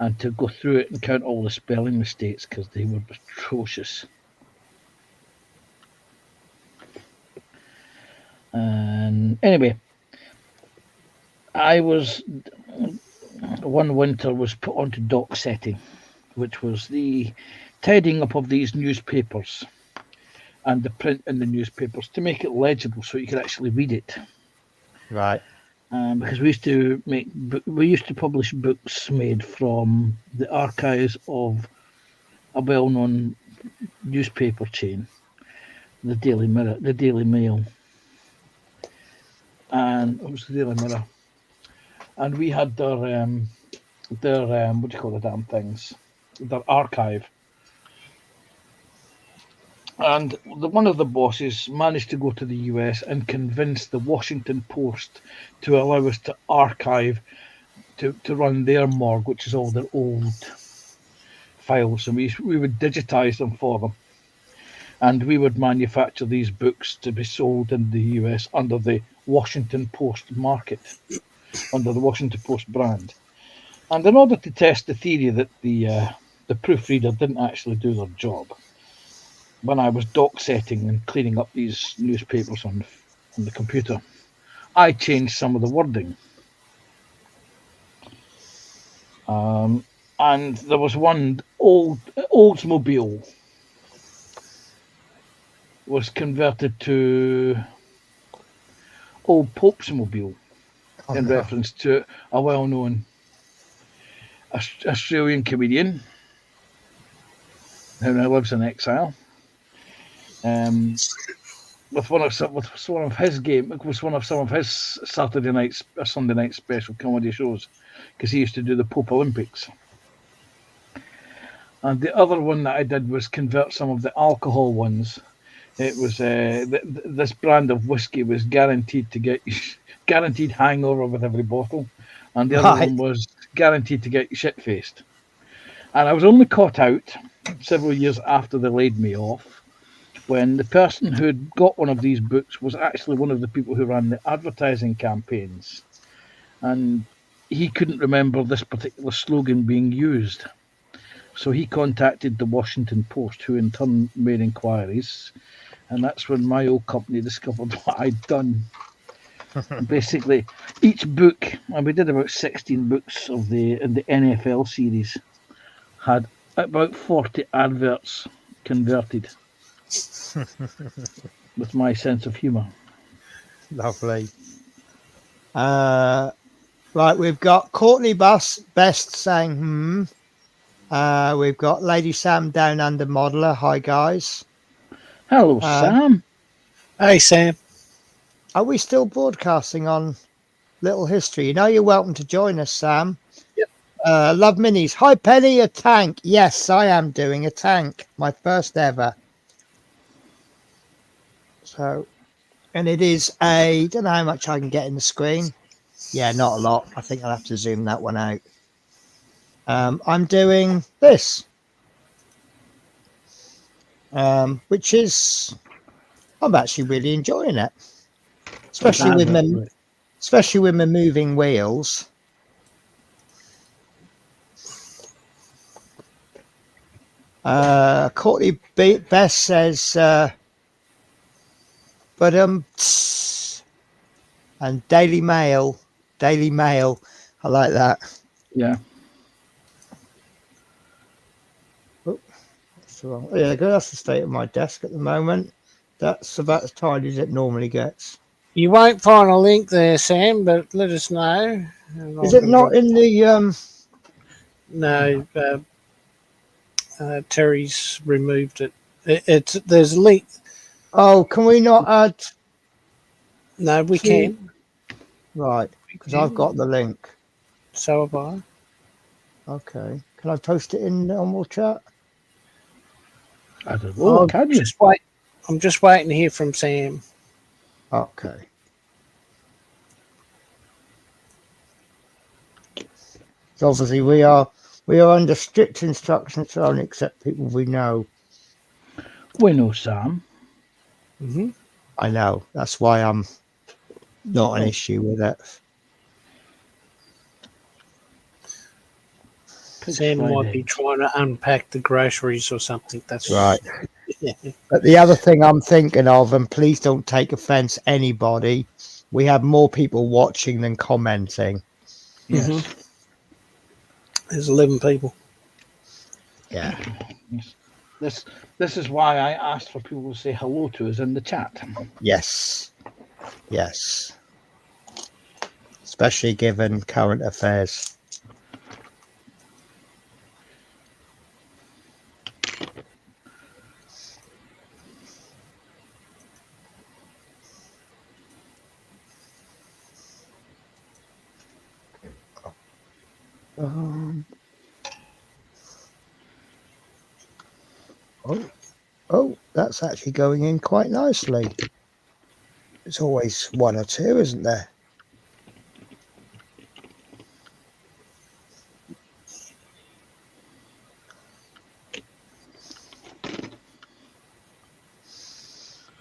and to go through it and count all the spelling mistakes because they were atrocious. And anyway, one winter was put onto dock setting, which was the tidying up of these newspapers and the print in the newspapers to make it legible so you could actually read it. Right. Because we used to publish books made from the archives of a well-known newspaper chain, the Daily Mail, and it was the Daily Mirror, and we had their what do you call the damn things? Their archive. And one of the bosses managed to go to the US and convince the Washington Post to allow us to archive, to run their morgue, which is all their old files. And we would digitize them for them. And we would manufacture these books to be sold in the US under the Washington Post market, under the Washington Post brand. And in order to test the theory that the proofreader didn't actually do their job, when I was dock setting and cleaning up these newspapers on the computer, I changed some of the wording. And there was one Oldsmobile was converted to Old Popesmobile in reference to a well-known Australian comedian who now lives in exile. With one of some of his Saturday nights or Sunday night special comedy shows, because he used to do the Pope Olympics. And the other one that I did was convert some of the alcohol ones. It was this brand of whiskey was guaranteed hangover with every bottle, and the other one was guaranteed to get you shit faced. And I was only caught out several years after they laid me off, when the person who had got one of these books was actually one of the people who ran the advertising campaigns. And he couldn't remember this particular slogan being used. So he contacted the Washington Post, who in turn made inquiries. And that's when my old company discovered what I'd done. Basically, each book, and we did about 16 books in the NFL series, had about 40 adverts converted. With my sense of humour. Lovely. Right, we've got Courtney Best saying we've got Lady Sam Down Under Modeler. Hi guys. Hello Sam. Hey Sam. Are we still broadcasting on Little History? You know you're welcome to join us, Sam. Yep. Love Minis. Hi Penny, a tank. Yes, I am doing a tank. My first ever. So, and it is don't know how much I can get in the screen. Yeah, not a lot. I think I'll have to zoom that one out. I'm doing this, which is, I'm actually really enjoying it, especially with my moving wheels. Courtney Best says, and Daily Mail, I like that. Yeah. Oh, that's the wrong. Yeah, that's the state of my desk at the moment. That's about as tidy as it normally gets. You won't find a link there, Sam, but let us know. Is it not in the No, Terry's removed it. There's a link. Oh, can we not add? No, we can. Right, because I've got the link. So have I. Okay. Can I post it in normal chat? I don't know. Can you? I'm just waiting to hear from Sam. Okay. So obviously we are under strict instructions to only accept people we know. We know Sam. Mm-hmm. I know. That's why I'm not an issue with it. Sam might be trying to unpack the groceries or something. That's Right. Yeah. But the other thing I'm thinking of, and please don't take offense, anybody, we have more people watching than commenting. Yes. There's 11 people. Yeah. Yes. This is why I asked for people to say hello to us in the chat. Yes. Yes. Especially given current affairs. Oh, that's actually going in quite nicely. There's always one or two, isn't there?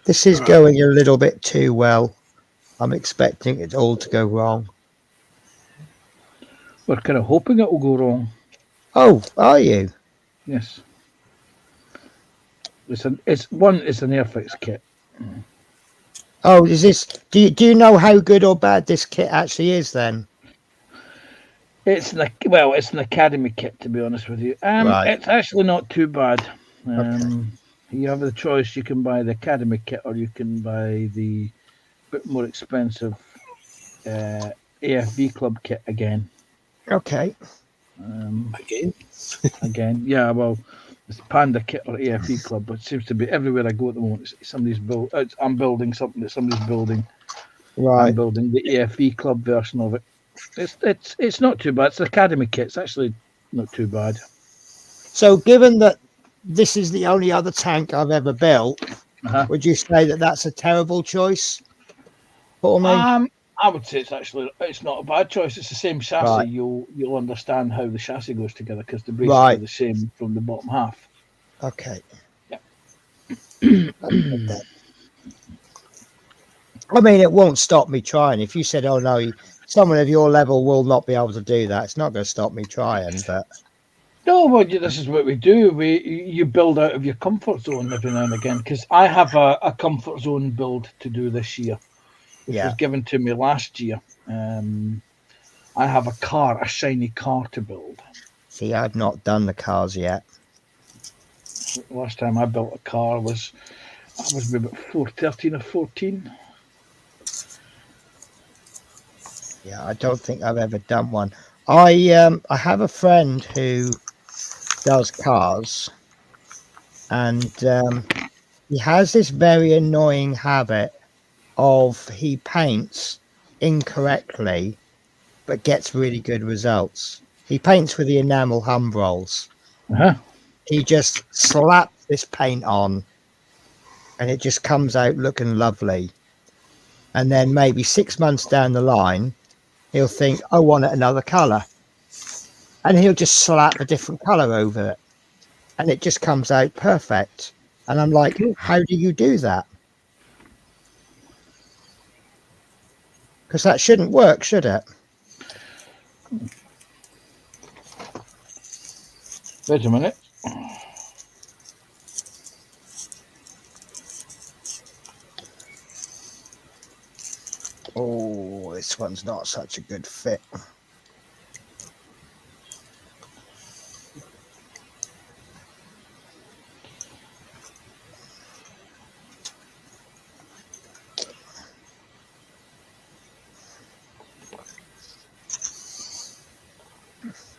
This is going a little bit too well. I'm expecting it all to go wrong. We're kind of hoping it will go wrong. Oh, are you? Yes. It's an Airfix kit. Oh, is this? Do you know how good or bad this kit actually is? Then it's an academy kit, to be honest with you. Right. It's actually not too bad. Okay. You have the choice. You can buy the academy kit, or you can buy the bit more expensive AFV Club kit again. Okay. Again, yeah. Well, it's Panda kit or AFV Club, but it seems to be everywhere I go at the moment. I'm building something that somebody's building. Right. I'm building the AFV Club version of it. It's not too bad. It's an academy kit. It's actually not too bad. So, given that this is the only other tank I've ever built, would you say that that's a terrible choice for me? I would say it's not a bad choice. It's the same chassis. Right. You'll understand how the chassis goes together because they're basically Right. the same from the bottom half. Okay. Yeah. I mean, it won't stop me trying. If you said, "Oh no, someone of your level will not be able to do that," it's not going to stop me trying. But No, well, this is what we do. You build out of your comfort zone every now and again. Because I have a comfort zone build to do this year, which was given to me last year. I have a shiny car to build. See, I've not done the cars yet. Last time I built a car I was maybe about 13 or 14. Yeah, I don't think I've ever done one. I have a friend who does cars, and he has this very annoying habit of he paints incorrectly but gets really good results. He paints with the enamel Humbrolls. He just slaps this paint on and it just comes out looking lovely, and then maybe 6 months down the line he'll think, I want it another color, and he'll just slap a different color over it and it just comes out perfect. And I'm like, how do you do that? Because that shouldn't work, should it? Wait a minute. Oh, this one's not such a good fit.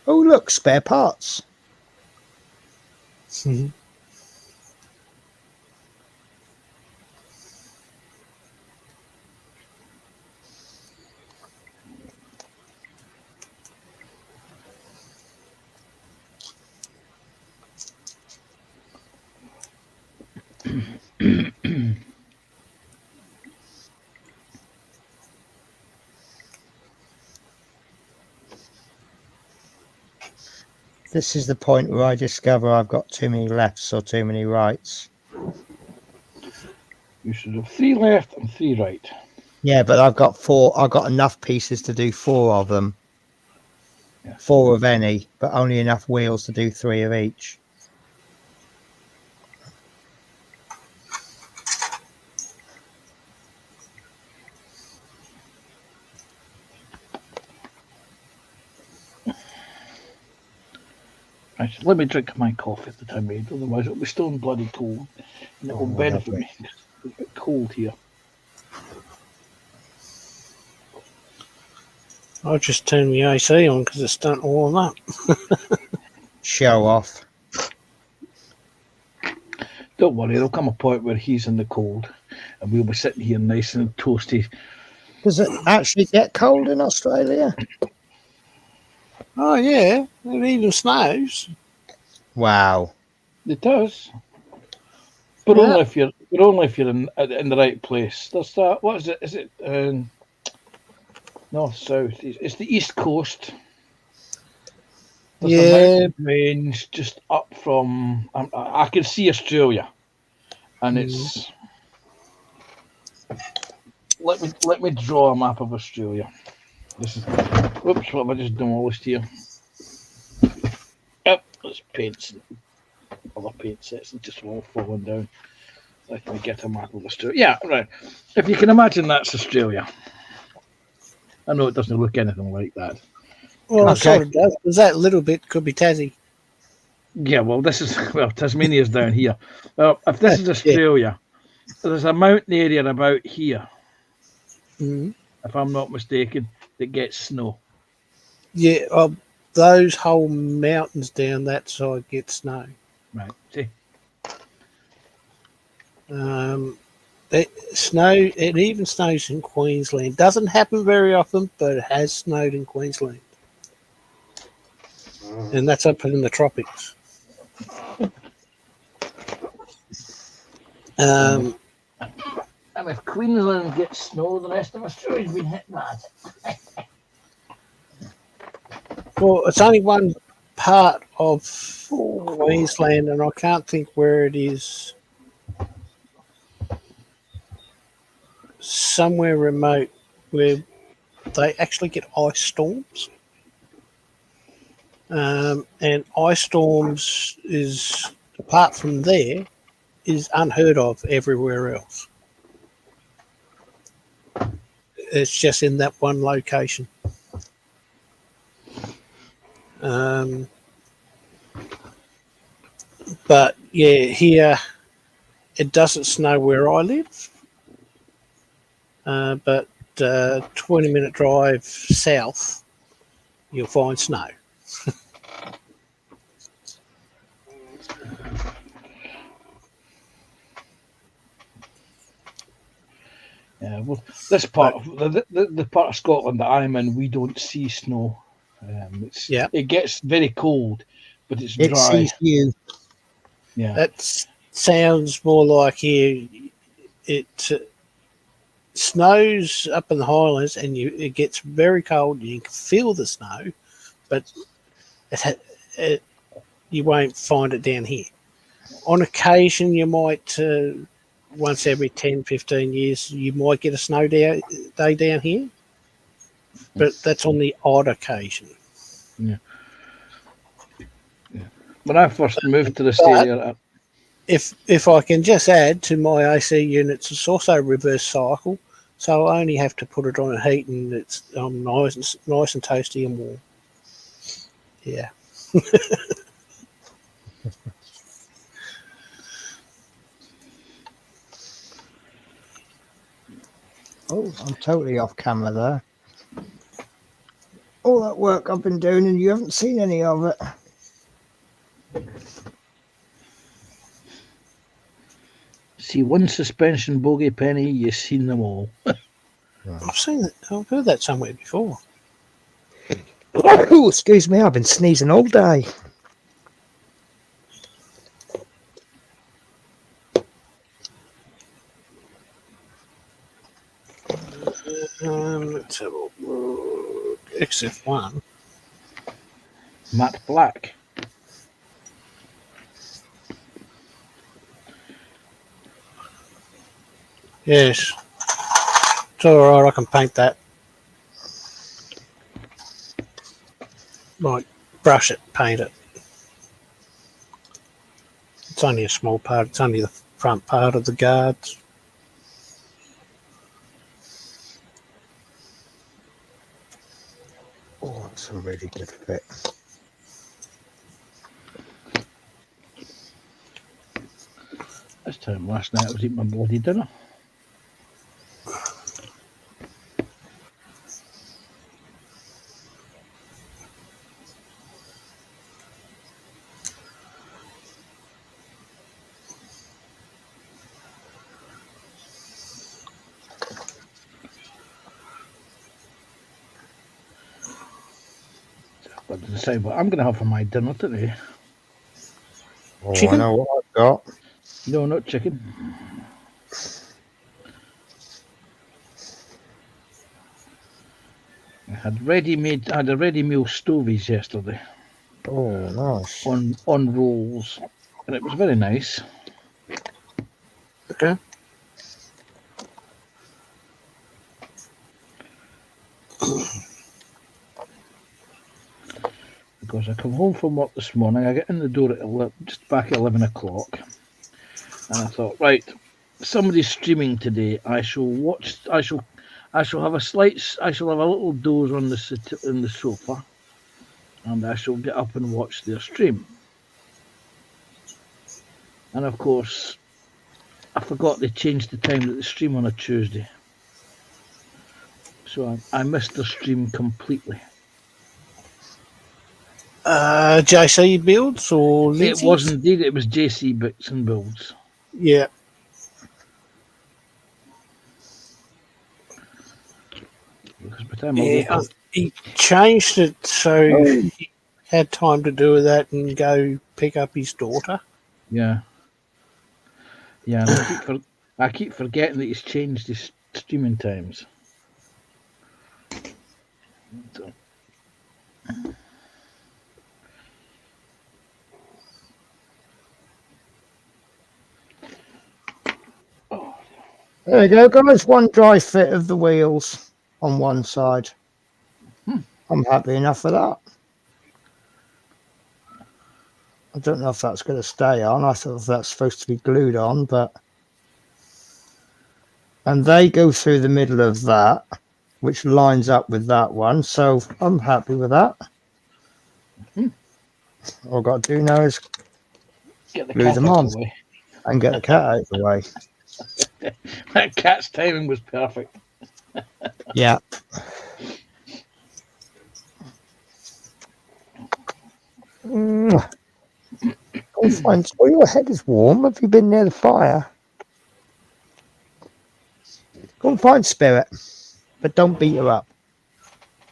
Oh, look, spare parts. This is the point where I discover I've got too many lefts or too many rights. You should have 3 left and 3 right. Yeah, but I've got 4. I've got enough pieces to do 4 of them. Yeah. 4 of any, but only enough wheels to do 3 of each. Right, let me drink my coffee that I made, otherwise it'll be stone bloody cold, and it will benefit lovely. me. It's a bit cold here. I'll just turn the AC on because it's starting to warm up. Show off. Don't worry, there'll come a point where he's in the cold, and we'll be sitting here nice and toasty. Does it actually get cold in Australia? Oh yeah, it even snows. Wow. It does, but Yeah. only if you're in the right place. There's that. What is it? Is it north, south? It's the east coast. There's a Yeah, mountain range just up from. I can see Australia, and it's. Let me draw a map of Australia. This is. Whoops! What have I just demolished here? Yep, there's paints and other paint sets and just all falling down. Let me get a map of Australia. Yeah, right. If you can imagine, that's Australia. I know it doesn't look anything like that. well, it Okay. sort of does. Because that little bit could be Tassie. Yeah, well, Tasmania's down here. Well, if this is Yeah. Australia, there's a mountain area about here, Mm. if I'm not mistaken, that gets snow. Yeah, those whole mountains down that side get snow. Right. See? It even snows in Queensland. Doesn't happen very often, but it has snowed in Queensland. And that's up in the tropics. And if Queensland gets snow, the rest of Australia's been hit bad. Well, it's only one part of Queensland, and I can't think where it is. Somewhere remote where they actually get ice storms. And ice storms is, apart from there, is unheard of everywhere else. It's just in that one location. But yeah, here it doesn't snow where I live. But 20-minute drive south, you'll find snow. Yeah, well, this part of the part of Scotland that I'm in, we don't see snow. It gets very cold, but it's It dry. sees you. Yeah, That sounds more like here. It snows up in the Highlands, and it gets very cold. And you can feel the snow, but you won't find it down here. On occasion, you might, once every 10, 15 years, you might get a snow day down here, but that's on the odd occasion. yeah. When I first moved to this area, If I can just add to my AC units, it's also reverse cycle, so I only have to put it on a heat, and it's nice and toasty and warm. Yeah. Oh, I'm totally off camera there. All that work I've been doing and you haven't seen any of it. see one suspension bogey penny, you've seen them all. I've seen that. I've heard that somewhere before. Oh, excuse me, I've been sneezing all day. Let's have a look. XF1. Matte black. Yes. It's alright, I can paint that. Like, brush it, paint it. It's only a small part, it's only the front part of the guards. Oh, that's a really good fit. This time last night I was eating my bloody dinner. But to decide what I'm going to have for my dinner today. Oh, Chicken? I know what I've got. No, not chicken. I had a ready meal stovies yesterday Oh, nice. on rolls, and it was very nice. Okay. Because I come home from work this morning, I get in the door at just back at 11 o'clock, and I thought, right, somebody's streaming today. I shall have a little doze on in the sofa, and I shall get up and watch their stream. And of course, I forgot they changed the time that they stream on a Tuesday, so I missed the stream completely. JC builds or It was indeed. It was JC Bits and Builds. Yeah. Because by the time Yeah, he changed it so he had time to do that and go pick up his daughter. Yeah. Yeah, and I keep forgetting that he's changed his streaming times. So. There you go, guys. One dry fit of the wheels on one side. I'm happy enough with that. I don't know if that's going to stay on. I thought that's supposed to be glued on, but... And they go through the middle of that, which lines up with that one. So I'm happy with that. All I've got to do now is glue them on and get the cat out of the way. That cat's timing was perfect. Yeah. Go and find. Oh, your head is warm. Have you been near the fire? Go and find Spirit, but don't beat her up.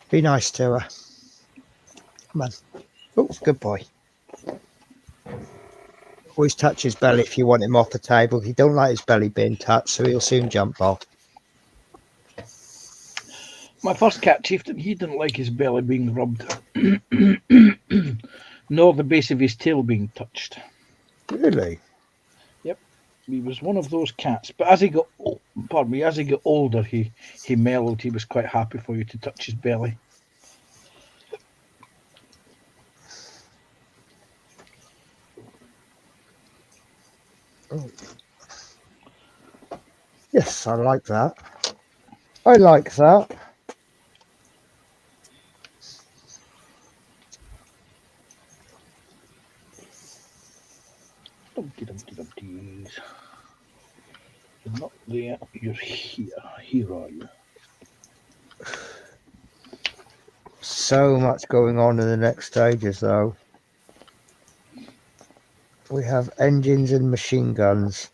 Be nice to her. Come on. Oh, good boy. Always touch his belly if you want him off the table. He don't like his belly being touched, so he'll soon jump off. My first cat chieftain, he didn't like his belly being rubbed, nor the base of his tail being touched. Really? Yep, he was one of those cats. But as he got, older, he mellowed. He was quite happy for you to touch his belly. Oh. Yes, I like that. I like that. Dumpty. You're not there, you're here. Here are you. So much going on in the next stages, though. We have engines and machine guns.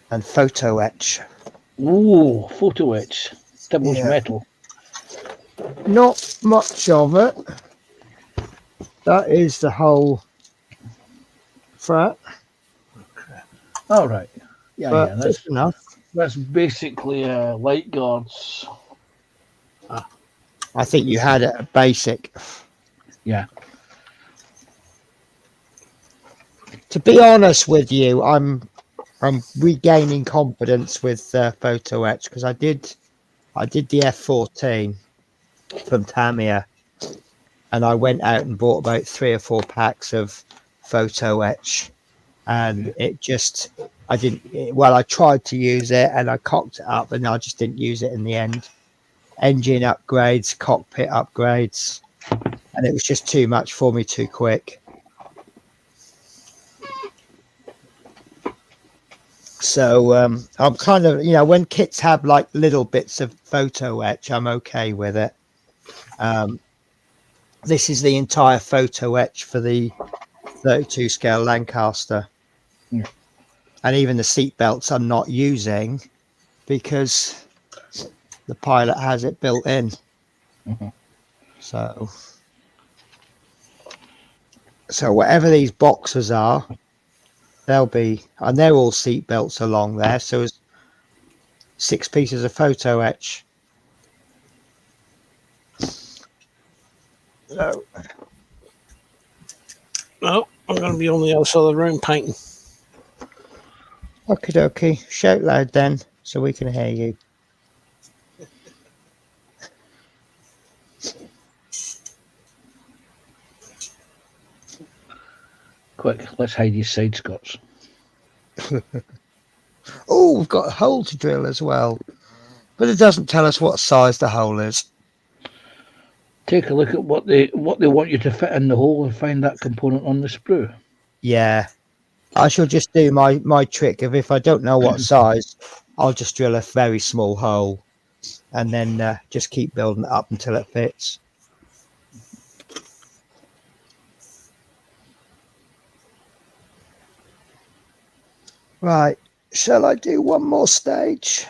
And photo etch. Ooh, photo etch. Devil's metal. Not much of it. That is the whole frat. All right. Yeah, but yeah. That's enough. That's basically light guards. I think you had it at basic. Yeah. To be honest with you, I'm regaining confidence with photo etch because I did the F14 from Tamiya, and I went out and bought about 3 or 4 packs of photo etch, and it just I tried to use it and I cocked it up and I just didn't use it in the end. Engine upgrades, cockpit upgrades, and it was just too much for me too quick. So I'm kind of, when kits have like little bits of photo etch, I'm okay with it. This is the entire photo etch for the 32 scale Lancaster. Yeah. And even the seat belts I'm not using because the pilot has it built in. Mm-hmm. So whatever these boxes are, they'll be, and they're all seat belts along there. So it's 6 pieces of photo etch. So, Oh, I'm going to be on the other side of the room painting. okie dokie. Shout loud then so we can hear you. Quick, let's hide these side skirts. Oh, we've got a hole to drill as well. But it doesn't tell us what size the hole is. Take a look at what they want you to fit in the hole and find that component on the sprue. Yeah. I shall just do my trick of if I don't know what size, I'll just drill a very small hole and then just keep building it up until it fits. Right. Shall I do one more stage?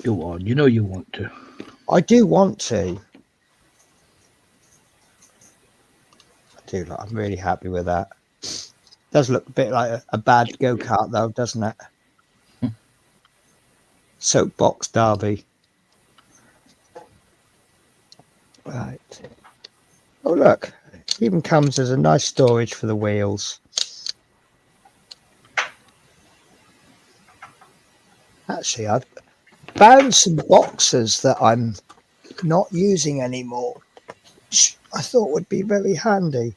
Go on, you know you want to. I do want to. I'm really happy with that. Does look a bit like a bad go-kart though, doesn't it? Soapbox derby. Right. Oh look, it even comes as a nice storage for the wheels. Actually, I've found some boxes that I'm not using anymore, which I thought would be very handy.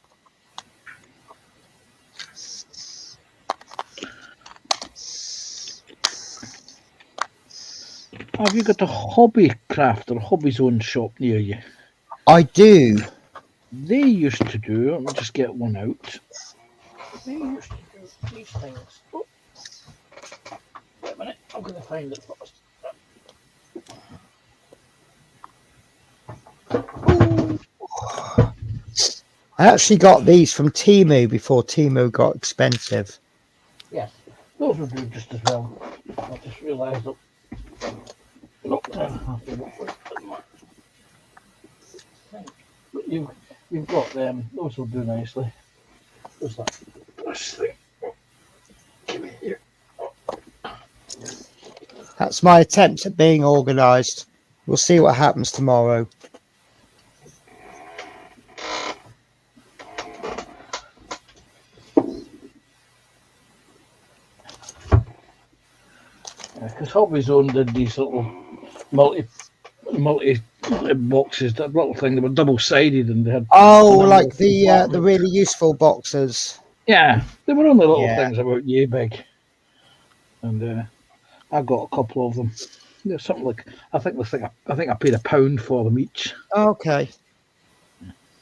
Have you got a hobby craft or hobby zone shop near you? I do. They used to do, let me just get one out. They used to do these things. Oh. Wait a minute, I'm going to find it first. I actually got these from Temu before Temu got expensive. Yes, those would do just as well. I just realised that. Nope, you've got them. Those will do nicely. What's that? This thing. Give me here. That's my attempt at being organised. We'll see what happens tomorrow. Because Hobby Zone did these little multi boxes, that little thing, they were double-sided and they had... Oh, like the really useful boxes. Yeah, they were only little Yeah. things about yay big. And I got a couple of them. They're something like, I think I paid £1 for them each. Okay.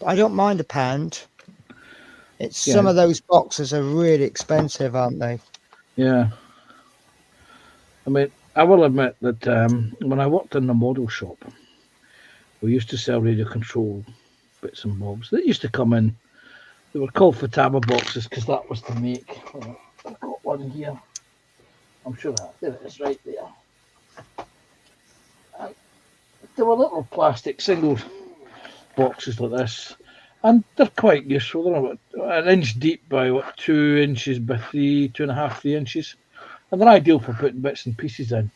I don't mind £1. It's Yeah. some of those boxes are really expensive, aren't they? Yeah. I mean, I will admit that when I worked in the model shop, we used to sell radio control bits and bobs. They used to come in. They were called Futaba boxes because that was the make. I've got one here. I'm sure there it is, right there. And they were little plastic single boxes like this, and they're quite useful. They're about 1 inch deep by 2 inches by 2.5, 3 inches. And they're ideal for putting bits and pieces in.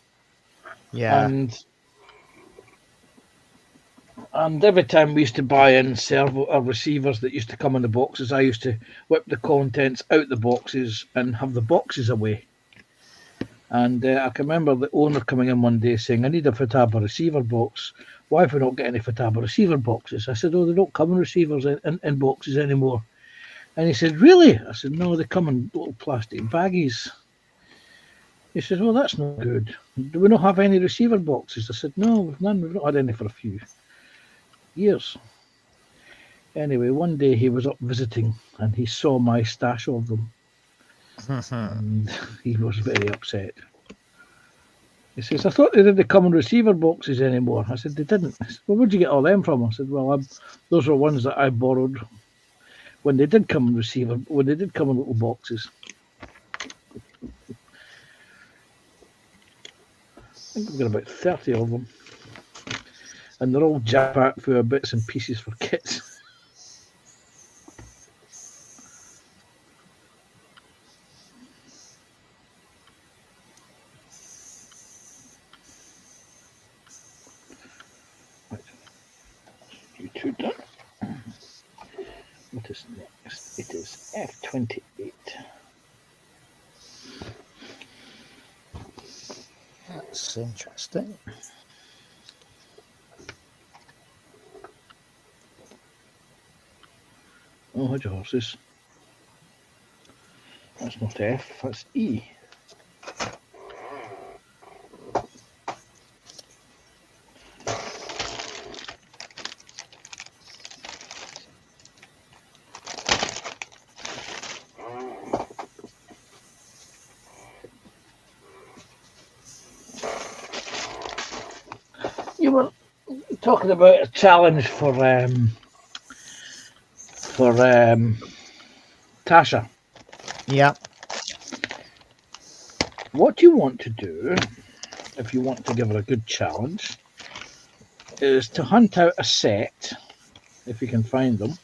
Yeah. And And every time we used to buy in servo receivers that used to come in the boxes, I used to whip the contents out the boxes and have the boxes away. And I can remember the owner coming in one day saying, I need a Futaba receiver box. Why have we not got any Futaba receiver boxes? I said, oh, they don't come in receivers in boxes anymore. And he said, really? I said, no, they come in little plastic baggies. He said, well, that's not good. Do we not have any receiver boxes? I said, no, we've none. We've not had any for a few years. Anyway, one day he was up visiting and he saw my stash of them. And he was very upset. He says, I thought they didn't come in receiver boxes anymore. I said, they didn't. I said, well, where'd you get all them from? I said, well, those were ones that I borrowed when they did come in when they did come in little boxes. I think we've got about 30 of them. And they're all jam-packed for bits and pieces for kits. You two done. What is next? It is F28. That's interesting. Oh, hold your horses. That's not F, that's E. You were talking about a challenge for Tasha. Yeah. What you want to do, if you want to give her a good challenge, is to hunt out a set, if you can find them,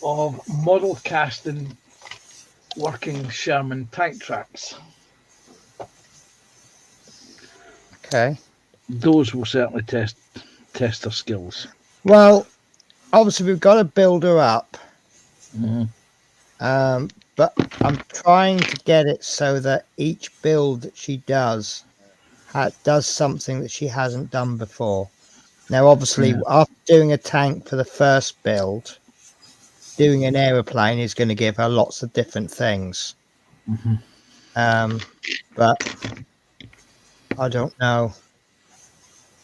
of model casting working Sherman tank tracks. Okay. Those will certainly test her skills. Well, obviously we've got to build her up. Mm-hmm. But I'm trying to get it so that each build that she does does something that she hasn't done before. Now, obviously, after doing a tank for the first build, doing an aeroplane is going to give her lots of different things. Mm-hmm. But I don't know.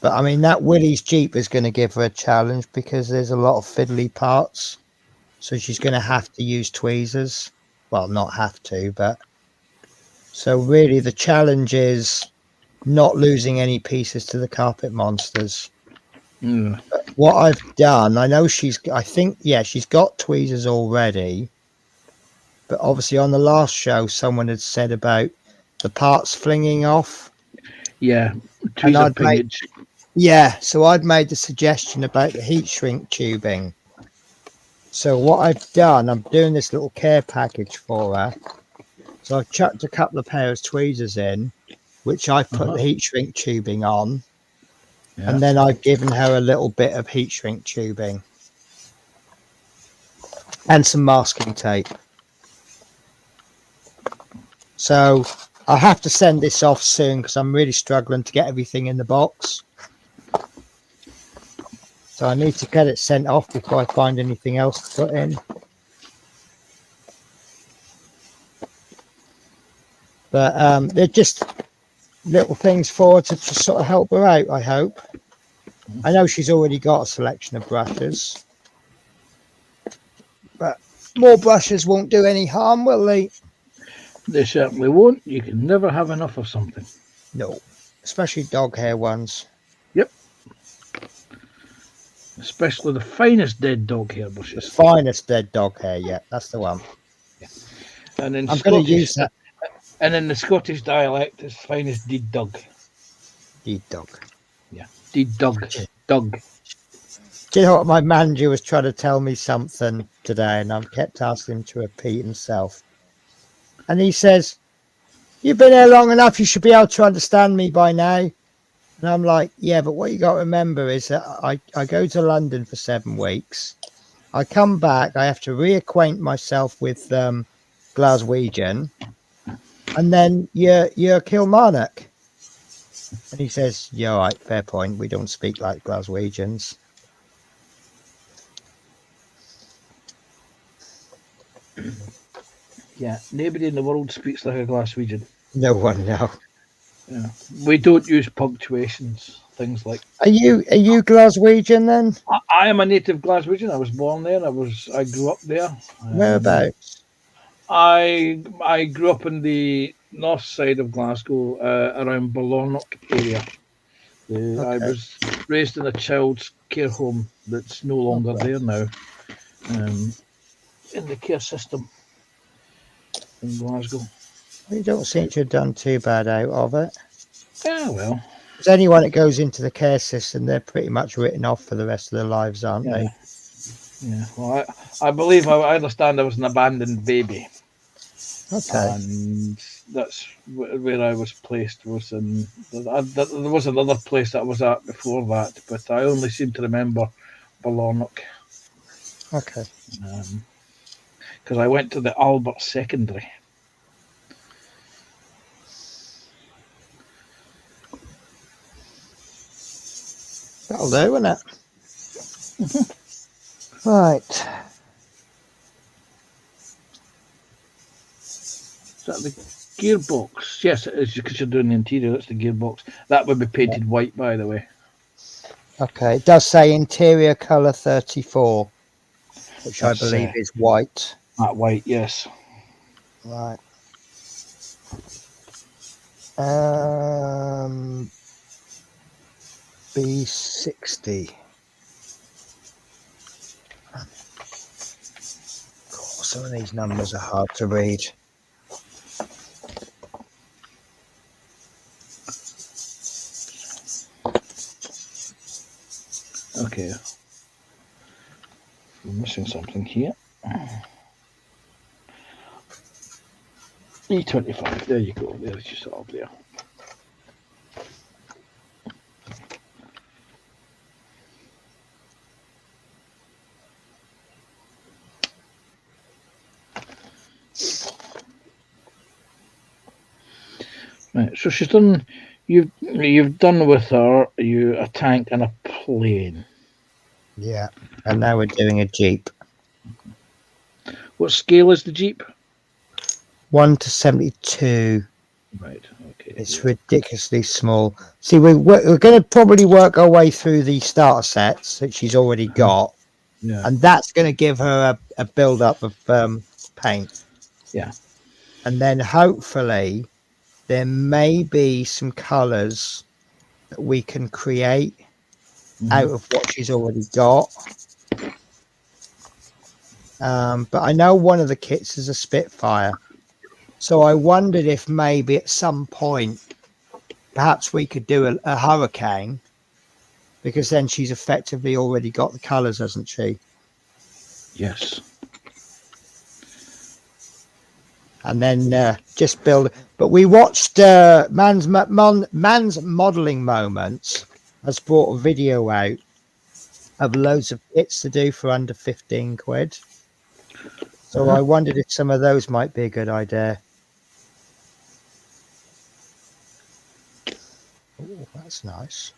But I mean, that Willys Jeep is going to give her a challenge because there's a lot of fiddly parts. So she's going to have to use tweezers. Well, not have to, but so really the challenge is not losing any pieces to the carpet monsters. But what I've done, I know she's got tweezers already, but obviously on the last show someone had said about the parts flinging off. Yeah, tweezer pingage. So I'd made the suggestion about the heat shrink tubing. So what I've done, I'm doing this little care package for her. So I've chucked a couple of pairs of tweezers in, which I put the heat shrink tubing on. Yeah. And then I've given her a little bit of heat shrink tubing. And some masking tape. So I'll have to send this off soon because I'm really struggling to get everything in the box. So I need to get it sent off before I find anything else to put in. But they're just little things for her to sort of help her out, I hope. I know she's already got a selection of brushes. But more brushes won't do any harm, will they? They certainly won't. You can never have enough of something. No, especially dog hair ones. Yep. Especially the finest dead dog hair brushes. The finest dead dog hair, yeah, that's the one. Yeah. And in I'm going to use that. And in the Scottish dialect, it's finest deed dog. Deed dog. Yeah, deed dog. Dog. Do you know what? My manager was trying to tell me something today, and I've kept asking him to repeat himself. And he says, "You've been here long enough, you should be able to understand me by now." And I'm like, yeah, but what you got to remember is that I go to London for 7 weeks. I come back, I have to reacquaint myself with Glaswegian, and then you're Kilmarnock. And he says, yeah, all right, fair point. We don't speak like Glaswegians. Yeah, nobody in the world speaks like a Glaswegian. No one, no. Yeah, we don't use punctuations, things like. Are you Glaswegian then? I am a native Glaswegian. I was born there. I grew up there. Whereabouts? I grew up in the north side of Glasgow, around Ballarnock area. I was raised in a child's care home that's no longer there now. In the care system in Glasgow. You don't seem to have done too bad out of it. Yeah, well. Because anyone that goes into the care system, they're pretty much written off for the rest of their lives, aren't they? Yeah. Well, I believe I understand I was an abandoned baby. Okay. And that's where I was placed. There was another place that I was at before that, but I only seem to remember Ballarnock. Okay. Because I went to the Albert Secondary. That'll do, won't it? Right. Is that the gearbox? Yes, it is, because you're doing the interior. That's the gearbox. That would be painted white, by the way. Okay. It does say interior colour 34, which I believe is white. That white, yes. Right. B60. Some of these numbers are hard to read. Okay. We're missing something here. E25. There you go. There's your sort of there. Right, so she's done. You've done with her. A tank and a plane. Yeah, and now we're doing a Jeep. What scale is the Jeep? 1:72. Right. Okay. It's ridiculously small. See, we're going to probably work our way through the starter sets that she's already got, and that's going to give her a build up of paint. Yeah, and then hopefully there may be some colours that we can create out of what she's already got. But I know one of the kits is a Spitfire. So I wondered if maybe at some point, perhaps we could do a Hurricane, because then she's effectively already got the colours, hasn't she? Yes. And then just build. But we watched Man's Modelling Moments has brought a video out of loads of kits to do for under 15 quid. So I wondered if some of those might be a good idea. Oh, that's nice.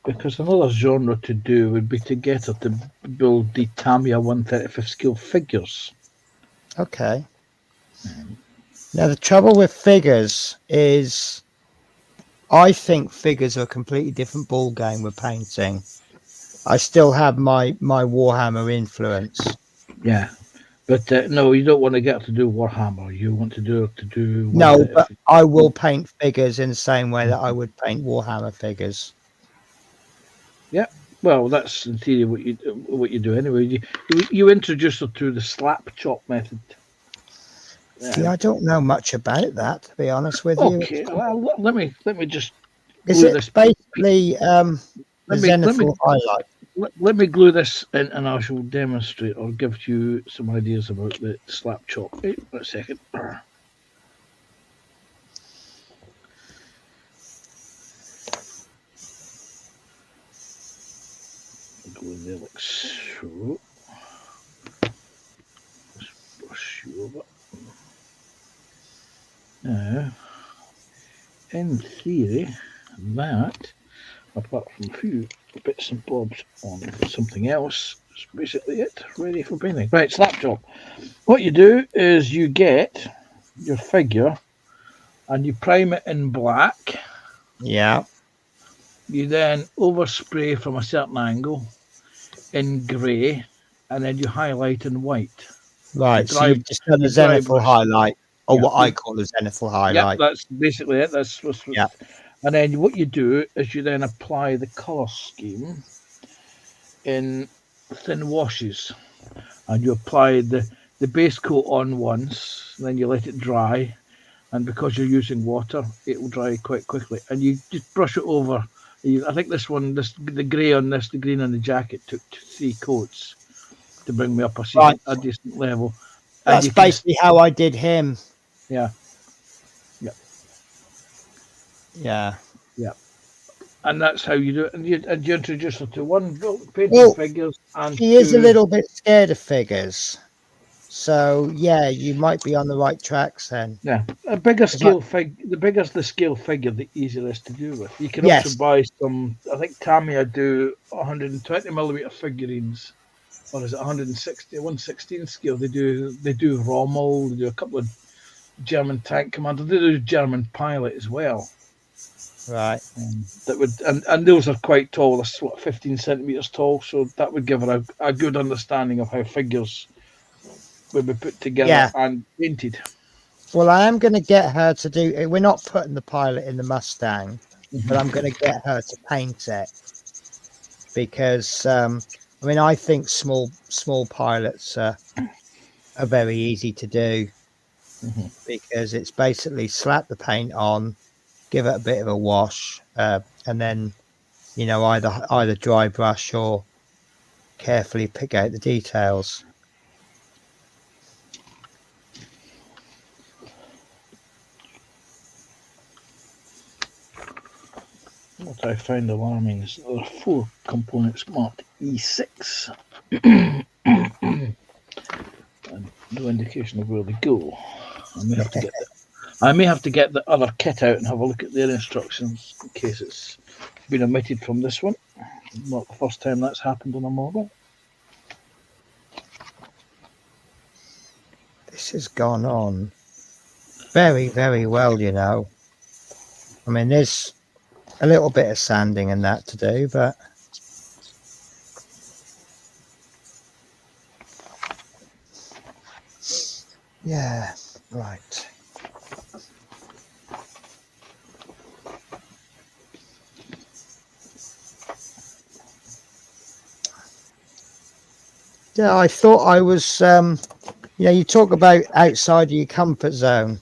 Because another genre to do would be to get her to build the Tamiya 135th scale figures. Okay. Now the trouble with figures is, I think figures are a completely different ball game with painting. I still have my Warhammer influence. Yeah, but no, you don't want to get her to do Warhammer. You want to do No, but I will paint figures in the same way that I would paint Warhammer figures. Yeah, well, that's in theory what you do anyway. You introduce her to the slap chop method. See, I don't know much about that, to be honest with you. Okay, well, let me just Is glue it this. basically the Let me zenithal highlight? let me glue this in, and I shall demonstrate or give you some ideas about the slap chop. Wait a second. Go in there like so. Just brush you over. Now, in theory, that, apart from a few bits and bobs on something else, is basically it. Ready for painting. Right, slap chop. What you do is you get your figure and you prime it in black. Yeah. You then overspray from a certain angle in grey, and then you highlight in white. Right. So dry- you've just done a you dry zenithal brush. highlight, or Yeah. what I call a zenithal Yeah, highlight. that's basically it. That's what's. Yeah. And then what you do is you then apply the colour scheme in thin washes, and you apply the base coat on once, then you let it dry, and because you're using water, it will dry quite quickly. And you just brush it over. I think this one, the grey on this, the green on the jacket took 3 coats to bring me up a decent level. And That's you can, basically how I did him. yeah, Yeah. and that's how you do it. And you introduce her to one painting Well, figures and He is a two- little bit scared of figures. So yeah, you might be on the right tracks then. Yeah, a bigger scale figure. The bigger the scale figure, the easier it is to do with. You can Yes. also buy some. I think Tamiya do 120mm figurines, or is it 160, 116 scale? They do Rommel. They do a couple of German tank commander. They do German pilot as well. Right. That would and those are quite tall. That's what 15 centimeters tall. So that would give her a good understanding of how figures would be put together and painted. Well, I am going to get her to do. We're not putting the pilot in the Mustang, but I'm going to get her to paint it because I mean I think small pilots are very easy to do because it's basically slap the paint on, give it a bit of a wash, and then either dry brush or carefully pick out the details. What I found alarming is there are 4 components marked E6 and no indication of where they go. I may have to get the other kit out and have a look at their instructions in case it's been omitted from this one. Not the first time that's happened on a model. This has gone on very, very well, you know. I mean, there's a little bit of sanding and that to do, but yeah, right. Yeah, I thought I was, you talk about outside of your comfort zone.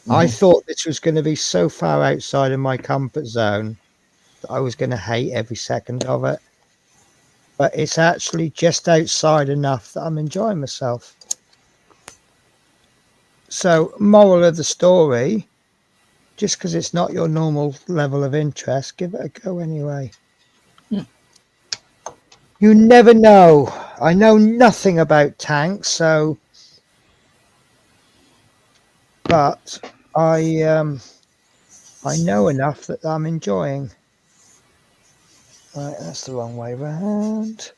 I thought this was going to be so far outside of my comfort zone that I was going to hate every second of it. But it's actually just outside enough that I'm enjoying myself. So, moral of the story, just because it's not your normal level of interest, give it a go anyway. You never know. I know nothing about tanks, so... But I know enough that I'm enjoying. Right, that's the wrong way round.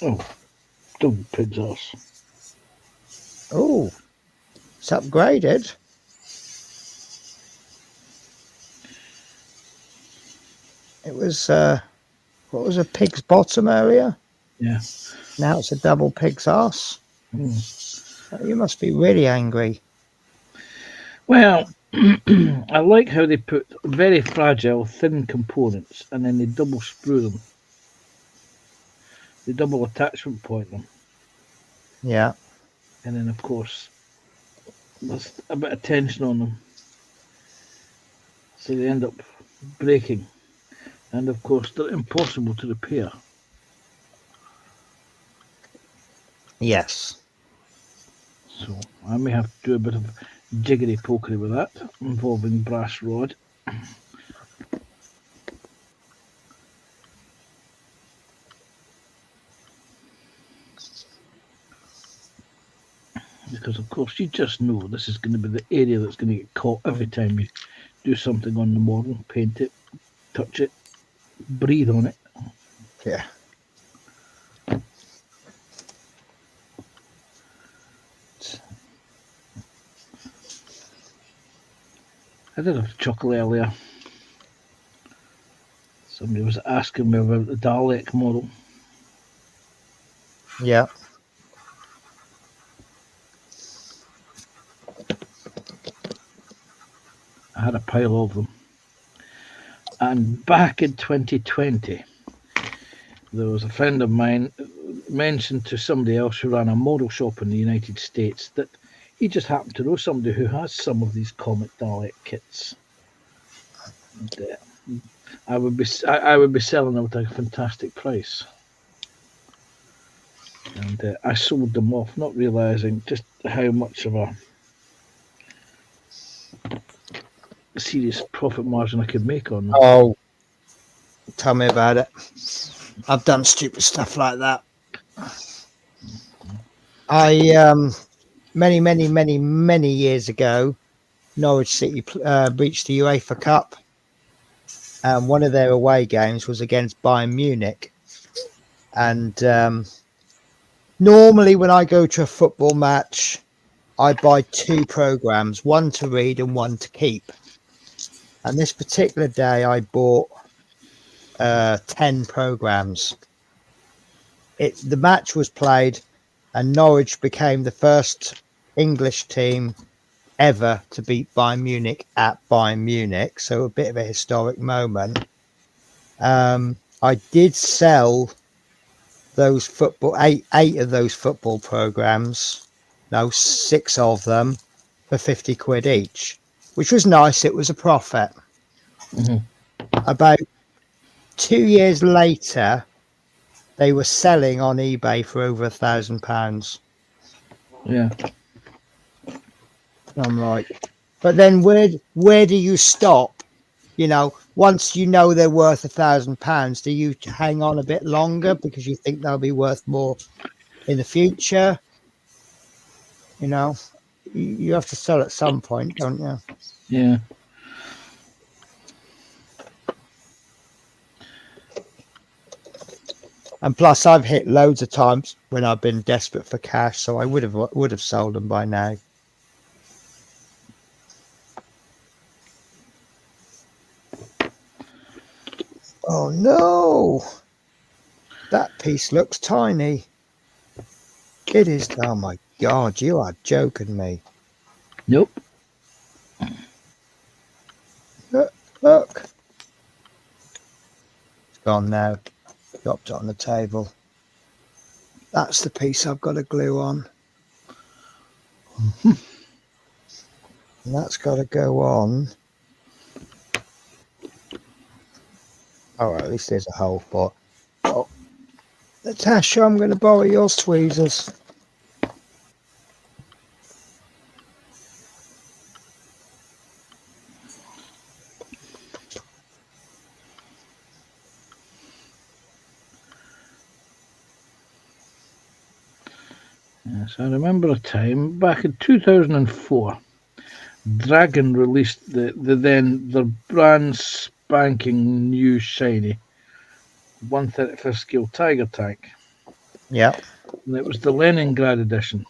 Oh, don't pig's ass. Oh, it's upgraded. It was what was a pig's bottom area? Yeah. Now it's a double pig's arse. You must be really angry. Well, I like how they put very fragile, thin components and then they double sprue them. They double attachment point them. Yeah. And then, of course, there's a bit of tension on them. So they end up breaking. And, of course, they're impossible to repair. Yes. So I may have to do a bit of jiggery pokery with that, involving brass rod. Because of course you just know this is going to be the area that's going to get caught every time you do something on the model, paint it, touch it, breathe on it. Yeah. I did have chocolate earlier. Somebody was asking me about the Dalek model. Yeah. I had a pile of them. And back in 2020, there was a friend of mine mentioned to somebody else who ran a model shop in the United States that he just happened to know somebody who has some of these Comet Dalek kits. And, I would be selling them at a fantastic price. And I sold them off, not realizing just how much of a serious profit margin I could make on them. Oh, tell me about it. I've done stupid stuff like that. I many years ago, Norwich City reached the UEFA Cup, and one of their away games was against Bayern Munich. And normally, when I go to a football match, I buy 2 programs, one to read and one to keep. And this particular day, I bought 10 programs. The match was played, and Norwich became the first English team ever to beat Bayern Munich at Bayern Munich. So a bit of a historic moment. I did sell those eight of those football programs, no, 6 of them, for 50 quid each, which was nice. It was a profit. About 2 years later, they were selling on eBay for over £1,000. Yeah. I'm like, but then where do you stop? You know, once you know they're worth £1,000, do you hang on a bit longer because you think they'll be worth more in the future? You know, you have to sell at some point, don't you? Yeah. And plus, I've hit loads of times when I've been desperate for cash, so I would have sold them by now. Oh no, that piece looks tiny. It is. Oh my God, you are joking me. Nope. Look. It's gone now. Dropped it on the table. That's the piece I've got to glue on. And that's got to go on. Oh, at least there's a hole for it. Oh, Natasha, I'm going to borrow your tweezers. Yes, I remember a time back in 2004. Dragon released their brand spanking new shiny 1/35 scale Tiger tank. Yeah. And it was the Leningrad edition.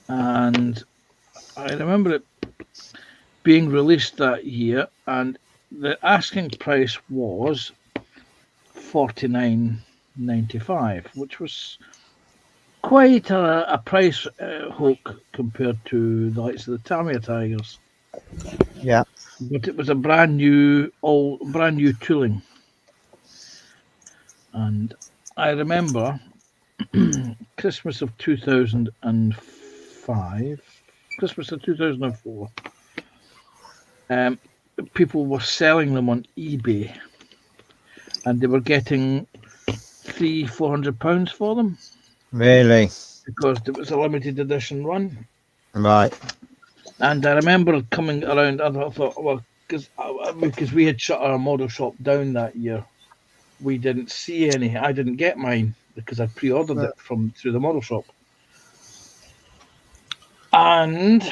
And I remember it being released that year, and the asking price was $49.95, which was quite a price hook compared to the likes of the Tamiya Tigers. Yeah. But it was a brand new tooling. And I remember Christmas of 2005, Christmas of 2004, people were selling them on eBay, and they were getting £300-400 for them. Really? Because it was a limited edition run. Right. And I remember coming around, and I thought, well, because we had shut our model shop down that year, we didn't see any. I didn't get mine because I pre-ordered it through the model shop. And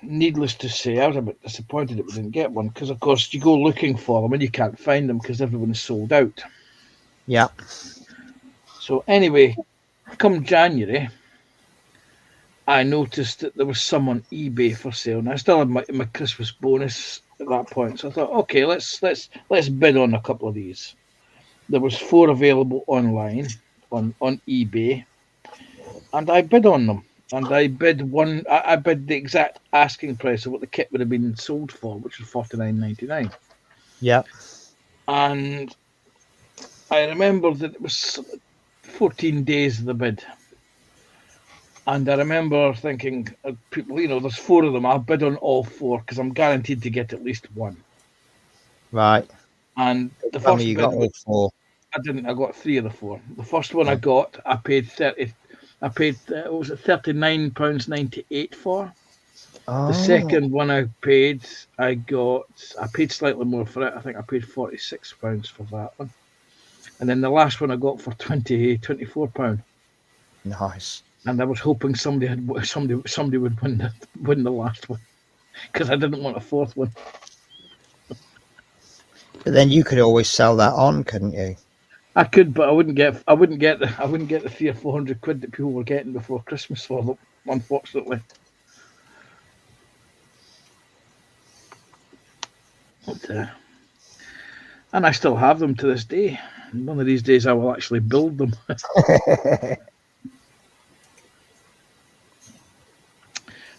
needless to say, I was a bit disappointed that we didn't get one, because of course you go looking for them and you can't find them because everyone's sold out. Yeah. So anyway, come January, I noticed that there was some on eBay for sale, and I still had my Christmas bonus at that point. So I thought, okay, let's bid on a couple of these. There was 4 available online on eBay, and I bid on them. And I bid the exact asking price of what the kit would have been sold for, which was $49.99. Yeah. And I remember that it was 14 days of the bid. And I remember thinking, people, there's 4 of them. I'll bid on all 4 because I'm guaranteed to get at least one. Right. And the first you bid, got all 4. I didn't. I got 3 of the 4. The first one I got, I paid £39.98 for. Oh. The second one I paid slightly more for it. I think I paid £46 for that one. And then the last one I got for £24. Nice. And I was hoping somebody would win the last one, because I didn't want a 4th one. But then you could always sell that on, couldn't you? I could, but I wouldn't get the £300 or £400 that people were getting before Christmas for them, unfortunately. But, and I still have them to this day. And one of these days I will actually build them. I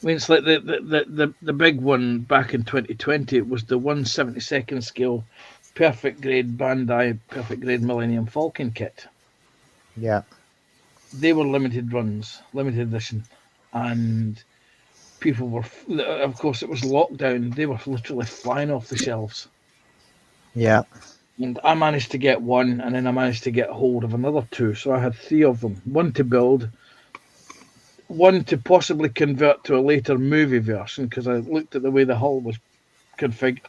mean, it's like the big one back in 2020. It was the 1/72 scale perfect grade Bandai perfect grade Millennium Falcon kit. Yeah. They were limited runs, limited edition, and people were, of course, it was lockdown. They were literally flying off the shelves. Yeah. And I managed to get one, and then I managed to get hold of another 2. So I had 3 of them. One to build, one to possibly convert to a later movie version, because I looked at the way the hull was configured.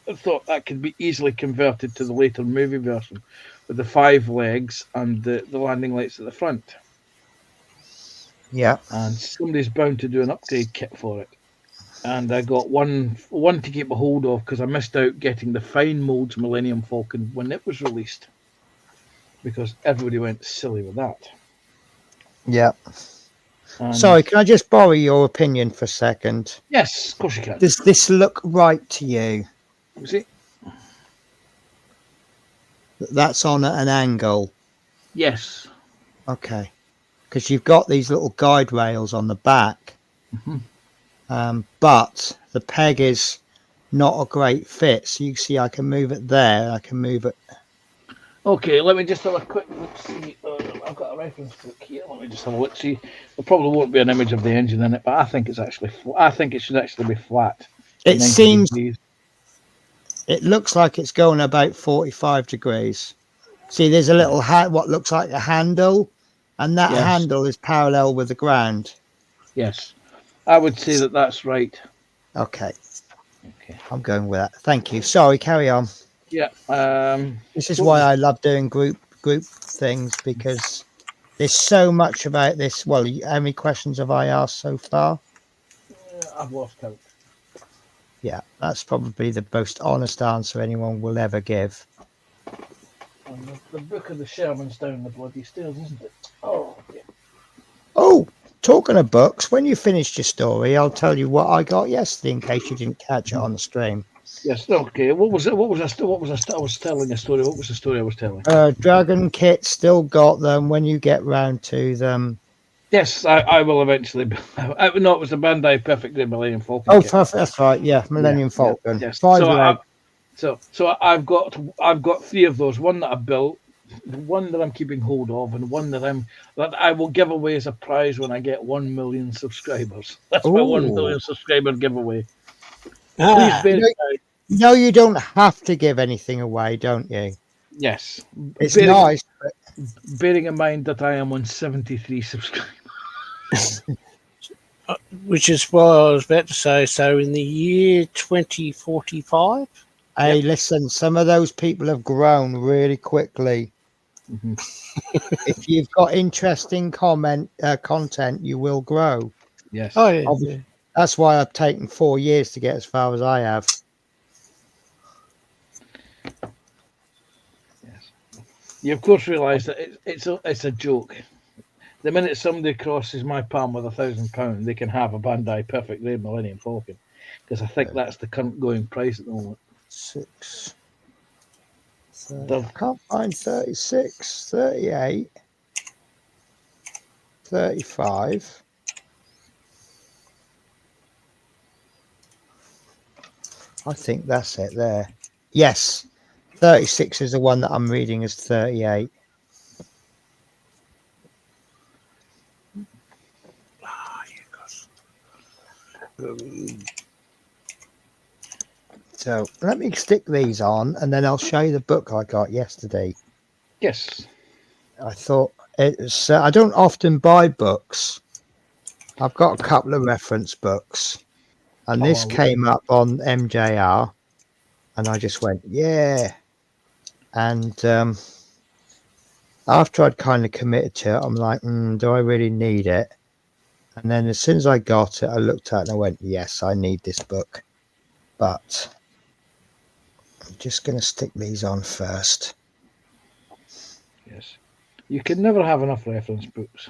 I thought that could be easily converted to the later movie version with the 5 legs and the landing lights at the front. Yeah. And somebody's bound to do an upgrade kit for it. And I got one to keep a hold of, because I missed out getting the fine molds Millennium Falcon when it was released, because everybody went silly with that. Yeah. And sorry, can I just borrow your opinion for a second? Yes, of course you can. Does this look right to you? Was it? That's on at an angle. Yes. Okay. Because you've got these little guide rails on the back. Mm-hmm. But the peg is not a great fit. So you see, I can move it there. I can move it. Okay, let me just have a quick look. See, I've got a reference book here. Let me just have a look. See, there probably won't be an image of the engine in it, but I think it's actually. I think it should actually be flat. It seems. It looks like it's going about 45 degrees. See, there's a little what looks like a handle, and that handle is parallel with the ground. Yes. I would say that that's right. Okay. I'm going with that. Thank you. Sorry, carry on. Yeah. This is why I love doing group things, because there's so much about this. Well, how many questions have I asked so far? I've lost count. Yeah, that's probably the most honest answer anyone will ever give. And the book of the Sherman's down the bloody stairs, isn't it? Oh, yeah. Oh, talking of books, when you finished your story, I'll tell you what I got yesterday in case you didn't catch it on the stream. Yes. Okay. What was it? What was I? What was I was telling a story? What was the story I was telling? Dragon Kit still got them when you get round to them. Yes, I will eventually. No, it was the Bandai Perfect Grey Millennium Falcon. Oh, kit. perfect. That's right. Yeah, Millennium Yeah, Falcon. yes. 5 So, leg. so I've got 3 of those. One that I built, one that I'm keeping hold of, and one that I will give away as a prize when I get 1 million subscribers. That's my 1 Ooh. million subscriber giveaway. Ah, Please bear No, you don't have to give anything away, don't you? yes. It's bearing, nice. But bearing in mind that I am on 73 subscribers. which is what I was about to say. So in the year 2045, hey, listen, some of those people have grown really quickly. Mhm. If you've got interesting content, you will grow. Yes. oh yeah, Obviously. yeah. That's why I've taken 4 years to get as far as I have. Yes. You of course realise that it's a joke. The minute somebody crosses my palm with £1,000, they can have a Bandai Perfect Grey Millennium Falcon, because I think that's the current going price at the moment. 6. The- I can't find 36, 38, 35. I think that's it there. Yes, 36 is the one that I'm reading as 38. So let me stick these on and then I'll show you the book I got yesterday. Yes. I thought it's, I don't often buy books. I've got a couple of reference books and this came up on MJR and I just went, yeah. And after I'd kind of committed to it, I'm like, do I really need it? And then as soon as I got it, I looked at it and I went, yes, I need this book. But I'm just going to stick these on first. Yes. You can never have enough reference books.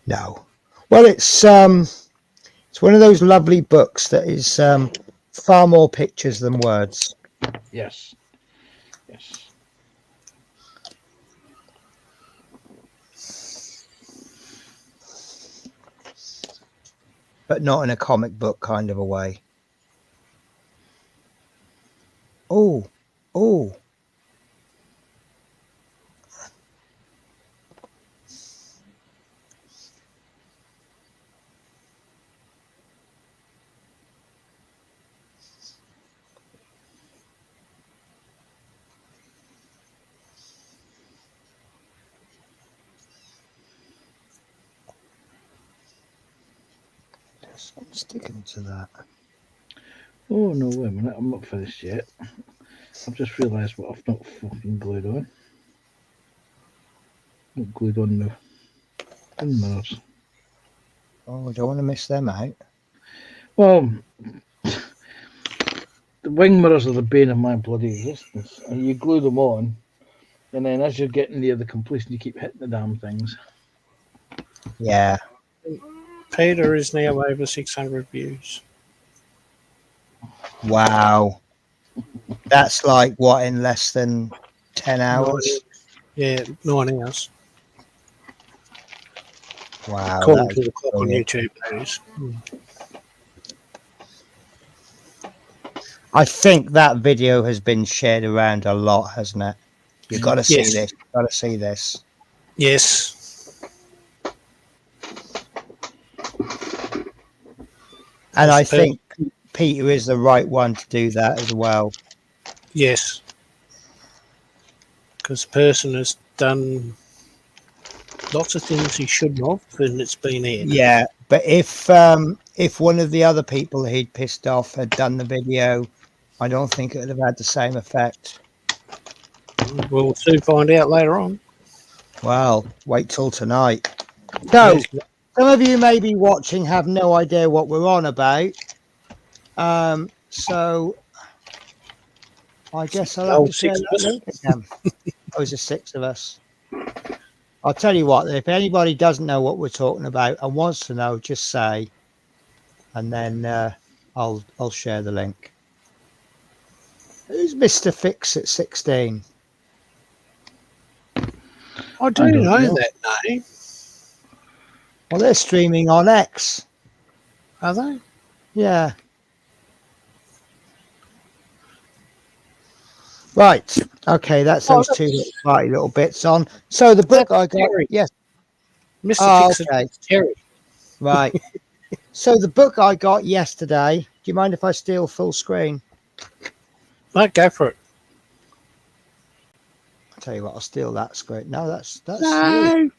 No. Well, it's one of those lovely books that is far more pictures than words. Yes. Yes. But not in a comic book kind of a way. Oh, oh. I'm sticking to that. Oh no, wait a minute, I'm not finished yet. I've just realised what I've not fucking glued on. Not glued on the wing mirrors. Oh, I don't want to miss them out. Well, the wing mirrors are the bane of my bloody existence. And you glue them on, and then as you're getting near the completion, you keep hitting the damn things. Yeah. Peter is now over 600 views. Wow. That's like what, in less than 10 hours? Yeah, 9 hours. Wow. According that to is the clock on brilliant. YouTube, that is. I think that video has been shared around a lot, hasn't it? You've got to see Yes. this. You've got to see this. Yes. And That's I the think Peter is the right one to do that as well. Yes. Because the person has done lots of things he shouldn't have, and it's been aired. Yeah, but if one of the other people he'd pissed off had done the video, I don't think it would have had the same effect. We'll soon find out later on. Well, wait till tonight. So, Yes. some of you may be watching have no idea what we're on about. So I guess I'll have Oh, to share 6 that of us. link again. Those are 6 of us. I'll tell you what, if anybody doesn't know what we're talking about and wants to know, just say, and then I'll share the link. Who's Mr. Fix at 16? I do don't know know. that name. Well, they're streaming on X. Are they? Yeah. Right. Okay, that's Oh, those two little party little bits on. So the book I got, Terry. yes. Mr. Oh, Fix okay. Terry. Right. So the book I got yesterday. Do you mind if I steal full screen? No, go for it. I'll tell you what, I'll steal that screen. No, that's you. No.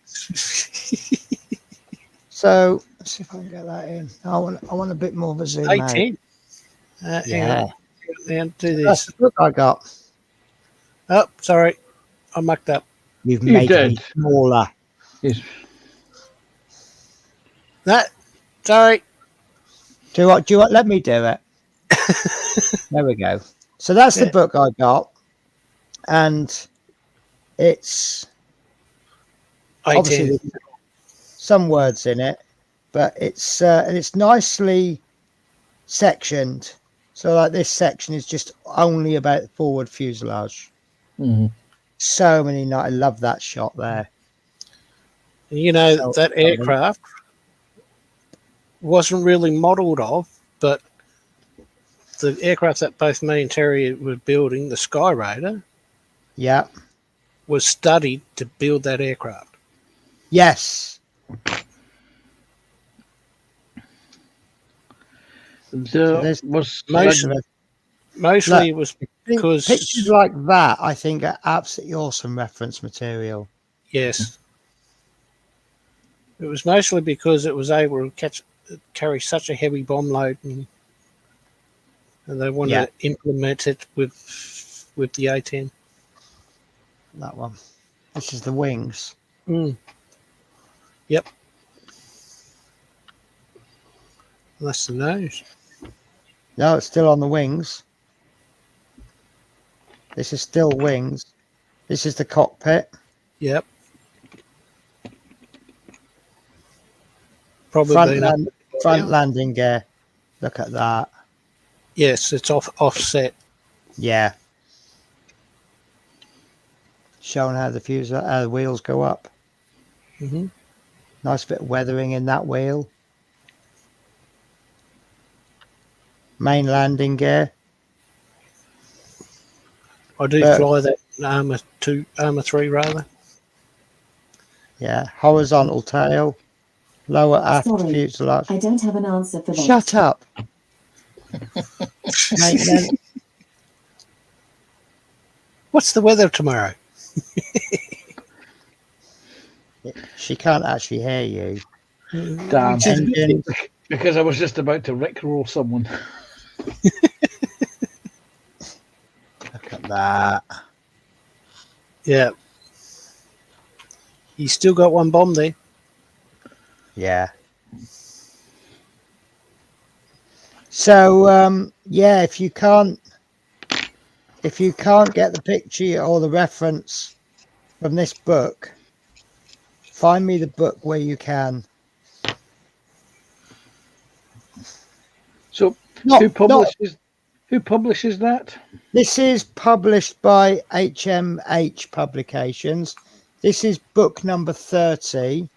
So let's see if I can get that in. I want a bit more of a zoom out. 18. Hang Yeah. on. And do That's this. the book I got. Oh, sorry. I mucked up. You've You made it did. smaller. Yes. That. Sorry. Do you want? Let me do it. There we go. So that's the Yeah. book I got, and it's 18. obviously there's some words in it, but it's and it's nicely sectioned. So like this section is just only about forward fuselage. Mhm. So many. I love that shot there. You know, So- that aircraft wasn't really modelled of, but the aircraft that both me and Terry were building, the Sky Raider, Yeah. was studied to build that aircraft. Yes. There there's was most- Look, Mostly it was because, pictures like that, I think, are absolutely awesome reference material. yes, it was mostly because it was able to carry such a heavy bomb load, and they wanted Yeah. to implement it with the A10. That one. This is the wings. Mm. Yep. That's the nose. No, it's still on the wings. This is still wings. This is the cockpit. Yep. Probably Front, been up. front landing gear. Look at that. Yes, it's offset. Yeah. Showing how the wheels go up. Hmm. Nice bit of weathering in that wheel. Main landing gear. I do fly that Armour 3 rather. Yeah. Horizontal tail. Lower aft Sorry. fuselage. I don't have an answer for that. Shut up. Maintenance. What's the weather tomorrow? She can't actually hear you. damn. Engine. Because I was just about to rickroll someone. Look at that. Yeah. You still got one bomb there. Yeah. So yeah, if you can't get the picture or the reference from this book, find me the book where you can. So Not- who publishes that? This is published by HMH Publications. This is book number 30.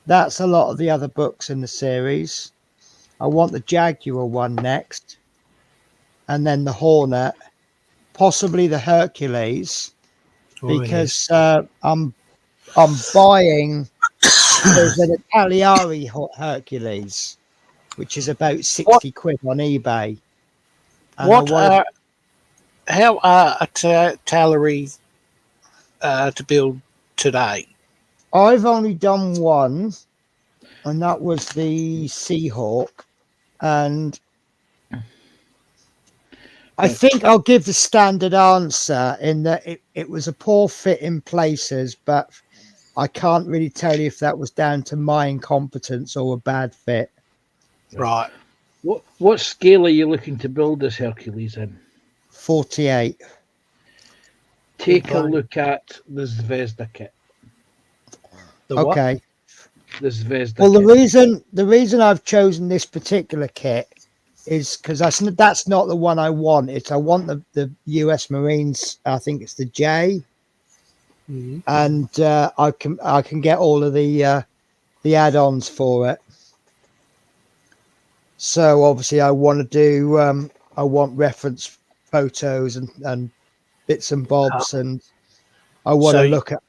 That's a lot of the other books in the series. I want the Jaguar one next, and then the Hornet, possibly the Hercules, because I'm buying there's an Italiari Hercules, which is about 60 quid on eBay. And how are a Tallery to build today? I've only done one, and that was the Seahawk. And I think I'll give the standard answer in that it was a poor fit in places, but I can't really tell you if that was down to my incompetence or a bad fit. Right. What scale are you looking to build this Hercules in? 48. Take a Okay. look at the Zvezda kit. The what? Okay. The Zvezda Well, kit. the reason I've chosen this particular kit is because that's not the one I want. I want the US Marines. I think it's the J, and I can get all of the add-ons for it. So obviously, I want to do. I want reference photos and bits and bobs, and I want to look at.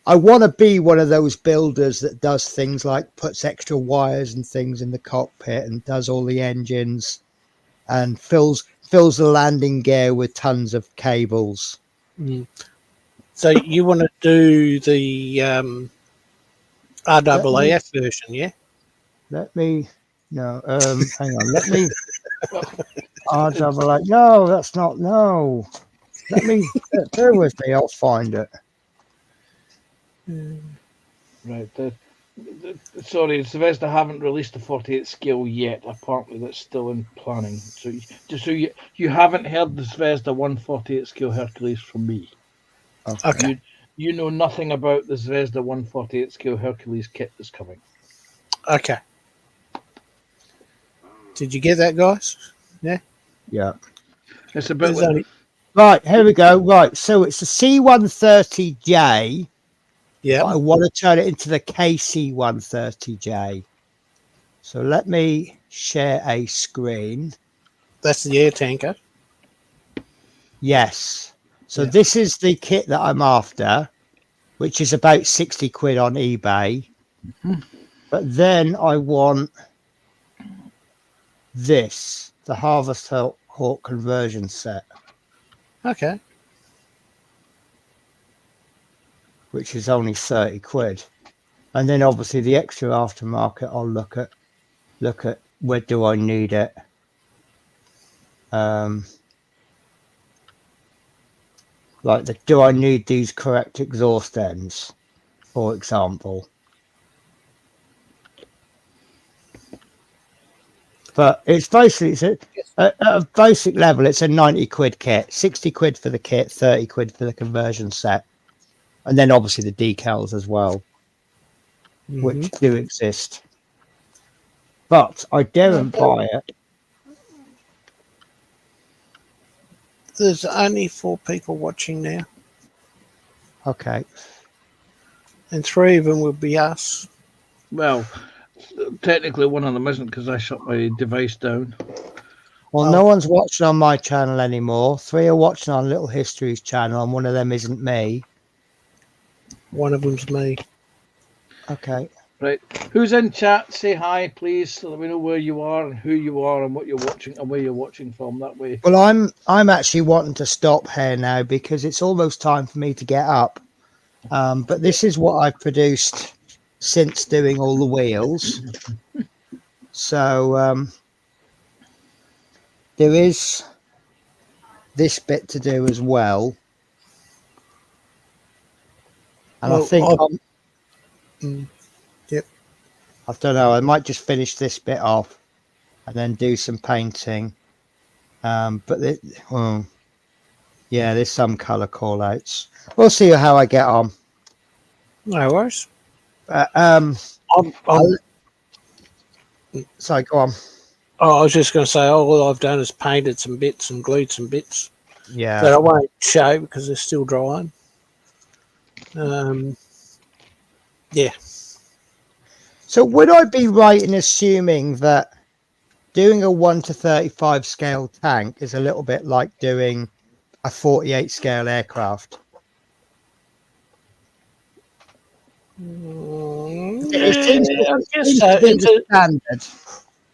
I want to be one of those builders that does things like puts extra wires and things in the cockpit and does all the engines and fills the landing gear with tons of cables. So you want to do the RAAF version, yeah? Hang on. Let me. RAAF. No, that's not. No. Let me. Bear with me. I'll find it. Right. Sorry, Sylvester haven't released the 48 scale yet. Apparently, that's still in planning. So, you haven't heard the Zvezda 148 scale Hercules from me. Okay. You know nothing about the Zvezda 148 scale Hercules kit that's coming. Okay. Did you get that, guys? Yeah. Yeah. It's about right. Here we go. Right. So it's the C-130J. Yeah. I want to turn it into the KC-130J. So let me share a screen. That's the air tanker. Yes. So this is the kit that I'm after, which is about 60 quid on eBay. But then I want this, the Harvest Hawk conversion set. Okay. Which is only 30 quid. And then obviously the extra aftermarket, I'll look at where do I need it. Do I need these correct exhaust ends, for example? But it's basically, at a basic level, it's a 90 quid kit, 60 quid for the kit, 30 quid for the conversion set. And then obviously the decals as well, which do exist. But I daren't buy it. There's only 4 people watching now. Okay. And 3 of them will be us. Well, technically one of them isn't because I shut my device down. Well, no one's watching on my channel anymore. 3 are watching on Little Histories channel, and one of them isn't me. One of them's me. Okay. Right. Who's in chat? Say hi, please, so that we know where you are and who you are and what you're watching and where you're watching from. That way. Well, I'm actually wanting to stop here now because it's almost time for me to get up. But this is what I've produced since doing all the wheels. So there is this bit to do as well. And I think I don't know. I might just finish this bit off and then do some painting. There's some colour call outs. We'll see how I get on. No worries. Sorry, go on. Oh, I was just going to say, all I've done is painted some bits and glued some bits. Yeah. That I won't show because they're still drying. Yeah. So would I be right in assuming that doing a 1:35 scale tank is a little bit like doing a 48 scale aircraft?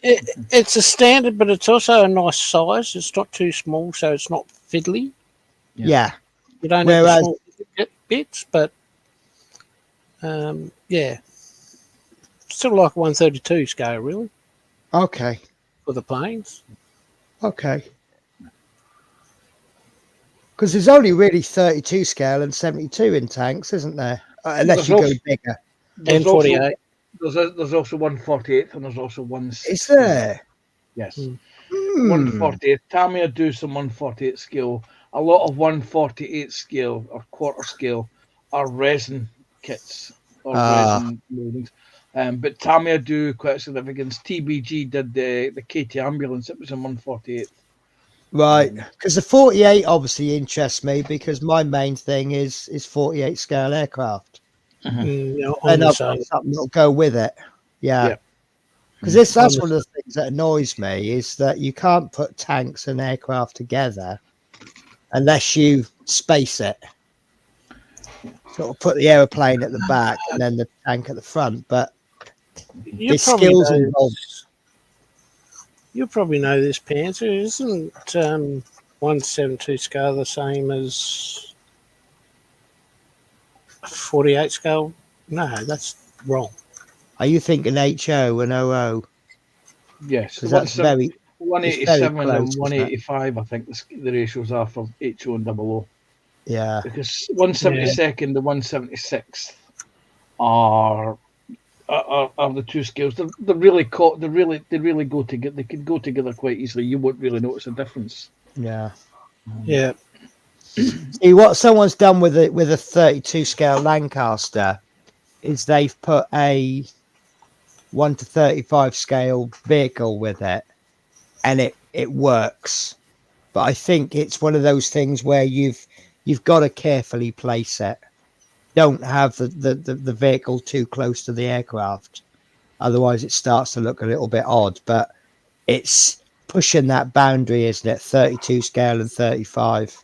It's a standard, but it's also a nice size. It's not too small, so it's not fiddly. Yeah. You don't have the small bits, but still like 132 scale, really. Okay. For the planes. Okay. Because there's only really 32 scale and 72 in tanks, isn't there? Unless you go bigger. And 48. There's also 148 and there's also 160. Is there? Yes. 148. Tamiya do some 148 scale. A lot of 148 scale or quarter scale are resin kits or resin loadings. But Tamiya do quite significance. TBG did the KT ambulance. It was in 148. Right, because the 48 obviously interests me because my main thing is 48 scale aircraft, I'm and the I've same. got something that'll go with it. Yeah, Yeah. because that's I'm the one of the things that annoys me is that you can't put tanks and aircraft together unless you space it. Sort of put the aeroplane at the back and then the tank at the front, but You there's probably skills know. involved. You probably know this, Panther. Isn't 172 scale the same as 48 scale? No, that's wrong. Are you thinking HO and OO? Yes, Because that's very, it's very 187 close, and isn't it? 185. I think the ratios are for HO and OO. Yeah. Because 172nd to 176th are the two scales. They're really they really go together. They can go together quite easily. You won't really notice a difference. Yeah. Yeah. See what someone's done with a 32 scale Lancaster is they've put a 1 to 35 scale vehicle with it, and it works. But I think it's one of those things where you've got to carefully place it. Don't have the vehicle too close to the aircraft, otherwise it starts to look a little bit odd. But it's pushing that boundary, isn't it? 32 scale and 35.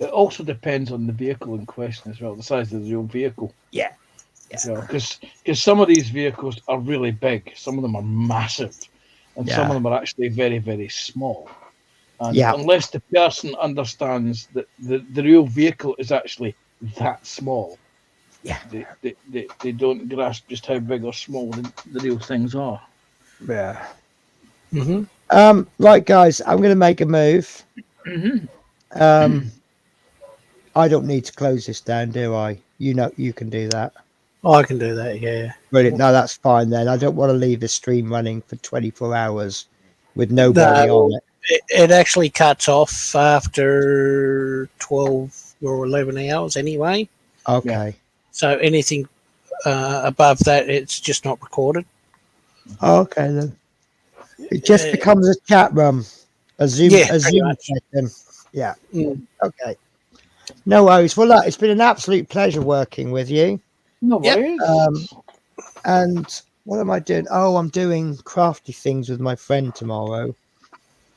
It also depends on the vehicle in question as well, the size of the real vehicle. Yeah. Because some of these vehicles are really big, some of them are massive, and some of them are actually very, very small. And unless the person understands that the real vehicle is actually that small, they don't grasp just how big or small the real things are. Yeah. Right, guys, I'm going to make a move. I don't need to close this down, do I? You know, you can do that. Oh, I can do that, yeah. Brilliant. No, that's fine then. I don't want to leave the stream running for 24 hours with nobody on it. It actually cuts off after 12 or 11 hours anyway. Okay. So anything above that, it's just not recorded. Okay then. It just becomes a chat room, a Zoom session. Yeah. Okay. No worries. Well, look, it's been an absolute pleasure working with you. No worries. And what am I doing? Oh, I'm doing crafty things with my friend tomorrow.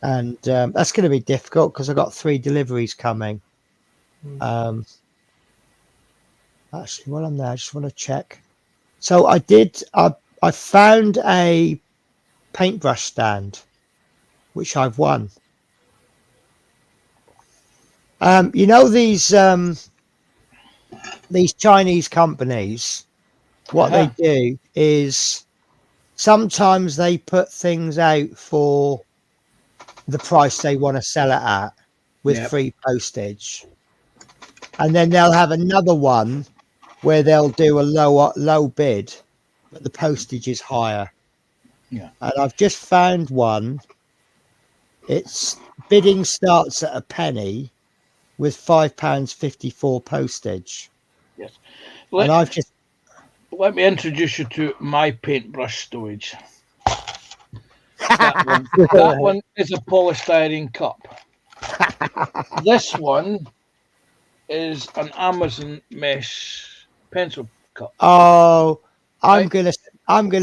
And that's going to be difficult because I've got 3 deliveries coming. Actually, while I'm there, I just want to check. So I found a paintbrush stand, which I've won. You know these Chinese companies, what they do is sometimes they put things out for the price they want to sell it at with free postage, and then they'll have another one where they'll do a low bid, but the postage is higher. And I've just found one. Its bidding starts at a penny with £5.54 postage. Yes. And I've just let me introduce you to my paintbrush stowage. That one is a polystyrene cup. This one is an Amazon mesh pencil cup. Oh, I'm gonna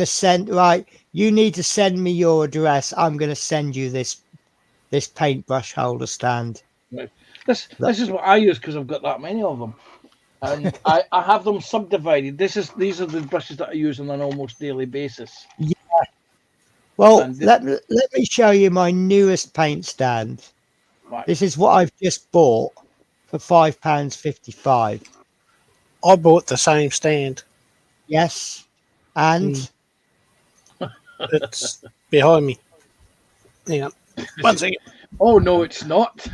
send. Right, you need to send me your address. I'm gonna send you this paintbrush holder stand. Right. This is what I use because I've got that many of them, and I have them subdivided. These are the brushes that I use on an almost daily basis. Yeah. Well, let me show you my newest paint stand. Right. This is what I've just bought for £5.55. I bought the same stand. Yes, and it's behind me. Yeah. One second. Oh no, it's not.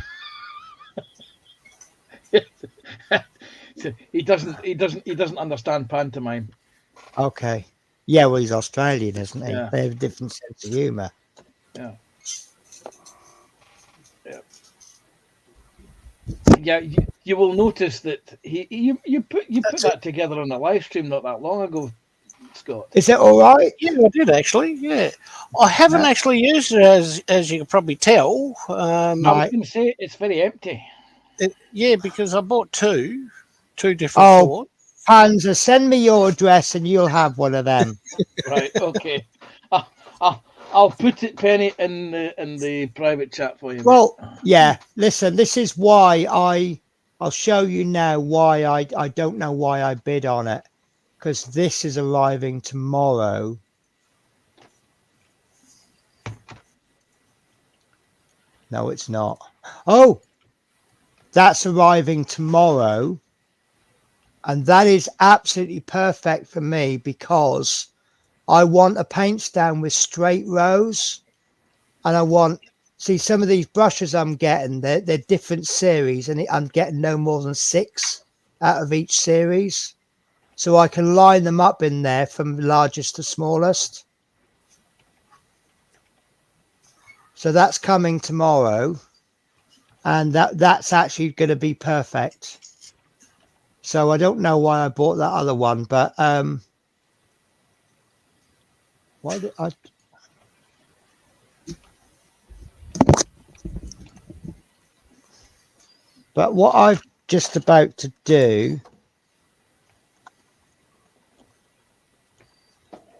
He doesn't understand pantomime. Okay. Yeah, well, he's Australian, isn't he? Yeah. They have a different sense of humour. Yeah. you will notice that you put that together on a live stream not that long ago, Scott. Is it all right? Yeah, I did actually. Yeah, I haven't actually used it as you can probably tell. I was going to say it's very empty. Yeah, because I bought two different boards. Panzer, send me your address and you'll have one of them. Right. Okay. I'll put it, Penny, in the private chat for you. Well, yeah. Listen, this is why I'll show you now why I don't know why I bid on it, because this is arriving tomorrow. No, it's not. Oh, that's arriving tomorrow. And that is absolutely perfect for me because I want a paint stand with straight rows. And I want, see, some of these brushes I'm getting, they're different series, and I'm getting no more than 6 out of each series. So I can line them up in there from largest to smallest. So that's coming tomorrow. And that's actually going to be perfect. So I don't know why I bought that other one, but why did I? But what I'm just about to do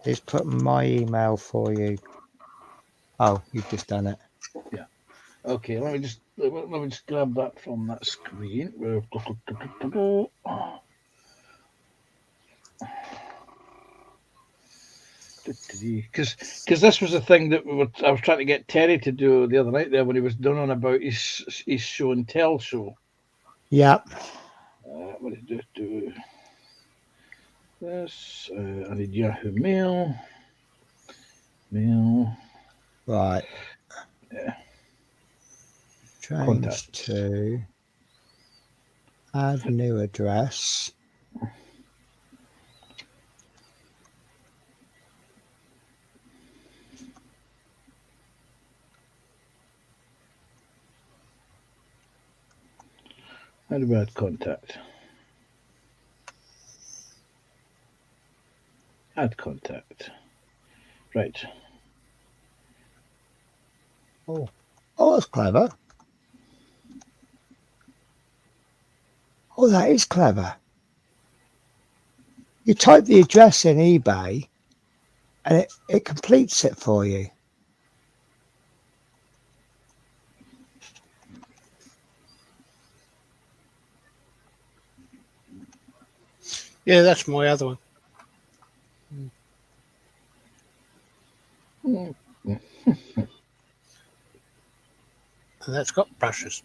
is put my email for you. Oh, you've just done it. Yeah. Okay. Let me just grab that from that screen. Because this was the thing that I was trying to get Terry to do the other night there when he was doing on about his show and tell show. Yeah. What did it do? This. I need Yahoo Mail. Right. Yeah. Change Contact. to add new address. How do we add contact? Add contact. Right. Oh, that's clever. Oh, that is clever. You type the address in eBay and it completes it for you. Yeah, that's my other one. And that's got brushes.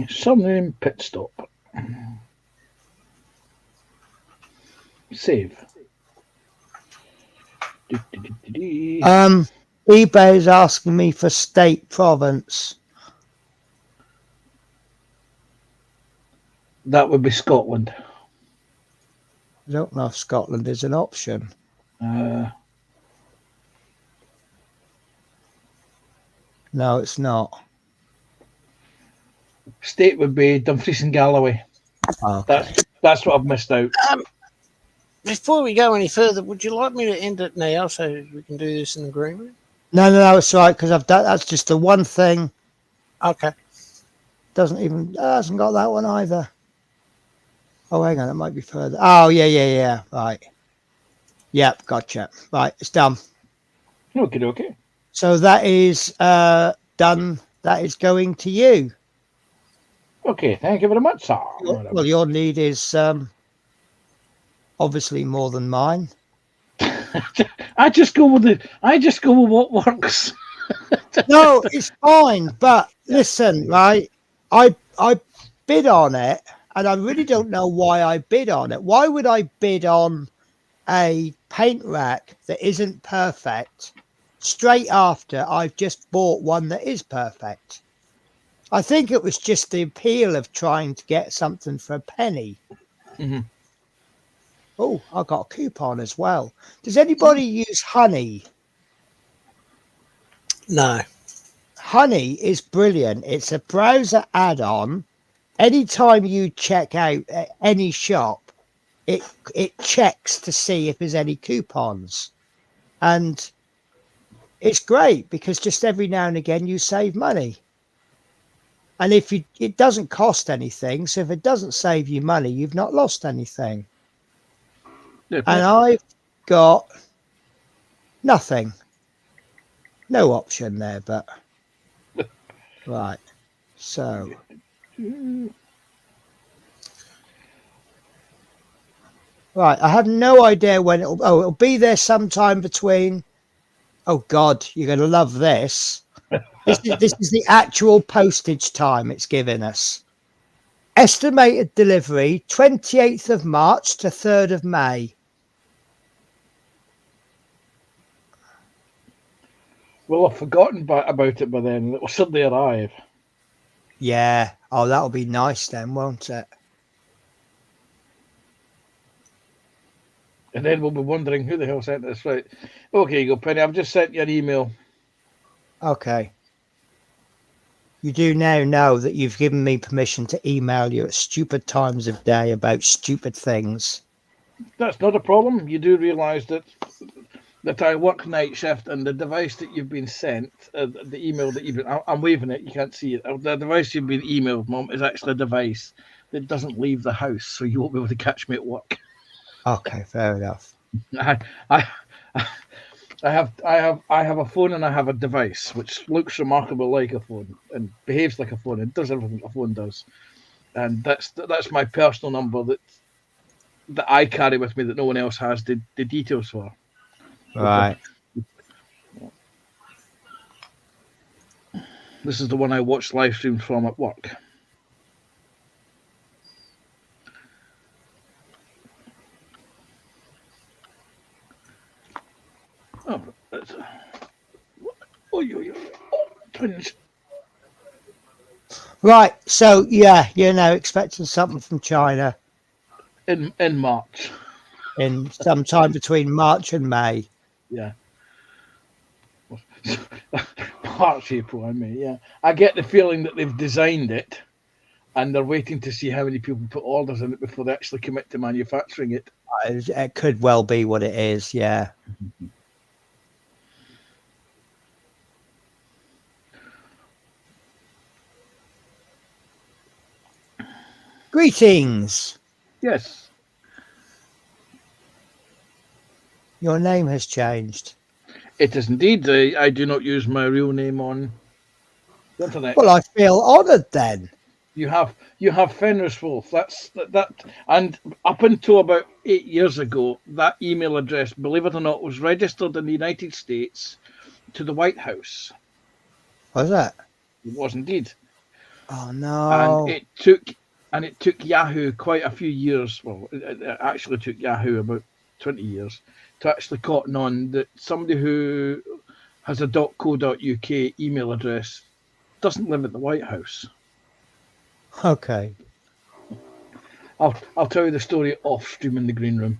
Surname pit stop. Save. eBay is asking me for state province. That would be Scotland. I don't know if Scotland is an option. No, it's not. State would be Dumfries and Galloway. Okay. That's what I've missed out. Before we go any further, would you like me to end it now so we can do this in agreement? No, it's right because I've done. That's just the one thing. Okay. Hasn't got that one either. Oh, hang on, that might be further. Oh, yeah. Right. Yep, gotcha. Right, it's done. Okay. So that is done. That is going to you. Okay, thank you very much, sir. Well, your need is obviously more than mine. I just go with what works. No, it's fine. But listen, right? I bid on it, and I really don't know why I bid on it. Why would I bid on a paint rack that isn't perfect straight after I've just bought one that is perfect. I think it was just the appeal of trying to get something for a penny. Mhm. Oh, I got a coupon as well. Does anybody use Honey? No. Honey is brilliant. It's a browser add-on. Anytime you check out at any shop, it checks to see if there's any coupons. And it's great because just every now and again you save money. And if it doesn't cost anything, so if it doesn't save you money, you've not lost anything. Yeah, And I've got nothing. No option there, but right. So right, I have no idea when it'll be there sometime between. Oh God, you're gonna love this. This is the actual postage time it's giving us. Estimated delivery 28th of March to 3rd of May. Well, I've forgotten about it by then. It will suddenly arrive. Yeah. Oh, that'll be nice then, won't it? And then we'll be wondering who the hell sent this. Right. Okay, you go, Penny. I've just sent you an email. Okay. You do now know that you've given me permission to email you at stupid times of day about stupid things. That's not a problem. You do realise that I work night shift, and the device that you've been sent, the email that you've been, I'm waving it, you can't see it. The device you've been emailed, Mum, is actually a device that doesn't leave the house, so you won't be able to catch me at work. Okay, fair enough. I have a phone and I have a device which looks remarkably like a phone and behaves like a phone and does everything a phone does, and that's my personal number that I carry with me that no one else has the details for. Right. This is the one I watch live streams from at work. Oh, that's twins. Right. So yeah, you're now expecting something from China In March. in sometime between March and May. Yeah. March, April, I mean, yeah. I get the feeling that they've designed it and they're waiting to see how many people put orders in it before they actually commit to manufacturing it. It could well be what it is. Yeah. Greetings. Yes. Your name has changed. It is indeed. I do not use my real name on the internet. Well, I feel honoured then. You have Fenris Wolf. That's that. And up until about 8 years ago, that email address, believe it or not, was registered in the United States to the White House. Was that? It was indeed. Oh no! And it took Yahoo quite a few years. Well, it actually took Yahoo about 20 years to actually cotton on that somebody who has a .co.uk email address doesn't live at the White House. Okay. I'll tell you the story off stream in the green room.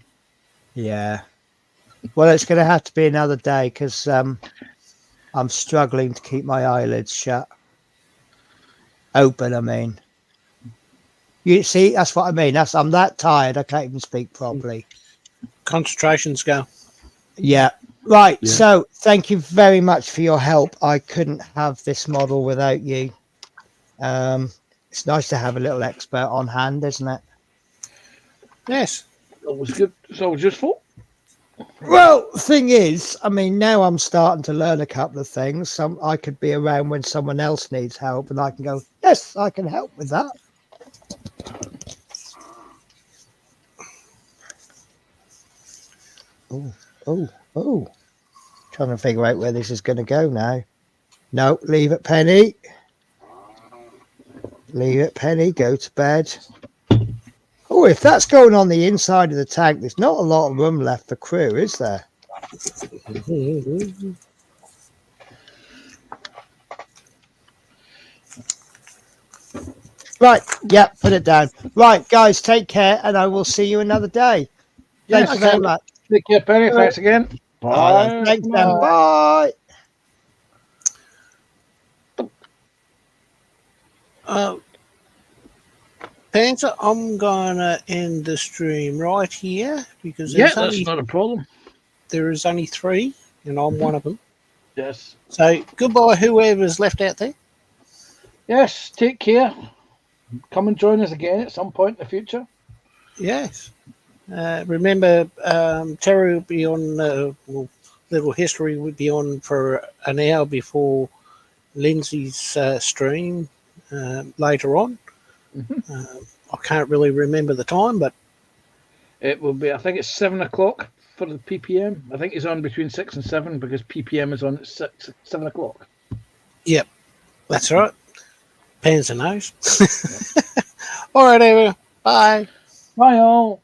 Yeah. Well, it's going to have to be another day because I'm struggling to keep my eyelids shut. Open, I mean. You see, that's what I mean. I'm that tired, I can't even speak properly. Concentrations go. Yeah. Right. Yeah. So thank you very much for your help. I couldn't have this model without you. It's nice to have a little expert on hand, isn't it? Yes. It was good. It's always useful. Well, thing is, I mean, now I'm starting to learn a couple of things. I could be around when someone else needs help and I can go, yes, I can help with that. Oh. Trying to figure out where this is going to go now. No, leave it, Penny. Leave it, Penny. Go to bed. Oh, if that's going on the inside of the tank, there's not a lot of room left for crew, is there? Right. Yeah, put it down. Right, guys, take care, and I will see you another day. Yes, Thanks very okay. much. Take care, Penny. Thanks again. Bye. Thanks, then. Bye. Panther, I'm gonna end the stream right here because Yeah, that's not a problem. there is only 3, and I'm one of them. Yes. So goodbye, whoever's left out there. Yes, take care. Come and join us again at some point in the future. Yes. Remember, Terry will be on. Little history would be on for an hour before Lindsay's stream later on. I can't really remember the time, but it will be. I think it's 7 o'clock for the PPM. I think it's on between 6 and 7 because PPM is on at 7 o'clock. Yep, that's right. Pans and nose. All right, everyone. Bye. Bye, all.